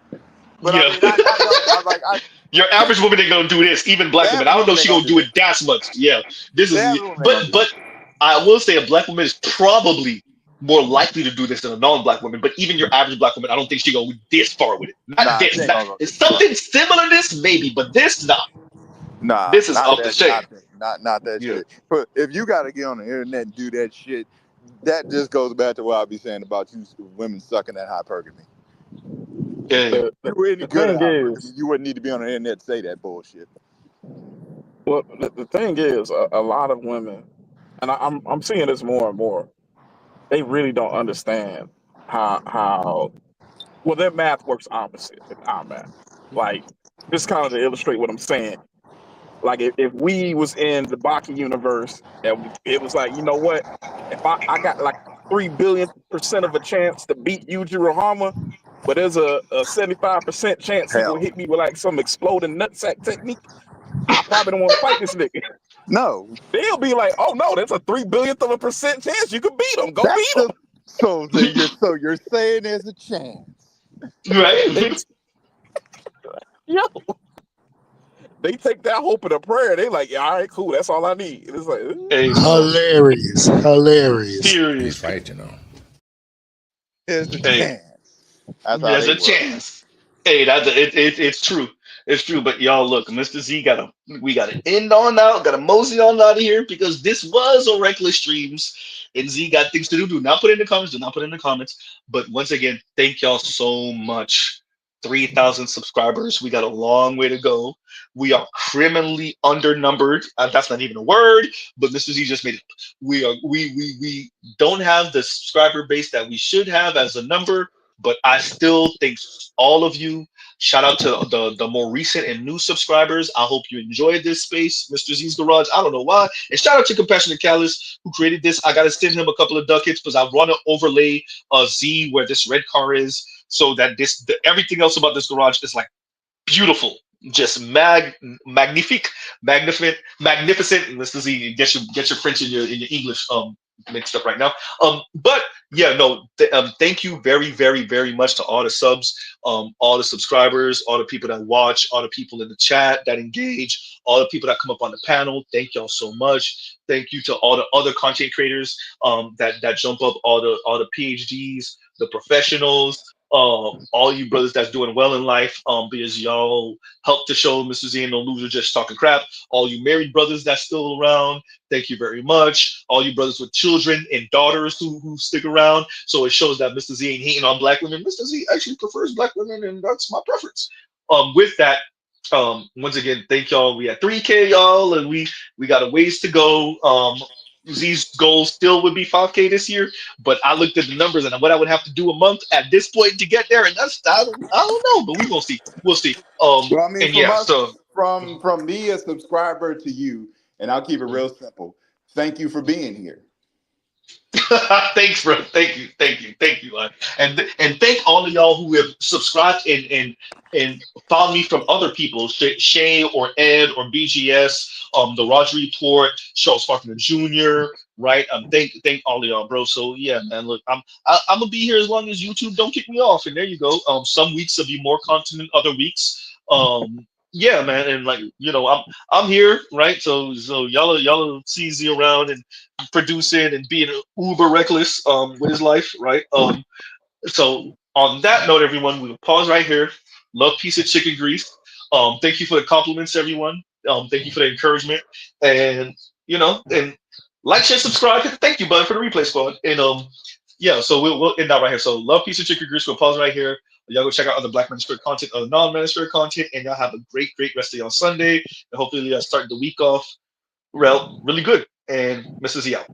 but I Yeah. mean, I don't. I like. Your average woman ain't gonna do this. Even black The women, average I don't know if woman she ain't gonna gonna do do it that. that much. Yeah, this The is. average woman ain't gonna do But that. I will say a black woman is probably more likely to do this than a non-black woman. But even your average black woman, I don't think she gonna go this far with it. Not Nah, she this. ain't Not, gonna go it's this far. something similar to this, maybe, but this not. Nah, This is not up the that. chain. Not that Yeah. shit. But if you gotta get on the internet and do that shit, that just goes back to what I'll be saying about you women sucking that hypergamy. Yeah. If you were any The good at thing hypergamy, is, you wouldn't need to be on the internet to say that bullshit. well, the thing is, a lot of women, and I'm seeing this more and more. They really don't understand how well their math works opposite than our math. Like, just kind of to illustrate what I'm saying. Like, if we was in the Baki universe, and it was like, you know what? If I got like 3 billion% of a chance to beat Yuji Rohama, but there's a 75% chance he gonna Hell, hit me with like some exploding nutsack technique, I probably don't want to fight this nigga. no. They'll be like, oh no, there's a 3 billionth of a percent chance you could beat him. Go That's beat him. the you're saying there's a chance. They, Right. yo, they take that hope and a prayer. They like, yeah, all right, cool. That's all I need. And it's like, Hey, bro. Hilarious. He's Seriously. right, you know. There's a Hey. chance. That's how There's they a work. chance. Hey, it's true. It's true. But y'all, look, Mr. Z we gotta end on out, gotta mosey on out of here because this was a reckless streams, and Z got things to do. Do not put it in the comments. Do not put it in the comments. But once again, thank y'all so much. 3,000 subscribers. We got a long way to go. We are criminally undernumbered. That's not even a word, but Mr. Z just made it. We don't have the subscriber base that we should have as a number, but I still think all of you. Shout out to the more recent and new subscribers. I hope you enjoyed this space, Mr. Z's Garage. I don't know why. And shout out to Compassionate Callus who created this. I gotta send him a couple of ducats because I want to overlay Z where this red car is, so that everything else about this garage is like beautiful, just magnificent. Mr. Z, get your French and your English mixed up right now. But yeah, no. Thank you very, very, very much to all the subs, all the subscribers, all the people that watch, all the people in the chat that engage, all the people that come up on the panel. Thank y'all so much. Thank you to all the other content creators that jump up, all the PhDs, the professionals, all you brothers that's doing well in life, because y'all help to show Mr. Z and No Loser just talking crap. All you married brothers that's still around, thank you very much. All you brothers with children and daughters who stick around, so it shows that Mr. Z ain't hating on black women. Mr. Z actually prefers black women, and that's my preference. With that, once again, thank y'all. We had 3K, y'all, and we got a ways to go. Z's goal still would be 5K this year, but I looked at the numbers and what I would have to do a month at this point to get there, and that's I don't know, but we will see. We'll see. Well, I mean, And yeah, so from me, a subscriber, to you, and I'll keep it real simple. Thank you for being here. thanks, bro. Thank you. And thank all of y'all who have subscribed and found me from other people, Shay or Ed or BGS, the Roger Report, Charles Faulkner Jr. Right? Thank all of y'all, bro. So yeah, man. Look, I'm gonna be here as long as YouTube don't kick me off. And there you go. Some weeks there'll be more content than other weeks. Yeah, man, and like I'm here, right? So y'all see Z around and producing and being uber reckless with his life, right? So on that note, everyone, we will pause right here. Love, peace, and chicken grease. Thank you for the compliments, everyone. Thank you for the encouragement, and and like, share, subscribe, hit the thank you button for the replay squad, and yeah. So we'll end that right here. So love, peace, and chicken grease. We'll pause right here. Y'all go check out other Black Manosphere content, other non-Manosphere content, and y'all have a great rest of y'all Sunday. And hopefully y'all start the week off really good. And Mrs. Z out.